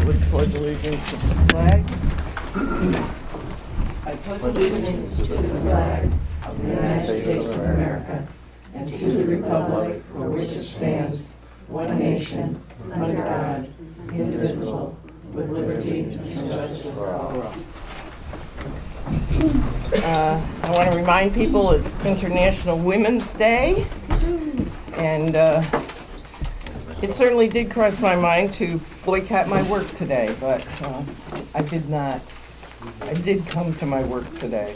would pledge allegiance to the flag. I pledge allegiance to the flag of the United States of America and to the republic for which it stands, one nation, under God, indivisible, with liberty and justice for all. I want to remind people it's International Women's Day, and it certainly did cross my mind to boycott my work today, but I did not. I did come to my work today.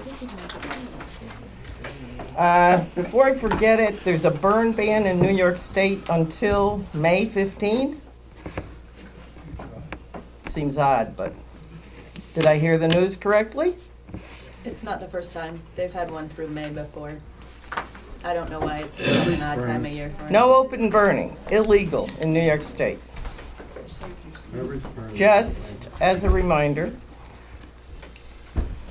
Before I forget it, there's a burn ban in New York State until May 15. Seems odd, but did I hear the news correctly? It's not the first time. They've had one through May before. I don't know why it's an odd time of year for it. No open burning, illegal in New York State. Just as a reminder.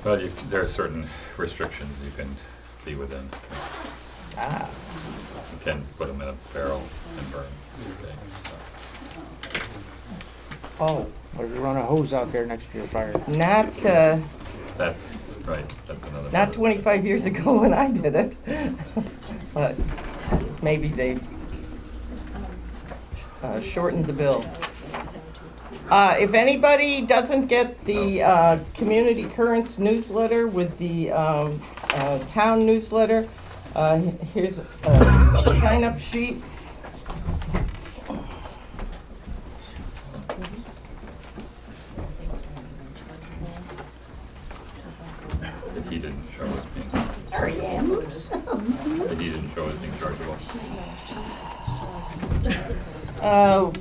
Well, there are certain restrictions you can be within. Ah. You can put them in a barrel and burn. Okay, Oh, Or you run a hose out there next to your fire. not that's right. That's another. not matter. 25 years ago when I did it, but maybe they shortened the bill. If anybody doesn't get the Community Currents newsletter with the town newsletter, here's a sign-up sheet. That he didn't show as being. There he is. That he didn't show as being chargeable. Oh,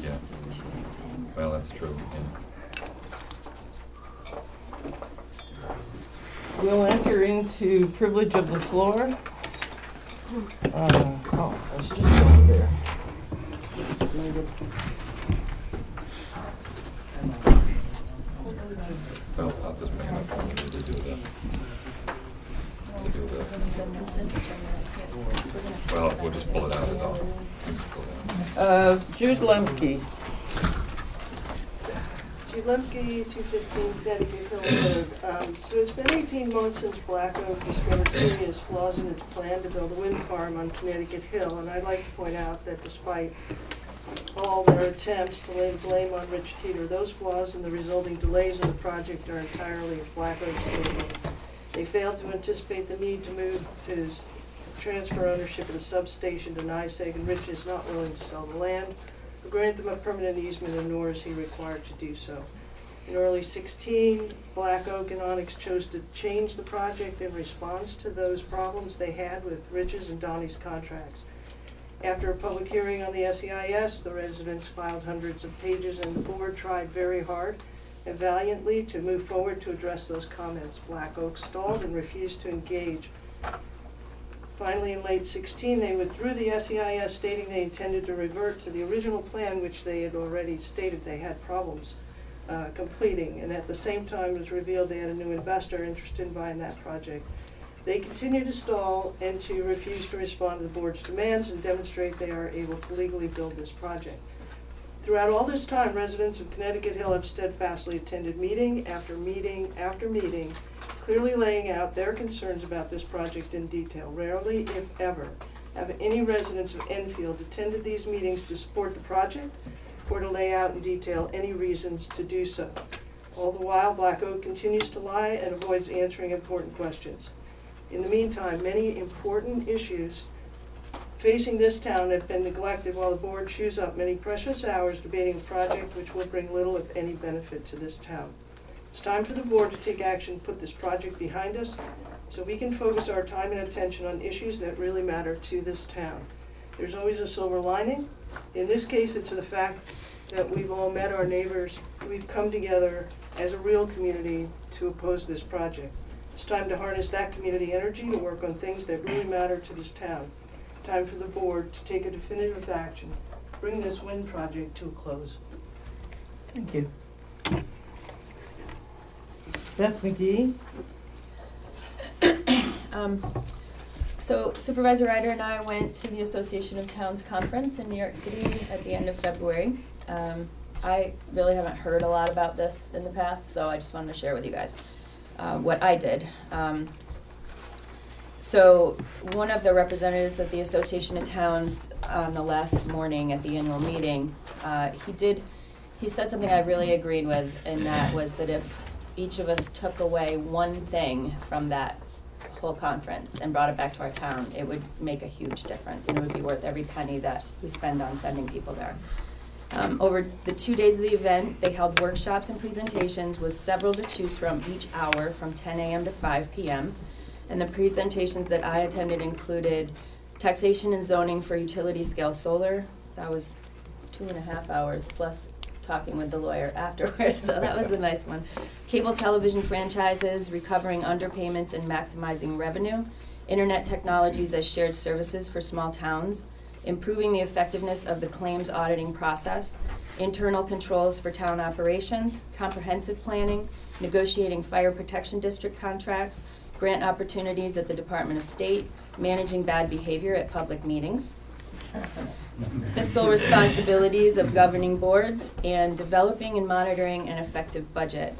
yes. Well, that's true. Yeah. We'll enter into privilege of the floor. Let's just go over there. Well, I'll just bring it up when we need to do the. Well, we'll just pull it out as all. We'll just pull it out. Jude Lemke. Jude Lemke, 215 Connecticut Hill Road. So it's been 18 months since Black Oak discovered serious flaws in its plan to build a wind farm on Connecticut Hill, and I'd like to point out that despite all their attempts to lay blame on Rich Teeter, those flaws and the resulting delays in the project are entirely of Black Oak's doing. They failed to anticipate the need to move to transfer ownership of the substation to NYSEG, and Rich is not willing to sell the land or grant them a permanent easement, and nor is he required to do so. In early 16, Black Oak and Onyx chose to change the project in response to those problems they had with Rich's and Donnie's contracts. After a public hearing on the SEIS, the residents filed hundreds of pages, and the board tried very hard and valiantly to move forward to address those comments. Black Oak stalled and refused to engage. Finally, in late 16, they withdrew the SEIS, stating they intended to revert to the original plan, which they had already stated they had problems completing. And at the same time, it was revealed they had a new investor interested in buying that project. They continue to stall and to refuse to respond to the board's demands and demonstrate they are able to legally build this project. Throughout all this time, residents of Connecticut Hill have steadfastly attended meeting after meeting after meeting, clearly laying out their concerns about this project in detail. Rarely, if ever, have any residents of Enfield attended these meetings to support the project or to lay out in detail any reasons to do so. All the while, Black Oak continues to lie and avoids answering important questions. In the meantime, many important issues facing this town have been neglected while the board chews up many precious hours debating a project which will bring little, if any, benefit to this town. It's time for the board to take action, put this project behind us, so we can focus our time and attention on issues that really matter to this town. There's always a silver lining. In this case, it's the fact that we've all met our neighbors. We've come together as a real community to oppose this project. It's time to harness that community energy to work on things that really matter to this town. Time for the board to take a definitive action, bring this wind project to a close. Thank you. Beth McGee. So Supervisor Ryder and I went to the Association of Towns Conference in New York City at the end of February. I really haven't heard a lot about this in the past, so I just wanted to share with you guys what I did. So one of the representatives of the Association of Towns on the last morning at the annual meeting, he said something I really agreed with, and that was that if each of us took away one thing from that whole conference and brought it back to our town, it would make a huge difference, and it would be worth every penny that we spend on sending people there. Over the 2 days of the event, they held workshops and presentations with several to choose from each hour from 10 a.m. to 5 p.m. And the presentations that I attended included taxation and zoning for utility scale solar. That was 2.5 hours plus talking with the lawyer afterwards, so that was a nice one. Cable television franchises, recovering underpayments and maximizing revenue, internet technologies as shared services for small towns, improving the effectiveness of the claims auditing process, internal controls for town operations, comprehensive planning, negotiating fire protection district contracts, grant opportunities at the Department of State, managing bad behavior at public meetings, fiscal responsibilities of governing boards, and developing and monitoring an effective budget.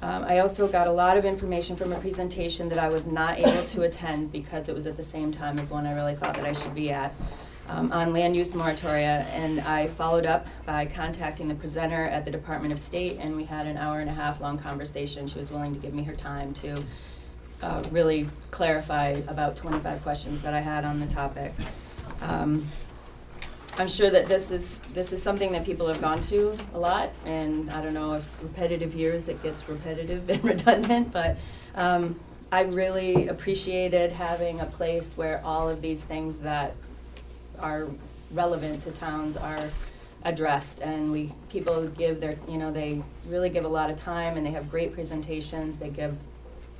I also got a lot of information from a presentation that I was not able to attend because it was at the same time as one I really thought that I should be at, on land use moratoria, and I followed up by contacting the presenter at the Department of State, and we had an 1.5 hour long conversation. She was willing to give me her time to really clarify about 25 questions that I had on the topic. I'm sure that this is something that people have gone to a lot, and I don't know if repetitive years it gets repetitive and redundant, but I really appreciated having a place where all of these things that are relevant to towns are addressed, and people give their, they really give a lot of time, and they have great presentations. They give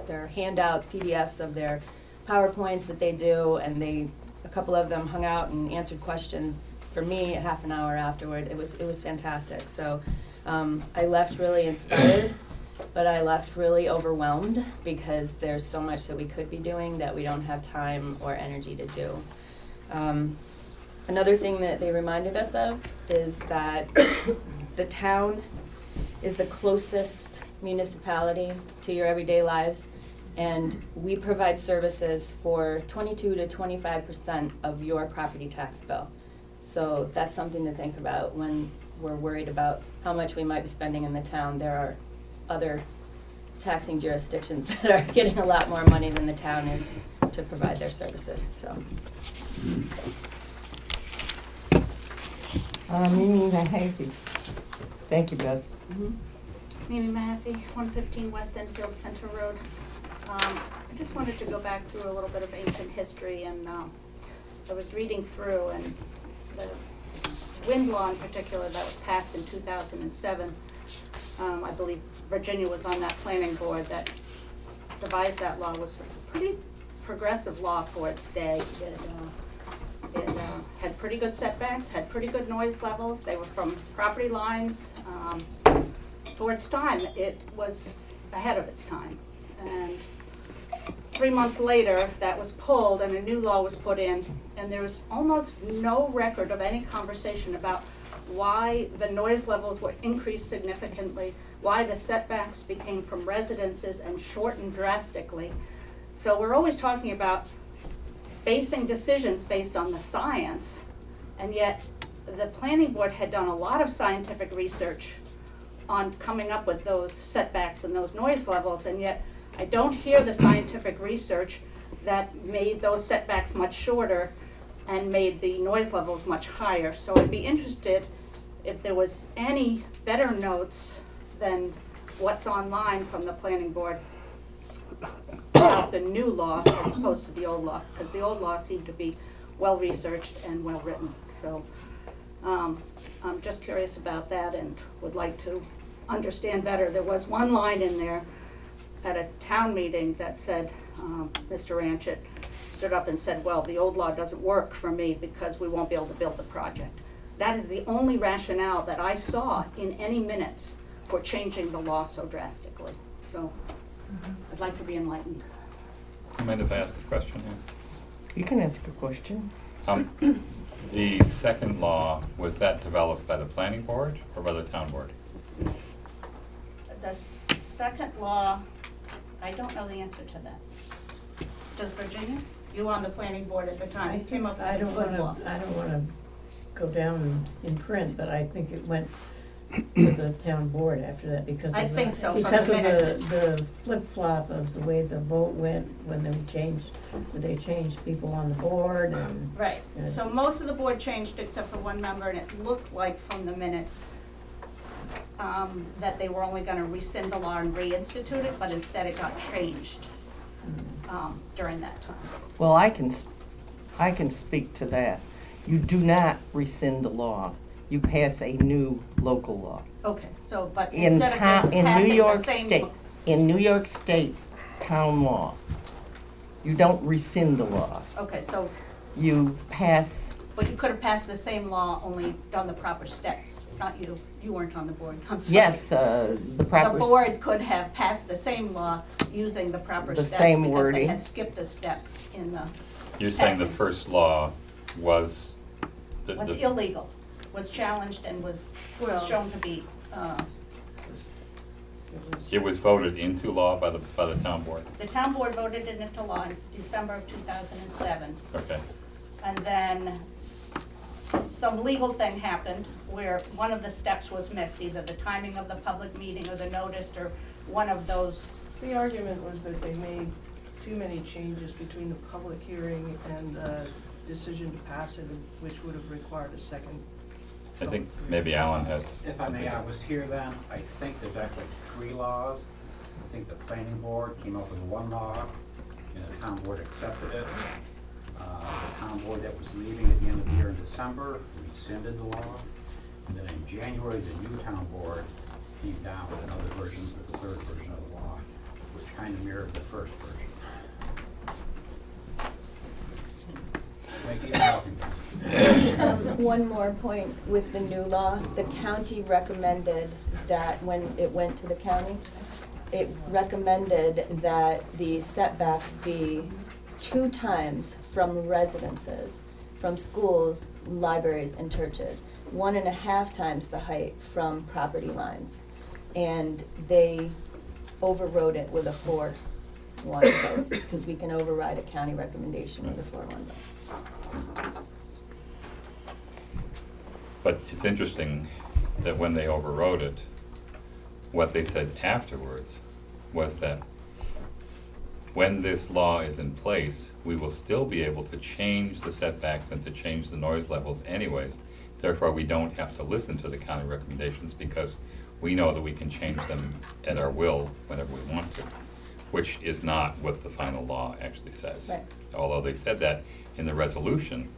their handouts, PDFs of their PowerPoints that they do, and a couple of them hung out and answered questions for me a half an hour afterward. It was fantastic. So I left really inspired, but I left really overwhelmed because there's so much that we could be doing that we don't have time or energy to do. Another thing that they reminded us of is that the town is the closest municipality to your everyday lives, and we provide services for 22 to 25% of your property tax bill. So that's something to think about when we're worried about how much we might be spending in the town. There are other taxing jurisdictions that are getting a lot more money than the town is to provide their services. So. Mimi Mahaffey. Thank you, Beth. Mimi Mahaffey, 115 West Enfield Center Road. I just wanted to go back through a little bit of ancient history, and I was reading through, and the wind law in particular that was passed in 2007, I believe Virginia was on that planning board that devised that law, was a pretty progressive law for its day. It had pretty good setbacks, had pretty good noise levels. They were from property lines. For its time, it was ahead of its time. And 3 months later, that was pulled and a new law was put in, and there was almost no record of any conversation about why the noise levels were increased significantly, why the setbacks became from residences and shortened drastically. So we're always talking about basing decisions based on the science, and yet the planning board had done a lot of scientific research on coming up with those setbacks and those noise levels, and yet I don't hear the scientific research that made those setbacks much shorter and made the noise levels much higher. So I'd be interested if there was any better notes than what's online from the planning board about the new law as opposed to the old law, because the old law seemed to be well researched and well written. So I'm just curious about that and would like to understand better. There was one line in there at a town meeting that said, Mr. Ranchett stood up and said, well, the old law doesn't work for me because we won't be able to build the project. That is the only rationale that I saw in any minutes for changing the law so drastically. So I'd like to be enlightened. You mind if I ask a question here? You can ask a question. The second law, was that developed by the planning board or by the town board? The second law, I don't know the answer to that. Does Virginia? You were on the planning board at the time. You came up with I the don't good law. wanna go down in print, but I think it went to the town board after that because of I the, think so, from the because of minutes. the flip-flop of the way the vote went when they changed people on the board and. Right, Yeah. so most of the board changed except for one member, and it looked like from the minutes that they were only gonna rescind the law and reinstitute it, but instead it got changed during that time. Well, I can speak to that. You do not rescind a law. You pass a new local law. Okay, so, but In instead of just in New passing the York same. State, in New York State town law, you don't rescind the law. Okay, so, You pass, but you could have passed the same law, only done the proper steps, not you. You weren't on the board, I'm sorry. yes, the proper. The board could have passed the same law using the proper The steps. same Because wording. they had skipped a step in the. You're saying the passing. first law was the, Was illegal, was challenged and was Well- shown to be, it was voted into law by the town board? the town board voted it into law in December of 2007. Okay. And then some legal thing happened where one of the steps was missed, either the timing of the public meeting or the notice or one of those. The argument was that they made too many changes between the public hearing and the decision to pass it, which would have required a second. I think maybe Alan has If I something. may, I was here then. I think there's actually 3 laws. I think the planning board came up with one law, and the town board accepted it. The town board that was leaving at the end of the year in December rescinded the law. And then in January, the new town board came down with another version, with the third version of the law, which kind of mirrored the first version. Make it helping. One more point with the new law, the county recommended that when it went to the county, it recommended that the setbacks be 2 times from residences, from schools, libraries, and churches, 1.5 times the height from property lines. And they overrode it with a 4-1 vote, because we can override a county recommendation with a 4-1 vote. But it's interesting that when they overrode it, what they said afterwards was that when this law is in place, we will still be able to change the setbacks and to change the noise levels anyways. Therefore, we don't have to listen to the county recommendations because we know that we can change them at our will whenever we want to, which is not what the final law actually says. Right. Although they said that in the resolution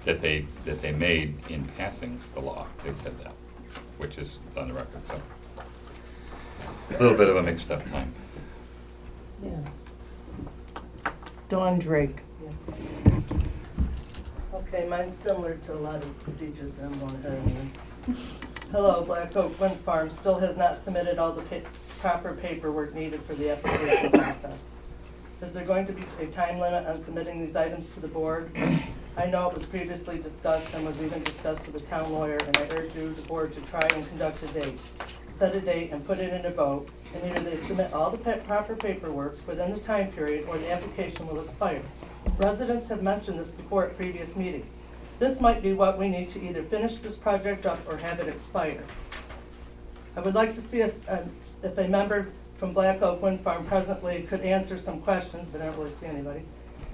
that they made in passing the law, they said that, which is, it's on the record, so. A little bit of a mixed up time. Yeah. Dawn Drake. Okay, mine's similar to a lot of speeches that I'm going ahead and hello, Black Oak Wind Farm still has not submitted all the proper paperwork needed for the application process. Is there going to be a time limit on submitting these items to the board? I know it was previously discussed and was even discussed with the town lawyer, and I urge you, the board, to try and conduct a date. Set a date and put it in a vote, and either they submit all the proper paperwork within the time period or the application will expire. Residents have mentioned this before at previous meetings. This might be what we need to either finish this project up or have it expire. I would like to see if a member from Black Oak Wind Farm presently could answer some questions, but I don't really see anybody.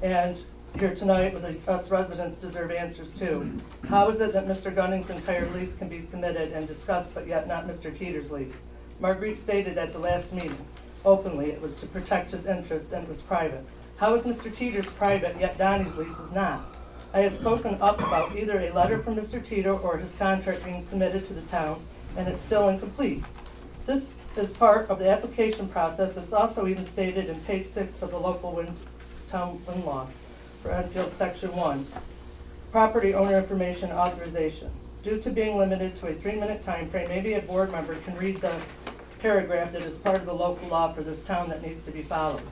And here tonight, with us residents deserve answers too. How is it that Mr. Gunning's entire lease can be submitted and discussed, but yet not Mr. Teeter's lease? Marguerite stated at the last meeting, openly, it was to protect his interest and it was private. How is Mr. Teeter's private, yet Donnie's lease is not? I have spoken up about either a letter from Mr. Teeter or his contract being submitted to the town, and it's still incomplete. This is part of the application process. It's also even stated in page 6 of the local town wind law for Enfield Section 1, property owner information authorization. Due to being limited to a 3-minute time frame, maybe a board member can read the paragraph that is part of the local law for this town that needs to be followed.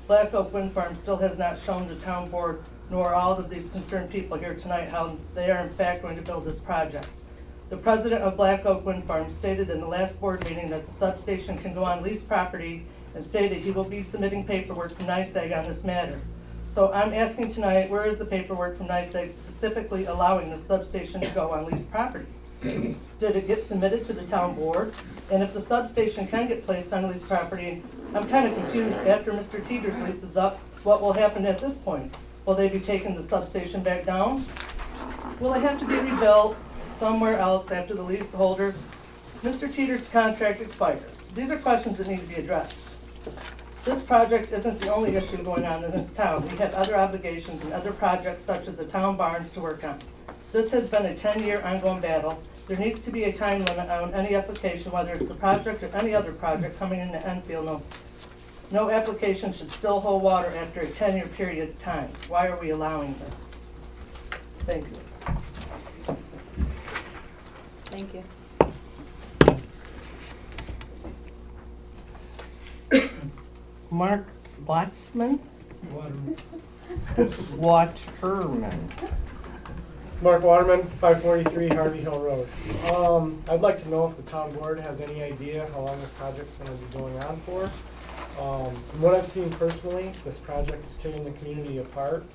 Black Oak Wind Farm still has not shown the town board nor all of these concerned people here tonight how they are in fact going to build this project. The president of Black Oak Wind Farm stated in the last board meeting that the substation can go on leased property and stated he will be submitting paperwork from NYSEG on this matter. So I'm asking tonight, where is the paperwork from NYSEG specifically allowing the substation to go on leased property? Did it get submitted to the town board? And if the substation can get placed on leased property, I'm kind of confused. After Mr. Teeter's lease is up, what will happen at this point? Will they be taking the substation back down? Will it have to be rebuilt somewhere else after the leaseholder? Mr. Teeter's contract expires. These are questions that need to be addressed. This project isn't the only issue going on in this town. We have other obligations and other projects such as the town barns to work on. This has been a 10-year ongoing battle. There needs to be a time limit on any application, whether it's the project or any other project coming into Enfield. No application should still hold water after a 10-year period of time. Why are we allowing this? Thank you. Thank you. Mark Watsman? Waterman. Mark Waterman, 543 Harvey Hill Road. I'd like to know if the town board has any idea how long this project's going to be going on for. From what I've seen personally, this project is tearing the community apart.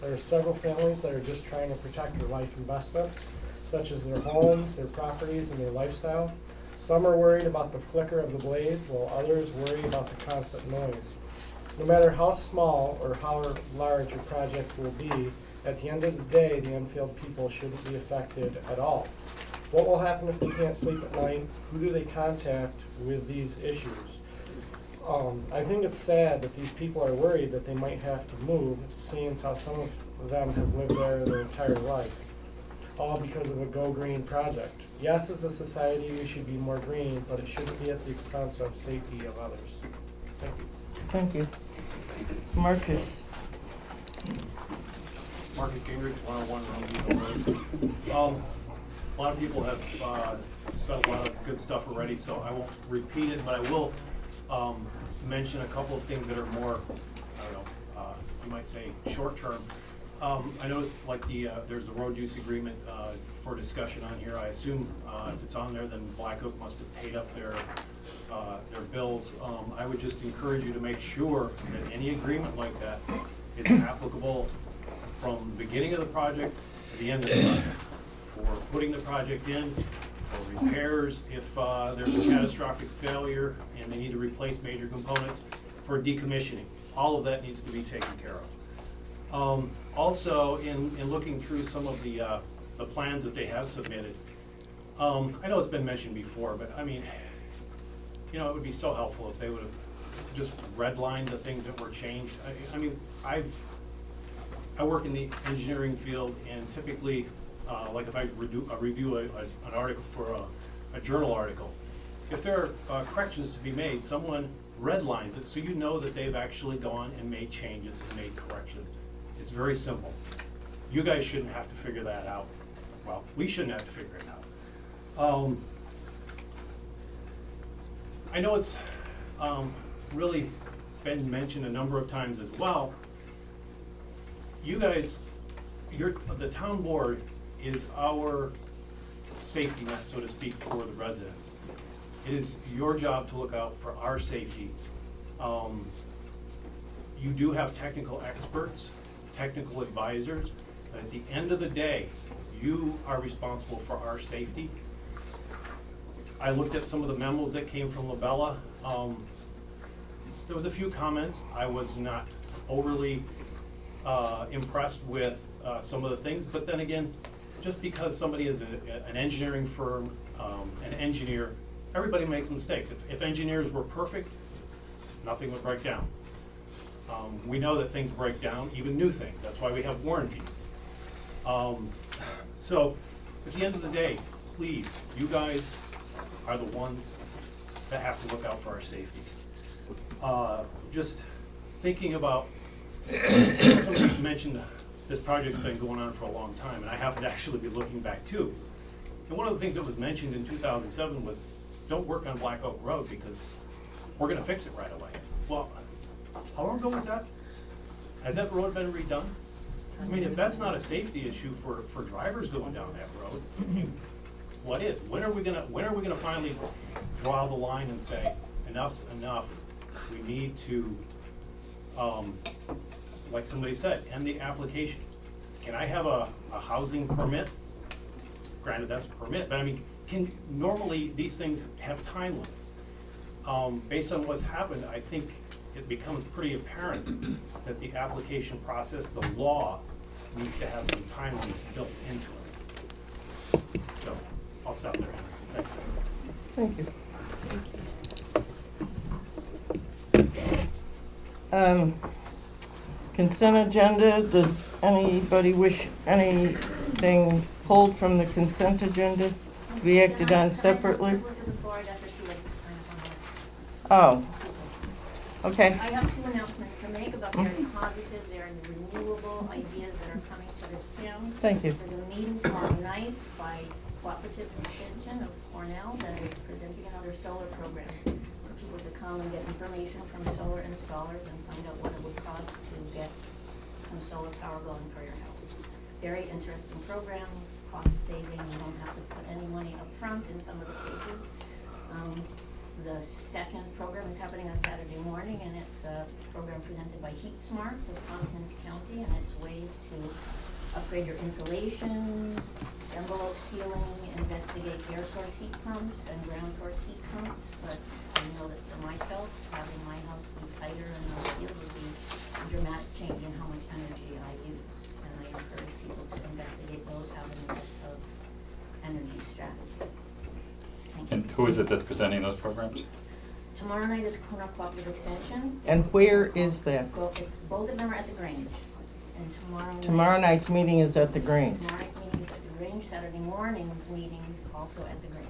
There are several families that are just trying to protect their life investments, such as their homes, their properties, and their lifestyle. Some are worried about the flicker of the blades, while others worry about the constant noise. No matter how small or how large a project will be, at the end of the day, the Enfield people shouldn't be affected at all. What will happen if they can't sleep at night? Who do they contact with these issues? I think it's sad that these people are worried that they might have to move, seeing how some of them have lived there their entire life, all because of a Go Green project. Yes, as a society, we should be more green, but it shouldn't be at the expense of safety of others. Thank you. Thank you. Marcus. Marcus Gingrich, 101 Rumsey Road. A lot of people have said a lot of good stuff already, so I won't repeat it, but I will mention a couple of things that are more, I don't know, you might say short term. I noticed like there's a road use agreement for discussion on here. I assume if it's on there, then Black Oak must have paid up their bills. I would just encourage you to make sure that any agreement like that is applicable from the beginning of the project to the end of the project. For putting the project in, for repairs if there's a catastrophic failure and they need to replace major components, for decommissioning. All of that needs to be taken care of. Also, in looking through some of the plans that they have submitted, I know it's been mentioned before, but I mean, you know, it would be so helpful if they would have just redlined the things that were changed. I mean, I work in the engineering field, and typically, like if I review an article for a journal article, if there are corrections to be made, someone redlines it so you know that they've actually gone and made changes and made corrections. It's very simple. You guys shouldn't have to figure that out. Well, we shouldn't have to figure it out. I know it's really been mentioned a number of times as well. You guys, the town board is our safety net, so to speak, for the residents. It is your job to look out for our safety. You do have technical experts, technical advisors, but at the end of the day, you are responsible for our safety. I looked at some of the memos that came from Labella. There was a few comments. I was not overly impressed with some of the things, but then again, just because somebody is an engineering firm, an engineer, everybody makes mistakes. If engineers were perfect, nothing would break down. We know that things break down, even new things. That's why we have warranties. So at the end of the day, please, you guys are the ones that have to look out for our safety. Just thinking about, somebody mentioned this project's been going on for a long time, and I happen to actually be looking back too. And one of the things that was mentioned in 2007 was, don't work on Black Oak Road because we're gonna fix it right away. Well, How long ago was that? Has that road been redone? I mean, if that's not a safety issue for drivers going down that road, what is? When are we gonna finally draw the line and say, enough's enough? We need to, like somebody said, end the application. Can I have a housing permit? Granted, that's a permit, but I mean, normally these things have time limits. Based on what's happened, I think it becomes pretty apparent that the application process, the law, needs to have some time limits built into it. So, I'll stop there. Thanks. Thank you. Consent agenda, does anybody wish anything pulled from the consent agenda to be acted on separately? Oh, okay. I have two announcements to make about very positive, very renewable ideas that are coming to this town. Thank you. There's a meeting tomorrow night by Cooperative Extension of Cornell that is presenting another solar program for people to come and get information from solar installers and find out what it would cost to get some solar power going for your house. Very interesting program, cost saving, you don't have to put any money up front in some of the cases. The second program is happening on Saturday morning, and it's a program presented by Heat Smart of Tompkins County, and it's ways to upgrade your insulation, envelope sealing, investigate air source heat pumps and ground source heat pumps. But I know that for myself, having my house be tighter and more sealed would be a dramatic change in how much energy I use. And I encourage people to investigate those avenues of energy strategy. And who is it that's presenting those programs? Tomorrow night is Cornell Cooperative Extension. And where is that? It's, both of them are at the Grange. And Tomorrow night's meeting is at the Grange. Tomorrow night's meeting is at the Grange. Saturday morning's meeting also at the Grange.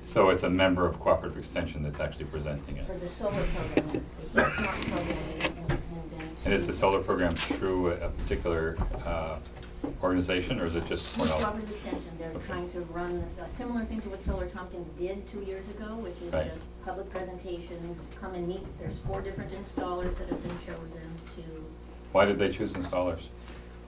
So it's a member of Cooperative Extension that's actually presenting it. For the solar program, yes. The Heat Smart program is independent. And is the solar program through a particular organization, or is it just Cornell? Cooperative Extension, they're Okay. trying to run a similar thing to what Solar Tompkins did 2 years ago, which is Right. just public presentations, come and meet. There's 4 different installers that have been chosen to. Why did they choose installers?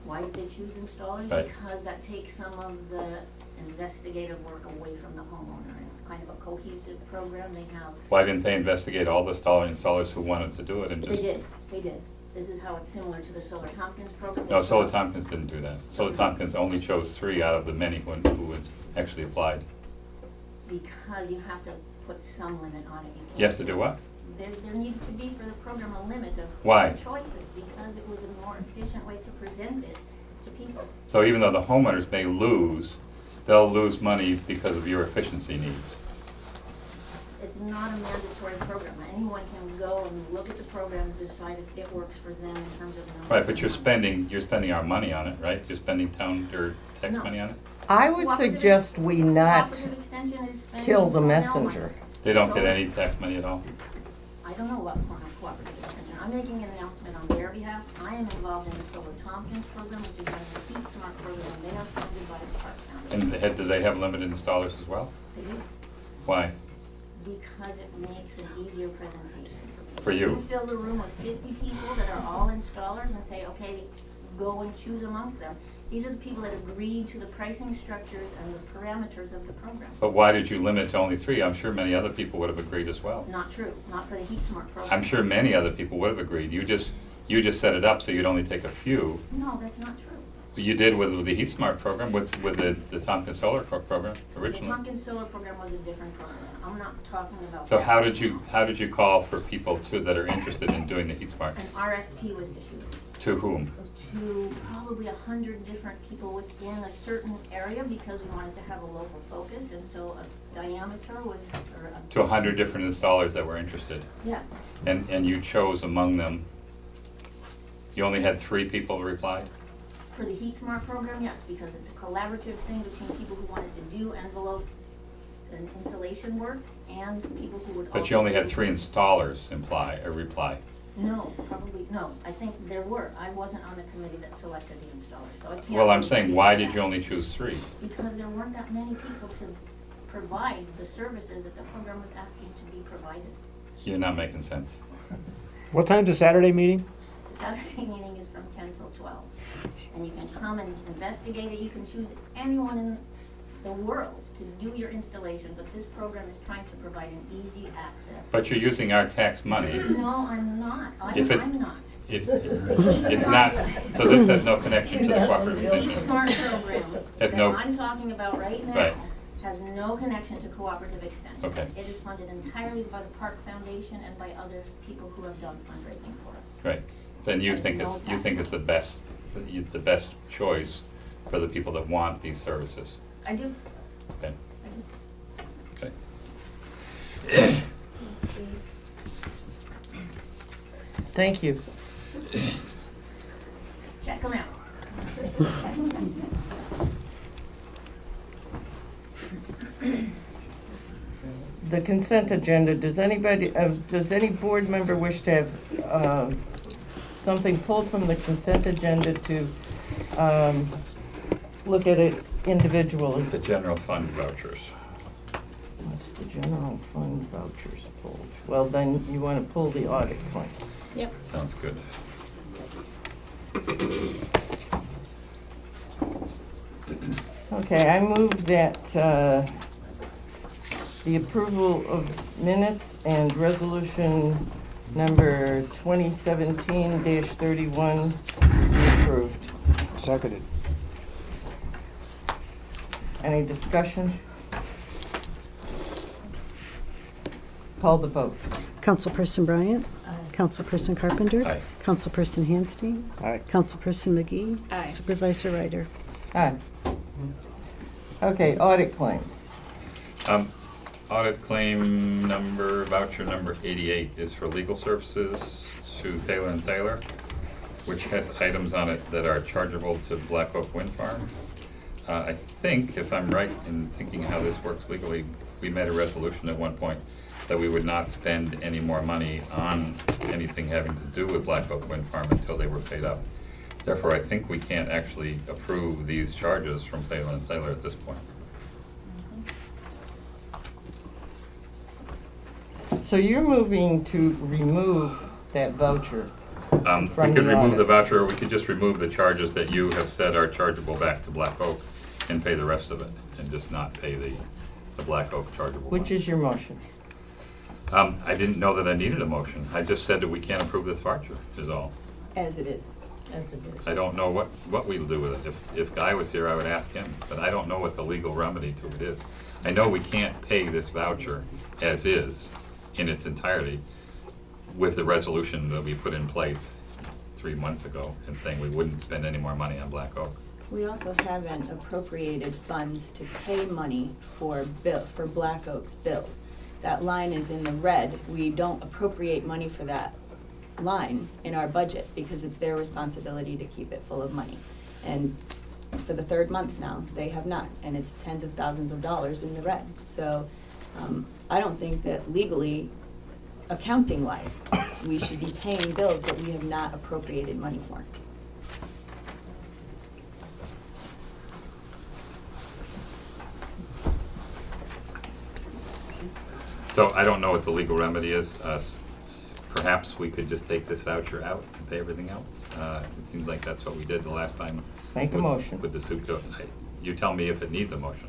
Why did they choose installers? Right. Because that takes some of the investigative work away from the homeowner. And it's kind of a cohesive program. They have. Why didn't they investigate all the installers who wanted to do it and just? They did. This is how it's similar to the Solar Tompkins program. No, Solar Tompkins didn't do that. Solar Tompkins only chose 3 out of the many who was actually applied. Because you have to put some limit on it. You have to do what? There needed to be for the program a limit of Why? choices, because it was a more efficient way to present it to people. So even though the homeowners may lose, they'll lose money because of your efficiency needs. It's not a mandatory program. Anyone can go and look at the program and decide if it works for them in terms of. Right, but you're spending our money on it, right? You're spending town or tax No. money on it? I would suggest we not Cooperative Extension is spending kill the Cornell messenger. money. They don't get So- any tax money at all? I don't know about Cornell Cooperative Extension. I'm making an announcement on their behalf. I am involved in the Solar Tompkins program, which is the Heat Smart program, and they are funded by the Park County. And do they have limited installers as well? They do. Why? Because it makes an easier presentation for people. For you. You fill the room with 50 people that are all installers and say, okay, go and choose amongst them. These are the people that agreed to the pricing structures and the parameters of the program. But why did you limit it to only 3? I'm sure many other people would have agreed as well. Not true, not for the Heat Smart program. I'm sure many other people would have agreed. You just set it up so you'd only take a few. No, that's not true. You did with the Heat Smart program, with the Tompkins Solar program The originally. Tompkins Solar program was a different program. I'm not talking about. So that. how did you call for people that are interested in doing the Heat Smart? An RFP was issued To whom? to probably 100 different people within a certain area because we wanted to have a local focus, and so a diameter was, or a. To 100 different installers that were interested. Yeah, And you chose among them, you only had 3 people who replied? for the Heat Smart program, yes, because it's a collaborative thing between people who wanted to do envelope and insulation work and people who would also. But you only had do- 3 installers reply. No, probably, no, I think there were. I wasn't on the committee that selected the installers, so I can't. Well, I'm really saying, speak why to did that. you only choose 3? Because there weren't that many people to provide the services that the program was asking to be provided. You're not making sense. What time's the Saturday meeting? The Saturday meeting is from 10 till 12. And you can come and investigate it. You can choose anyone in the world to do your installation, but this program is trying to provide an easy access. But you're using our tax money. No, I'm not. If it's- I'm not. If, it's not, so this has no connection to the cooperative The extension. smart program Has that no- I'm talking about right now Right. has no connection to cooperative extension. Okay. It is funded entirely by the Park Foundation and by other people who have done fundraising for us. Right, then you Has think no it's the best choice for the people that want these services? I do. Okay, I do. okay. Thank you. Check them out. The consent agenda, does any board member wish to have something pulled from the consent agenda to look at it individually? The general fund vouchers. What's the general fund vouchers pulled? Well, then you want to pull the audit claims. Yep. Sounds good. Okay, I move that the approval of minutes and resolution number 2017-31 be approved. Seconded. Any discussion? Call the vote. Councilperson Bryant? Councilperson Carpenter? Aye. Councilperson Handstein? Aye. Councilperson McGee? Aye. Supervisor Ryder? Aye. Okay, audit claims. Audit claim number, voucher number 88 is for legal services to Thaler & Thaler, which has items on it that are chargeable to Black Oak Wind Farm. I think, if I'm right in thinking how this works legally, we made a resolution at one point that we would not spend any more money on anything having to do with Black Oak Wind Farm until they were paid up. Therefore, I think we can't actually approve these charges from Thaler & Thaler at this point. So you're moving to remove that voucher. We From could the remove the audit. voucher, or we could just remove the charges that you have said are chargeable back to Black Oak and pay the rest of it, and just not pay the Black Oak chargeable. Which is your motion? I didn't know that I needed a motion. I just said that we can't approve this voucher, is all. As it is. That's a good. I don't know what we'll do with it. If Guy was here, I would ask him, but I don't know what the legal remedy to it is. I know we can't pay this voucher as is, in its entirety, with the resolution that we put in place 3 months ago and saying we wouldn't spend any more money on Black Oak. We also haven't appropriated funds to pay money for Black Oak's bills. That line is in the red. We don't appropriate money for that line in our budget because it's their responsibility to keep it full of money. And for the third month now, they have not, and it's tens of thousands of dollars in the red. So I don't think that legally, accounting-wise, we should be paying bills that we have not appropriated money for. So I don't know what the legal remedy is. Perhaps we could just take this voucher out and pay everything else. It seems like that's what we did the last time. Make a motion. With the soup. You tell me if it needs a motion.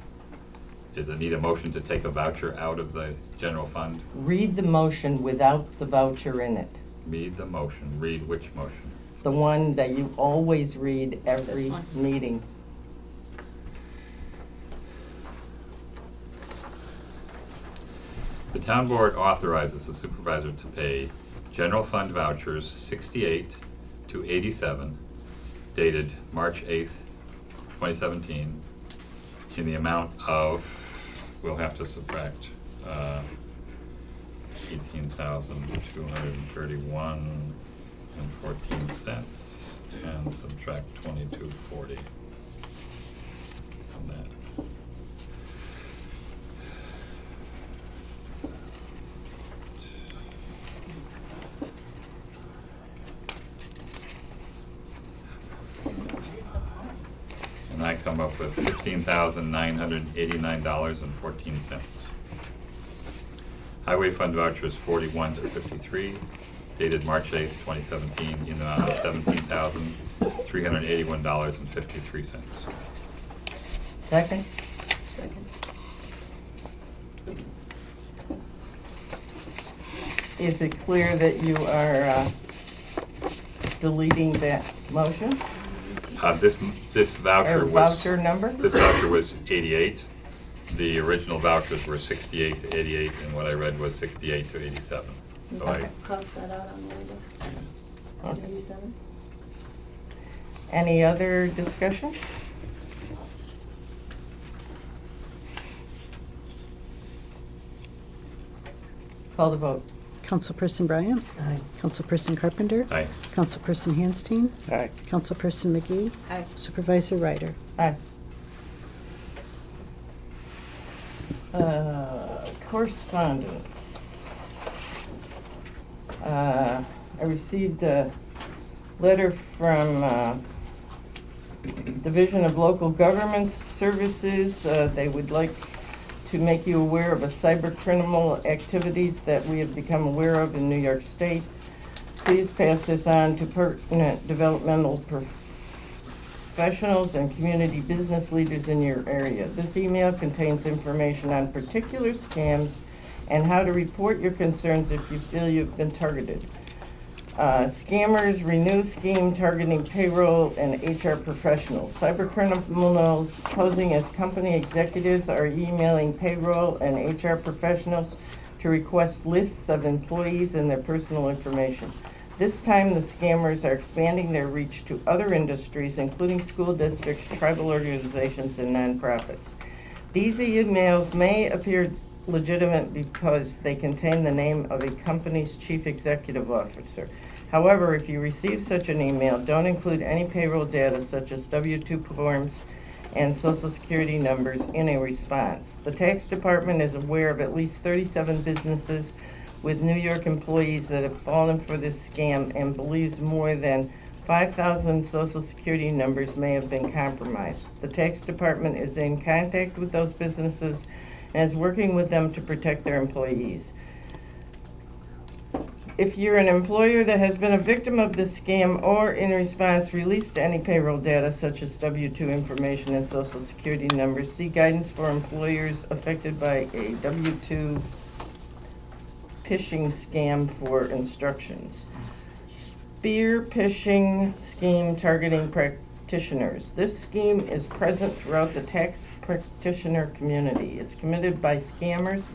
Does it need a motion to take a voucher out of the general fund? Read the motion without the voucher in it. Read the motion. Read which motion? The one that you always read every This one. meeting. The town board authorizes the supervisor to pay general fund vouchers 68 to 87 dated March 8th, 2017 in the amount of, we'll have to subtract 18,231 and 14 cents and subtract 2240 from that. And I come up with $15,989.14. Highway fund vouchers 41 to 53, dated March 8th, 2017, in the amount of $17,381.53. Second? Second. Is it clear that you are deleting that motion? This voucher Or was. voucher number? This voucher was 88. The original vouchers were 68 to 88, and what I read was 68 to 87. So I, Cross that out on the list. Okay. 87. Any other discussion? Call the vote. Councilperson Bryant? Aye. Councilperson Carpenter? Aye. Councilperson Handstein? Aye. Councilperson McGee? Aye. Supervisor Ryder? Aye. Correspondence. I received a letter from Division of Local Government Services. They would like to make you aware of a cyber criminal activities that we have become aware of in New York State. Please pass this on to pertinent developmental professionals and community business leaders in your area. This email contains information on particular scams and how to report your concerns if you feel you've been targeted. Scammers renew scheme targeting payroll and HR professionals. Cybercriminals posing as company executives are emailing payroll and HR professionals to request lists of employees and their personal information. This time, the scammers are expanding their reach to other industries, including school districts, tribal organizations, and nonprofits. These emails may appear legitimate because they contain the name of a company's chief executive officer. However, if you receive such an email, don't include any payroll data such as W-2 forms and Social Security numbers in a response. The tax department is aware of at least 37 businesses with New York employees that have fallen for this scam and believes more than 5,000 Social Security numbers may have been compromised. The tax department is in contact with those businesses and is working with them to protect their employees. If you're an employer that has been a victim of this scam or in response released any payroll data such as W-2 information and Social Security numbers, see guidance for employers affected by a W-2 phishing scam for instructions. Spear phishing scheme targeting practitioners. This scheme is present throughout the tax practitioner community. It's committed by scammers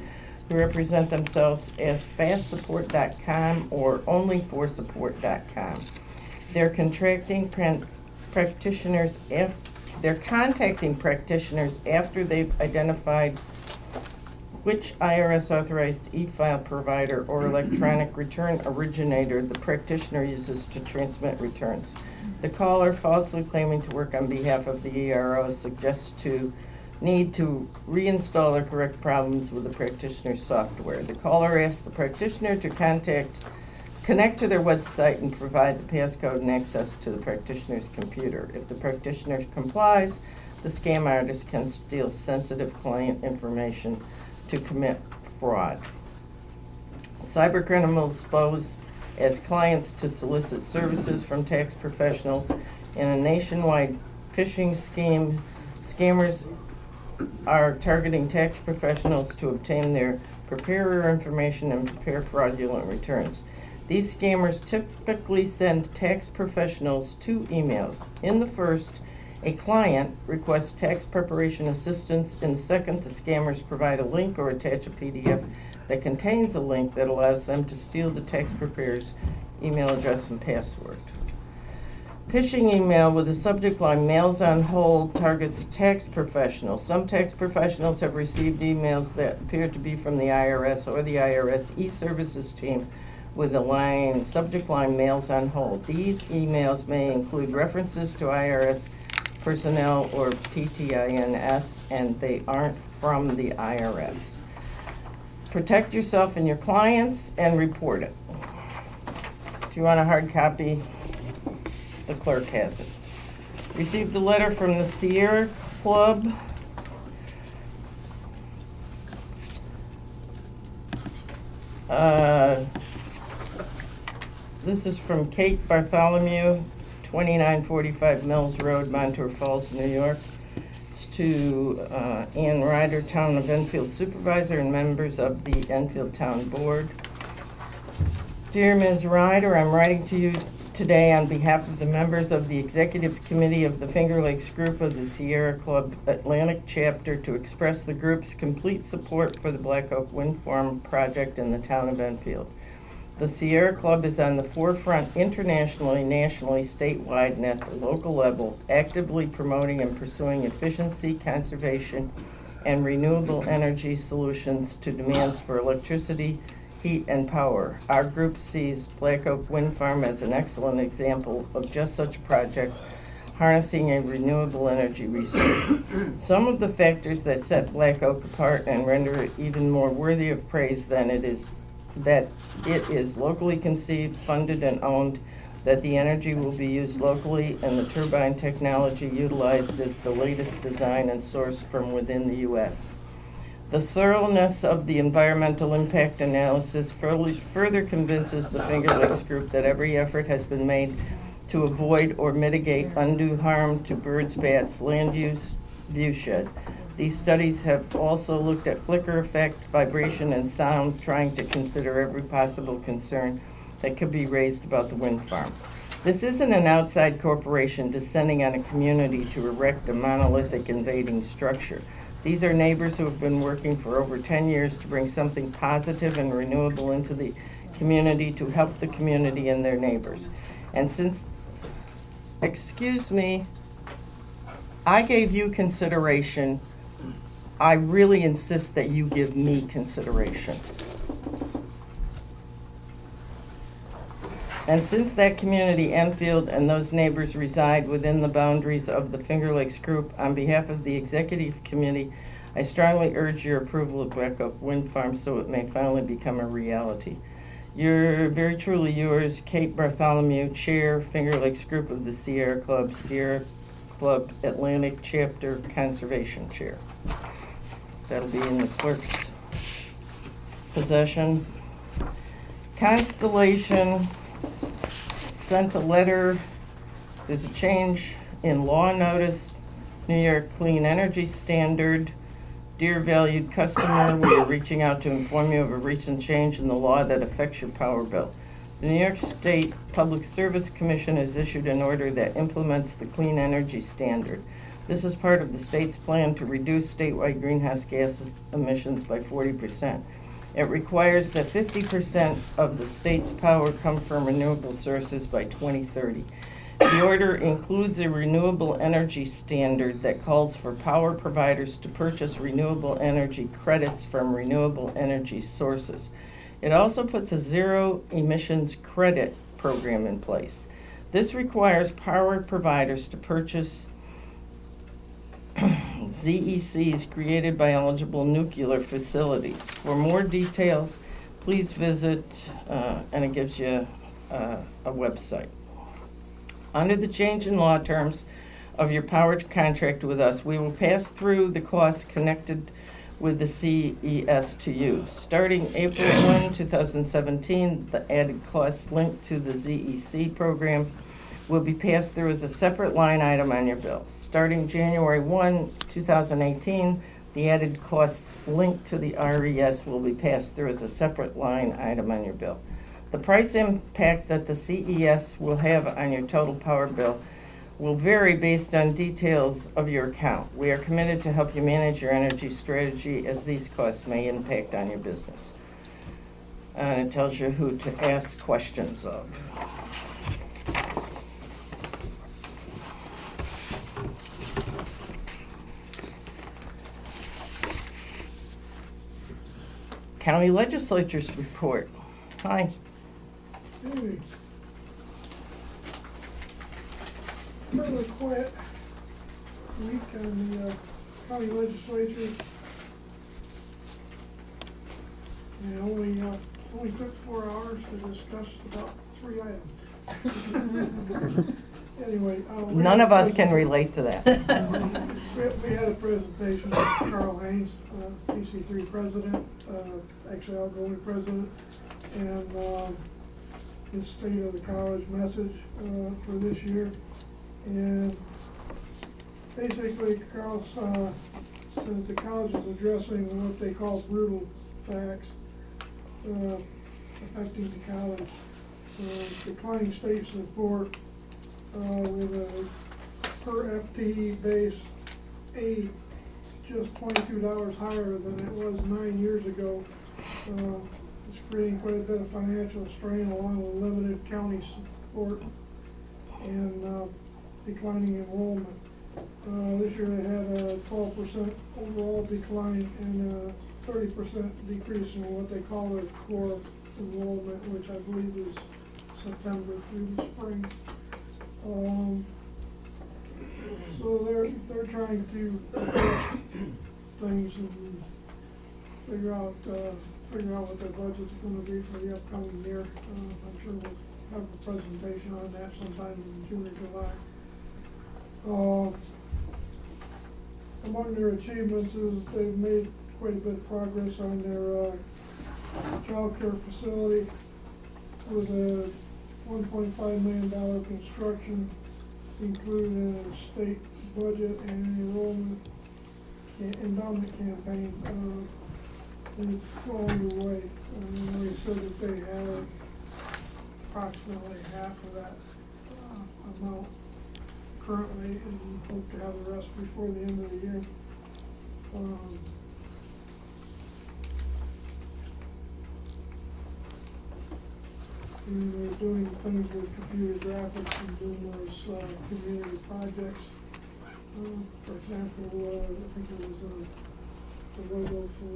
who represent themselves as fastsupport.com or onlyforsupport.com. They're contacting practitioners after they've identified which IRS authorized e-file provider or electronic return originator the practitioner uses to transmit returns. The caller, falsely claiming to work on behalf of the ERO, suggests to need to reinstall or correct problems with the practitioner's software. The caller asks the practitioner to connect to their website and provide the passcode and access to the practitioner's computer. If the practitioner complies, the scam artist can steal sensitive client information to commit fraud. Cybercriminals pose as clients to solicit services from tax professionals. In a nationwide phishing scheme, scammers are targeting tax professionals to obtain their preparer information and prepare fraudulent returns. These scammers typically send tax professionals two emails. In the first, a client requests tax preparation assistance. In the second, the scammers provide a link or attach a PDF that contains a link that allows them to steal the tax preparer's email address and password. Phishing email with the subject line "Mails on Hold" targets tax professionals. Some tax professionals have received emails that appear to be from the IRS or the IRS e-services team with the subject line "Mails on Hold." These emails may include references to IRS personnel or PTINS, and they aren't from the IRS. Protect yourself and your clients and report it. If you want a hard copy, the clerk has it. Received a letter from the Sierra Club. This is from Kate Bartholomew, 2945 Mills Road, Montour Falls, New York. It's to Ann Ryder, Town of Enfield Supervisor, and members of the Enfield Town Board. Dear Ms. Ryder, I'm writing to you today on behalf of the members of the Executive Committee of the Finger Lakes Group of the Sierra Club Atlantic Chapter to express the group's complete support for the Black Oak Wind Farm project in the town of Enfield. The Sierra Club is on the forefront internationally, nationally, statewide, and at the local level, actively promoting and pursuing efficiency, conservation, and renewable energy solutions to demands for electricity, heat, and power. Our group sees Black Oak Wind Farm as an excellent example of just such a project, harnessing a renewable energy resource. Some of the factors that set Black Oak apart and render it even more worthy of praise than it is that it is locally conceived, funded, and owned, that the energy will be used locally, and the turbine technology utilized is the latest design and sourced from within the U.S. The thoroughness of the environmental impact analysis further convinces the Finger Lakes Group that every effort has been made to avoid or mitigate undue harm to birds, bats, land use, viewshed. These studies have also looked at flicker effect, vibration, and sound, trying to consider every possible concern that could be raised about the wind farm. This isn't an outside corporation descending on a community to erect a monolithic invading structure. These are neighbors who have been working for over 10 years to bring something positive and renewable into the community to help the community and their neighbors. And since, excuse me, I gave you consideration, I really insist that you give me consideration. And since that community, Enfield, and those neighbors reside within the boundaries of the Finger Lakes Group, on behalf of the Executive Committee, I strongly urge your approval of Black Oak Wind Farm so it may finally become a reality. You're very truly yours, Kate Bartholomew, Chair, Finger Lakes Group of the Sierra Club Atlantic Chapter Conservation Chair. That'll be in the clerk's possession. Constellation sent a letter. There's a change in law notice. New York Clean Energy Standard. Dear valued customer, we are reaching out to inform you of a recent change in the law that affects your power bill. The New York State Public Service Commission has issued an order that implements the Clean Energy Standard. This is part of the state's plan to reduce statewide greenhouse gas emissions by 40%. It requires that 50% of the state's power come from renewable sources by 2030. The order includes a renewable energy standard that calls for power providers to purchase renewable energy credits from renewable energy sources. It also puts a zero emissions credit program in place. This requires power providers to purchase ZECs created by eligible nuclear facilities. For more details, please visit, and it gives you a website. Under the change in law terms of your power contract with us, we will pass through the costs connected with the CES to you. Starting April 1, 2017, the added costs linked to the ZEC program will be passed through as a separate line item on your bill. Starting January 1, 2018, the added costs linked to the RES will be passed through as a separate line item on your bill. The price impact that the CES will have on your total power bill will vary based on details of your account. We are committed to help you manage your energy strategy as these costs may impact on your business. And it tells you who to ask questions of. County Legislature's report. Hi. Hey. Fairly quiet week on the county legislature. And only took 4 hours to discuss about 3 items. Anyway. None of us can relate to that. We had a presentation from Carl Haynes, PC3 president, actually outgoing president, and his State of the College message for this year. And basically, Carl said the college is addressing what they call brutal facts affecting the college. Declining state support with a per FTE base aid just $22 higher than it was 9 years ago. It's creating quite a bit of financial strain along with limited county support and declining enrollment. This year they had a 12% overall decline and a 30% decrease in what they call their core enrollment, which I believe is September through the spring. So they're trying to address things and figure out what their budget's going to be for the upcoming year. I'm sure we'll have a presentation on that sometime in June or July. Among their achievements is they've made quite a bit of progress on their child care facility with a $1.5 million construction included in a state budget and enrollment endowment campaign. It's well underway. They said that they had approximately half of that amount currently and hope to have the rest before the end of the year. And they're doing things with computer graphics and doing those community projects. For example, I think it was the logo for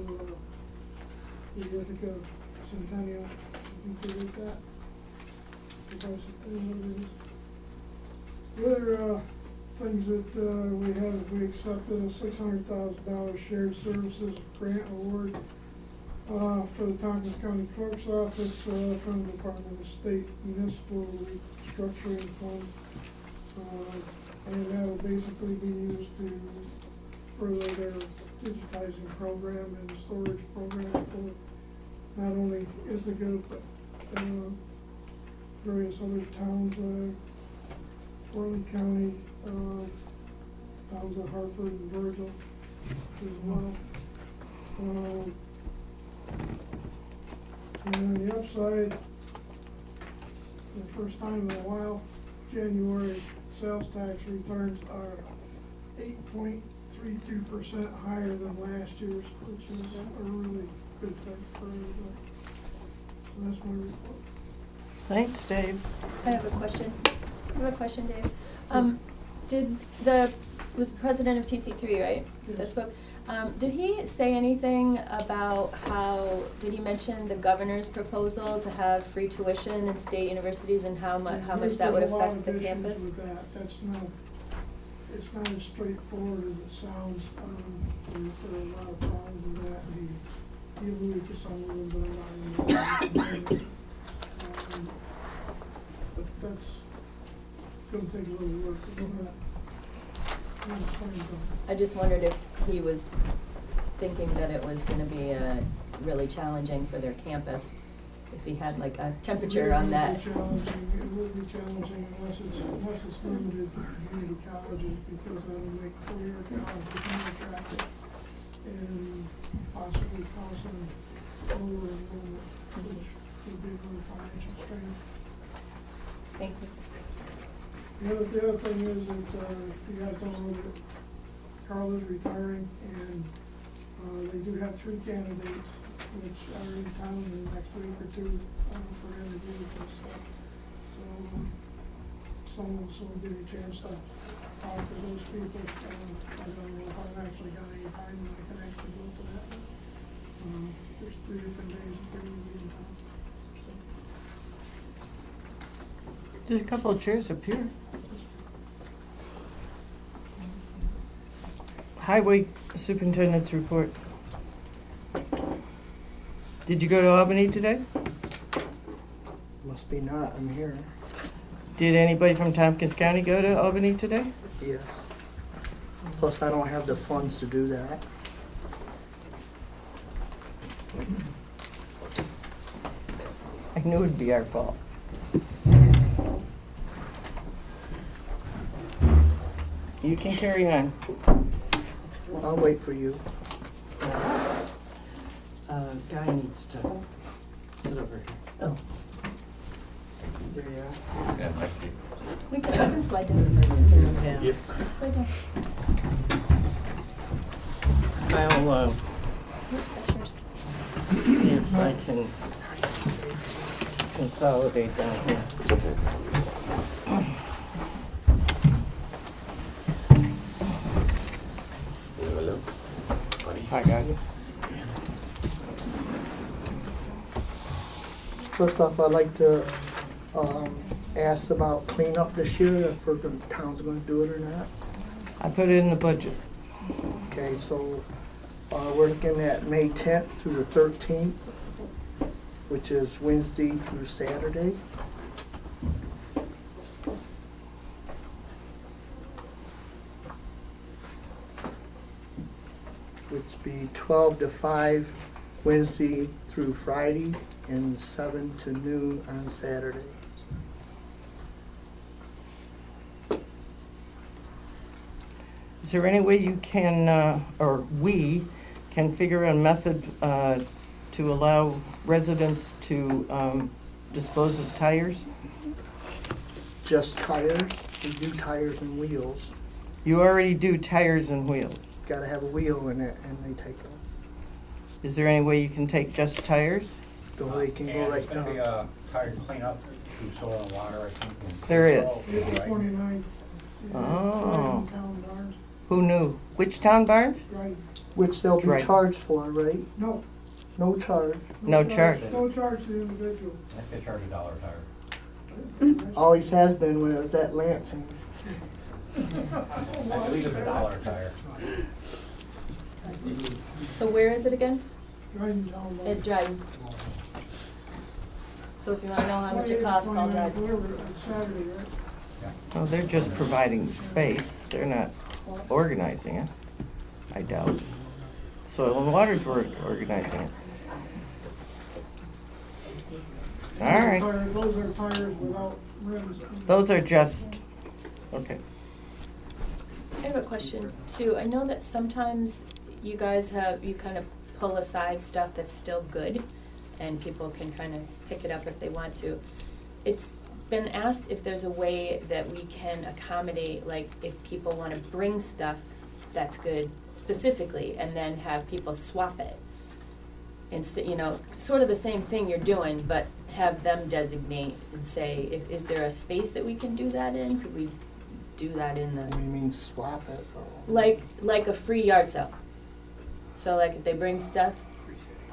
the Ithaca Centennial. I think they did that. The other things that we accepted a $600,000 shared services grant award for the Tompkins County Clerk's Office from the Department of State Municipal Restructuring Fund. And that will basically be used to further their digitizing program and storage program for not only Ithaca, but various other towns, Portland County, towns of Hartford and Virgil as well. And on the upside, for the first time in a while, January sales tax returns are 8.32% higher than last year's, which is a really good thing for everybody. So that's my report. Thanks, Dave. I have a question. Dave. Was the president of TC3, right? That spoke. Did he say anything about did he mention the governor's proposal to have free tuition in state universities and how much that would affect the campus? It's not as straightforward as it sounds. There are a lot of problems with that. He alluded to some of them, but I'm not in the but that's going to take a little work. It's not I just wondered if he was thinking that it was going to be really challenging for their campus, if he had like a temperature on that. It would be challenging unless it's limited to community colleges, because that'll make four-year colleges more attractive and possibly cause some lower enrollment, which would be a little financial strain. Thank you. The other thing is that you guys don't know that Carl is retiring, and they do have 3 candidates which are in town in the next week or 2 for interviews and stuff. So some of us will give you a chance to talk to those people. I don't know if I've actually got any time that I can actually go to that. There's 3 different days that they're going to be in town. There's a couple of chairs up here. Highway Superintendent's report. Did you go to Albany today? Must be not, I'm here. Did anybody from Tompkins County go to Albany today? Yes. Plus, I don't have the funds to do that. I knew it'd be our fault. You can carry on. I'll wait for you. Guy needs to sit over here. Oh. There you are. Yeah, I see. We can slide down. Yeah. Slide down. I'll Oops, that's yours. see if I can consolidate down here. Hi, guys. First off, I'd like to ask about cleanup this year, if the town's gonna do it or not. I put it in the budget. Okay, so we're looking at May 10th through the 13th, which is Wednesday through Saturday. Which be 12 to 5 Wednesday through Friday and 7 to noon on Saturday. Is there any way you can, or we can figure out a method to allow residents to dispose of tires? Just tires, we do tires and wheels. You already do tires and wheels. Gotta have a wheel in it and they take them. Is there any way you can take just tires? The way can go And right it's gonna be down. a tire cleanup through soil and water, I think. in There is. April, April right? 29th. Oh. Town Barns. Who knew? Which town, Barnes? Right. Which they'll be Right. charged for, right? No. No charge. No charge. No charge to the individual. I think they charge $1 a tire. Always has been when it was at Lansing. I believe it's $1 a tire. So where is it again? Dryden Town Barns. At Dryden. So if you wanna know how much it costs, call 28th, Dryden. whatever, it's Saturday, right? Oh, they're just providing the space. They're not organizing it, I doubt. Soil and Water's organizing it. All right. Those are tires without rims. Those are just, okay. I have a question too. I know that sometimes you guys you kind of pull aside stuff that's still good and people can kind of pick it up if they want to. It's been asked if there's a way that we can accommodate, like if people want to bring stuff that's good specifically and then have people swap it. Instead, sort of the same thing you're doing, but have them designate and say, is there a space that we can do that in? Could we do that in the? What do you mean swap it? Or- Like a free yard sale. So like if they bring stuff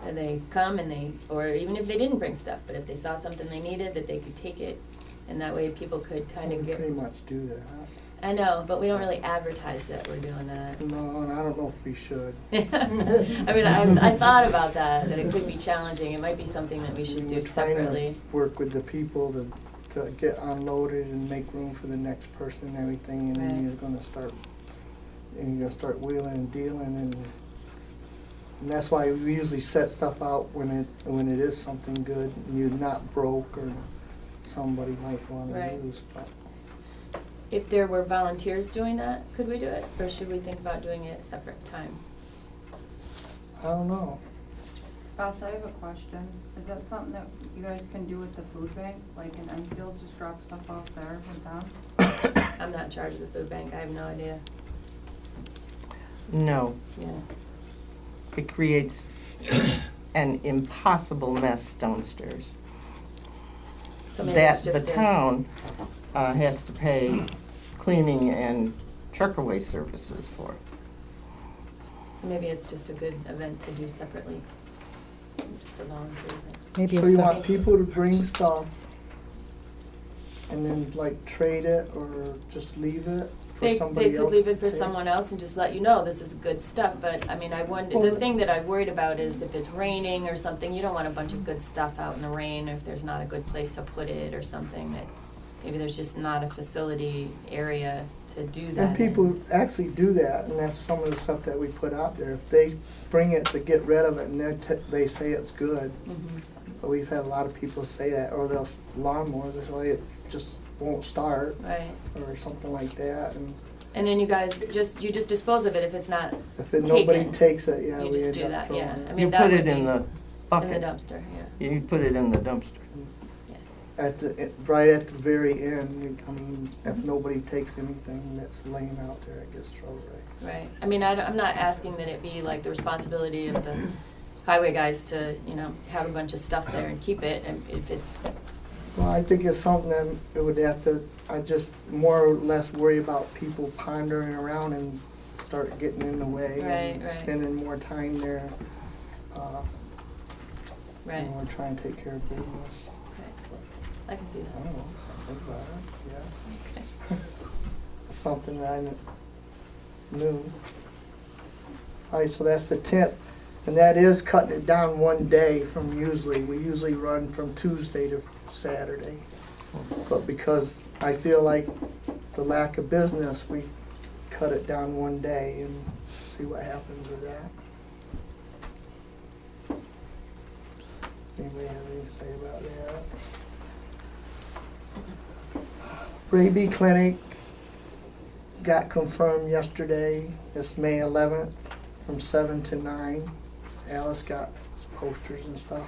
and they come or even if they didn't bring stuff, but if they saw something they needed, that they could take it, and that way people could kind We of get. pretty much do that. I know, but we don't really advertise that we're doing that. No, and I don't know if we should. I mean, I thought about that it could be challenging. It might be something that we should do We're trying to separately. Work with the people to get unloaded and make room for the next person and everything, and then Right. you're gonna start wheeling and dealing, and that's why we usually set stuff out when it is something good and you're not broke or somebody might wanna Right. use, but If there were volunteers doing that, could we do it? Or should we think about doing it at a separate time? I don't know. Beth, I have a question. Is that something that you guys can do with the food bank? Like in Enfield, just drop stuff off there with them? I'm not in charge of the food bank. I have no idea. No, Yeah. it creates an impossible mess downstairs. So maybe it's That just the town has to pay cleaning and truck away services for. So maybe it's just a good event to do separately. Just a volunteer thing. Maybe So if you the- want people to bring stuff and then like trade it or just leave it for They somebody could else leave to it for take? someone else and just let you know this is good stuff, but I mean, I wonder, the thing that I'm worried about is if it's raining or something, you don't want a bunch of good stuff out in the rain if there's not a good place to put it or something that, maybe there's just not a facility area to do that And in. people actually do that, and that's some of the stuff that we put out there. If they bring it to get rid of it and they say it's good, Mhm. we've had a lot of people say that, or they'll lawnmowers, they say it just won't start, Right. or something like that. And And then you guys you just dispose of it if it's not If nobody taken. takes it, yeah, You we just end do up that, throwing yeah. it. I mean, You that put would it in be the in bucket. the dumpster, yeah. You put it in the dumpster. Right at the very end, I mean, if nobody takes anything that's laying out there, it gets thrown away. Right. I mean, I'm not asking that it be like the responsibility of the highway guys to, have a bunch of stuff there and keep it, and if it's, Well, I think it's something that it would have to, I just more or less worry about people pondering around and start getting in the way and Right. spending more time there. right. When we're trying to take care of business. I can see I that. don't know, think about it, yeah. Something that I knew. All right, so that's the 10th, and that is cutting it down one day from we usually run from Tuesday to Saturday. But because I feel like the lack of business, we cut it down one day and see what happens with that. Anybody have anything to say about that? Rabies clinic got confirmed yesterday. It's May 11th from 7 to 9. Alice got posters and stuff.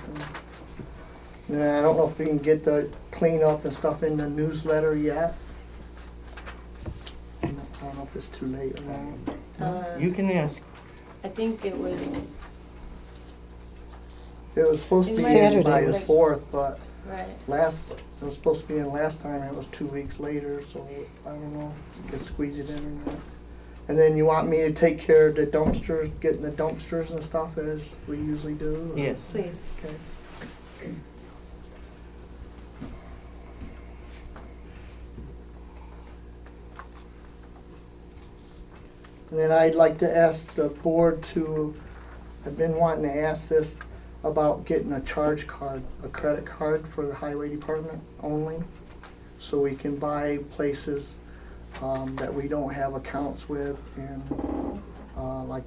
And I don't know if we can get the cleanup and stuff in the newsletter yet. I don't know if it's too late or not. You can ask. I think it was, It was supposed to be It in by might- the 4th, but right. it was supposed to be in last time, and it was 2 weeks later, so I don't know if you could squeeze it in or not. And then you want me to take care of the dumpsters, getting the dumpsters and stuff as we usually do? or- Yes. Please. Okay. And then I'd like to ask the board I've been wanting to ask this about getting a charge card, a credit card for the highway department only, so we can buy places that we don't have accounts with, and like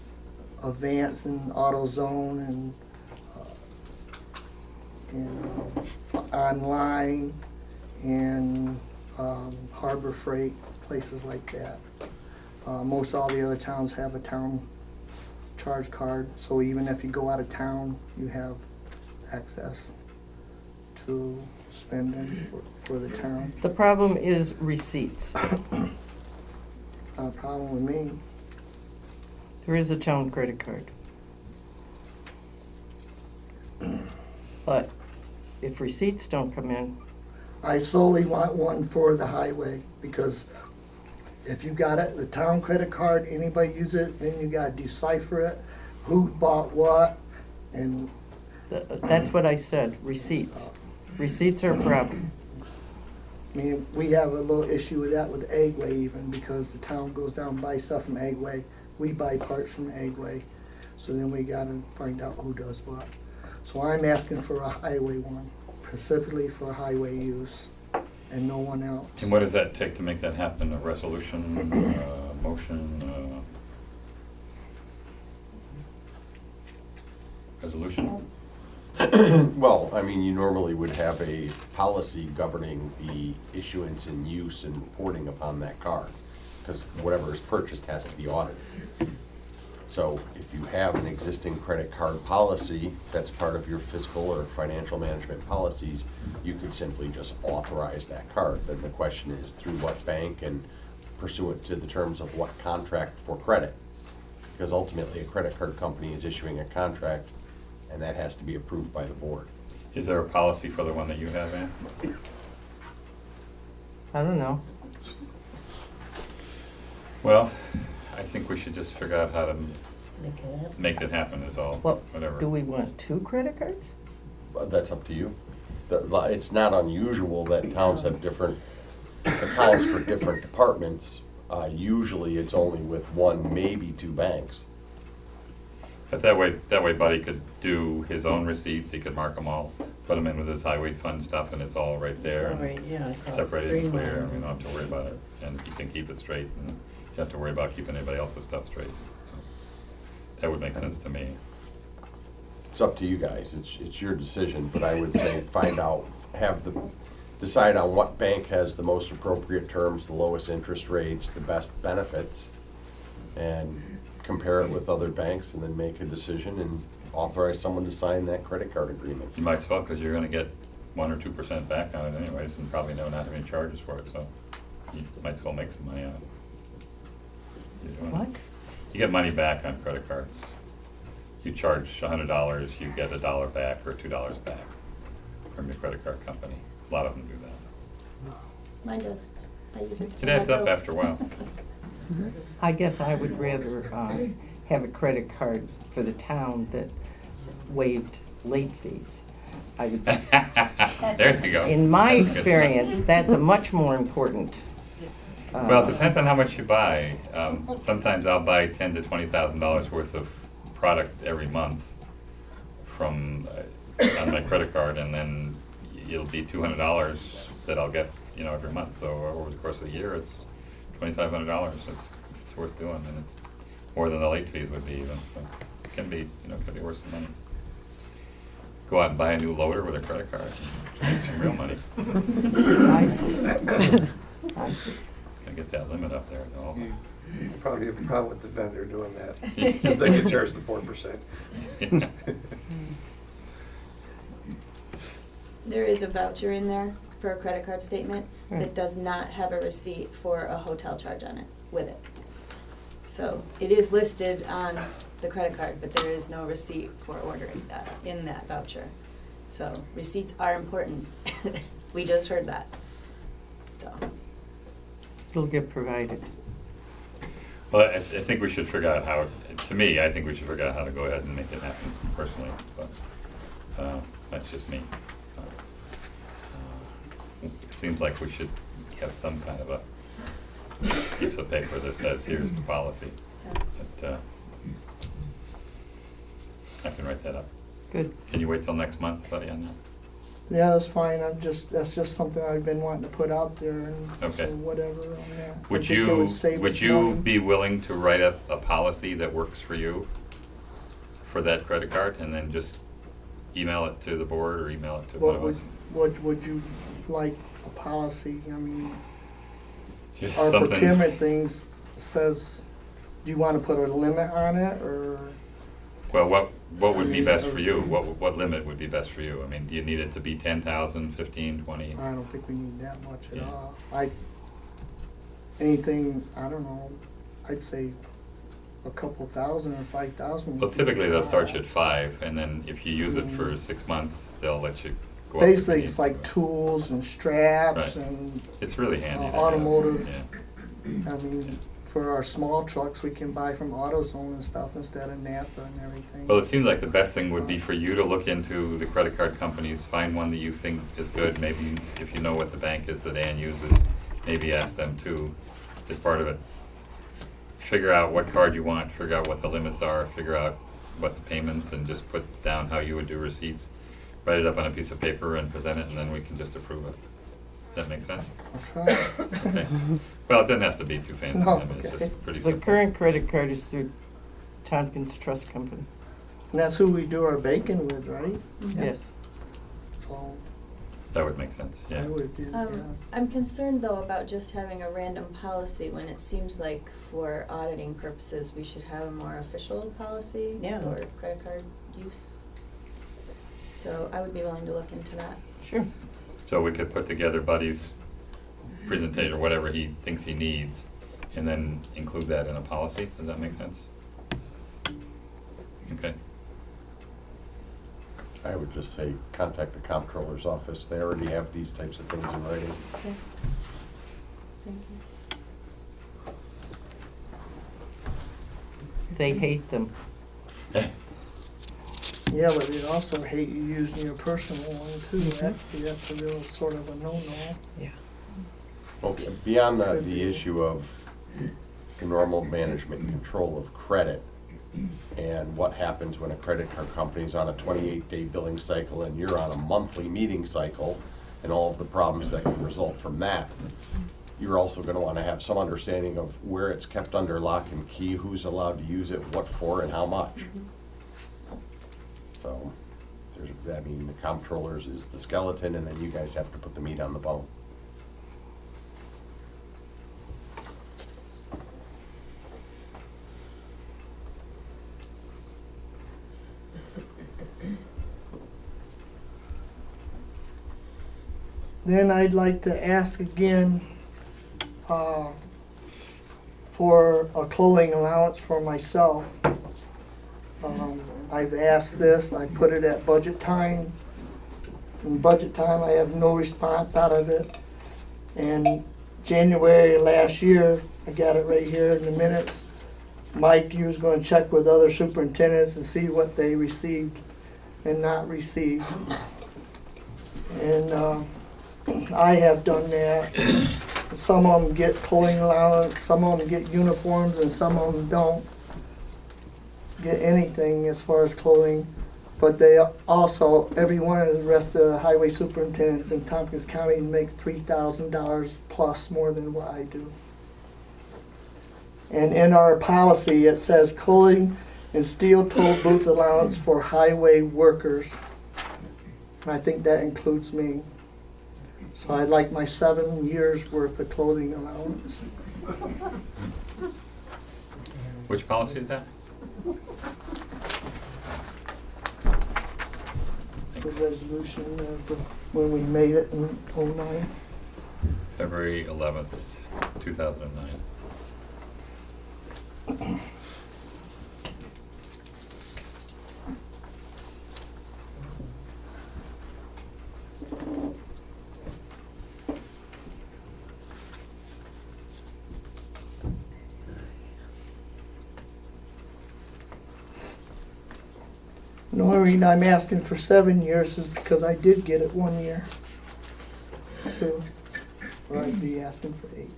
Advance and AutoZone and online and Harbor Freight, places like that. Most all the other towns have a town charge card, so even if you go out of town, you have access to spending for the town. The problem is receipts. Not a problem with me. There is a town credit card. But if receipts don't come in, I solely want one for the highway, because if you got it, the town credit card, anybody use it, then you gotta decipher it, who bought what, and that's what I said, receipts. Receipts are a problem. I mean, we have a little issue with that with Agway even, because the town goes down and buys stuff from Agway. We buy parts from Agway, so then we gotta find out who does what. So I'm asking for a highway one, specifically for highway use, and no one else. And what does that take to make that happen? A resolution, motion, resolution? Well, I mean, you normally would have a policy governing the issuance and use and reporting upon that card, because whatever is purchased has to be audited. So if you have an existing credit card policy that's part of your fiscal or financial management policies, you could simply just authorize that card. Then the question is through what bank and pursuant to the terms of what contract for credit. Because ultimately, a credit card company is issuing a contract, and that has to be approved by the board. Is there a policy for the one that you have, Ann? I don't know. Well, I think we should just figure out how to make it happen is all, Well, whatever. do we want 2 credit cards? But that's up to you. It's not unusual that towns have different accounts for different departments. Usually it's only with 1, maybe 2 banks. But that way Buddy could do his own receipts, he could mark them all, put them in with his highway fund stuff, and it's all right there. It's all right, yeah, it's all Separated and clear, streamlined. and we don't have to worry about it, and you can keep it straight, and you have to worry about keeping anybody else's stuff straight. That would make sense to me. It's up to you guys. It's your decision, but I would say find out, have the decide on what bank has the most appropriate terms, the lowest interest rates, the best benefits, and compare it with other banks, and then make a decision and authorize someone to sign that credit card agreement. You might as well, because you're gonna get 1 or 2% back on it anyways, and probably not have any charges for it, so you might as well make some money on it. You're doing it. What? You get money back on credit cards. You charge $100, you get $1 back or $2 back from your credit card company. A lot of them do that. Mine does. I use it to It pay my adds up bills. after a while. I guess I would rather have a credit card for the town that waived late fees. I would, There you go. in my That's a good experience, one. that's a much more important. Well, it depends on how much you buy. Sometimes I'll buy $10,000 to $20,000 worth of product every month from on my credit card, and then it'll be $200 that I'll get, every month. So over the course of the year, it's $2,500. It's worth doing, and it's more than the late fees would be even. So it can be, could be worth some money. Go out and buy a new loader with a credit card, make some real money. I see. I see. Gotta get that limit up there. No. You probably have a problem with the vendor doing that, because they get charged the 4%. There is a voucher in there for a credit card statement that does not have a receipt for a hotel charge on it, with it. So it is listed on the credit card, but there is no receipt for ordering that in that voucher. So receipts are important. We just heard that. So. It'll get provided. Well, I think we should figure out how, to me, I think we should figure out how to go ahead and make it happen personally, but that's just me. It seems like we should have some kind of a piece of paper that says, here's the policy. But, I can write that up. Good. Can you wait till next month, buddy, on that? Yeah, that's fine, that's just something I've been wanting to put out there, and Okay. so whatever on that. I Would think it you, save would us you money. be willing to write up a policy that works for you for that credit card, and then just email it to the board or email it to one of us? What would you like a policy, I mean, Just our something- procurement things says, do you wanna put a limit on it, or? Well, what would be best for you? What limit would be best for you? I mean, do you need it to be 10,000, 15, 20? I don't think we need that much at Yeah. all. Anything, I don't know, I'd say a couple thousand or 5,000. Well, typically they'll start you at 5, and then if you use it for 6 months, they'll let you go up. if you Basically, need it's to. like tools and straps Right. and It's really handy. to have. automotive. Yeah. I mean, for our small trucks, we can buy from AutoZone and stuff instead of Napa and everything. Well, it seems like the best thing would be for you to look into the credit card companies, find one that you think is good. Maybe if you know what the bank is that Ann uses, maybe ask them too, as part of it. Figure out what card you want, figure out what the limits are, figure out what the payments, and just put down how you would do receipts. Write it up on a piece of paper and present it, and then we can just approve it. Does that make sense? I'll try. Okay. Well, it doesn't have to be too fancy. No, I mean, it's okay. just pretty The simple. current credit card is through Tompkins Trust Company. And that's who we do our bacon with, right? Yes. So That would make sense, yeah. I would do, yeah. I'm concerned though about just having a random policy when it seems like for auditing purposes, we should have a more official policy Yeah. for credit card use. So I would be willing to look into that. Sure. So we could put together Buddy's presentation, or whatever he thinks he needs, and then include that in a policy. Does that make sense? Okay. I would just say, contact the comptroller's office. They already have these types of things in writing. Okay. Thank you. They hate them. Yeah, but they also hate you using your personal one too. That's a real sort of a no-no. Yeah. Okay, beyond the issue of the normal management and control of credit, and what happens when a credit card company's on a 28-day billing cycle and you're on a monthly meeting cycle, and all of the problems that can result from that, you're also gonna wanna have some understanding of where it's kept under lock and key, who's allowed to use it, what for, and how much. So, I mean, the comptroller's is the skeleton, and then you guys have to put the meat on the bone. Then I'd like to ask again for a clothing allowance for myself. I've asked this, I put it at budget time. In budget time, I have no response out of it. And January last year, I got it right here in the minutes. Mike, you was gonna check with other superintendents and see what they received and not received. And I have done that. Some of them get clothing allowance, some of them get uniforms, and some of them don't get anything as far as clothing. But they also, every one of the rest of the highway superintendents in Tompkins County make $3,000 plus more than what I do. And in our policy, it says clothing and steel-toed boots allowance for highway workers. And I think that includes me. So I'd like my 7 years worth of clothing allowance. Which policy is that? The resolution of when we made it in '09. February 11th, 2009. The only reason I'm asking for 7 years is because I did get it 1 year, too. Or I'd be asking for 8.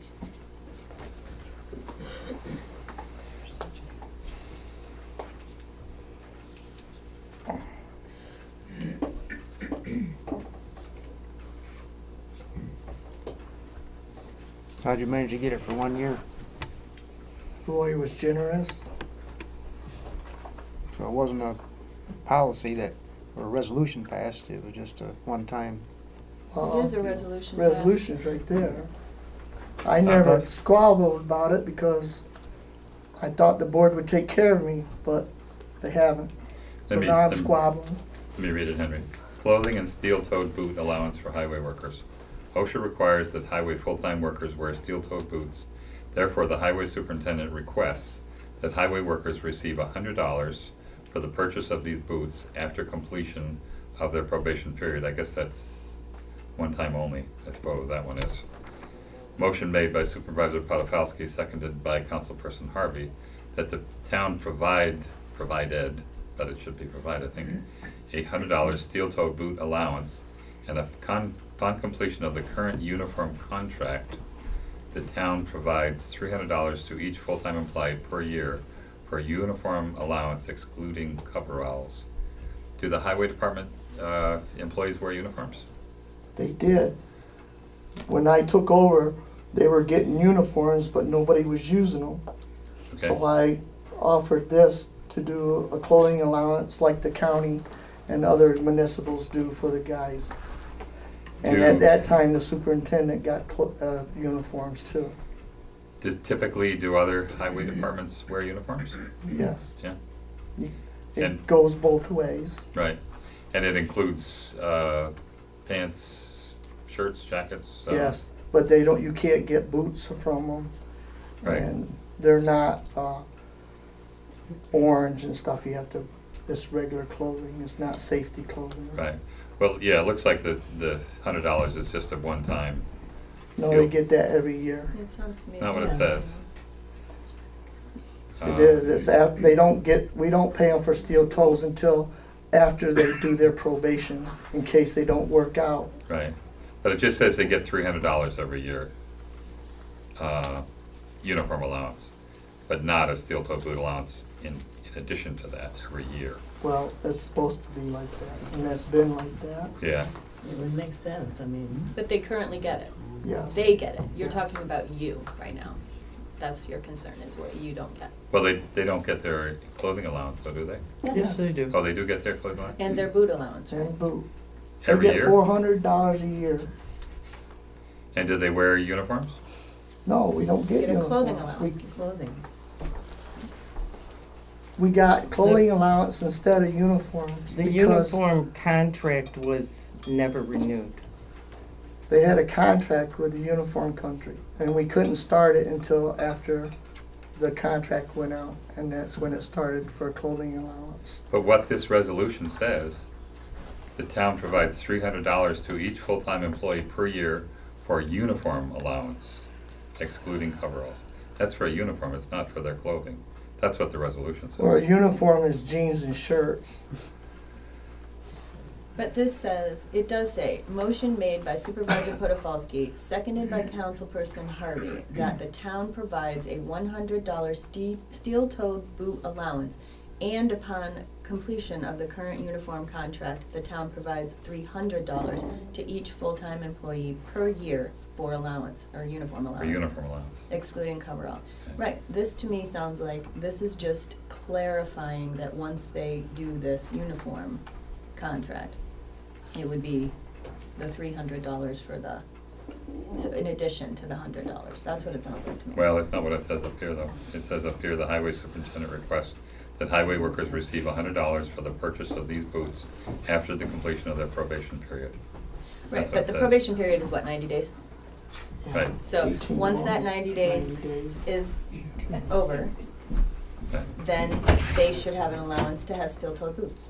How'd you manage to get it for 1 year? Roy was generous. So it wasn't a policy that, or a resolution passed, it was just a one-time. It is a resolution passed. Resolution's right there. I never squabbled about it because I thought the board would take care of me, but they haven't. So now I'm squabbling. Let me read it, Henry. Clothing and steel-toed boot allowance for highway workers. OSHA requires that highway full-time workers wear steel-toed boots. Therefore, the highway superintendent requests that highway workers receive $100 for the purchase of these boots after completion of their probation period. I guess that's one time only, I suppose that one is. Motion made by Supervisor Podofalski, seconded by Councilperson Harvey, that the town provided, but it should be provided, I think, a $100 steel-toed boot allowance, and upon completion of the current uniform contract, the town provides $300 to each full-time employee per year for uniform allowance excluding coveralls. Do the highway department employees wear uniforms? They did. When I took over, they were getting uniforms, but nobody was using them. Okay. So I offered this to do a clothing allowance like the county and other municipals do for the guys. And at that time, the superintendent got uniforms too. Typically, do other highway departments wear uniforms? Yes. Yeah. It goes both ways. Right. And it includes pants, shirts, jackets? Yes, but they don't. You can't get boots from them. Right. And they're not orange and stuff. You have to. It's regular clothing. It's not safety clothing. Right. Well, yeah, it looks like the $100 is just a one-time. No, they get that every year. It sounds to me. Not what it says. It is. It's they don't get. We don't pay them for steel toes until after they do their probation, in case they don't work out. Right. But it just says they get $300 every year, uniform allowance, but not a steel-toed boot allowance in addition to that every year. Well, it's supposed to be like that, and it's been like that. Yeah. It would make sense, I mean. But they currently get it. Yes. They get it. You're talking about you right now. that's your concern, is what you don't get. Well, they don't get their clothing allowance, though, do they? Yes, they do. Oh, they do get their clothing allowance? And their boot allowance, right? And boot. Every They get year? $400 a year. And do they wear uniforms? No, we don't get Get a clothing uniforms. allowance. Clothing. We got clothing allowance instead of uniforms. The because uniform contract was never renewed. They had a contract with the uniform country, and we couldn't start it until after the contract went out, and that's when it started for clothing allowance. But what this resolution says, the town provides $300 to each full-time employee per year for uniform allowance, excluding coveralls. That's for a uniform, it's not for their clothing. That's what the resolution says. Or a uniform is jeans and shirts. But this says, it does say, motion made by Supervisor Podofalski, seconded by Councilperson Harvey, that the town provides a $100 steel-toed boot allowance, and upon completion of the current uniform contract, the town provides $300 to each full-time employee per year for allowance, or uniform allowance. For uniform allowance. Excluding coverall. Right, this to me sounds like this is just clarifying that once they do this uniform contract, it would be the $300 for the, so in addition to the $100. That's what it sounds like to me. Well, that's not what it says up here, though. It says up here, the highway superintendent requests that highway workers receive $100 for the purchase of these boots after the completion of their probation period. Right, That's what but it the says. probation period is what, 90 days? Right. So, 18 once that months, 90 days 90 days. is over, Okay. then they should have an allowance to have steel-toed boots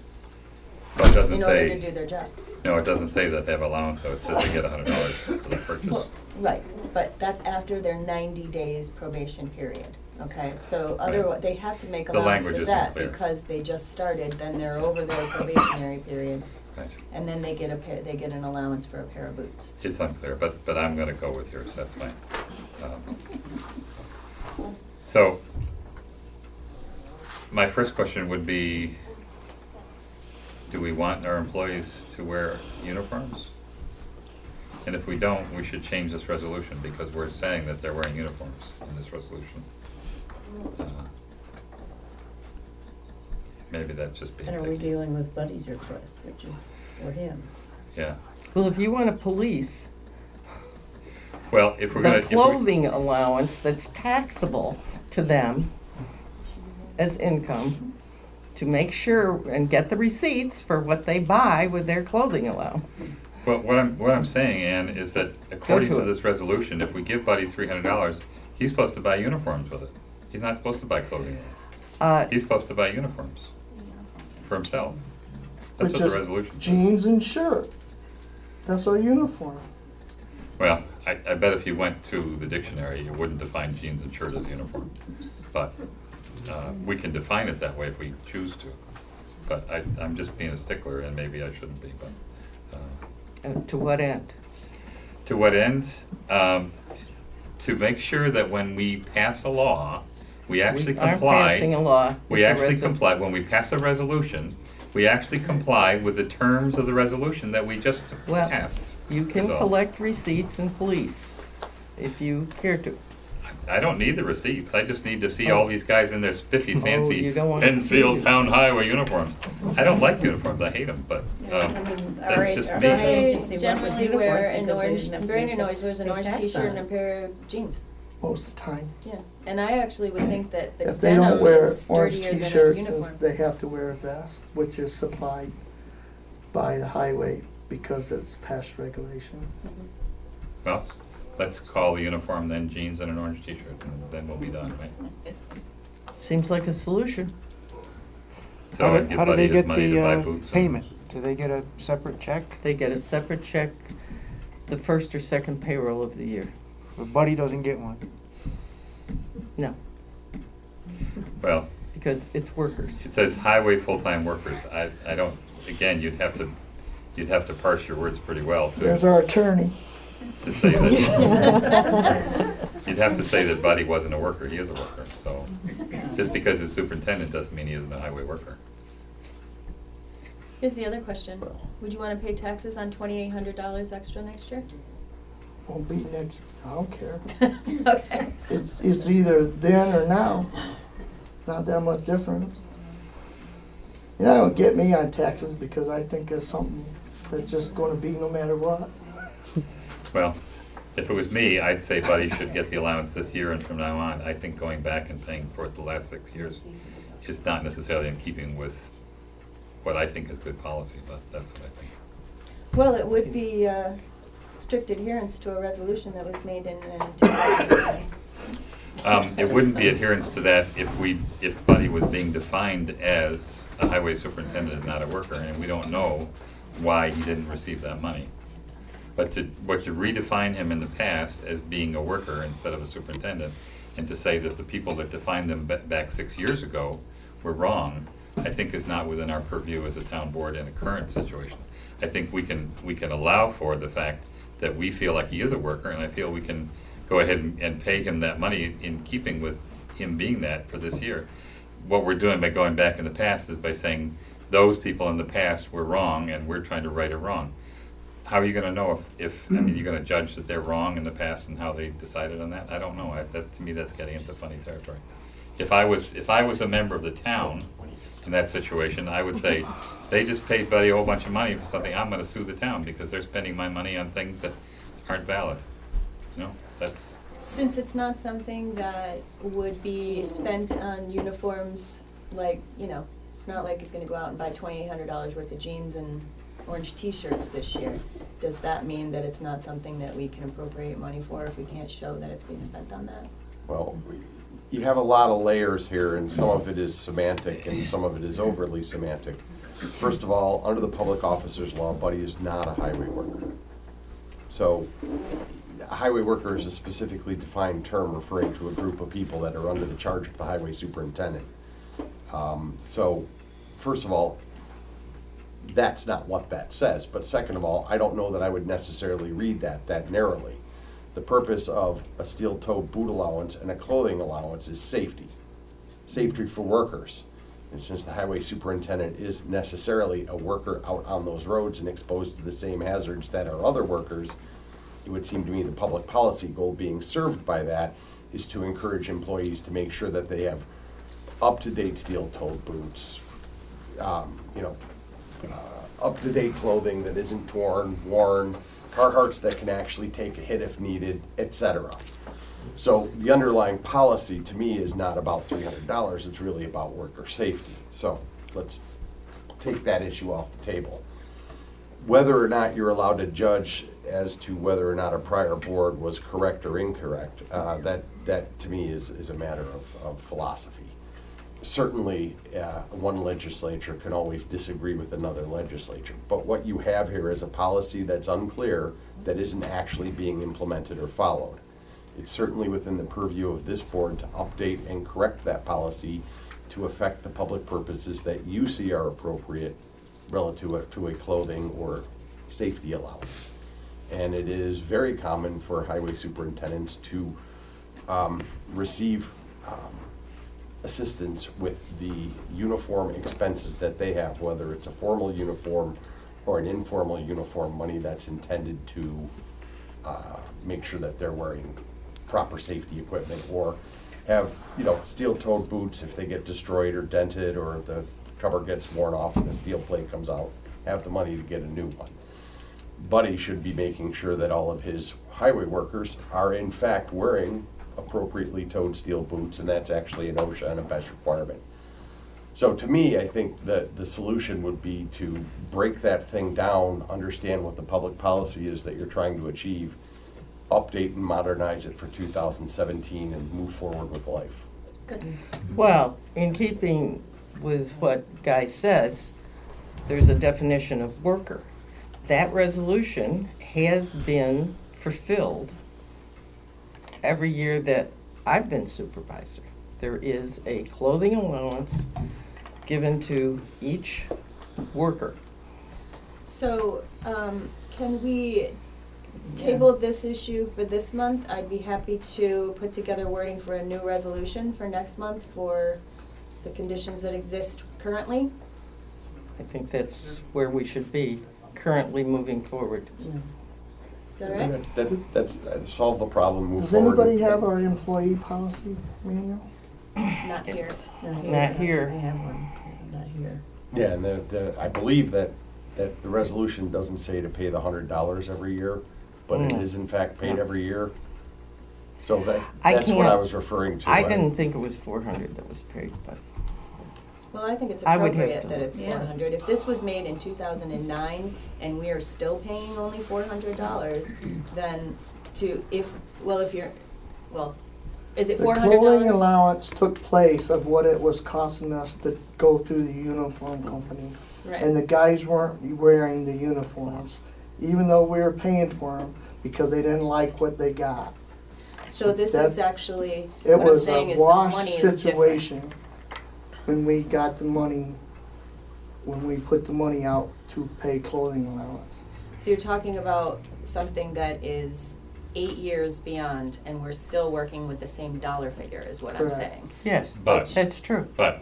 But it doesn't in order say, to do their job. no, it doesn't say that they have allowance, though. It says they get $100 for the purchase. Well, right, but that's after their 90 days probation period, okay? So otherwise, they have to make The allowance language for isn't that clear. because they just started, then they're over their probationary period, Right. and then they get they get an allowance for a pair of boots. It's unclear, but I'm gonna go with yours, that's fine. So, my first question would be, do we want our employees to wear uniforms? And if we don't, we should change this resolution, because we're saying that they're wearing uniforms in this resolution. Maybe that's just being And are we picky. dealing with Buddy's request, which is for him? Yeah, Well, if you want to police well, if we're the gonna. if we- clothing allowance that's taxable to them as income, to make sure and get the receipts for what they buy with their clothing allowance. Well, what I'm saying, Ann, is that according to to it. this resolution, if we give Buddy $300, he's supposed to buy uniforms with it. He's not supposed to buy clothing. He's supposed to buy uniforms for himself. That's Which what is the resolution says. jeans and shirt. That's our uniform. Well, I bet if you went to the dictionary, you wouldn't define jeans and shirt as uniform. But we can define it that way if we choose to. But I'm just being a stickler, and maybe I shouldn't be, but. And to what end? To what end? To make sure that when we pass a law, we actually We aren't comply. passing a law. We It's a actually resol- comply, when we pass a resolution, we actually comply with the terms of the resolution that we just Well, passed. You can is all. collect receipts and police if you care to. I don't need the receipts, I just need to see Oh. all these guys in their spiffy, fancy you don't wanna see Enfield it. Town Highway uniforms. I don't like uniforms, I hate them, but that's just me. They agency went with generally uniforms wear an because they orange, didn't have to Brandon pay always wears an pay orange tax t-shirt on and a it. pair of jeans. Most of the time. Yeah, and I actually would think that the If they don't denim wear is orange sturdier than a t-shirts, uniform. they have to wear a vest, which is supplied by the highway because it's past regulation. Well, let's call the uniform then jeans and an orange t-shirt, and then we'll be done, right? Seems like a solution. So I'd give How do Buddy they his get money to buy the boots. and- payment? Do they get a separate check? They get a separate check the first or second payroll of the year. But Buddy doesn't get one. No, Well, because it's workers. it says highway full-time workers. I don't, again, you'd have to parse your words pretty well There's our attorney. to say that. You'd have to say that Buddy wasn't a worker, he is a worker, so. Just because he's superintendent doesn't mean he isn't a highway worker. Here's the other question. Would you wanna pay taxes on $2,800 extra next year? Won't be next, I don't care. Okay. It's either then or now. Not that much difference. You're not gonna get me on taxes because I think it's something that's just gonna be no matter what. Well, if it was me, I'd say Buddy should get the allowance this year and from now on. I think going back and paying for it the last 6 years is not necessarily in keeping with what I think is good policy, but that's what I think. Well, it would be strict adherence to a resolution that was made in 2009. It wouldn't be adherence to that if Buddy was being defined as a highway superintendent and not a worker, and we don't know why he didn't receive that money. But to redefine him in the past as being a worker instead of a superintendent, and to say that the people that defined them back 6 years ago were wrong, I think is not within our purview as a town board in a current situation. I think we can allow for the fact that we feel like he is a worker, and I feel we can go ahead and pay him that money in keeping with him being that for this year. What we're doing by going back in the past is by saying those people in the past were wrong and we're trying to right a wrong. How are you gonna know if I mean, you're gonna judge that they're wrong in the past and how they decided on that? I don't know. That, to me, that's getting into funny territory. If I was a member of the town in that situation, I would say, they just paid Buddy a whole bunch of money for something, I'm gonna sue the town because they're spending my money on things that aren't valid. You know, that's, Since it's not something that would be spent on uniforms, like, you know, it's not like he's gonna go out and buy $2,800 worth of jeans and orange t-shirts this year. Does that mean that it's not something that we can appropriate money for if we can't show that it's being spent on that? Well, you have a lot of layers here, and some of it is semantic and some of it is overly semantic. First of all, under the public officers law, Buddy is not a highway worker. So a highway worker is a specifically defined term referring to a group of people that are under the charge of the highway superintendent. So first of all, that's not what that says. But second of all, I don't know that I would necessarily read that narrowly. The purpose of a steel-toed boot allowance and a clothing allowance is safety. Safety for workers. And since the highway superintendent is necessarily a worker out on those roads and exposed to the same hazards that are other workers, it would seem to me the public policy goal being served by that is to encourage employees to make sure that they have up-to-date steel-toed boots, up-to-date clothing that isn't worn, Carhartts that can actually take a hit if needed, etc. So the underlying policy to me is not about $300, it's really about worker safety. So let's take that issue off the table. Whether or not you're allowed to judge as to whether or not a prior board was correct or incorrect, that to me is a matter of philosophy. Certainly, one legislature can always disagree with another legislature, but what you have here is a policy that's unclear, that isn't actually being implemented or followed. It's certainly within the purview of this board to update and correct that policy to affect the public purposes that you see are appropriate relative to a clothing or safety allowance. And it is very common for highway superintendents to receive assistance with the uniform expenses that they have, whether it's a formal uniform or an informal uniform, money that's intended to make sure that they're wearing proper safety equipment, or have, steel-toed boots if they get destroyed or dented or the cover gets worn off and the steel plate comes out, have the money to get a new one. Buddy should be making sure that all of his highway workers are in fact wearing appropriately toed steel boots, and that's actually an OSHA and a BESH requirement. So to me, I think that the solution would be to break that thing down, understand what the public policy is that you're trying to achieve, update and modernize it for 2017, and move forward with life. Good. Well, in keeping with what Guy says, there's a definition of worker. That resolution has been fulfilled every year that I've been supervisor. There is a clothing allowance given to each worker. So, can we table this issue for this month? I'd be happy to put together wording for a new resolution for next month for the conditions that exist currently. I think that's where we should be currently moving forward. that all right? That's solve the problem, move Does forward. anybody have our employee policy manual? Not here. Not here. I have one, not here. Yeah, and I believe that the resolution doesn't say to pay the $100 every year, but it is in fact paid every year. So that's what I was referring to. I didn't think it was 400 that was paid, but. Well, I think it's I would have appropriate to that look. it's 400. If this was made in 2009 and we are still paying only $400, then is it The $400? clothing allowance took place of what it was costing us to go through the uniform company. Right. And the guys weren't wearing the uniforms, even though we were paying for them, because they didn't like what they got. So this That- is actually, It what I'm was saying a is the wash money is different. situation when we got the money, when we put the money out to pay clothing allowance. So you're talking about something that is 8 years beyond, and we're still working with the same dollar figure, is what Correct. I'm saying. Yes, But- that's true. But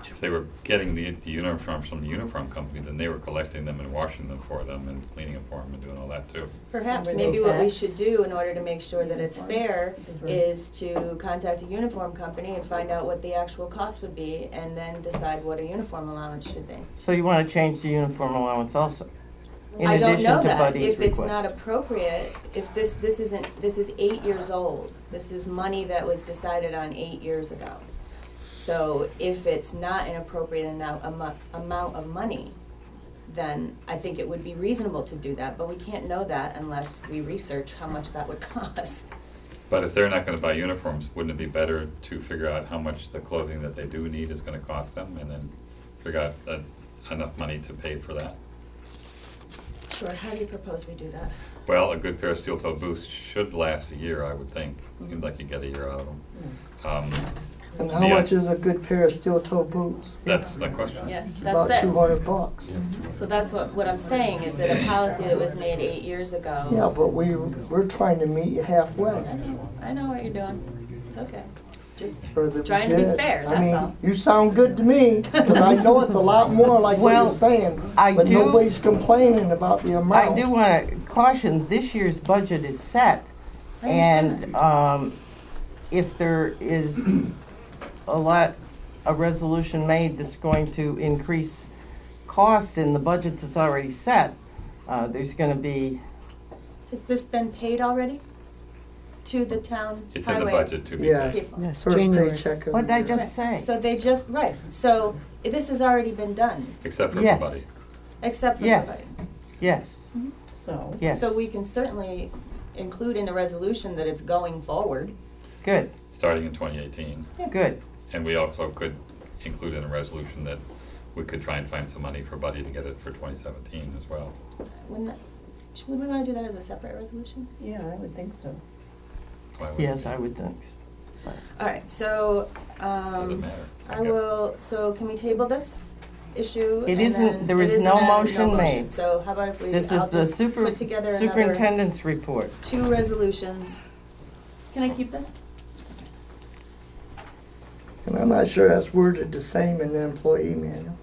if they were getting the uniforms from the uniform company, then they were collecting them and washing them for them and cleaning them for them and doing all that too. Perhaps, Were they maybe what we taxed? should do in order to make sure that it's fair Because we're- is to contact a uniform company and find out what the actual cost would be, and then decide what a uniform allowance should be. So you want to change the uniform allowance also? In I don't addition know to that. Buddy's If it's not request? appropriate, if this is 8 years old. This is money that was decided on 8 years ago. So if it's not an appropriate amount of money, then I think it would be reasonable to do that, but we can't know that unless we research how much that would cost. But if they're not gonna buy uniforms, wouldn't it be better to figure out how much the clothing that they do need is gonna cost them and then figure out enough money to pay for that? Sure, how do you propose we do that? Well, a good pair of steel-toed boots should last a year, I would think. Seems like you get a year out of them. And how much is a good pair of steel-toe boots? That's the question. Yeah, that's About it. $200. So that's what I'm saying, is that a policy that was made 8 years ago. Yeah, but we're trying to meet you halfway. I know what you're doing. It's okay. Just Or that we trying to be did. fair, I that's mean, all. you sound good to me, because I know it's a lot more like what Well, you're saying, I but do- nobody's complaining about the amount. I do want to caution, this year's budget is set. I understand And if there is a resolution made that's going to increase costs in the budget that's already set, there's going to be, Has this been paid already to the town It's in the highway? budget to be Yes, paid. Yes, first January. paycheck of what did the I year. just say? So they just, right, so this has already been done, Except for Yes. Buddy. except for Yes. everybody. Yes, So, yes. So we can certainly include in the resolution that it's going forward. Good, Starting in 2018. good. And we also could include in a resolution that we could try and find some money for Buddy to get it for 2017 as well. Would we want to do that as a separate resolution? yeah, I would think so. Why wouldn't Yes, we? I would think. All right, so, Doesn't matter. I will, so can we table this issue? It and isn't- then- there it is isn't no a- motion made. So how about if we, This is I'll the just put together another superintendent's report. 2 resolutions. Can I keep this? And I'm not sure that's worded the same in the employee manual.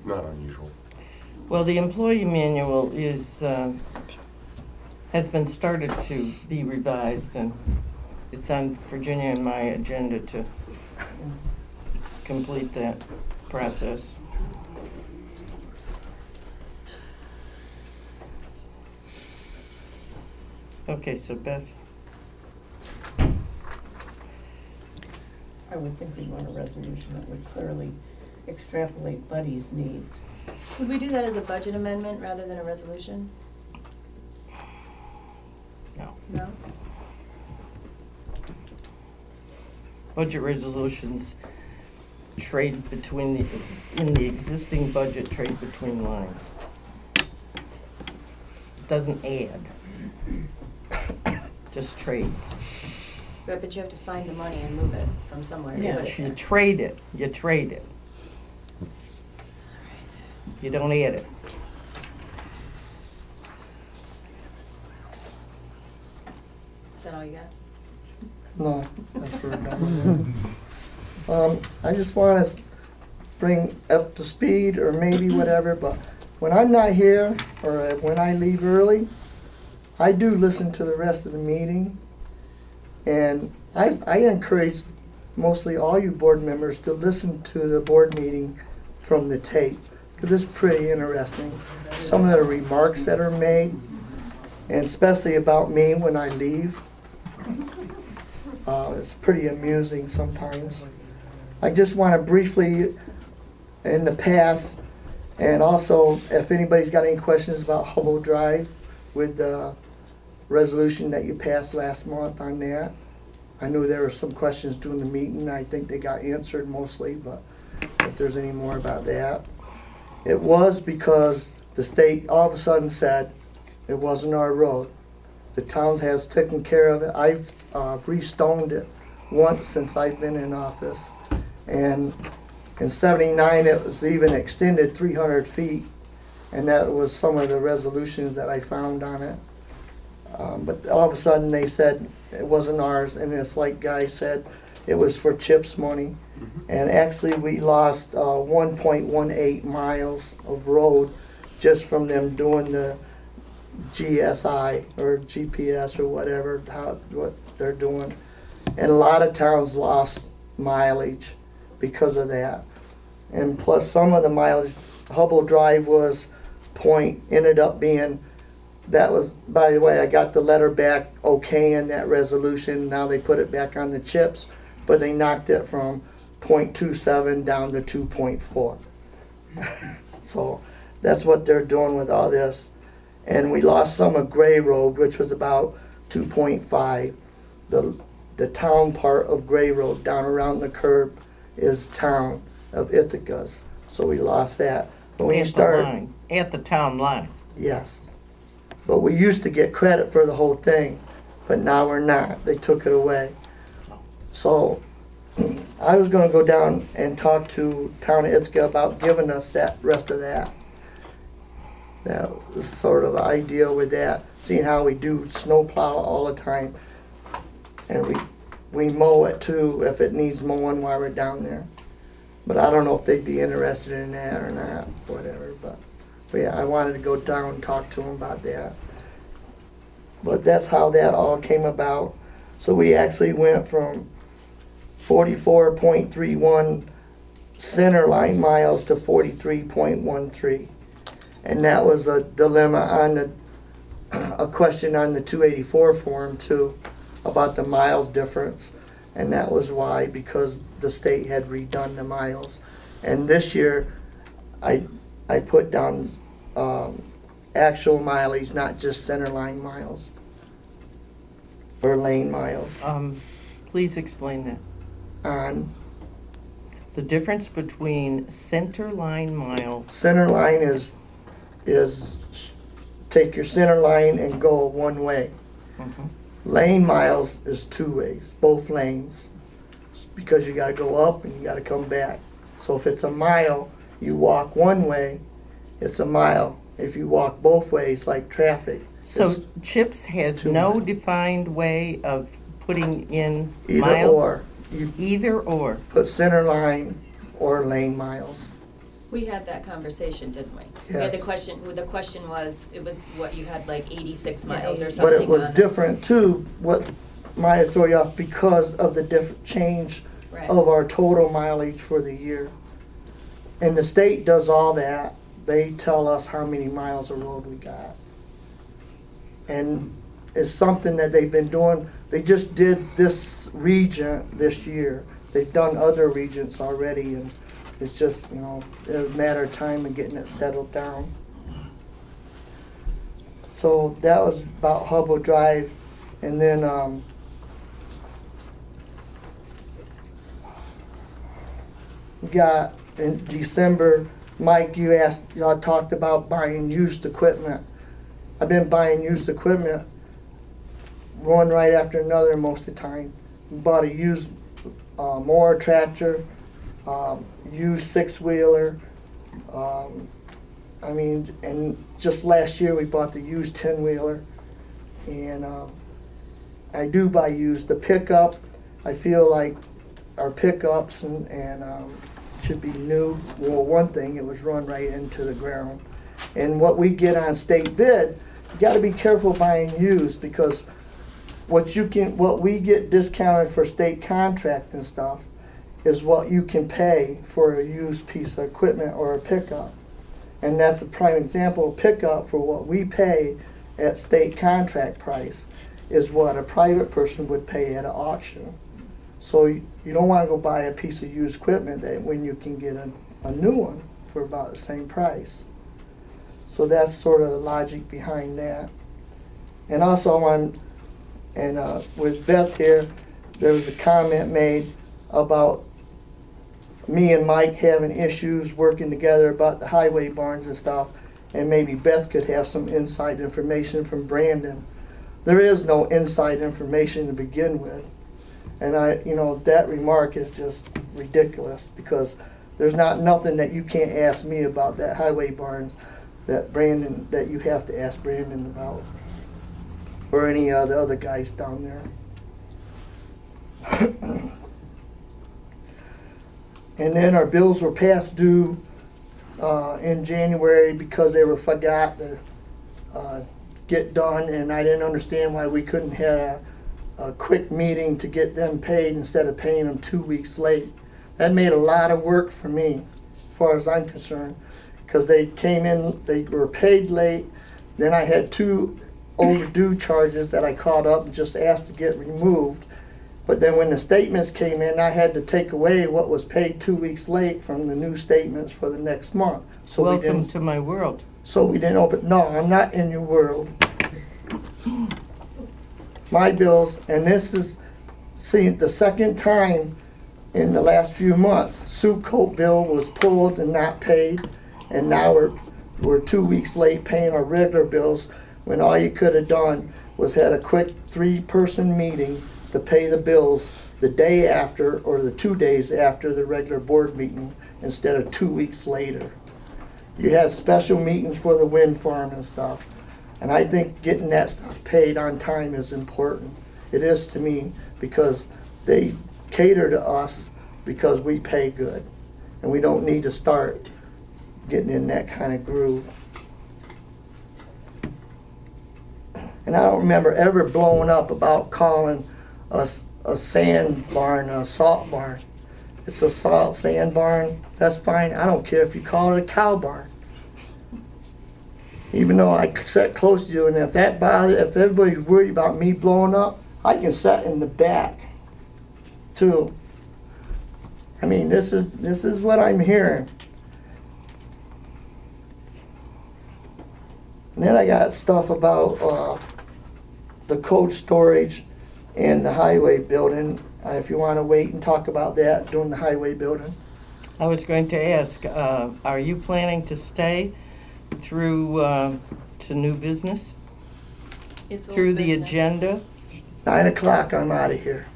Not unusual. Well, the employee manual is, has been started to be revised, and it's on Virginia and my agenda to complete that process. Okay, so Beth, I would think we'd want a resolution that would clearly extrapolate Buddy's needs. Would we do that as a budget amendment rather than a resolution? No. No? budget resolutions trade between in the existing budget, trade between lines. Doesn't add, just trades. Right, but you have to find the money and move it from somewhere. to Yeah, put it you there. trade it, you trade it. You don't add it. Is that all you got? No, that's for done. I just want us bring up to speed or maybe whatever, but when I'm not here or when I leave early, I do listen to the rest of the meeting. And I encourage mostly all you board members to listen to the board meeting from the tape, because it's pretty interesting. Some of the remarks that are made, and especially about me when I leave, it's pretty amusing sometimes. I just want to briefly, in the past, and also if anybody's got any questions about Hubble Drive with the resolution that you passed last month on that. I knew there were some questions during the meeting. I think they got answered mostly, but if there's any more about that. It was because the state all of a sudden said it wasn't our road. The town has taken care of it. I've re-stoned it once since I've been in office. And in '79 it was even extended 300 feet. And that was some of the resolutions that I found on it. But all of a sudden they said it wasn't ours, and it's like Guy said, it was for CHIPS money. And actually we lost 1.18 miles of road just from them doing the GSI or GPS or whatever, what they're doing. And a lot of towns lost mileage because of that. And plus some of the mileage, Hubble Drive was ended up being, that was, by the way, I got the letter back okaying that resolution. Now they put it back on the CHIPS, but they knocked it from 0.27 down to 2.4. So that's what they're doing with all this. And we lost some of Gray Road, which was about 2.5. The town part of Gray Road down around the curb is town of Ithaca's. So we lost that. But when you start at the town line. Yes. But we used to get credit for the whole thing, but now we're not. They took it away. So I was going to go down and talk to Town of Ithaca about giving us that rest of that. That was sort of the idea with that, seeing how we do snow plow all the time. And we mow it too if it needs mowing while we're down there. But I don't know if they'd be interested in that or not, whatever. But yeah, I wanted to go down and talk to them about that. But that's how that all came about. So we actually went from 44.31 center line miles to 43.13. And that was a dilemma on a question on the 284 form too, about the miles difference. And that was why, because the state had redone the miles. And this year, I put down actual mileage, not just center line miles or lane miles. Please explain that. The difference between center line miles. Center line is take your center line and go one way. Lane miles is two ways, both lanes, because you got to go up and you got to come back. So if it's a mile, you walk one way, it's a mile. If you walk both ways, like traffic. So CHIPS has no defined way of putting in Either miles? or. Either or. Put center line or lane miles. We had that conversation, didn't we? We had the Yes. question was, it was what, you had like 86 miles or something. But it was on different too, what might have thrown you off because of the different change Right. of our total mileage for the year. And the state does all that. They tell us how many miles of road we got. And it's something that they've been doing. They just did this region this year. They've done other regions already, and it's just, a matter of time of getting it settled down. So that was about Hubble Drive. And then we got in December, Mike, y'all talked about buying used equipment. I've been buying used equipment one right after another most of the time. Bought a used mower tractor, used six-wheeler. And just last year we bought the used 10-wheeler. And I do buy used. The pickup, I feel like our pickups and should be new. Well, one thing, it was run right into the ground. And what we get on state bid, you gotta be careful buying used, because what we get discounted for state contract and stuff is what you can pay for a used piece of equipment or a pickup. And that's a prime example. Pickup for what we pay at state contract price is what a private person would pay at an auction. So you don't want to go buy a piece of used equipment that when you can get a new one for about the same price. So that's sort of the logic behind that. And also with Beth here, there was a comment made about me and Mike having issues working together about the highway barns and stuff, and maybe Beth could have some inside information from Brandon. There is no inside information to begin with. And that remark is just ridiculous, because there's nothing that you can't ask me about that highway barns that you have to ask Brandon about, or any of the other guys down there. And then our bills were past due in January because they were forgot to get done, and I didn't understand why we couldn't have a quick meeting to get them paid instead of paying them 2 weeks late. That made a lot of work for me, as far as I'm concerned, because they came in, they were paid late. Then I had 2 overdue charges that I caught up and just asked to get removed. But then when the statements came in, I had to take away what was paid 2 weeks late from the new statements for the next month. So Welcome to my world. So we didn't open. No, I'm not in your world. My bills, and this is, the second time in the last few months, soup coat bill was pulled and not paid, and now we're 2 weeks late paying our regular bills, when all you could have done was had a quick 3-person meeting to pay the bills the day after or the 2 days after the regular board meeting instead of 2 weeks later. You had special meetings for the wind farm and stuff, and I think getting that stuff paid on time is important. It is to me, because they cater to us because we pay good, and we don't need to start getting in that kind of groove. And I don't remember ever blowing up about calling a sand barn a salt barn. It's a salt sand barn, that's fine. I don't care if you call it a cow barn. Even though I sat close to you, and if everybody's worried about me blowing up, I can sit in the back too. I mean, this is what I'm hearing. And then I got stuff about the cold storage and the highway building. If you want to wait and talk about that, doing the highway building. I was going to ask, are you planning to stay through to new business? It's through old the business. agenda? 9 o'clock, I'm out of here.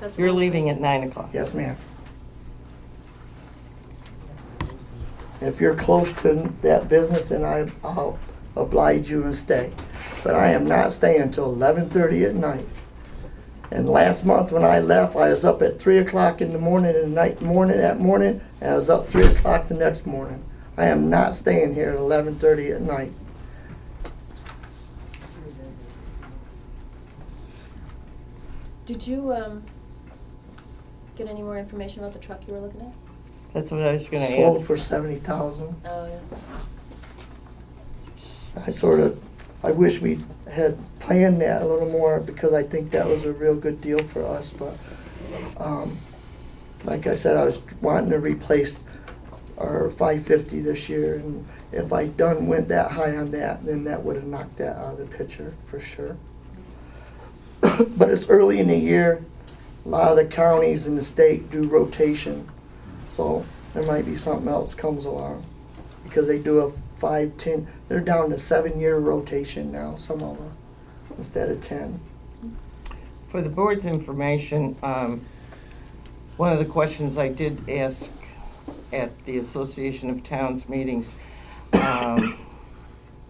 That's You're old leaving business. at 9 o'clock? Yes, ma'am. If you're close to that business, then I'll oblige you and stay. But I am not staying until 11:30 at night. And last month when I left, I was up at 3 o'clock in the morning and that morning, and I was up 3 o'clock the next morning. I am not staying here at 11:30 at night. Did you get any more information about the truck you were looking at? That's what I was going to Sold ask. for $70,000. Oh, yeah. I wish we had planned that a little more, because I think that was a real good deal for us, but like I said, I was wanting to replace our 550 this year, and if I went that high on that, then that would have knocked that out of the picture for sure. But it's early in the year. A lot of the counties in the state do rotation, so there might be something else comes along, because they do a 5, 10, they're down to 7-year rotation now, some of them, instead of 10. For the board's information, one of the questions I did ask at the Association of Towns meetings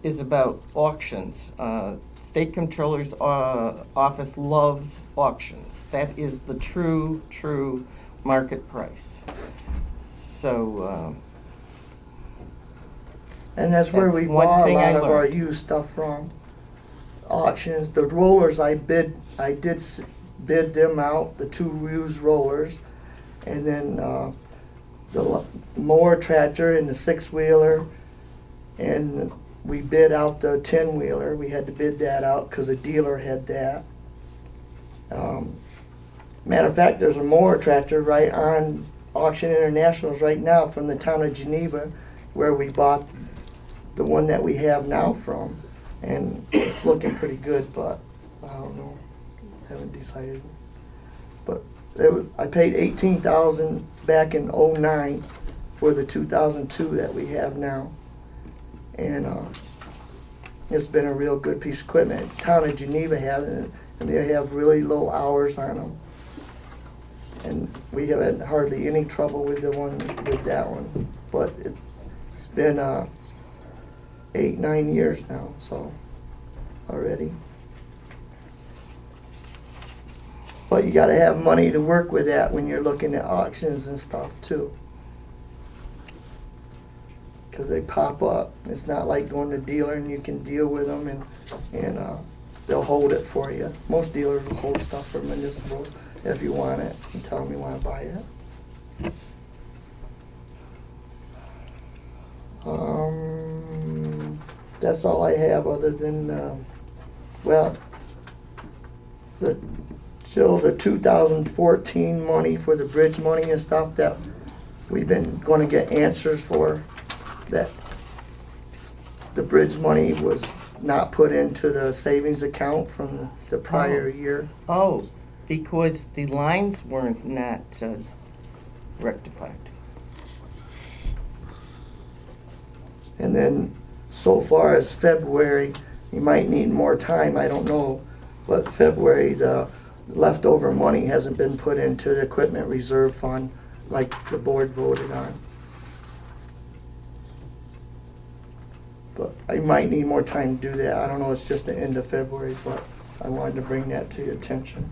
is about auctions. State Comptroller's office loves auctions. That is the true market price. So, And that's where That's we one bought a thing I lot of our learned. used stuff from. Auctions, the rollers I did bid them out, the 2 used rollers. And then the mower tractor and the 6-wheeler. And we bid out the 10-wheeler. We had to bid that out because a dealer had that. Matter of fact, there's a mower tractor right on Auction Internationals right now from the town of Geneva, where we bought the one that we have now from. And it's looking pretty good, but I don't know. Haven't decided. But I paid $18,000 back in '09 for the 2002 that we have now. And it's been a real good piece of equipment. The town of Geneva has it, and they have really low hours on them. And we haven't hardly any trouble with that one. But it's been 8-9 years now, so already. But you gotta have money to work with that when you're looking at auctions and stuff too. Cause they pop up. It's not like going to a dealer and you can deal with them and they'll hold it for you. Most dealers will hold stuff for municipals if you want it and tell them you wanna buy it. That's all I have other than, still the 2014 money for the bridge money and stuff that we've been going to get answers for. That the bridge money was not put into the savings account from the prior year. oh, because the lines weren't not rectified. And then so far as February, you might need more time, I don't know. But February, the leftover money hasn't been put into the equipment reserve fund like the board voted on. But I might need more time to do that. I don't know, it's just the end of February, but I wanted to bring that to your attention.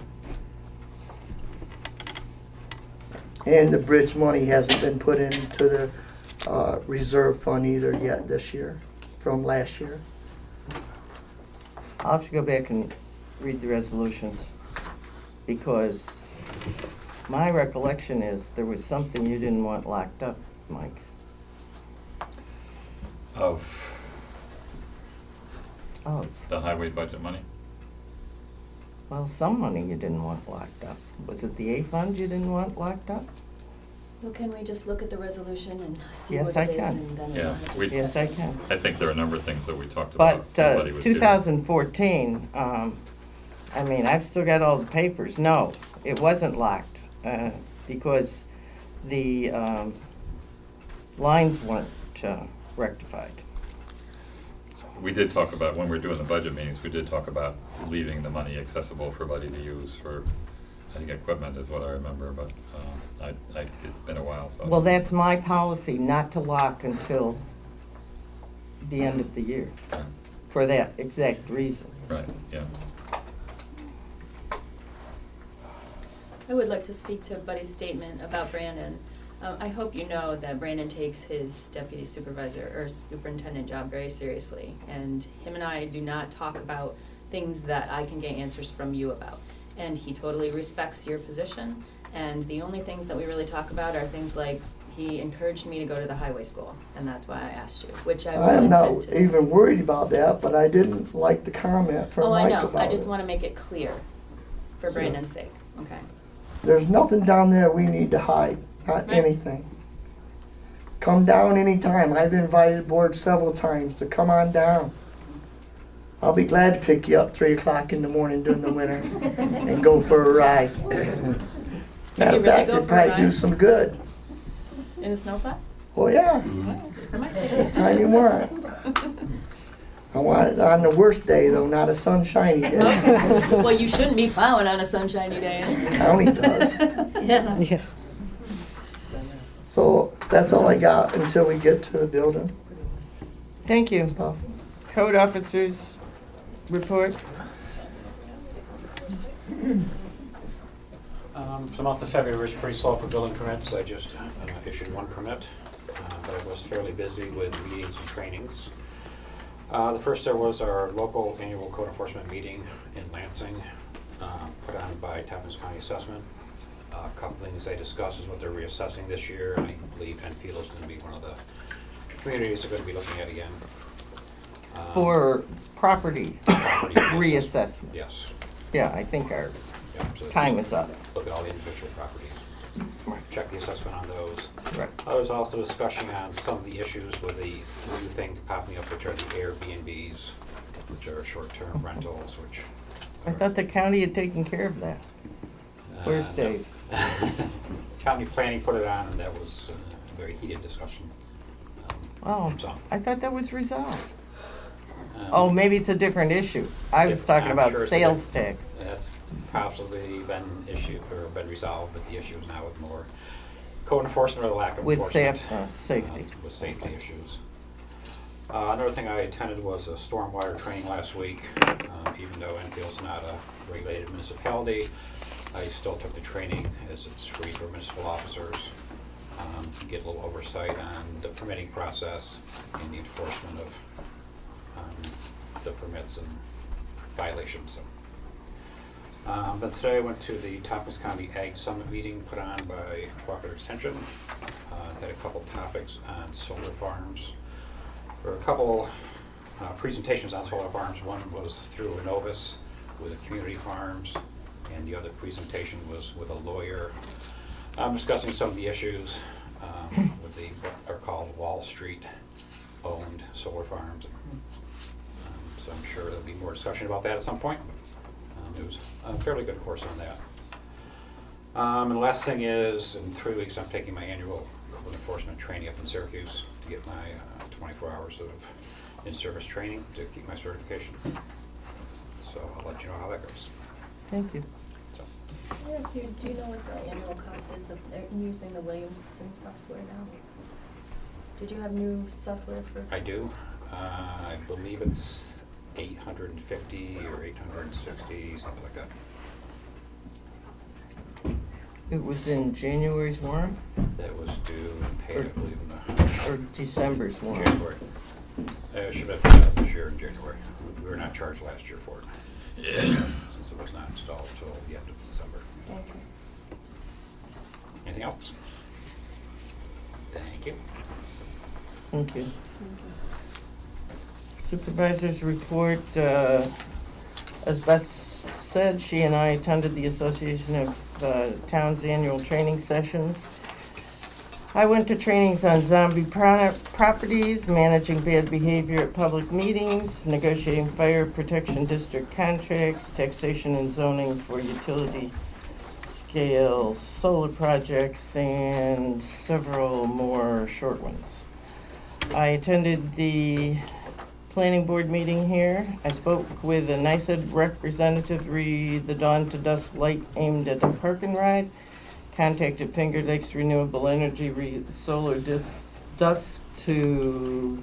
And the bridge money hasn't been put into the reserve fund either yet this year, from last year. I'll have to go back and read the resolutions, because my recollection is there was something you didn't want locked up, Mike. Of Oh, the highway budget money? well, some money you didn't want locked up. Was it the A fund you didn't want locked up? Well, can we just look at the resolution and see Yes, what I it is, can. and then we Yeah, don't have to we- discuss Yes, I it? can. I think there are a number of things that we talked But about. Nobody was here. 2014, I mean, I've still got all the papers. No, it wasn't locked because the lines weren't rectified. We did talk about, when we were doing the budget meetings, we did talk about leaving the money accessible for everybody to use for, I think, equipment is what I remember, but it's been a while, so. Well, that's my policy, not to lock until the end of the year, for that exact reason. Right, yeah. I would like to speak to Buddy's statement about Brandon. I hope you know that Brandon takes his deputy supervisor or superintendent job very seriously. And him and I do not talk about things that I can get answers from you about. And he totally respects your position. And the only things that we really talk about are things like, he encouraged me to go to the highway school, and that's why I asked you, which I will I'm intend not to. even worried about that, but I didn't like the comment from Oh, I Mike know, about I just it. wanna make it clear for Brandon's sake, okay? There's nothing down there we need to hide, not Right. anything. Come down anytime. I've invited the board several times to come on down. I'll be glad to pick you up 3 o'clock in the morning during the winter and go for a ride. Matter of really fact, go it'd for a probably do ride? some good. In a snowplow? Oh, yeah. I might take it. Anytime you want. I want it on the worst day, though, not a sunshiny day. Well, you shouldn't be plowing on a sunshiny day. County does. Yeah. So that's all I got until we get to the building. Thank you. Stuff. Code officers report. The month of February was pretty slow for building permits. I just issued one permit, but I was fairly busy with meetings and trainings. The first there was our local annual code enforcement meeting in Lansing, put on by Tappan County Assessment. A couple things they discussed is what they're reassessing this year. I believe Enfield is going to be one of the communities they're going to be looking at again. For property Property reassessment. Yes. Yeah, I think our So time is up. Look at all the individual properties. Check the assessment on those. Right. There was also discussion on some of the issues with the new thing popping up, which are the Airbnbs, which are short-term rentals, which. I thought the county had taken care of that. Where's No. Dave? County planning put it on, and that was a very heated discussion. Oh, So, I thought that was resolved. um, Oh, maybe it's a different issue. I was talking I'm about sure it's sales tax. That's possibly been issued or been resolved, but the issue is now with more code enforcement or the lack of With enforcement. safety. With safety issues. Another thing I attended was a stormwater training last week. Even though Enfield's not a regulated municipality, I still took the training as it's free for municipal officers to get a little oversight on the permitting process and the enforcement of the permits and violations. But today I went to the Tompkins County Ag Summit meeting put on by Cooperative Extension. Had a couple topics on solar farms. There were a couple presentations on solar farms. One was through Innovis with the community farms, and the other presentation was with a lawyer discussing some of the issues with the what are called Wall Street owned solar farms. So I'm sure there'll be more discussion about that at some point. It was a fairly good course on that. And the last thing is, in 3 weeks, I'm taking my annual code enforcement training up in Syracuse to get my 24 hours of in-service training to keep my certification. So I'll let you know how that goes. Thank you. So, Can I ask you, do you know what the annual cost is of using the Williamson software now? Did you have new software for? I do. I believe it's 850 or 860, something like that. It was in January's warrant That was due and paid, I believe, in or December's warrant? January. It should have been this year in January. We were not charged last year for it. Since it was not installed till the end of December. Okay. Anything else? Thank you. Thank you. Supervisor's report, as Beth said, she and I attended the Association of Towns annual training sessions. I went to trainings on zombie properties, managing bad behavior at public meetings, negotiating fire protection district contracts, taxation and zoning for utility scale solar projects, and several more short ones. I attended the planning board meeting here. I spoke with a NICEAD representative re the dawn to dusk light aimed at the park and ride. Contacted Finger Lakes Renewable Energy solar dusk to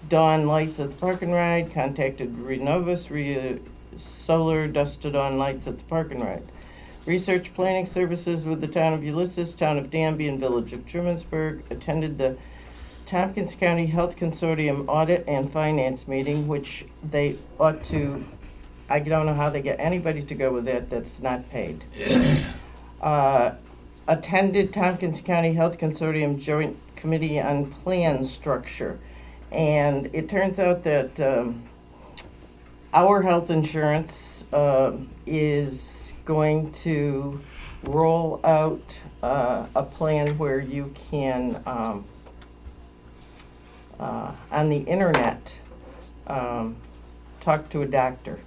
dawn lights at the park and ride. Contacted Renovus solar dusk to dawn lights at the park and ride. Research planning services with the town of Ulysses, town of Danby, and village of Trumansburg. Attended the Tompkins County Health Consortium Audit and Finance meeting, which they ought to, I don't know how they get anybody to go with that that's not paid. Attended Tompkins County Health Consortium Joint Committee on Plan Structure. And it turns out that our health insurance is going to roll out a plan where you can, on the internet, talk to a doctor.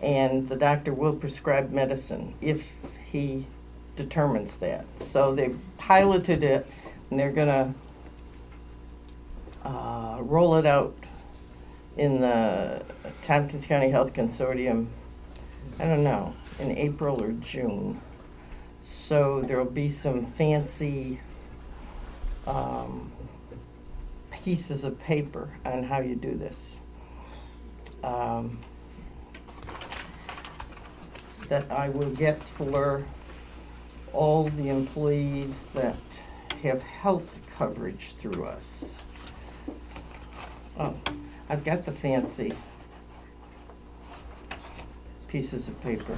And the doctor will prescribe medicine if he determines that. So they've piloted it, and they're gonna roll it out in the Tompkins County Health Consortium, I don't know, in April or June. So there'll be some fancy pieces of paper on how you do this. that I will get for all the employees that have health coverage through us. Oh, I've got the fancy pieces of paper.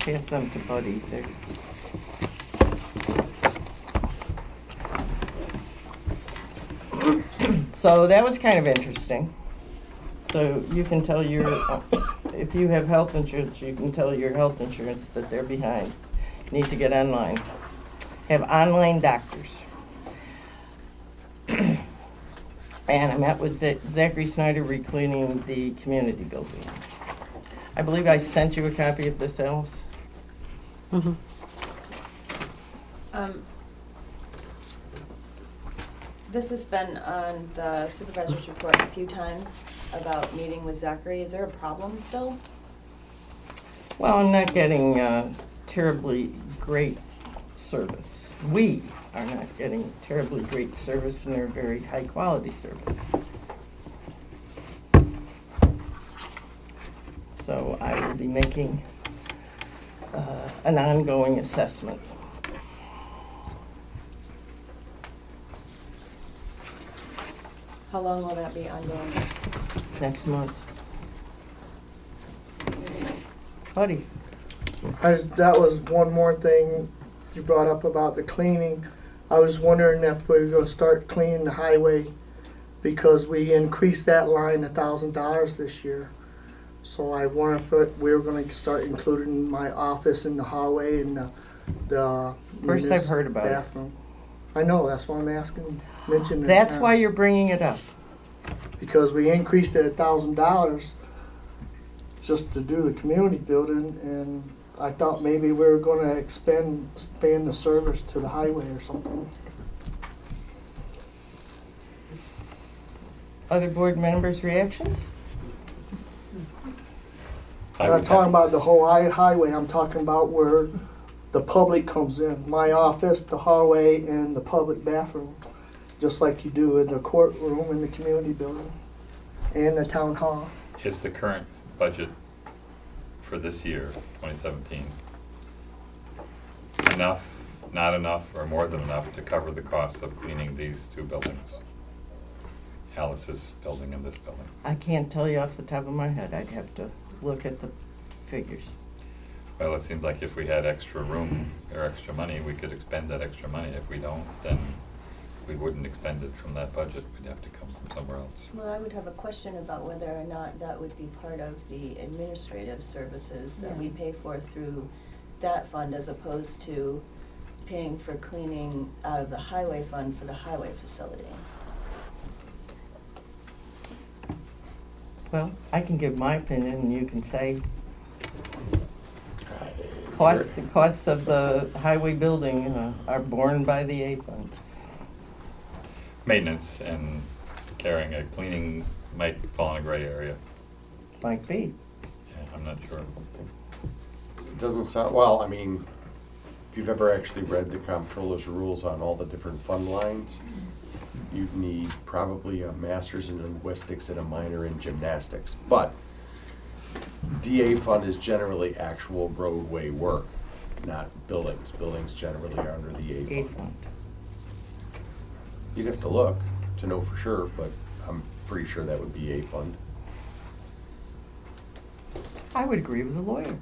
Pass them to Buddy. So that was kind of interesting. So you can tell if you have health insurance, you can tell your health insurance that they're behind. You need to get online. Have online doctors. And I met with Zachary Snyder recleaning the community building. I believe I sent you a copy of this, Alice. Mm-hmm. This has been on the supervisor's report a few times about meeting with Zachary. Is there a problem still? Well, I'm not getting terribly great service. We are not getting terribly great service, and they're very high quality service. So I will be making an ongoing assessment. How long will that be ongoing? Next month. Buddy. That was one more thing you brought up about the cleaning. I was wondering if we were going to start cleaning the highway because we increased that line $1,000 this year. So I wonder if we were going to start including my office in the hallway and the First I've heard about bathroom. I know, that's why I'm asking, mentioning it. That's now. why you're bringing it up. Because we increased it $1,000 just to do the community building, and I thought maybe we were going to expand the service to the highway or something. Other board members' reactions? I'm not talking about the whole highway, I'm talking about where the public comes in. My office, the hallway, and the public bathroom. Just like you do in the courtroom in the community building and the town hall. Is the current budget for this year, 2017, enough, not enough, or more than enough to cover the costs of cleaning these two buildings? Alice's building and this building. I can't tell you off the top of my head. I'd have to look at the figures. Well, it seems like if we had extra room or extra money, we could expend that extra money. If we don't, then we wouldn't expend it from that budget. We'd have to come from somewhere else. Well, I would have a question about whether or not that would be part of the administrative services that we pay for through that fund as opposed to paying for cleaning out of the highway fund for the highway facility. Well, I can give my opinion and you can say costs of the highway building are borne by the A fund. Maintenance and carrying a cleaning might fall in a gray area. Might be. Yeah, I'm not sure. It doesn't sound, well, I mean, if you've ever actually read the comptroller's rules on all the different fund lines, you'd need probably a master's in linguistics and a minor in gymnastics. But DA fund is generally actual roadway work, not buildings. Buildings generally are under the A fund. You'd have to look to know for sure, but I'm pretty sure that would be A fund. I would agree with the lawyer.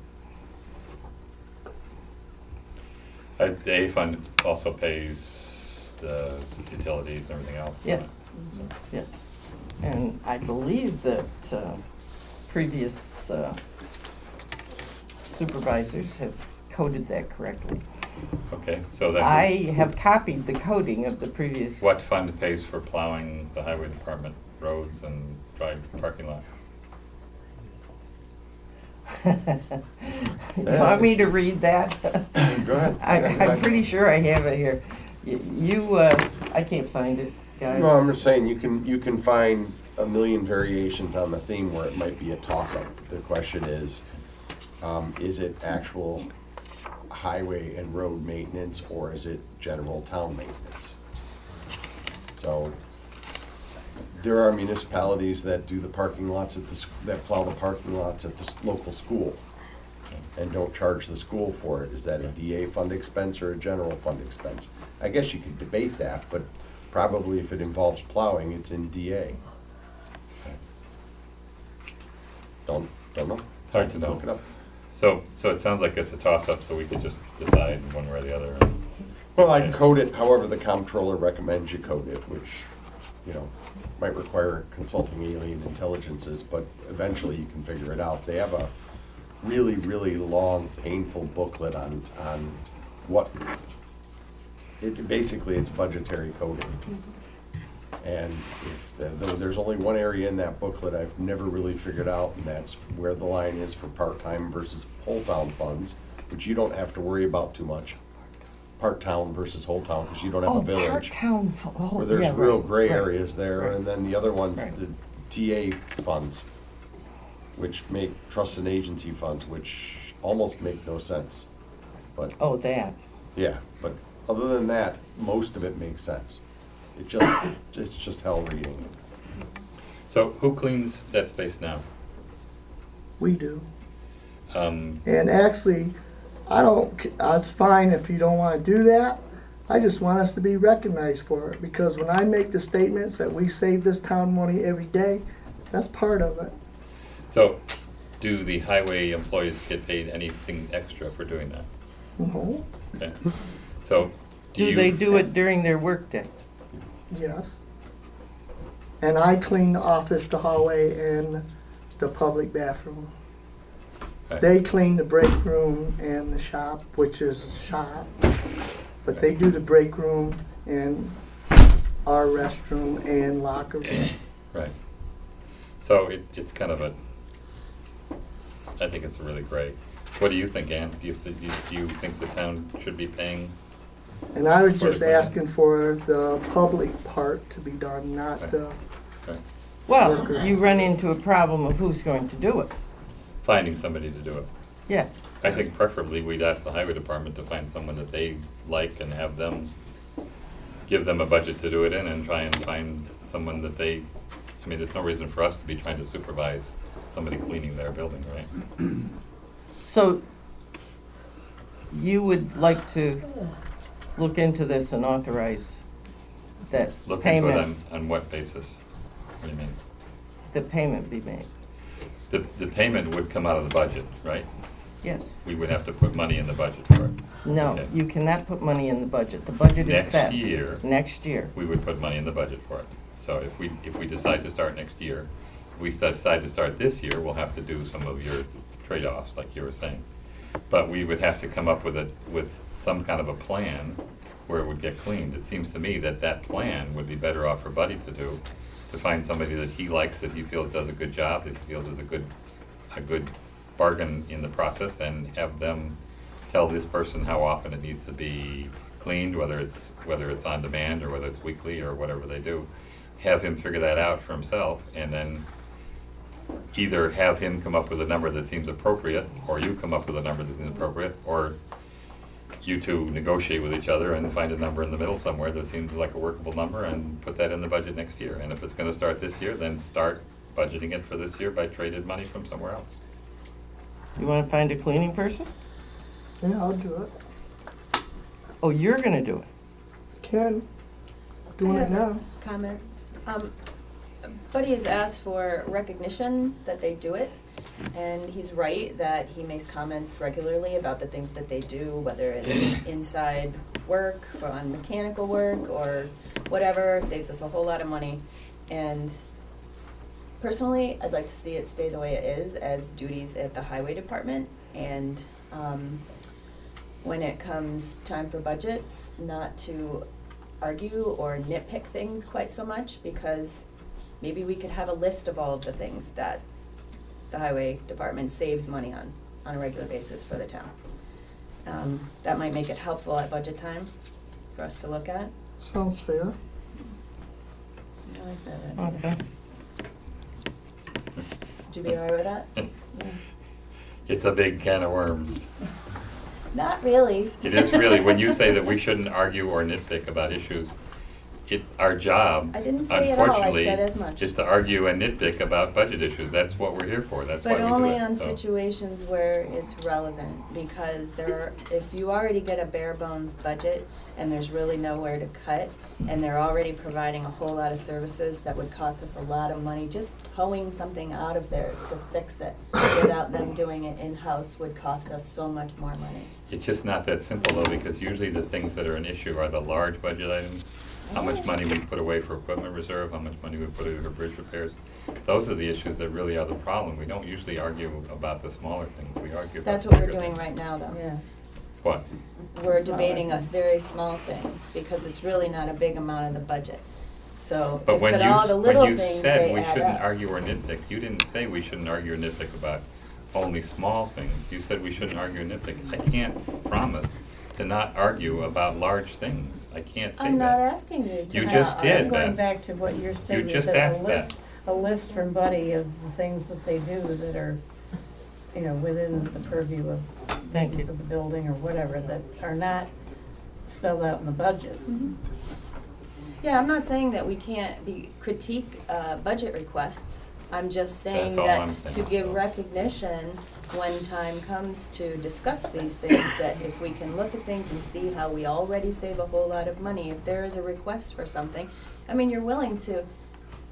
The A fund also pays the utilities and everything else. Yes, yes. And I believe that previous supervisors have coded that correctly. Okay, so that I have copied the coding of the previous. What fund pays for plowing the highway department roads and parking lot? You want me to read that? Go ahead. I'm pretty sure I have it here. I can't find it, guys. No, I'm just saying you can find a million variations on the theme where it might be a toss-up. The question is it actual highway and road maintenance or is it general town maintenance? So there are municipalities that do the parking lots that plow the parking lots at the local school and don't charge the school for it. Is that a DA fund expense or a general fund expense? I guess you could debate that, but probably if it involves plowing, it's in DA. Don't know. Hard to know. Look it up. So it sounds like it's a toss-up, so we could just decide one way or the other. Well, I'd code it however the comptroller recommends you code it, which, might require consulting alien intelligences, but eventually you can figure it out. They have a really, really long, painful booklet on what, basically it's budgetary coding. And there's only one area in that booklet I've never really figured out, and that's where the line is for part-time versus whole-town funds, which you don't have to worry about too much. Part-town versus whole-town, because you don't have a village. Part-town, Where there's real gray right, areas there, right. and then the other ones, Right. the TA funds, which make trust and agency funds, which almost make no sense. But Oh, that. yeah, but other than that, most of it makes sense. It's just hell reading. So who cleans that space now? We do. Um, And actually, it's fine if you don't want to do that. I just want us to be recognized for it, because when I make the statements that we save this town money every day, that's part of it. So do the highway employees get paid anything extra for doing that? No, Okay. So Do they do it during their workday? yes. And I clean the office, the hallway, and the public bathroom. Okay. They clean the break room and the shop, which is shop. But they do the break room and our restroom and locker room. Right. So it's kind of I think it's really great. What do you think, Ann? Do you think the town should be paying? And I was for just the cleaning? asking for the public part to be done, not Okay. the, Okay. Well, Workers. you run into a problem of who's going to do it. Finding somebody to do it. Yes. I think preferably we'd ask the highway department to find someone that they like and have them, give them a budget to do it in and try and find someone that there's no reason for us to be trying to supervise somebody cleaning their building, right? So you would like to look into this and authorize that Look into it payment, on what basis? What do you mean? the payment be made? The payment would come out of the budget, right? Yes. We would have to put money in the budget for it. No, Okay. you cannot put money in the budget. The budget is set. Next year, Next year. we would put money in the budget for it. So if we decide to start next year, if we decide to start this year, we'll have to do some of your trade-offs, like you were saying. But we would have to come up with some kind of a plan where it would get cleaned. It seems to me that plan would be better off for Buddy to do, to find somebody that he likes, that he feels does a good job, that he feels is a good bargain in the process, and have them tell this person how often it needs to be cleaned, whether it's on demand or whether it's weekly or whatever they do. Have him figure that out for himself, and then either have him come up with a number that seems appropriate, or you come up with a number that seems appropriate, or you two negotiate with each other and find a number in the middle somewhere that seems like a workable number, and put that in the budget next year. And if it's gonna start this year, then start budgeting it for this year by traded money from somewhere else. You want to find a cleaning person? yeah, I'll do it. Oh, you're going to do it? Can, doing it now. Comment. Buddy has asked for recognition that they do it, and he's right that he makes comments regularly about the things that they do, whether it's inside work, or on mechanical work, or whatever. It saves us a whole lot of money. And personally, I'd like to see it stay the way it is as duties at the highway department, and when it comes time for budgets, not to argue or nitpick things quite so much, because maybe we could have a list of all of the things that the highway department saves money on a regular basis for the town. That might make it helpful at budget time for us to look at. Sounds fair. I like that idea. Okay. Would you be all right with that? Yeah. It's a big can of worms. Not really. It is really, when you say that we shouldn't argue or nitpick about issues, our job, I didn't say it all, I unfortunately, said as much. is to argue and nitpick about budget issues. That's what we're here for. That's why we But do it. only on So- situations where it's relevant, because if you already get a bare bones budget and there's really nowhere to cut, and they're already providing a whole lot of services that would cost us a lot of money, just towing something out of there to fix it without them doing it in-house would cost us so much more money. It's just not that simple though, because usually the things that are an issue are the large budget items. How much money we put away for equipment reserve, how much money we put away for bridge repairs. Those are the issues that really are the problem. We don't usually argue about the smaller things. We argue about That's the what we're bigger doing things. right now, though. Yeah. What? We're debating a very small thing, because it's really not a big amount of the budget. So, But when all the little you things, said they we add shouldn't up. argue or nitpick, you didn't say we shouldn't argue or nitpick about only small things. You said we shouldn't argue or nitpick. I can't promise to not argue about large things. I can't say I'm not that. asking you to. You not just did, argue. Going Beth. back to what your statement just said, asked that. a list from Buddy of the things that they do that are, within the purview of maintenance of the building or whatever, that are not spelled out in the budget. Mhm. Yeah, I'm not saying that we can't critique budget requests. I'm just saying That's all that I'm saying. to give recognition when time comes to discuss these things, that if we can look at things and see how we already save a whole lot of money, if there is a request for something, I mean, you're willing to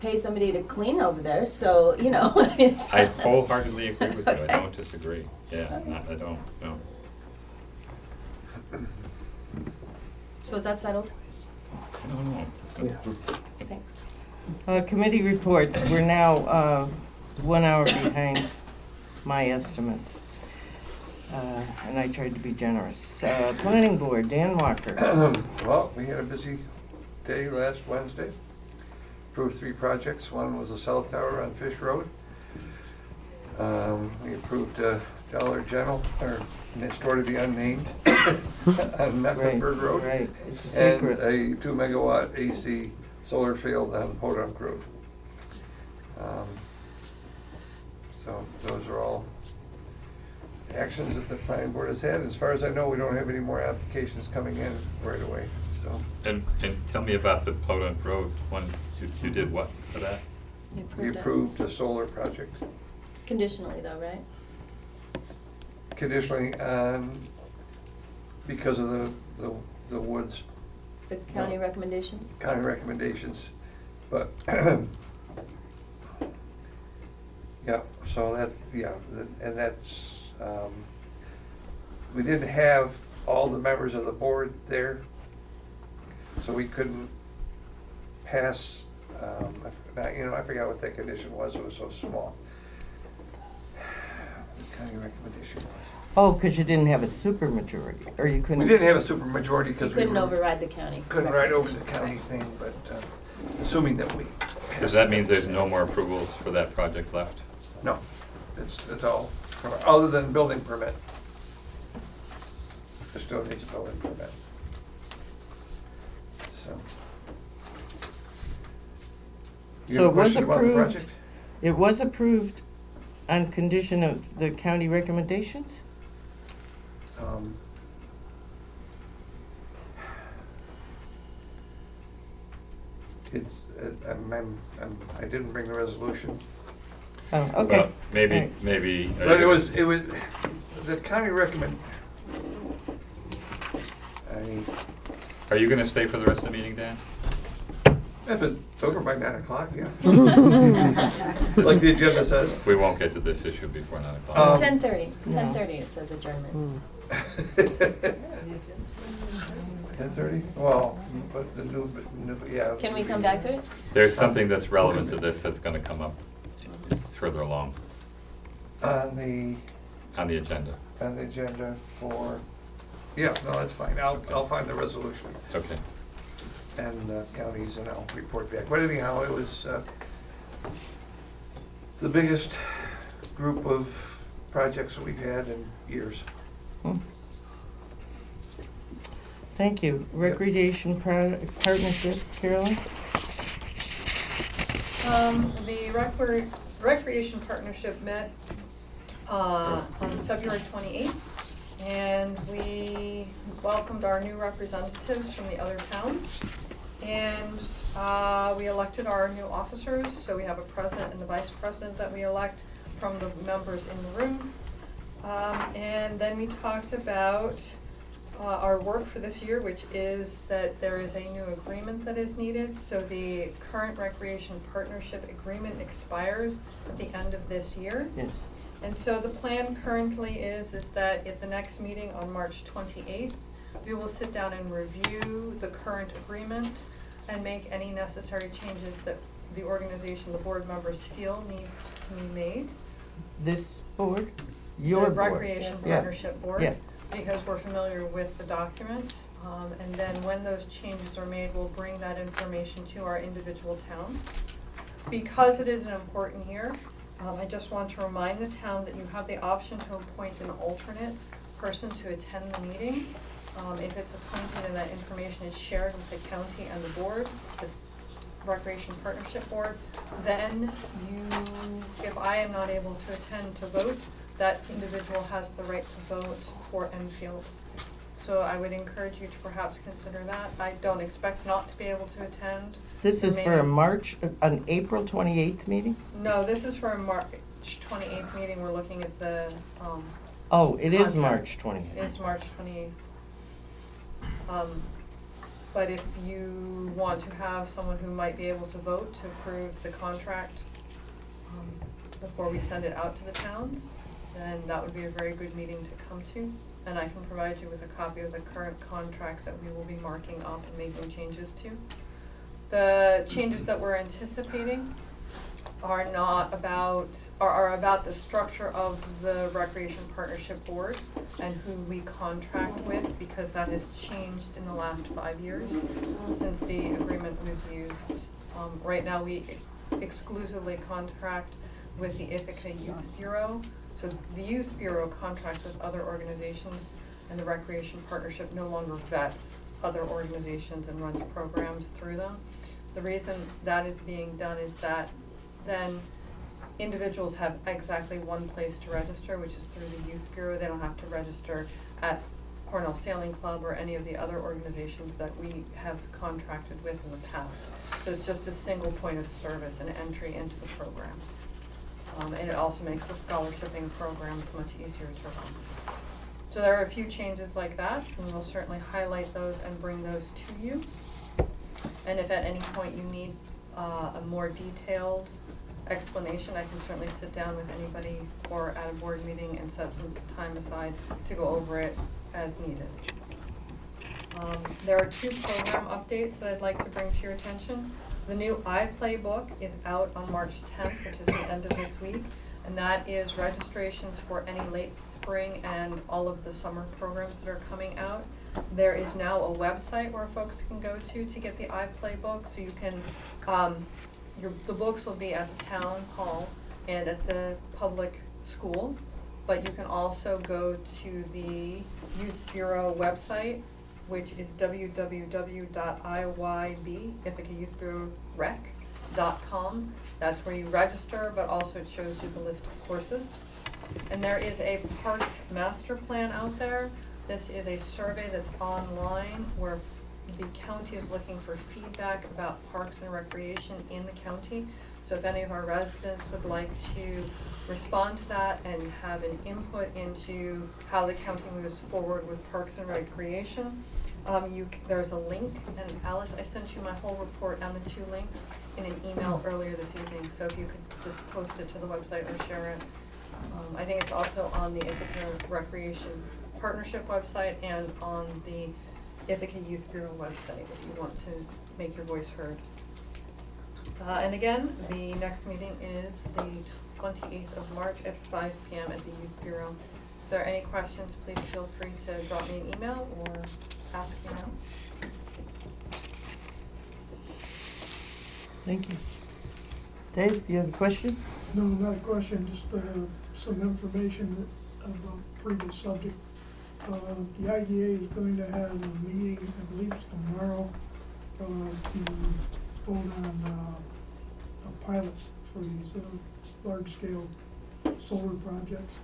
pay somebody to clean over there, so, it's. I wholeheartedly agree with you. I Okay. don't disagree. Yeah, I don't, no. So is that settled? No. Thanks. Committee reports, we're now 1 hour behind my estimates. And I tried to be generous. Planning Board, Dan Walker. Well, we had a busy day last Wednesday. Approved 3 projects. One was a cell tower on Fish Road. We approved Dollar General, or next door to be unnamed, on Mecklenburg Road. Right, it's a secret. And a 2 megawatt AC solar field on Podunk Road. So those are all actions that the planning board has had. As far as I know, we don't have any more applications coming in right away, so. And tell me about the Podunk Road one. You did what for that? You We approved it. approved a solar project, Conditionally though, right? conditionally on, because of the woods The county recommendations? county recommendations, but, yeah, so and that's, we didn't have all the members of the board there, so we couldn't pass, I forgot what that condition was, it was so small. The county recommendation was. Oh, because you didn't have a supermajority, or you couldn't. We didn't have a supermajority You because we couldn't were- override the county. couldn't ride over the county thing, but assuming that we. Does that mean there's no more approvals for that project left? No, it's all, other than building permit. There still needs a building permit. So. You So have it a was question about the approved, project? it was approved on condition of the county recommendations? It's, I didn't bring the resolution. Oh, okay. Well, maybe, Thanks. maybe. But it was, the county recommend. Are you gonna stay for the rest of the meeting, Dan? If it's over by 9 o'clock, yeah. Like the agenda says. We won't get to this issue before 9 o'clock. 10:30, No. 10:30 it says adjournment. 10:30? Well, but the new, yeah. Can we come back to it? There's something that's relevant to this that's gonna come up further along On the agenda. for, yeah, no, that's fine. I'll find the resolution Okay. and counties and I'll report back. But anyhow, it was the biggest group of projects that we've had in years. Thank you. Recreation Partnership, Carolyn? The Recreation Partnership met on February 28th, and we welcomed our new representatives from the other towns. And we elected our new officers, so we have a president and the vice president that we elect from the members in the room. And then we talked about our work for this year, which is that there is a new agreement that is needed. So the current recreation partnership agreement expires at the end of this year. Yes. And so the plan currently is that at the next meeting on March 28th, we will sit down and review the current agreement and make any necessary changes that the organization, the board members feel needs to be made. This board? Your The board? Recreation Yeah. Partnership Board. Yeah. Because we're familiar with the document. And then when those changes are made, we'll bring that information to our individual towns. Because it is an important year, I just want to remind the town that you have the option to appoint an alternate person to attend the meeting. If it's appointed and that information is shared with the county and the board, the Recreation Partnership Board, then if I am not able to attend to vote, that individual has the right to vote for Enfield. So I would encourage you to perhaps consider that. I don't expect not to be able to attend. This is for an April 28th meeting? No, this is for a March 28th meeting. We're looking at the, Oh, it is contract. March 28th. It is March 28th. But if you want to have someone who might be able to vote to approve the contract before we send it out to the towns, then that would be a very good meeting to come to. And I can provide you with a copy of the current contract that we will be marking up and making changes to. The changes that we're anticipating are about the structure of the Recreation Partnership Board and who we contract with, because that has changed in the last 5 years since the agreement was used. Right now we exclusively contract with the Ithaca Youth Bureau. So the Youth Bureau contracts with other organizations, and the Recreation Partnership no longer vets other organizations and runs programs through them. The reason that is being done is that then individuals have exactly one place to register, which is through the Youth Bureau. They don't have to register at Cornell Sailing Club or any of the other organizations that we have contracted with in the past. So it's just a single point of service and entry into the programs. And it also makes the scholarshiping programs much easier to run. So there are a few changes like that, and we'll certainly highlight those and bring those to you. And if at any point you need a more detailed explanation, I can certainly sit down with anybody or at a board meeting and set some time aside to go over it as needed. There are 2 program updates that I'd like to bring to your attention. The new iPlay book is out on March 10th, which is the end of this week, and that is registrations for any late spring and all of the summer programs that are coming out. There is now a website where folks can go to get the iPlay book, so you can, the books will be at the town hall and at the public school, but you can also go to the Youth Bureau website, which is www.iyb.com. That's where you register, but also it shows you the list of courses. And there is a Parks Master Plan out there. This is a survey that's online where the county is looking for feedback about parks and recreation in the county. So if any of our residents would like to respond to that and have an input into how the county moves forward with parks and recreation, there's a link, and Alice, I sent you my whole report and the 2 links in an email earlier this evening, so if you could just post it to the website or share it. I think it's also on the Ithaca Recreation Partnership website and on the Ithaca Youth Bureau website if you want to make your voice heard. And again, the next meeting is the 28th of March at 5 p.m. at the Youth Bureau. If there are any questions, please feel free to drop me an email or ask me now. Thank you. Dave, do you have a question? No, not a question, just some information about previous subject. The IDA is going to have a meeting, I believe it's tomorrow, to vote on a pilot for these large-scale solar projects.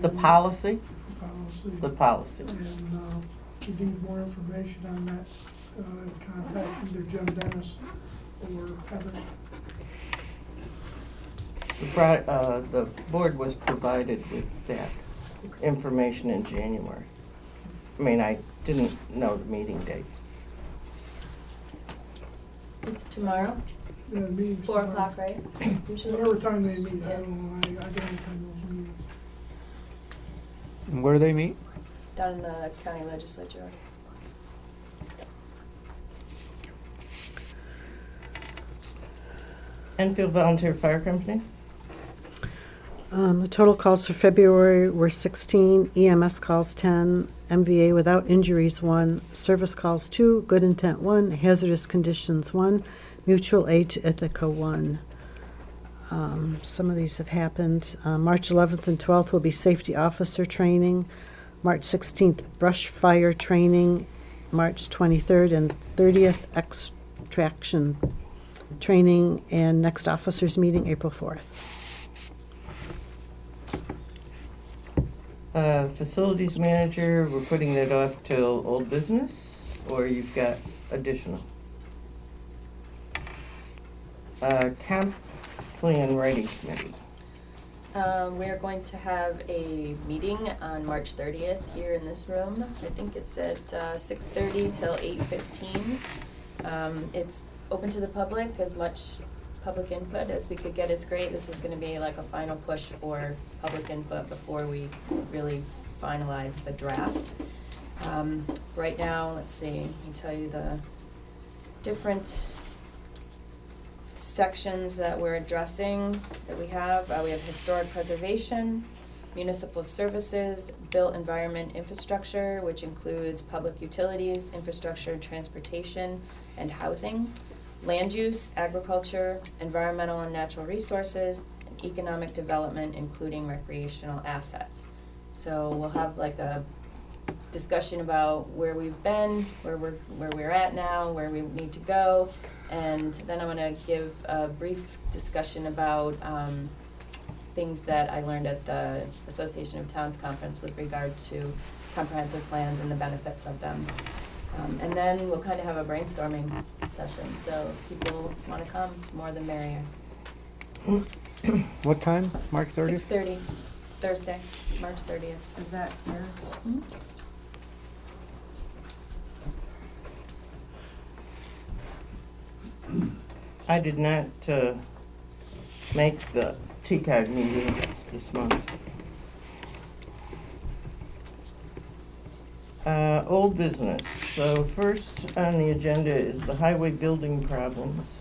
The policy? The policy. The policy. And we need more information on that contact either Jim Dennis or Heather. The board was provided with that information in January. I mean, I didn't know the meeting date. It's tomorrow, Yeah, the meeting's 4 tomorrow. o'clock, right? It's usually. Whatever time they meet, I don't know, I don't attend those meetings. And where do they meet? Down in the county legislature. Enfield Volunteer Fire Company? The total calls for February were 16, EMS calls 10, MVA without injuries 1, service calls 2, good intent 1, hazardous conditions 1, mutual aid to Ithaca 1. Some of these have happened. March 11th and 12th will be safety officer training. March 16th, brush fire training. March 23rd and 30th, extraction training. And next officers meeting, April 4th. Facilities manager, we're putting that off till old business, or you've got additional? Camp plan writing committee. We are going to have a meeting on March 30th here in this room. I think it's at 6:30 till 8:15. It's open to the public. As much public input as we could get is great. This is going to be like a final push for public input before we really finalize the draft. Right now, let's see, let me tell you the different sections that we're addressing that we have. We have historic preservation, municipal services, built environment infrastructure, which includes public utilities, infrastructure, transportation, and housing, land use, agriculture, environmental and natural resources, and economic development, including recreational assets. So we'll have like a discussion about where we've been, where we're at now, where we need to go, and then I'm going to give a brief discussion about things that I learned at the Association of Towns conference with regard to comprehensive plans and the benefits of them. And then we'll kind of have a brainstorming session, so if people want to come, more than merrier. What time? March 30th? 6:30, Thursday, March 30th. Is that here? I did not make the TCAG meeting this month. Old business. So first on the agenda is the highway building problems.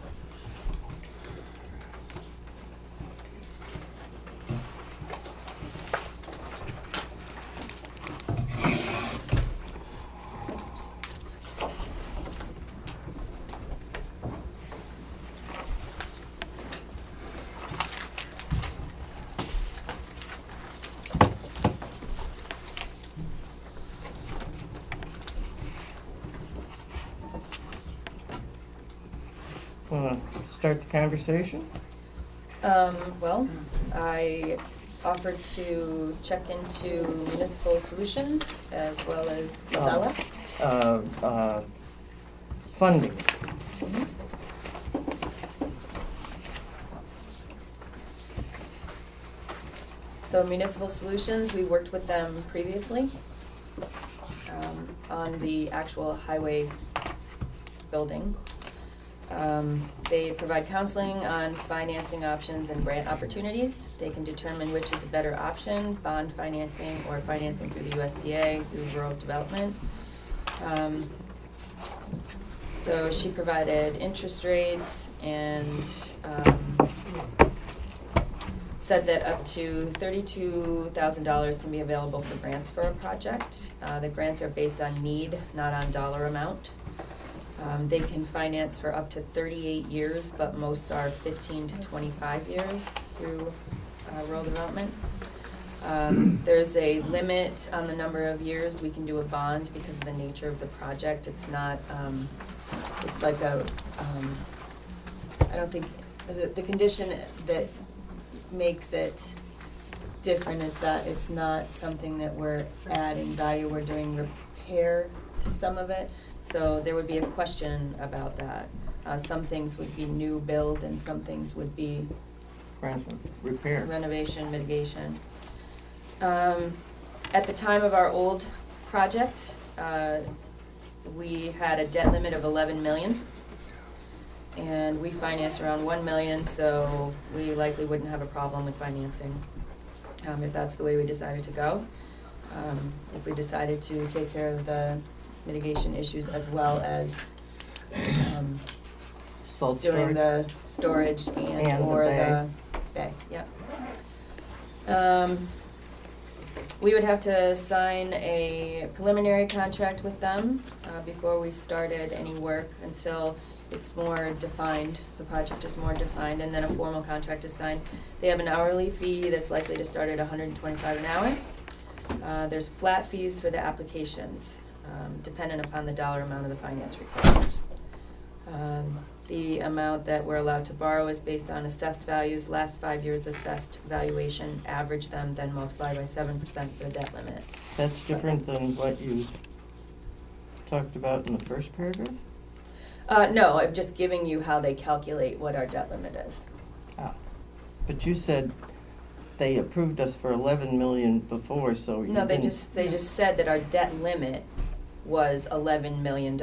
Want to start the conversation? Well, I offered to check into Municipal Solutions as well as Bella. Funding. So Municipal Solutions, we worked with them previously on the actual highway building. They provide counseling on financing options and grant opportunities. They can determine which is a better option, bond financing or financing through the USDA, through rural development. So she provided interest rates and said that up to $32,000 can be available for grants for a project. The grants are based on need, not on dollar amount. They can finance for up to 38 years, but most are 15 to 25 years through rural development. There's a limit on the number of years we can do a bond because of the nature of the project. It's not, it's like a, I don't think, the condition that makes it different is that it's not something that we're adding value, we're doing repair to some of it. So there would be a question about that. Some things would be new build and some things would be Repair. renovation, mitigation. At the time of our old project, we had a debt limit of 11 million. And we financed around 1 million, so we likely wouldn't have a problem with financing, if that's the way we decided to go. If we decided to take care of the mitigation issues as well as, Salt doing storage. the storage And the or bay. the bay, yeah. We would have to sign a preliminary contract with them before we started any work until it's more defined, the project is more defined, and then a formal contract is signed. They have an hourly fee that's likely to start at $125 an hour. There's flat fees for the applications, dependent upon the dollar amount of the finance request. The amount that we're allowed to borrow is based on assessed values, last 5 years assessed valuation, average them, then multiply by 7% for the debt limit. That's different than what you talked about in the first paragraph? No, I'm just giving you how they calculate what our debt limit is. Ah. But you said they approved us for 11 million before, so you No, they didn't- just said that our debt limit was $11 million.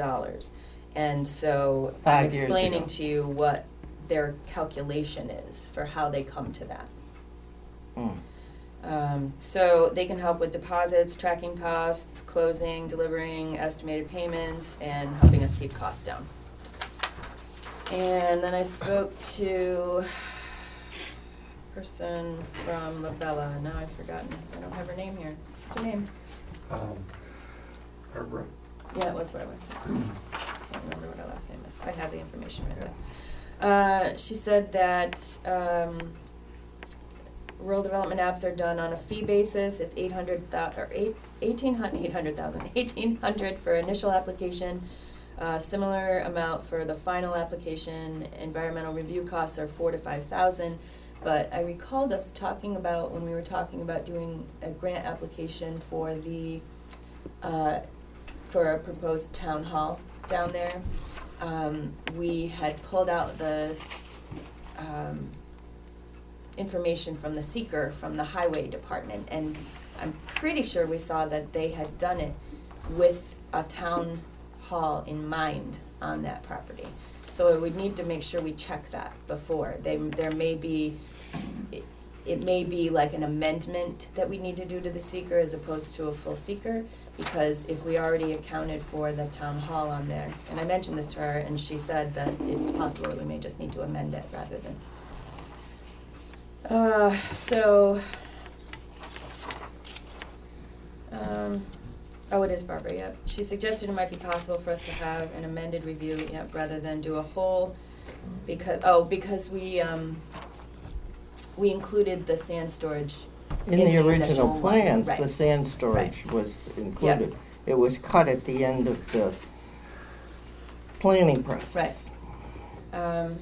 And so 5 I'm years explaining ago. to you what their calculation is for how they come to that. So they can help with deposits, tracking costs, closing, delivering estimated payments, and helping us keep costs down. And then I spoke to a person from Labella, and now I've forgotten. I don't have her name here. What's her name? Barbara. Yeah, it was Barbara. I don't remember what her last name is. I have the information right there. She said that rural development apps are done on a fee basis. It's $1,800 for initial application. Similar amount for the final application. Environmental review costs are $4,000 to $5,000. But I recalled us talking about when we were talking about doing a grant application for the for a proposed town hall down there. We had pulled out the information from the seeker from the highway department, and I'm pretty sure we saw that they had done it with a town hall in mind on that property. So we need to make sure we check that before. There may be, it may be like an amendment that we need to do to the seeker as opposed to a full seeker, because if we already accounted for the town hall on there, and I mentioned this to her, and she said that it's possible that we may just need to amend it rather than. Oh, it is Barbara, yep. She suggested it might be possible for us to have an amended review, yep, rather than do a whole, because we included the sand storage In the original initial one. plans, Right. the sand storage was included. It was cut at the end of the planning process. Right.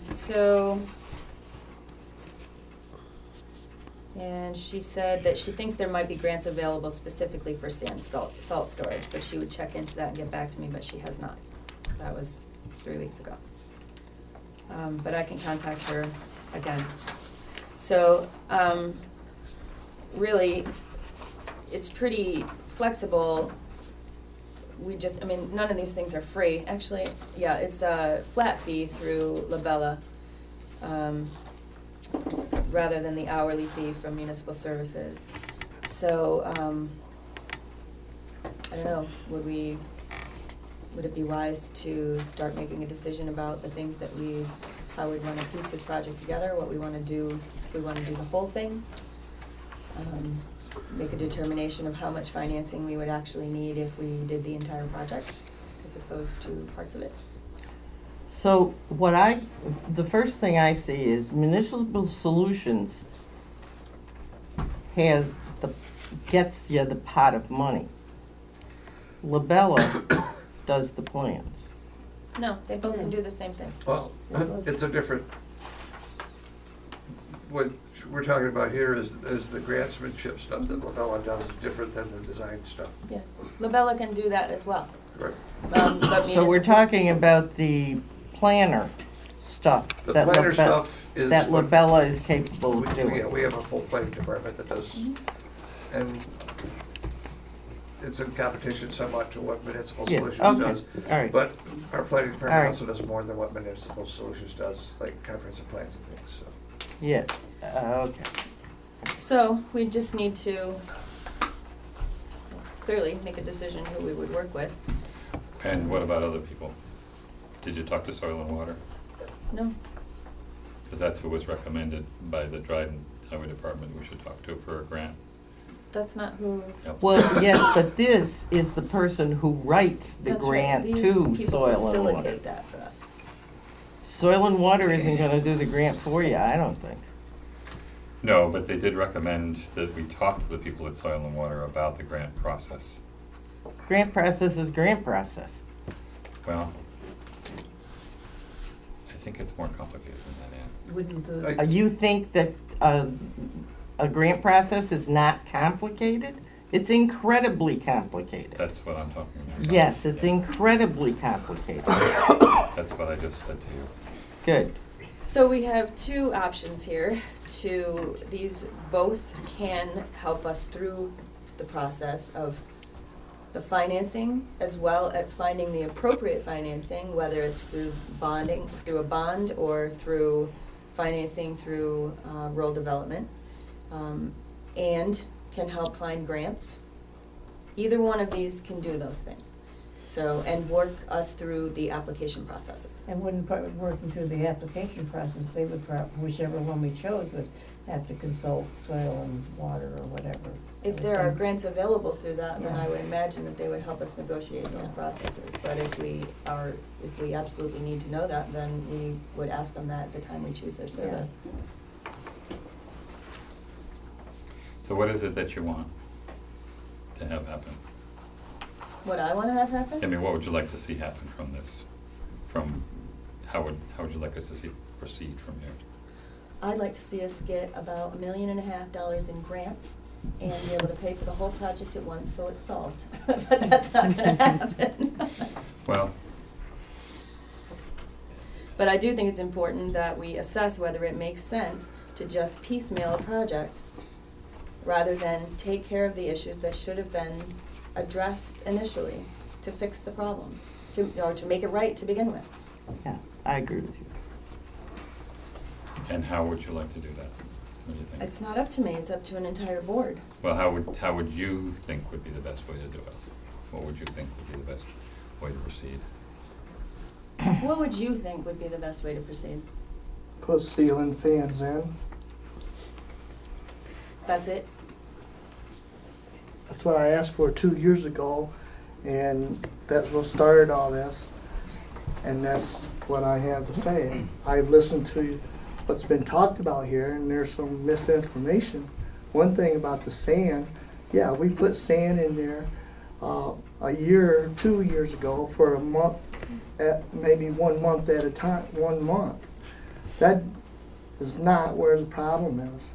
And she said that she thinks there might be grants available specifically for sand salt storage, but she would check into that and get back to me, but she has not. That was 3 weeks ago. But I can contact her again. So, really, it's pretty flexible. None of these things are free. Actually, yeah, it's a flat fee through Labella, rather than the hourly fee from municipal services. So, I don't know, would it be wise to start making a decision about the things that how we'd wanna piece this project together, what we wanna do, if we wanna do the whole thing? Make a determination of how much financing we would actually need if we did the entire project, as opposed to parts of it. So the first thing I see is Municipal Solutions gets you the pot of money. Labella does the plans. No, they both can do the same thing. Well, it's a different, what we're talking about here is the grantsmanship stuff that Lavella does is different than the design stuff. Yeah, Labella can do that as well. Right. But So we're municipal- talking about the planner stuff. The that planner Labella- stuff is That what- Labella is capable We, of doing. yeah, we have a full planning department that does, and it's in competition somewhat to what Municipal Yeah, Solutions okay, does. all right. But our planning All department right. also does more than what Municipal Solutions does, like comprehensive plans and things, so. Yes, okay. So we just need to clearly make a decision who we would work with. And what about other people? Did you talk to Soil and Water? No, Because that's who was recommended by the Dryden Highway Department we should talk to for a grant. that's not who. Yep. Well, yes, but this is the person who writes the That's right. grant These to people Soil and Water. facilitate that for us. Soil and Water isn't gonna do the grant for you, I don't think. No, but they did recommend that we talk to the people at Soil and Water about the grant process. Grant process is grant process. Well, I think it's more complicated than that, Ann. Wouldn't the, You think that a grant process is not complicated? It's incredibly complicated. That's what I'm talking about. Yes, it's incredibly complicated. That's what I just said to you. Good. So we have two options here. These both can help us through the process of the financing as well as finding the appropriate financing, whether it's through bonding, through a bond, or through financing through rural development, and can help find grants. Either one of these can do those things. So, and work us through the application processes. and wouldn't, working through the application process, they would, whichever one we chose would have to consult Soil and Water or whatever. If there are grants available through that, then I would imagine that they would help us negotiate those processes. But if we absolutely need to know that, then we would ask them that at the time we choose their service. So what is it that you want to have happen? What I want to have happen? I mean, what would you like to see happen from this? How would you like us to proceed from here? I'd like to see us get about $1.5 million in grants and be able to pay for the whole project at once, so it's solved. But that's not going to happen. Well, But I do think it's important that we assess whether it makes sense to just piecemeal a project rather than take care of the issues that should have been addressed initially to fix the problem, or to make it right to begin with. Yeah, I agree with you. and how would you like to do that? What do you think? It's not up to me, it's up to an entire board. Well, how would you think would be the best way to do it? What would you think would be the best way to proceed? What would you think would be the best way to proceed? Put ceiling fans in. That's it? That's what I asked for 2 years ago, and that's what started all this. And that's what I have to say. I've listened to what's been talked about here, and there's some misinformation. One thing about the sand, yeah, we put sand in there a year, 2 years ago for a month, maybe 1 month at a time, 1 month. That is not where the problem is.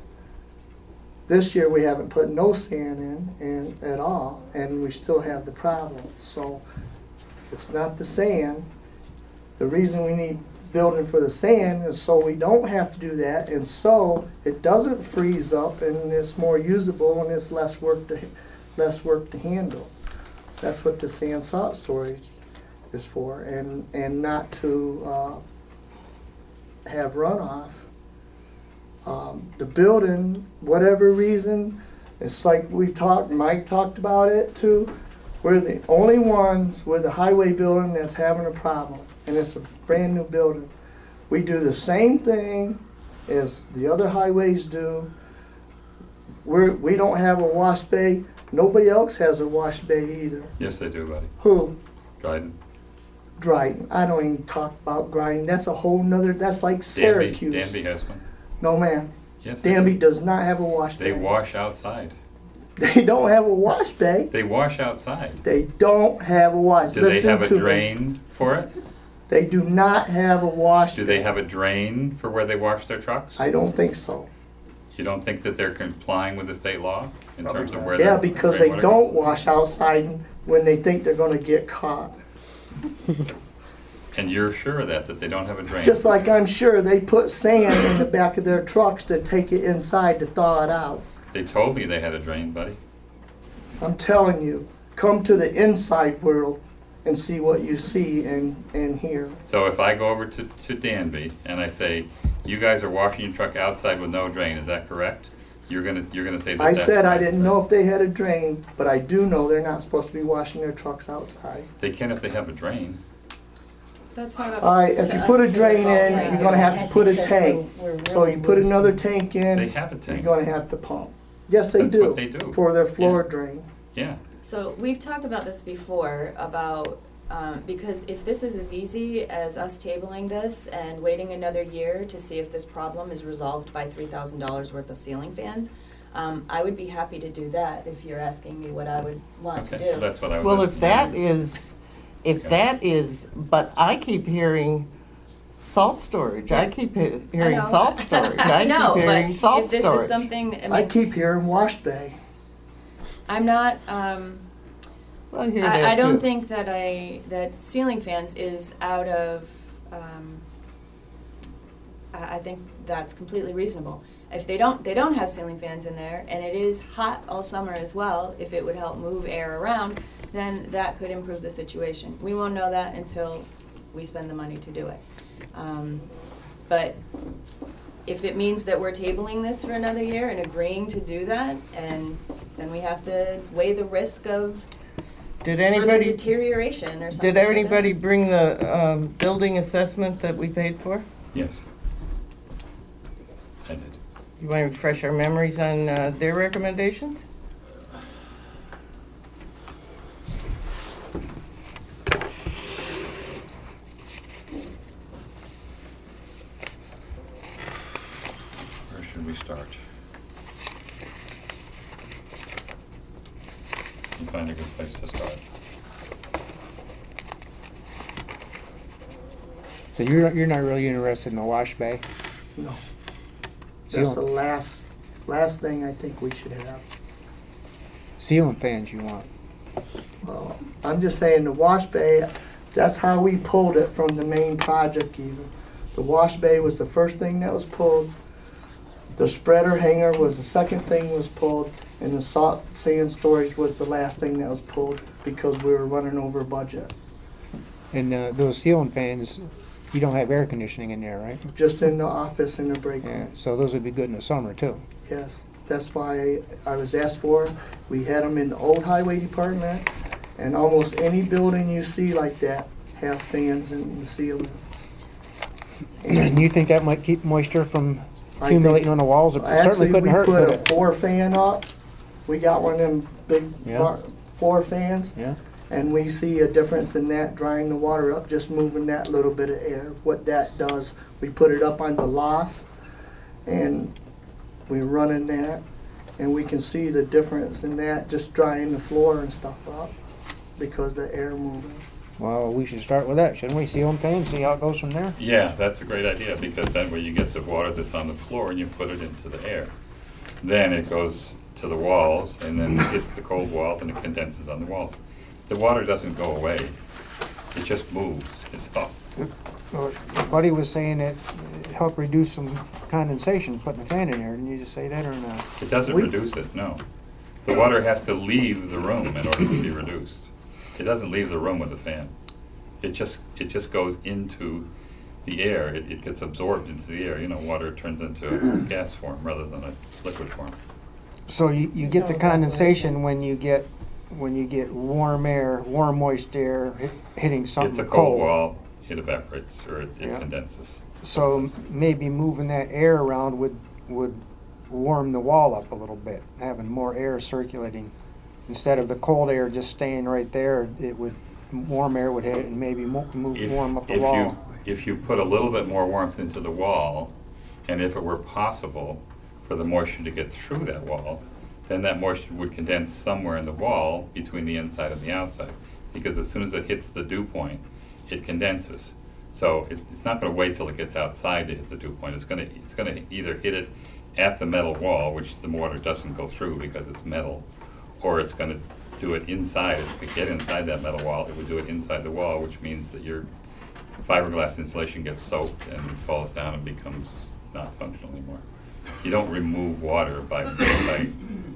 This year we haven't put no sand in at all, and we still have the problem. So it's not the sand. The reason we need building for the sand is so we don't have to do that, and so it doesn't freeze up, and it's more usable, and it's less work to handle. That's what the sand salt storage is for, and not to have runoff. The building, whatever reason, it's like Mike talked about it too. We're the only ones with a highway building that's having a problem, and it's a brand new building. We do the same thing as the other highways do. We don't have a wash bay. Nobody else has a wash bay either. Yes, they do, buddy. Who? Dryden. Dryden. I don't even talk about Dryden. That's a whole nother, that's like Syracuse. Danby has one. No, ma'am. Yes, they Danby do. does not have a wash They bay. wash outside. They don't have a wash bay. They wash outside. They don't have a wash. Do they Listen have a to me. drain for it? They do not have a wash Do bay. they have a drain for where they wash their trucks? I don't think so. You don't think that they're complying with the state law in terms of where Yeah, they're because spraying they water? don't wash outside when they think they're gonna get caught. And you're sure of that they don't have a drain? Just like I'm sure they put sand in the back of their trucks to take it inside to thaw it out. They told me they had a drain, buddy. I'm telling you, come to the inside world and see what you see and hear. So if I go over to Danby and I say, you guys are washing your truck outside with no drain, is that correct? You're gonna say that I that's said I right? didn't know if they had a drain, but I do know they're not supposed to be washing their trucks outside. They can if they have a drain. That's not up All right, if to you us put a to drain resolve in, that. you're gonna have to put a tank. So you put another tank in, They have a you're tank. gonna have to pump. Yes, they That's do. what they do. For their floor Yeah. drain. Yeah. So we've talked about this before, about, because if this is as easy as us tabling this and waiting another year to see if this problem is resolved by $3,000 worth of ceiling fans, I would be happy to do that if you're asking me what I would want to Okay, do. that's what I was. Well, if that is, but I keep hearing salt storage. I keep hearing know. salt storage. I I know, keep hearing but salt if this storage. is something, I I mean, keep hearing wash bay. I'm not, I hear I that don't too. think that ceiling fans is out of, I think that's completely reasonable. If they don't have ceiling fans in there, and it is hot all summer as well, if it would help move air around, then that could improve the situation. We won't know that until we spend the money to do it. But if it means that we're tabling this for another year and agreeing to do that, and then we have to weigh the risk of Did further anybody, deterioration or something did like that. anybody bring the building assessment that we paid for? Yes. I did. You want to refresh our memories on their recommendations? Where should we start? Can find a good place to start. So you're not really interested in the wash bay? No. Ceiling- That's the last thing I think we should have. Ceiling fans you want? Well, I'm just saying the wash bay, that's how we pulled it from the main project even. The wash bay was the first thing that was pulled. The spreader hanger was the second thing was pulled, and the salt sand storage was the last thing that was pulled because we were running over budget. And those ceiling fans, you don't have air conditioning in there, right? Just in the office in the break room. Yeah, so those would be good in the summer too. Yes, that's why I was asked for. We had them in the old highway department, and almost any building you see like that have fans in the ceiling. And you think that might keep moisture from I accumulating think- on the walls? It certainly Actually, couldn't we hurt, put could a it? 4 fan up. We got one of them big Yeah. 4 fans. Yeah. And we see a difference in that drying the water up, just moving that little bit of air. What that does, we put it up on the loft and we're running that, and we can see the difference in that just drying the floor and stuff up because the air moving. Well, we should start with that, shouldn't we? Ceiling fans, see how it goes from there? Yeah, that's a great idea, because that way you get the water that's on the floor and you put it into the air. Then it goes to the walls, and then it hits the cold walls and it condenses on the walls. The water doesn't go away, it just moves, it's all. Well, Buddy was saying that it helped reduce some condensation, putting a fan in there. Didn't you just say that or not? It doesn't reduce it, no. The water has to leave the room in order to be reduced. It doesn't leave the room with the fan. It just goes into the air. It gets absorbed into the air. You know, water turns into a gas form rather than a liquid form. So you get the condensation when you get warm air, warm moist air hitting something It's a cold. cold wall, it evaporates or it Yeah. condenses. So maybe moving that air around would warm the wall up a little bit, having more air circulating. Instead of the cold air just staying right there, warm air would hit it and maybe warm up the wall. If you put a little bit more warmth into the wall, and if it were possible for the moisture to get through that wall, then that moisture would condense somewhere in the wall between the inside and the outside. Because as soon as it hits the dew point, it condenses. So it's not going to wait till it gets outside to hit the dew point. It's going to either hit it at the metal wall, which the water doesn't go through because it's metal, or it's gonna do it inside, it's gonna get inside that metal wall, it would do it inside the wall, which means that your fiberglass insulation gets soaked and falls down and becomes not functional anymore. You don't remove water by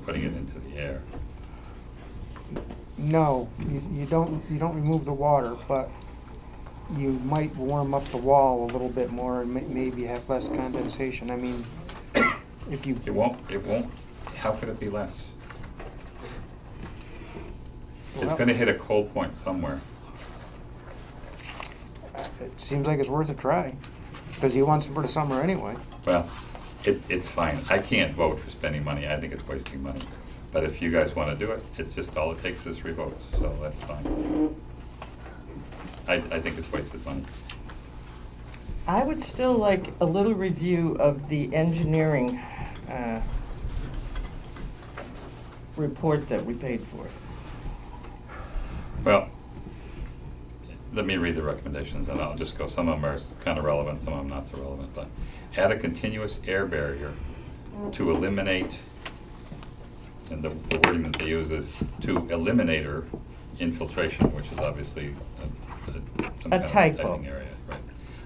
putting it into the air. No, you don't remove the water, but you might warm up the wall a little bit more and maybe have less condensation. I mean, if you... It won't, how could it be less? It's Well- gonna hit a cold point somewhere. It seems like it's worth a try, because he wants it for the summer anyway. Well, it's fine. I can't vote for spending money. I think it's wasting money. But if you guys want to do it, it's just all it takes is 3 votes, so that's fine. I think it's wasted money. I would still like a little review of the engineering report that we paid for. Well, let me read the recommendations and I'll just go. Some of them are kind of relevant, some of them not so relevant. But add a continuous air barrier to eliminate, and the wording that they use is to eliminator infiltration, which is obviously some A kind typo. of typing area, right?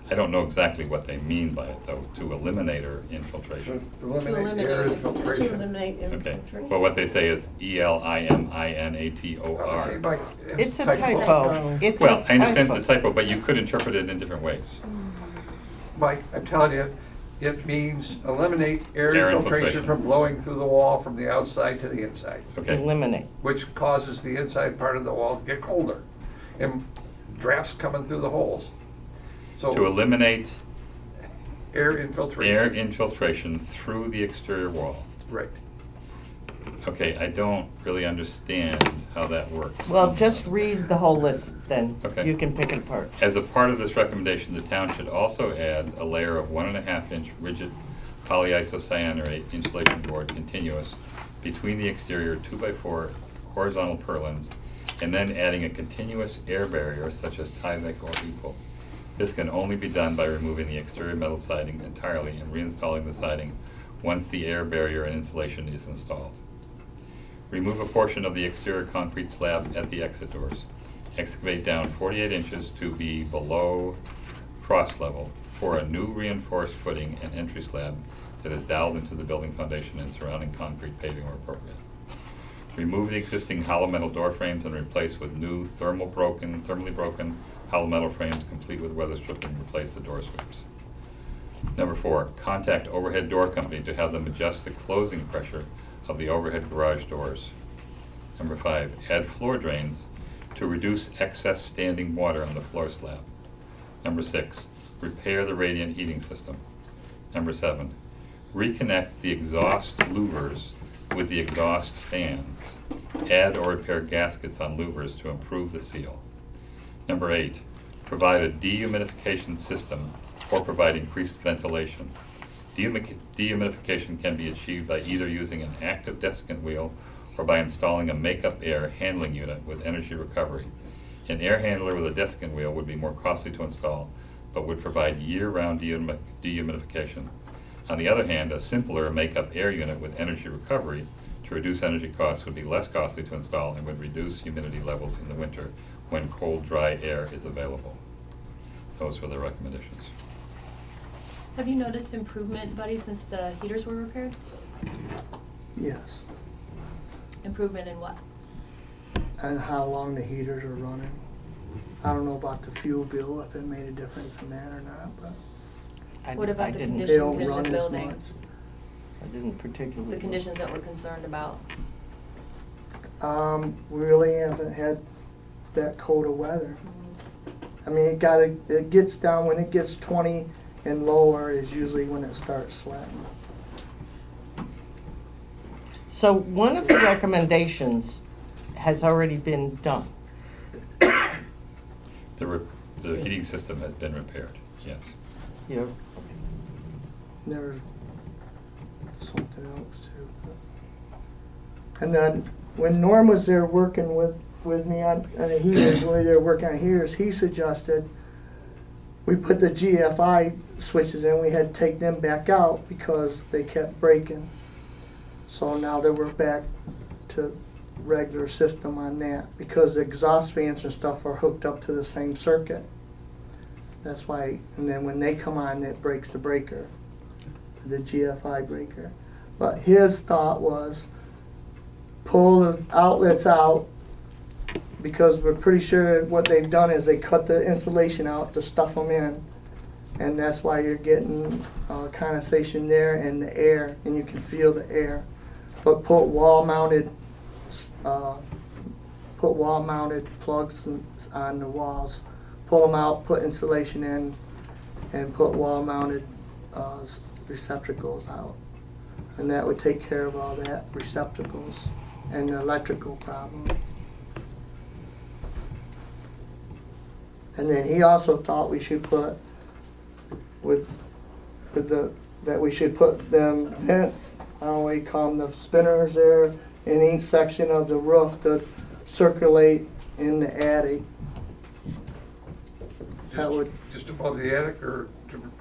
I don't know exactly what they mean by it though, to eliminator infiltration. Eliminate air infiltration. Okay, well, what they say is ELIMINATOR. Okay, Mike, It's a typo. It's Well, a I understand typo. it's a typo, but you could interpret it in different ways. Mike, I'm telling you, it means eliminate air Air infiltration infiltration. from blowing through the wall from the outside to the inside. Okay. Eliminate. Which causes the inside part of the wall to get colder and drafts coming through the holes. So To eliminate air infiltration. air infiltration through the exterior wall. Right. Okay, I don't really understand how that works. Well, just read the whole list then. Okay. You can pick it apart. As a part of this recommendation, the town should also add a layer of 1.5-inch rigid polyisocyanurate insulation board continuous between the exterior 2x4 horizontal purlins, and then adding a continuous air barrier such as Tyvek or equal. This can only be done by removing the exterior metal siding entirely and reinstalling the siding once the air barrier and insulation is installed. Remove a portion of the exterior concrete slab at the exit doors. Excavate down 48 inches to be below cross level for a new reinforced footing and entry slab that is doweled into the building foundation and surrounding concrete paving where appropriate. Remove the existing hollow metal door frames and replace with new thermally broken hollow metal frames complete with weather stripping and replace the door sweepers. Number 4, contact overhead door company to have them adjust the closing pressure of the overhead garage doors. Number 5, add floor drains to reduce excess standing water on the floor slab. Number 6, repair the radiant heating system. Number 7, reconnect the exhaust louvers with the exhaust fans. Add or repair gaskets on louvers to improve the seal. Number 8, provide a dehumidification system or provide increased ventilation. Dehumidification can be achieved by either using an active desiccant wheel or by installing a makeup air handling unit with energy recovery. An air handler with a desiccant wheel would be more costly to install, but would provide year-round dehumidification. On the other hand, a simpler makeup air unit with energy recovery to reduce energy costs would be less costly to install and would reduce humidity levels in the winter when cold, dry air is available. Those were the recommendations. Have you noticed improvement, Buddy, since the heaters were repaired? Yes. Improvement in what? And how long the heaters are running. I don't know about the fuel bill, if it made a difference in that or not, but What about the they conditions don't in run the as building? much. I didn't particularly. The conditions that we're concerned about? We really haven't had that cold of weather. I mean, it gets down, when it gets 20 and lower is usually when it starts sweating. So one of the recommendations has already been done. The heating system has been repaired, yes. Yeah. There's something else too. And then when Norm was there working with me on the heaters, when they were working on heaters, he suggested we put the GFI switches in, we had to take them back out because they kept breaking. So now that we're back to regular system on that, because the exhaust fans and stuff are hooked up to the same circuit. That's why, and then when they come on, it breaks the breaker, the GFI breaker. But his thought was pull the outlets out, because we're pretty sure what they've done is they cut the insulation out to stuff them in, and that's why you're getting condensation there and the air, and you can feel the air. But put wall-mounted plugs on the walls, pull them out, put insulation in, and put wall-mounted receptacles out, and that would take care of all that receptacles and the electrical problem. And then he also thought we should put that we should put them vents, I don't know what you call them, the spinners there in each section of the roof to circulate in the attic. That would, Just above the attic, or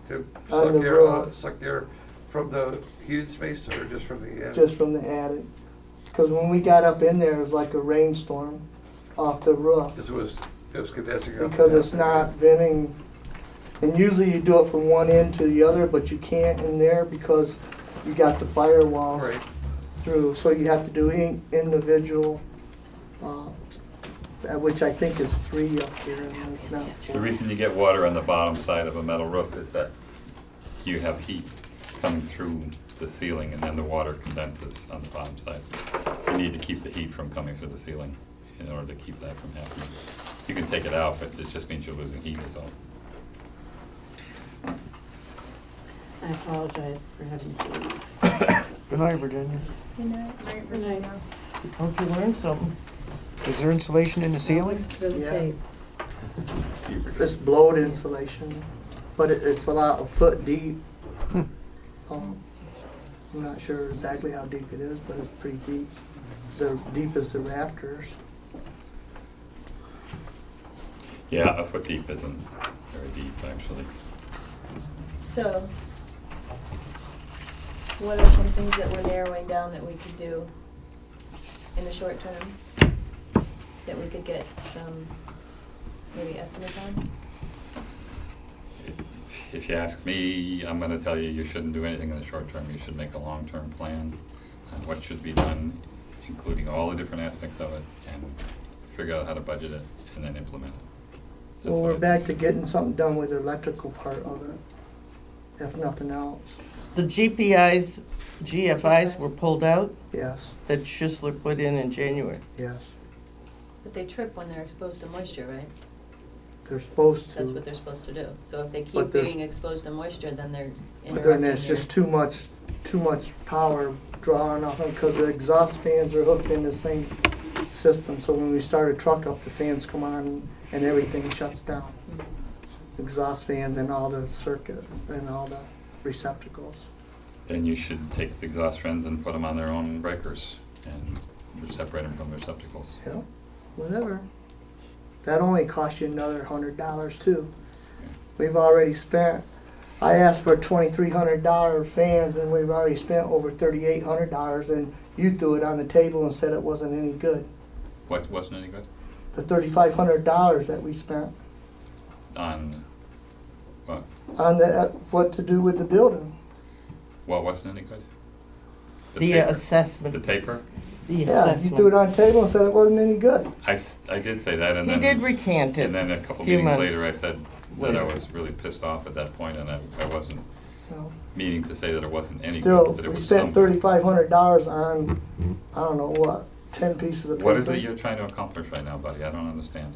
to On suck the air, roof. suck air from the heated space, or just from the attic? just from the attic. Because when we got up in there, it was like a rainstorm off the roof. Because it was condensing up. Because it's not venting. And usually you do it from one end to the other, but you can't in there because you got the firewalls Right. through. So you have to do individual, which I think is 3 up here. And not The 4. reason you get water on the bottom side of a metal roof is that you have heat coming through the ceiling, and then the water condenses on the bottom side. You need to keep the heat from coming through the ceiling in order to keep that from happening. You can take it out, but it just means you're losing heat is all. I apologize for having to leave. Good night, Virginia. Good night. Good night. Hope you learned something. Is there insulation in the ceiling? Listen to the Yeah. tape. It's blowed insulation, but it's about a foot deep. I'm not sure exactly how deep it is, but it's pretty deep. The deep as the rafters. Yeah, a foot deep isn't very deep, actually. So, what are some things that we're narrowing down that we could do in the short term? That we could get some, maybe estimates on? If you ask me, I'm gonna tell you, you shouldn't do anything in the short term. You should make a long-term plan on what should be done, including all the different aspects of it, and figure out how to budget it, and then implement it. That's Well, what we're I back to getting something done with the electrical part of it, if nothing else. The GFIs were pulled out, Yes, that Schisler put in January. yes. But they trip when they're exposed to moisture, right? They're supposed to. That's what they're supposed to do. So if they But keep there's- being exposed to moisture, then they're But interrupting then there's just too much power drawing off them, because the exhaust fans are hooked in the same system. So when we start a truck up, the fans come on and everything shuts down. Exhaust fans and all the circuit and all the receptacles. Then you should take the exhaust fans and put them on their own breakers and separate them from the receptacles. Yeah, whatever. That only costs you another $100 too. We've already spent, I asked for $2,300 fans, and we've already spent over $3,800, and you threw it on the table and said it wasn't any good. What wasn't any good? The $3,500 that we spent On what? on what to do with the building. What wasn't any good? The paper? assessment. The paper? The Yeah, you assessment. threw it on the table and said it wasn't any good. I did say that, and He then. did recant it And then a couple few meetings months later, I said that I later. was really pissed off at that point, and I wasn't No. meaning to say that it wasn't any Still, good, but it we was spent some. $3,500 on, I don't know what, 10 pieces of paper. What is it you're trying to accomplish right now, buddy? I don't understand.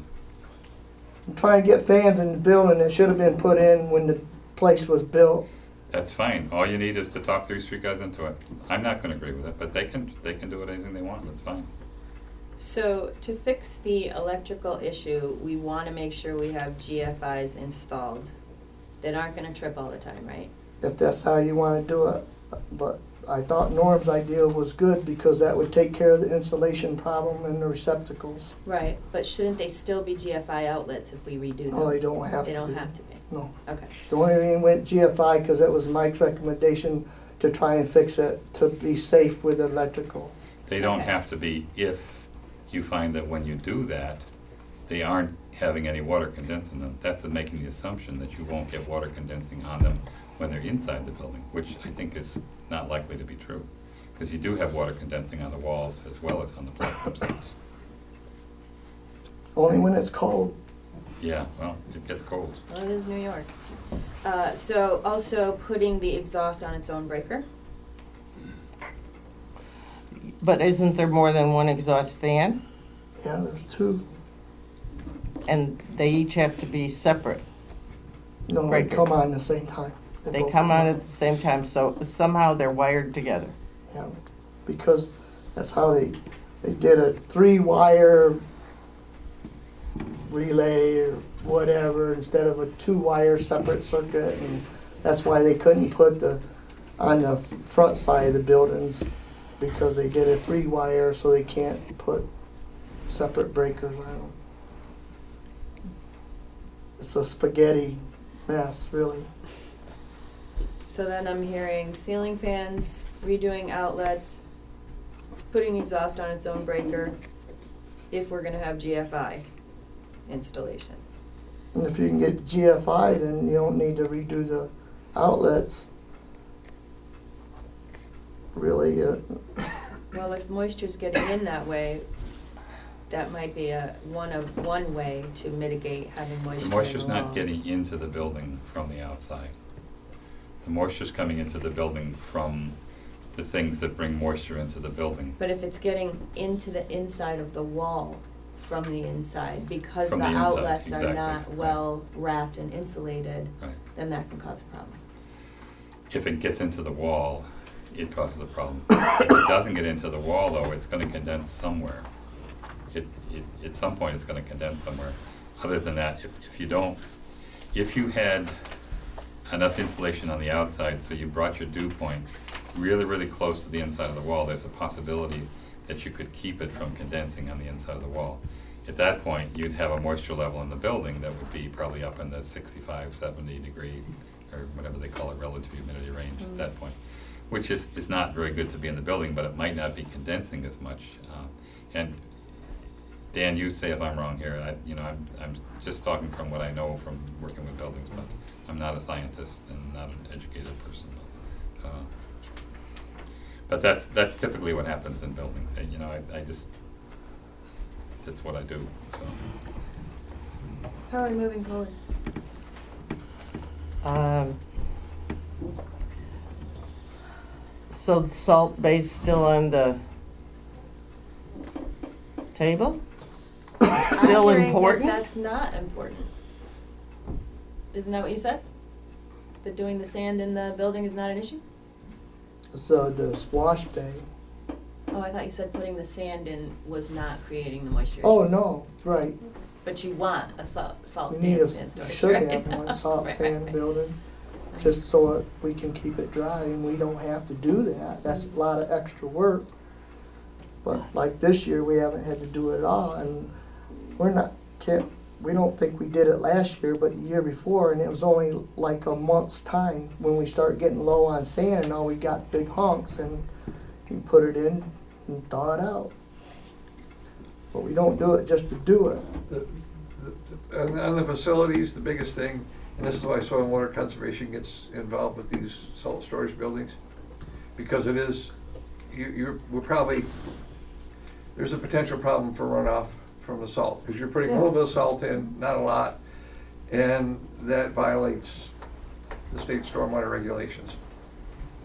I'm trying to get fans in the building that should have been put in when the place was built. That's fine. All you need is to talk these three guys into it. I'm not gonna agree with it, but they can do it anything they want. That's fine. So to fix the electrical issue, we want to make sure we have GFIs installed that aren't going to trip all the time, right? If that's how you want to do it, but I thought Norm's idea was good because that would take care of the insulation problem and the receptacles. Right, but shouldn't they still be GFI outlets if we redo them? No, they don't have to They don't be. have to be. No. Okay. The only reason we went GFI because that was Mike's recommendation to try and fix it to be safe with electrical. They don't Okay. have to be if you find that when you do that, they aren't having any water condensing them. That's making the assumption that you won't get water condensing on them when they're inside the building, which I think is not likely to be true. Because you do have water condensing on the walls as well as on the plaques themselves. Only when it's cold. Yeah, well, it gets cold. Well, it is New York. So also putting the exhaust on its own breaker. But isn't there more than one exhaust fan? Yeah, there's two. And they each have to be separate? No, they breaker. come on at the same time. They both come on come at the same time, so somehow they're wired together. Yeah, because that's how they did a 3-wire relay or whatever instead of a 2-wire separate circuit, and that's why they couldn't put on the front side of the buildings because they did a 3-wire, so they can't put separate breakers on them. It's a spaghetti mess, really. So then I'm hearing ceiling fans, redoing outlets, putting exhaust on its own breaker, if we're gonna have GFI installation. And if you can get GFI, then you don't need to redo the outlets. Really, Well, if moisture's getting in that way, that might be one way to mitigate having moisture The in the moisture's not walls. getting into the building from the outside. The moisture's coming into the building from the things that bring moisture into the building. But if it's getting into the inside of the wall from the inside, because From the the inside, outlets are exactly, not right. well wrapped and insulated, Right. then that can cause a problem. If it gets into the wall, it causes a problem. If it doesn't get into the wall, though, it's gonna condense somewhere. At some point, it's gonna condense somewhere. Other than that, if you had enough insulation on the outside, so you brought your dew point really, really close to the inside of the wall, there's a possibility that you could keep it from condensing on the inside of the wall. At that point, you'd have a moisture level in the building that would be probably up in the 65, 70 degree, or whatever they call it, relative humidity range at that point, which is not very good to be in the building, but it might not be condensing as much. And Dan, you say if I'm wrong here. I'm just talking from what I know from working with buildings, but I'm not a scientist and not an educated person. But that's typically what happens in buildings. I just that's what I do. So. How are we moving forward? So the salt base still on the table? It's still I'm hearing important? that that's not important. Isn't that what you said? That doing the sand in the building is not an issue? so the swash bay. Oh, I thought you said putting the sand in was not creating the moisture. Oh, no, right. But you want a salt We sand need a, sand storage, should right? have one salt Right, sand right. building, just so that we can keep it dry and we don't have to do that. That's a lot of extra work. But like this year, we haven't had to do it at all, and we don't think we did it last year, but the year before, and it was only like a month's time when we started getting low on sand, and all we got big hunks, and you put it in and thaw it out. But we don't do it just to do it. On the facilities, the biggest thing, and this is why soil and water conservation gets involved with these salt storage buildings, because it is, we're probably, there's a potential problem for runoff from the salt, because you're putting a little bit of salt in, not a lot, and that violates the state stormwater regulations.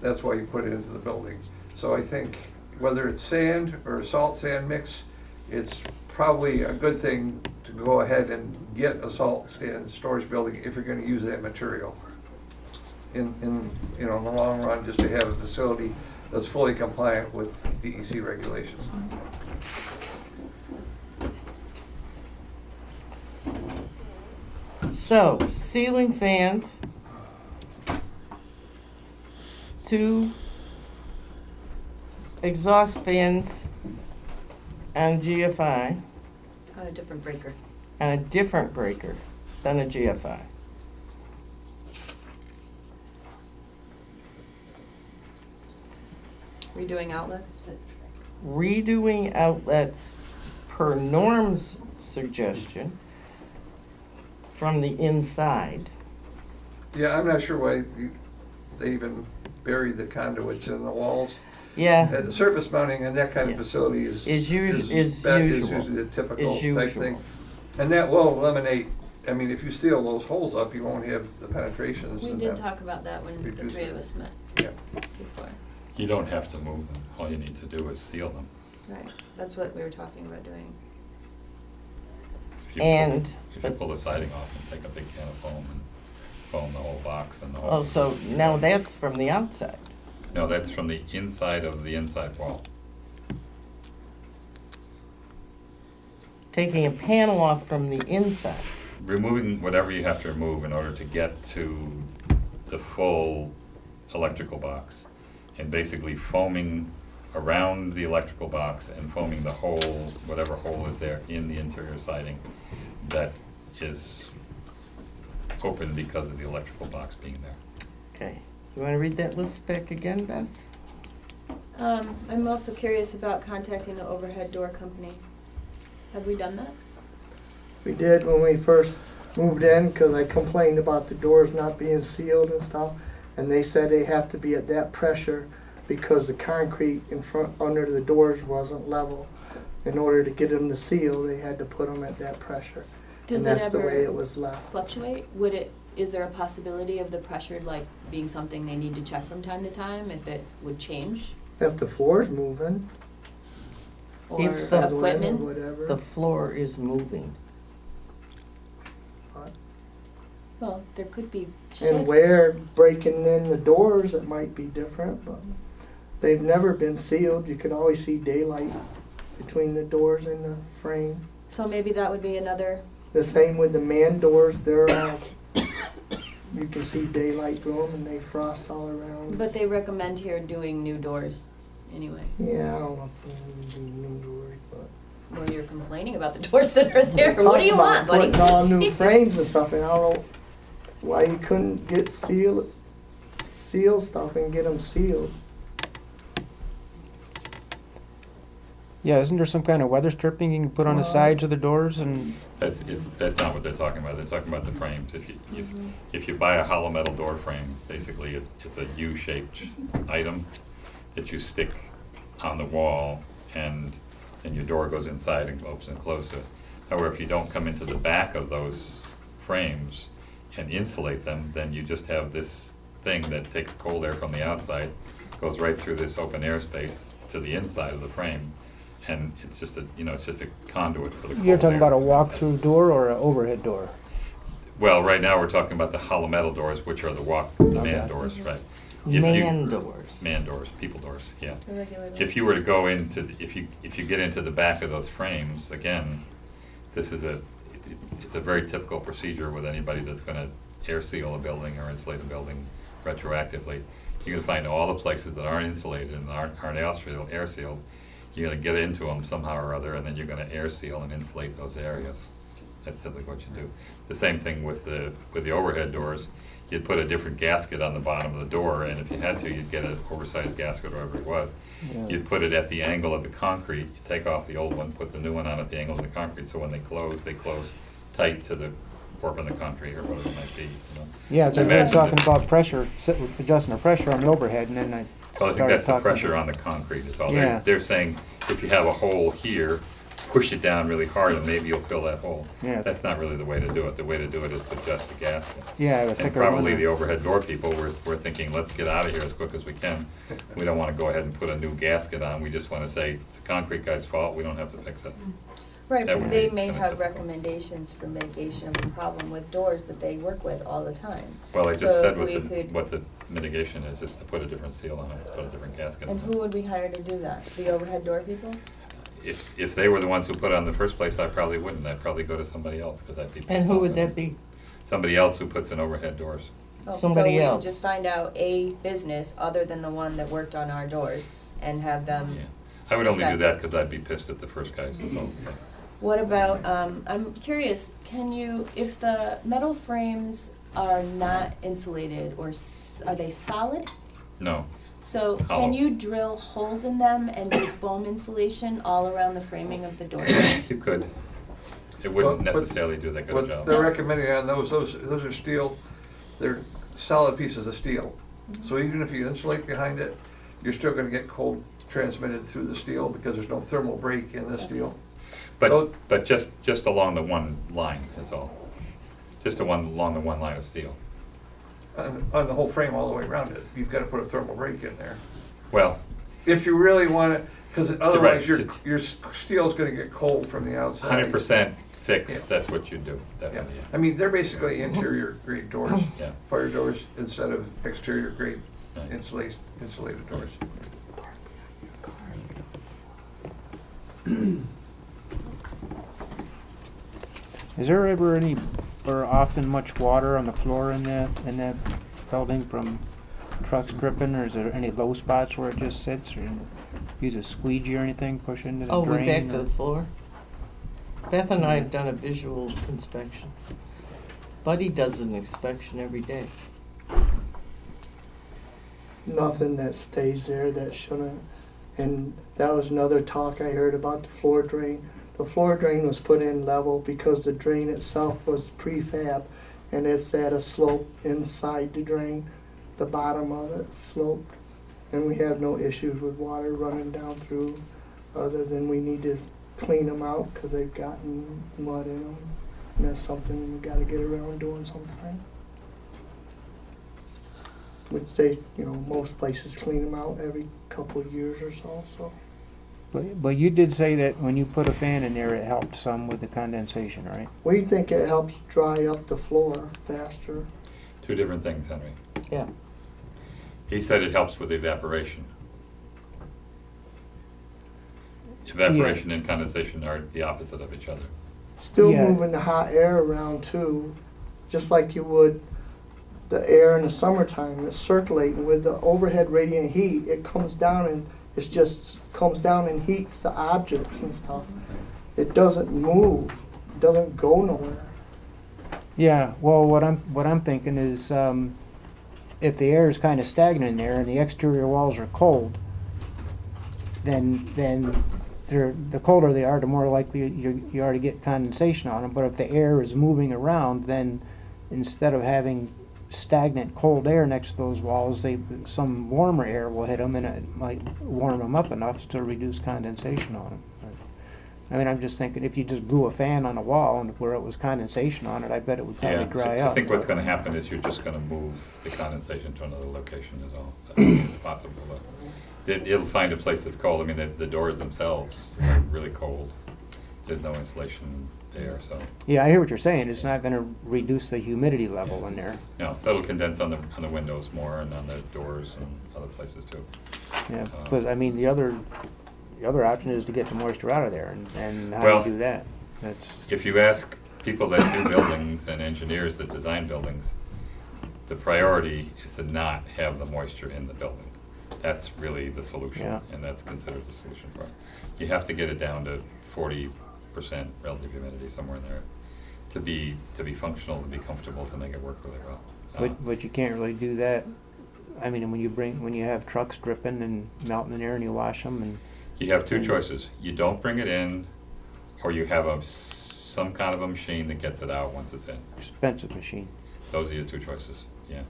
That's why you put it into the building. So I think whether it's sand or a salt sand mix, it's probably a good thing to go ahead and get a salt sand storage building if you're gonna use that material. In the long run, just to have a facility that's fully compliant with DEC regulations. So, ceiling fans, 2 exhaust fans and GFI On a different breaker. and a different breaker than a GFI. Redoing outlets? Redoing outlets per Norm's suggestion from the inside. Yeah, I'm not sure why they even buried the conduits in the walls. Yeah. The surface mounting in that kind of facility is usual. usually the typical Is type thing. usual. And that will eliminate, I mean, if you seal those holes up, you won't have the penetrations. We and did that talk about that when the reduce three it. of us met Yeah. before. You don't have to move them. All you need to do is seal them. Right, that's what we were talking about doing. If you if you pull the siding off and take a big can of foam and foam the whole box and the whole. Oh, so now that's from the outside. No, that's from the inside of the inside wall. Taking a panel off from the inside. Removing whatever you have to remove in order to get to the full electrical box, and basically foaming around the electrical box and foaming the hole, whatever hole is there in the interior siding that is open because of the electrical box being there. Okay. You want to read that list back again, Beth? I'm also curious about contacting the overhead door company. Have we done that? We did when we first moved in, because I complained about the doors not being sealed and stuff, and they said they have to be at that pressure because the concrete in front, under the doors wasn't level. In order to get them to seal, they had to put them at that pressure. Does And it that's the ever way it was left. fluctuate? Is there a possibility of the pressure like being something they need to check from time to time if it would change? If the floor's moving. Or If the- equipment? Whatever. The floor is moving. Well, there could be shift. And where breaking in the doors, it might be different, but they've never been sealed. You could always see daylight between the doors and the frame. So maybe that would be another, The same with the man doors, they're all, you can see daylight through them and they frost all around. but they recommend here doing new doors anyway. Yeah, I don't know if we do new doors, but. Well, you're complaining about the doors that are there. We're What do you talking want, about buddy? putting all new frames and stuff, and I don't know why you couldn't get seal stuff and get them sealed. Yeah, isn't there some kind of weather stripping you can put on the sides of the doors and? That's not what they're talking about. They're talking about the frames. If you buy a hollow metal door frame, basically it's a U-shaped item that you stick on the wall, and your door goes inside and opens and closes. However, if you don't come into the back of those frames and insulate them, then you just have this thing that takes cold air from the outside, goes right through this open air space to the inside of the frame, and it's just a conduit for the cold air. You're talking about a walk-through door or an overhead door? Well, right now we're talking about the hollow metal doors, which are the man doors, right? Man doors, people doors, yeah. The regular doors. If you were to go into, if you get into the back of those frames, again, this is it's a very typical procedure with anybody that's gonna air seal a building or insulate a building retroactively. You're gonna find all the places that aren't insulated and aren't air sealed. You're gonna get into them somehow or other, and then you're gonna air seal and insulate those areas. That's typically what you do. The same thing with the overhead doors. You'd put a different gasket on the bottom of the door, and if you had to, you'd get an oversized gasket, or whatever it was. Yeah. You'd put it at the angle of the concrete. You take off the old one, put the new one on at the angle of the concrete, so when they close tight to the warp in the concrete or whatever it might be. Yeah, they were Imagine talking that- about pressure, adjusting the pressure on the overhead, and then I Well, I started think that's the talking pressure about- on the concrete is all. Yeah. They're saying if you have a hole here, push it down really hard and maybe you'll fill that hole. Yeah. That's not really the way to do it. The way to do it is to adjust the gasket. Yeah, I would And think probably the overhead door people were thinking, let's get out of here as quick as we can. We don't want to go ahead and put a new gasket on. We just want to say, it's the concrete guy's fault. We don't have to fix it. Right, That but would they be may kinda have typical. recommendations for mitigation of the problem with doors that they work with all the time. Well, I just So said we could- what the mitigation is to put a different seal on it, put a different gasket on And it. who would we hire to do that? The overhead door people? If they were the ones who put it on in the first place, I probably wouldn't. I'd probably go to somebody else, because I'd be pissed And who off would at that be? somebody else who puts in overhead doors. Oh, Somebody so we else. would just find out a business other than the one that worked on our doors and have them. Yeah. I would only do assess that it. because I'd be pissed if the first guy says, oh. What about, I'm curious, can you, if the metal frames are not insulated or are they solid? No. So Hollow. can you drill holes in them and do foam insulation all around the framing of the door? You could. It wouldn't But necessarily do that good a What job. they're recommending on those are steel, they're solid pieces of steel. So even if you insulate behind it, you're still gonna get cold transmitted through the steel because there's no thermal break in the steel. But just along the one line is all. Just along the one line of steel. On the whole frame all the way around it, you've gotta put a thermal break in there. Well, If you really wanna, because otherwise right. your steel's gonna get cold from the outside. 100% fixed, Yeah. that's what you do. Yeah, Definitely, yeah. I mean, they're basically interior grade doors, Yeah. fire doors, instead of exterior grade Right. insulated doors. Is there ever any, or often much water on the floor in that building from trucks dripping, or is there any low spots where it just sits, or use a squeegee or anything, push into the Oh, drain? we back to or- the floor? Beth and I have done a visual inspection. Buddy does an inspection every day. Nothing that stays there that shouldn't. And that was another talk I heard about the floor drain. The floor drain was put in level because the drain itself was prefab, and it's at a slope inside the drain. The bottom of it sloped, and we have no issues with water running down through, other than we need to clean them out because they've gotten mud in them. And that's something we gotta get around doing sometime. Which they, most places clean them out every couple of years or so. But you did say that when you put a fan in there, it helped some with the condensation, right? We think it helps dry up the floor faster. Two different things, Henry. Yeah. He said it helps with evaporation. Evaporation and condensation are the opposite of each other. Still Yeah. moving the hot air around too, just like you would the air in the summertime. It's circulating with the overhead radiant heat. It comes down and comes down and heats the objects and stuff. It doesn't move. It doesn't go nowhere. Yeah, well, what I'm thinking is, if the air is kind of stagnant in there and the exterior walls are cold, then the colder they are, the more likely you are to get condensation on them. But if the air is moving around, then instead of having stagnant cold air next to those walls, some warmer air will hit them, and it might warm them up enough to reduce condensation on them. I mean, I'm just thinking, if you just blew a fan on a wall and where it was condensation on it, I bet it would probably dry up. I think what's going to happen is you're just going to move the condensation to another location is all. It's possible. But it'll find a place that's cold. I mean, the doors themselves are really cold. There's no insulation there, so. Yeah, I hear what you're saying. It's not going to reduce the humidity level in there. No, so it'll condense on the windows more and on the doors and other places too. Yeah, but I mean, the other option is to get the moisture out of there, and how Well, do you do that? If you ask people that do buildings and engineers that design buildings, the priority is to not have the moisture in the building. That's really the solution, Yeah. and that's considered the solution for it. You have to get it down to 40% relative humidity, somewhere in there, to be functional, to be comfortable, to make it work really well. But you can't really do that. I mean, when you have trucks dripping and melting in there and you wash them and. You have two choices. You don't bring it in, or you have some kind of a machine that gets it out once it's in. Expensive machine. Those are your two choices, yeah.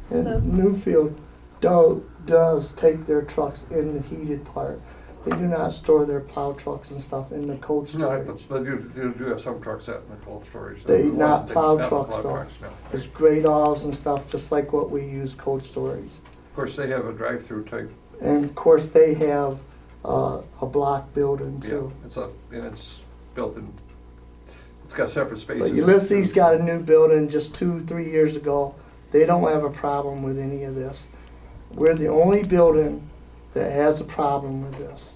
And Newfield does take their trucks in the heated part. They do not store their plow trucks and stuff in the cold storage. No, they do have some trucks out in the cold storage. They The ones not that plow not the trucks plow though. trucks, no. There's great alls and stuff, just like what we use cold storage. Of course, they have a drive-through type. And of course, they have a block building Yeah, too. it's built in. It's got separate spaces. But Ulysses got a new building just 2-3 years ago. They don't have a problem with any of this. We're the only building that has a problem with this.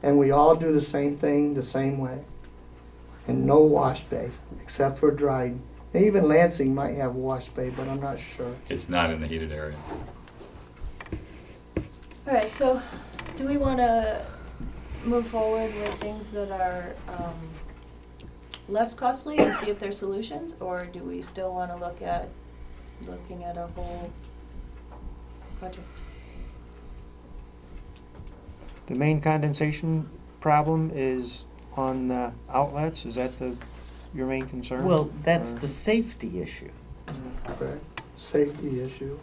And we all do the same thing the same way. And no wash bays, except for dry Even Lansing might have a wash bay, but I'm not sure. It's not in the heated area. All right, so do we want to move forward with things that are less costly and see if there's solutions, or do we still want to look at looking at a whole project? The main condensation problem is on the outlets, is that your main concern? Well, that's Or- the safety issue. Correct. Safety issue.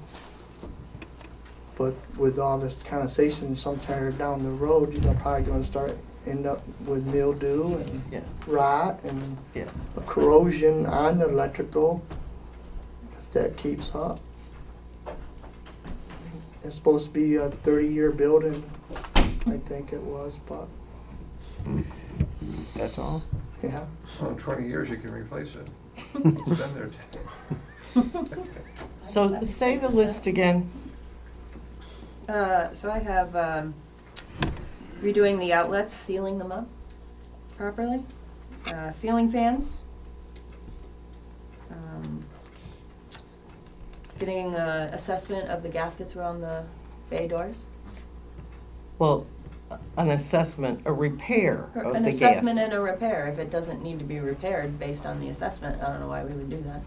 But with all this condensation, sometime down the road, you're probably gonna end up with mildew and Yes. rot and Yes. corrosion on the electrical, if that keeps up. It's supposed to be a 30-year building, I think it was, but, That's all? yeah. So in 20 years, you can replace it. It's been there. So say the list again. So I have redoing the outlets, sealing them up properly, ceiling fans, getting an assessment of the gaskets around the bay doors. Well, an assessment, a repair Or of an the assessment gas. and a repair. If it doesn't need to be repaired based on the assessment, I don't know why we would do that.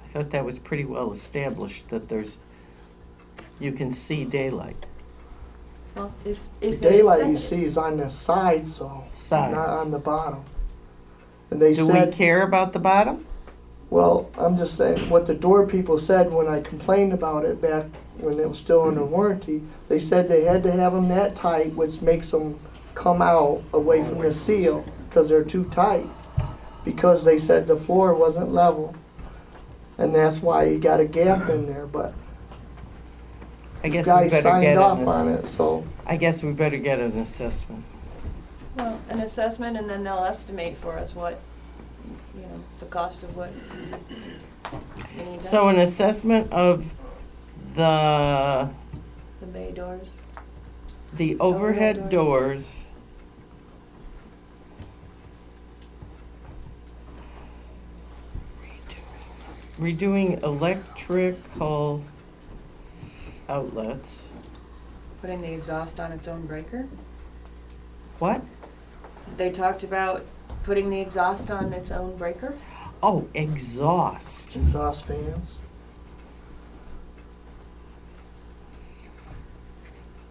I thought that was pretty well established, that you can see daylight. Well, if The it is daylight you set- see is on the side, so, Sides. not on the bottom. And they Do we said, care about the bottom? well, I'm just saying, what the door people said when I complained about it back when it was still under warranty, they said they had to have them that tight, which makes them come out away from the seal, because they're too tight. Because they said the floor wasn't level. And that's why you got a gap in there, but I guess we guys better signed get off an on it, so. I guess we better get an assessment. Well, an assessment, and then they'll estimate for us what, the cost of what we need done. So an assessment of the The bay doors. overhead Overhead doors. Redoing electrical outlets. Putting the exhaust on its own breaker. What? They talked about putting the exhaust on its own breaker. Oh, exhaust. Exhaust fans.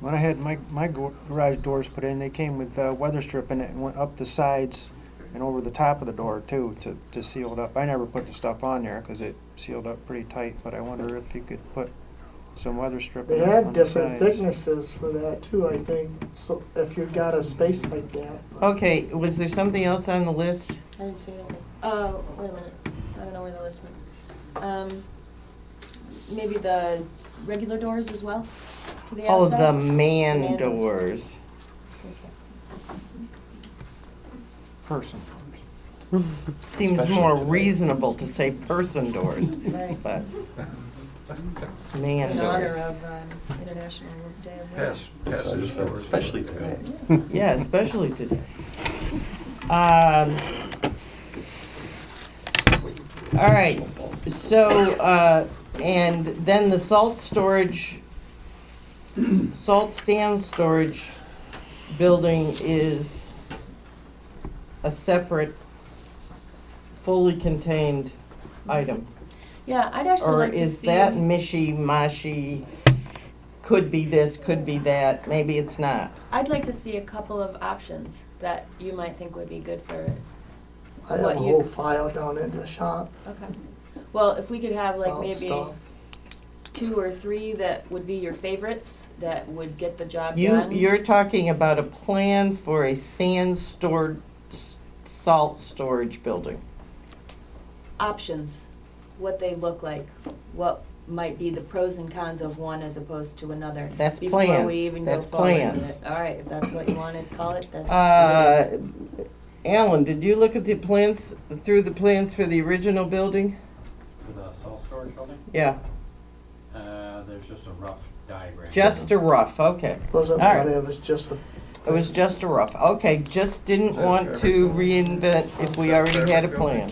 When I had my garage doors put in, they came with weather strip in it and went up the sides and over the top of the door too to seal it up. I never put the stuff on there because it sealed up pretty tight, but I wonder if you could put some weather strip They on have the different sides. thicknesses for that too, I think, so if you've got a space like that. Okay, was there something else on the list? I didn't see anything. Wait a minute. I don't know where the list went. Maybe the regular doors as well, to the Oh, outside? the man Man doors. Okay. Person. Seems Especially more today. reasonable to say person doors, Right. but man In honor doors. of International Day of Pass, Women. pass So I it just said, forward. especially today. Yeah, especially today. All right, so, and then the salt stand storage building is a separate, fully contained item. Yeah, I'd actually Or like to is see. that mishy-mashy, could be this, could be that, maybe it's not? I'd like to see a couple of options that you might think would be good for it. I have What a you- whole file down in the shop. Okay. Well, if we could have like about maybe stuff. 2 or 3 that would be your favorites, that would get the job You, done. you're talking about a plan for a salt storage building. Options, what they look like, what might be the pros and cons of one as opposed to another. That's before plans. we even That's go forward plans. with it. All right, if that's what you want to call it, that's what it is. Alan, did you look at the plans, through the plans for the original building? For the salt storage building, Yeah, there's just a rough diagram. just a rough, okay. Wasn't All one, right. it was just a. It was just a rough, okay, just didn't want to reinvent if we already had a plan.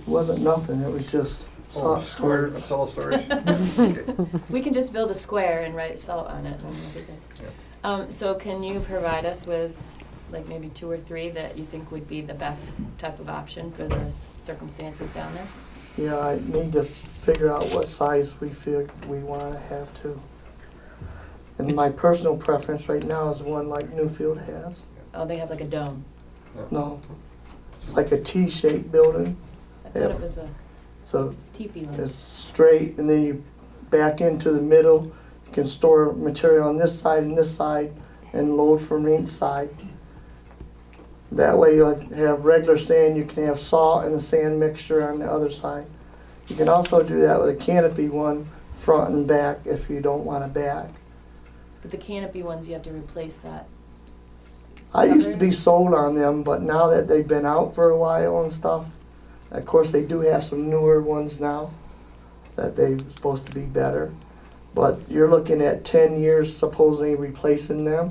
wasn't nothing, it was just Oh, soft square, storage. that's all storage? Okay. We can just build a square and write salt on it, and we'll be good. So can you provide us with, like, maybe 2 or 3 that you think would be the best type of option for the circumstances down there? Yeah, I need to figure out what size we feel we wanna have to. And my personal preference right now is one like Newfield has. Oh, they have like a dome. No, it's like a T-shaped building. I thought it was a So teepee one. it's straight, and then you back into the middle. You can store material on this side and this side, and load from each side. That way you'll have regular sand, you can have salt and the sand mixture on the other side. You can also do that with a canopy one, front and back, if you don't want a back. But the canopy ones, you have to replace that. I used to be sold on them, but now that they've been out for a while and stuff, of course they do have some newer ones now that they're supposed to be better. But you're looking at 10 years supposedly replacing them.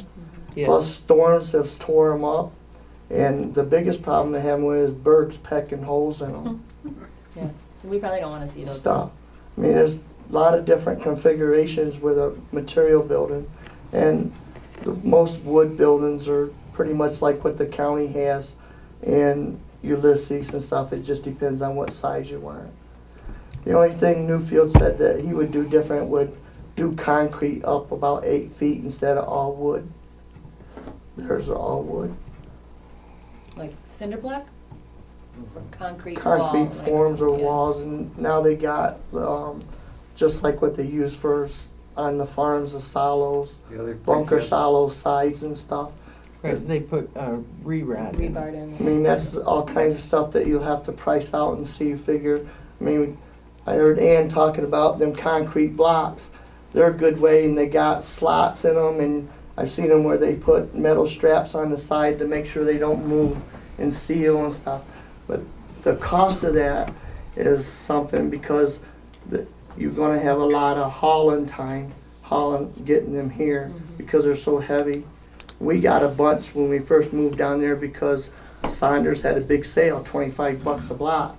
Yes. Plus storms have tore them up. And the biggest problem they have with is birds pecking holes in them. Yeah, so we probably don't want to see those. Stuff. I mean, there's a lot of different configurations with a material building. And most wood buildings are pretty much like what the county has in Ulysses and stuff. It just depends on what size you want. The only thing Newfield said that he would do different would do concrete up about 8 feet instead of all wood. Theirs are all wood. Like cinder block? Or concrete Concrete wall? like- forms or yeah. walls, and now they got just like what they use for on the farms, the silos, Yeah, they bunker precast. silos, sides and stuff. Right, they put rerod in. Rebar in. I mean, that's all kinds of stuff that you'll have to price out and see, figure. I mean, I heard Ann talking about them concrete blocks. They're a good way, and they got slots in them, and I've seen them where they put metal straps on the side to make sure they don't move and seal and stuff. But the cost of that is something because you're gonna have a lot of hauling time, getting them here because they're so heavy. We got a bunch when we first moved down there because Saunders had a big sale, $25 a block.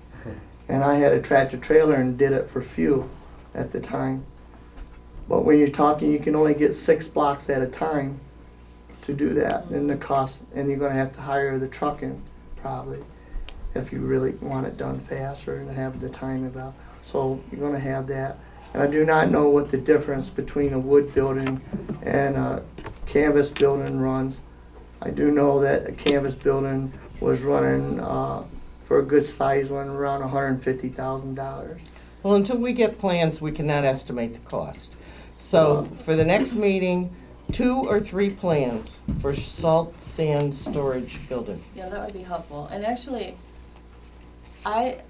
And I had a tractor trailer and did it for fuel at the time. But when you're talking, you can only get 6 blocks at a time to do that. And the cost, and you're gonna have to hire the trucking probably if you really want it done faster and have the time about. So you're gonna have that. And I do not know what the difference between a wood building and a canvas building runs. I do know that a canvas building was running for a good size one around $150,000. Well, until we get plans, we cannot estimate the cost. So for the next meeting, 2 or 3 plans for salt sand storage building. Yeah, that would be helpful. And actually, I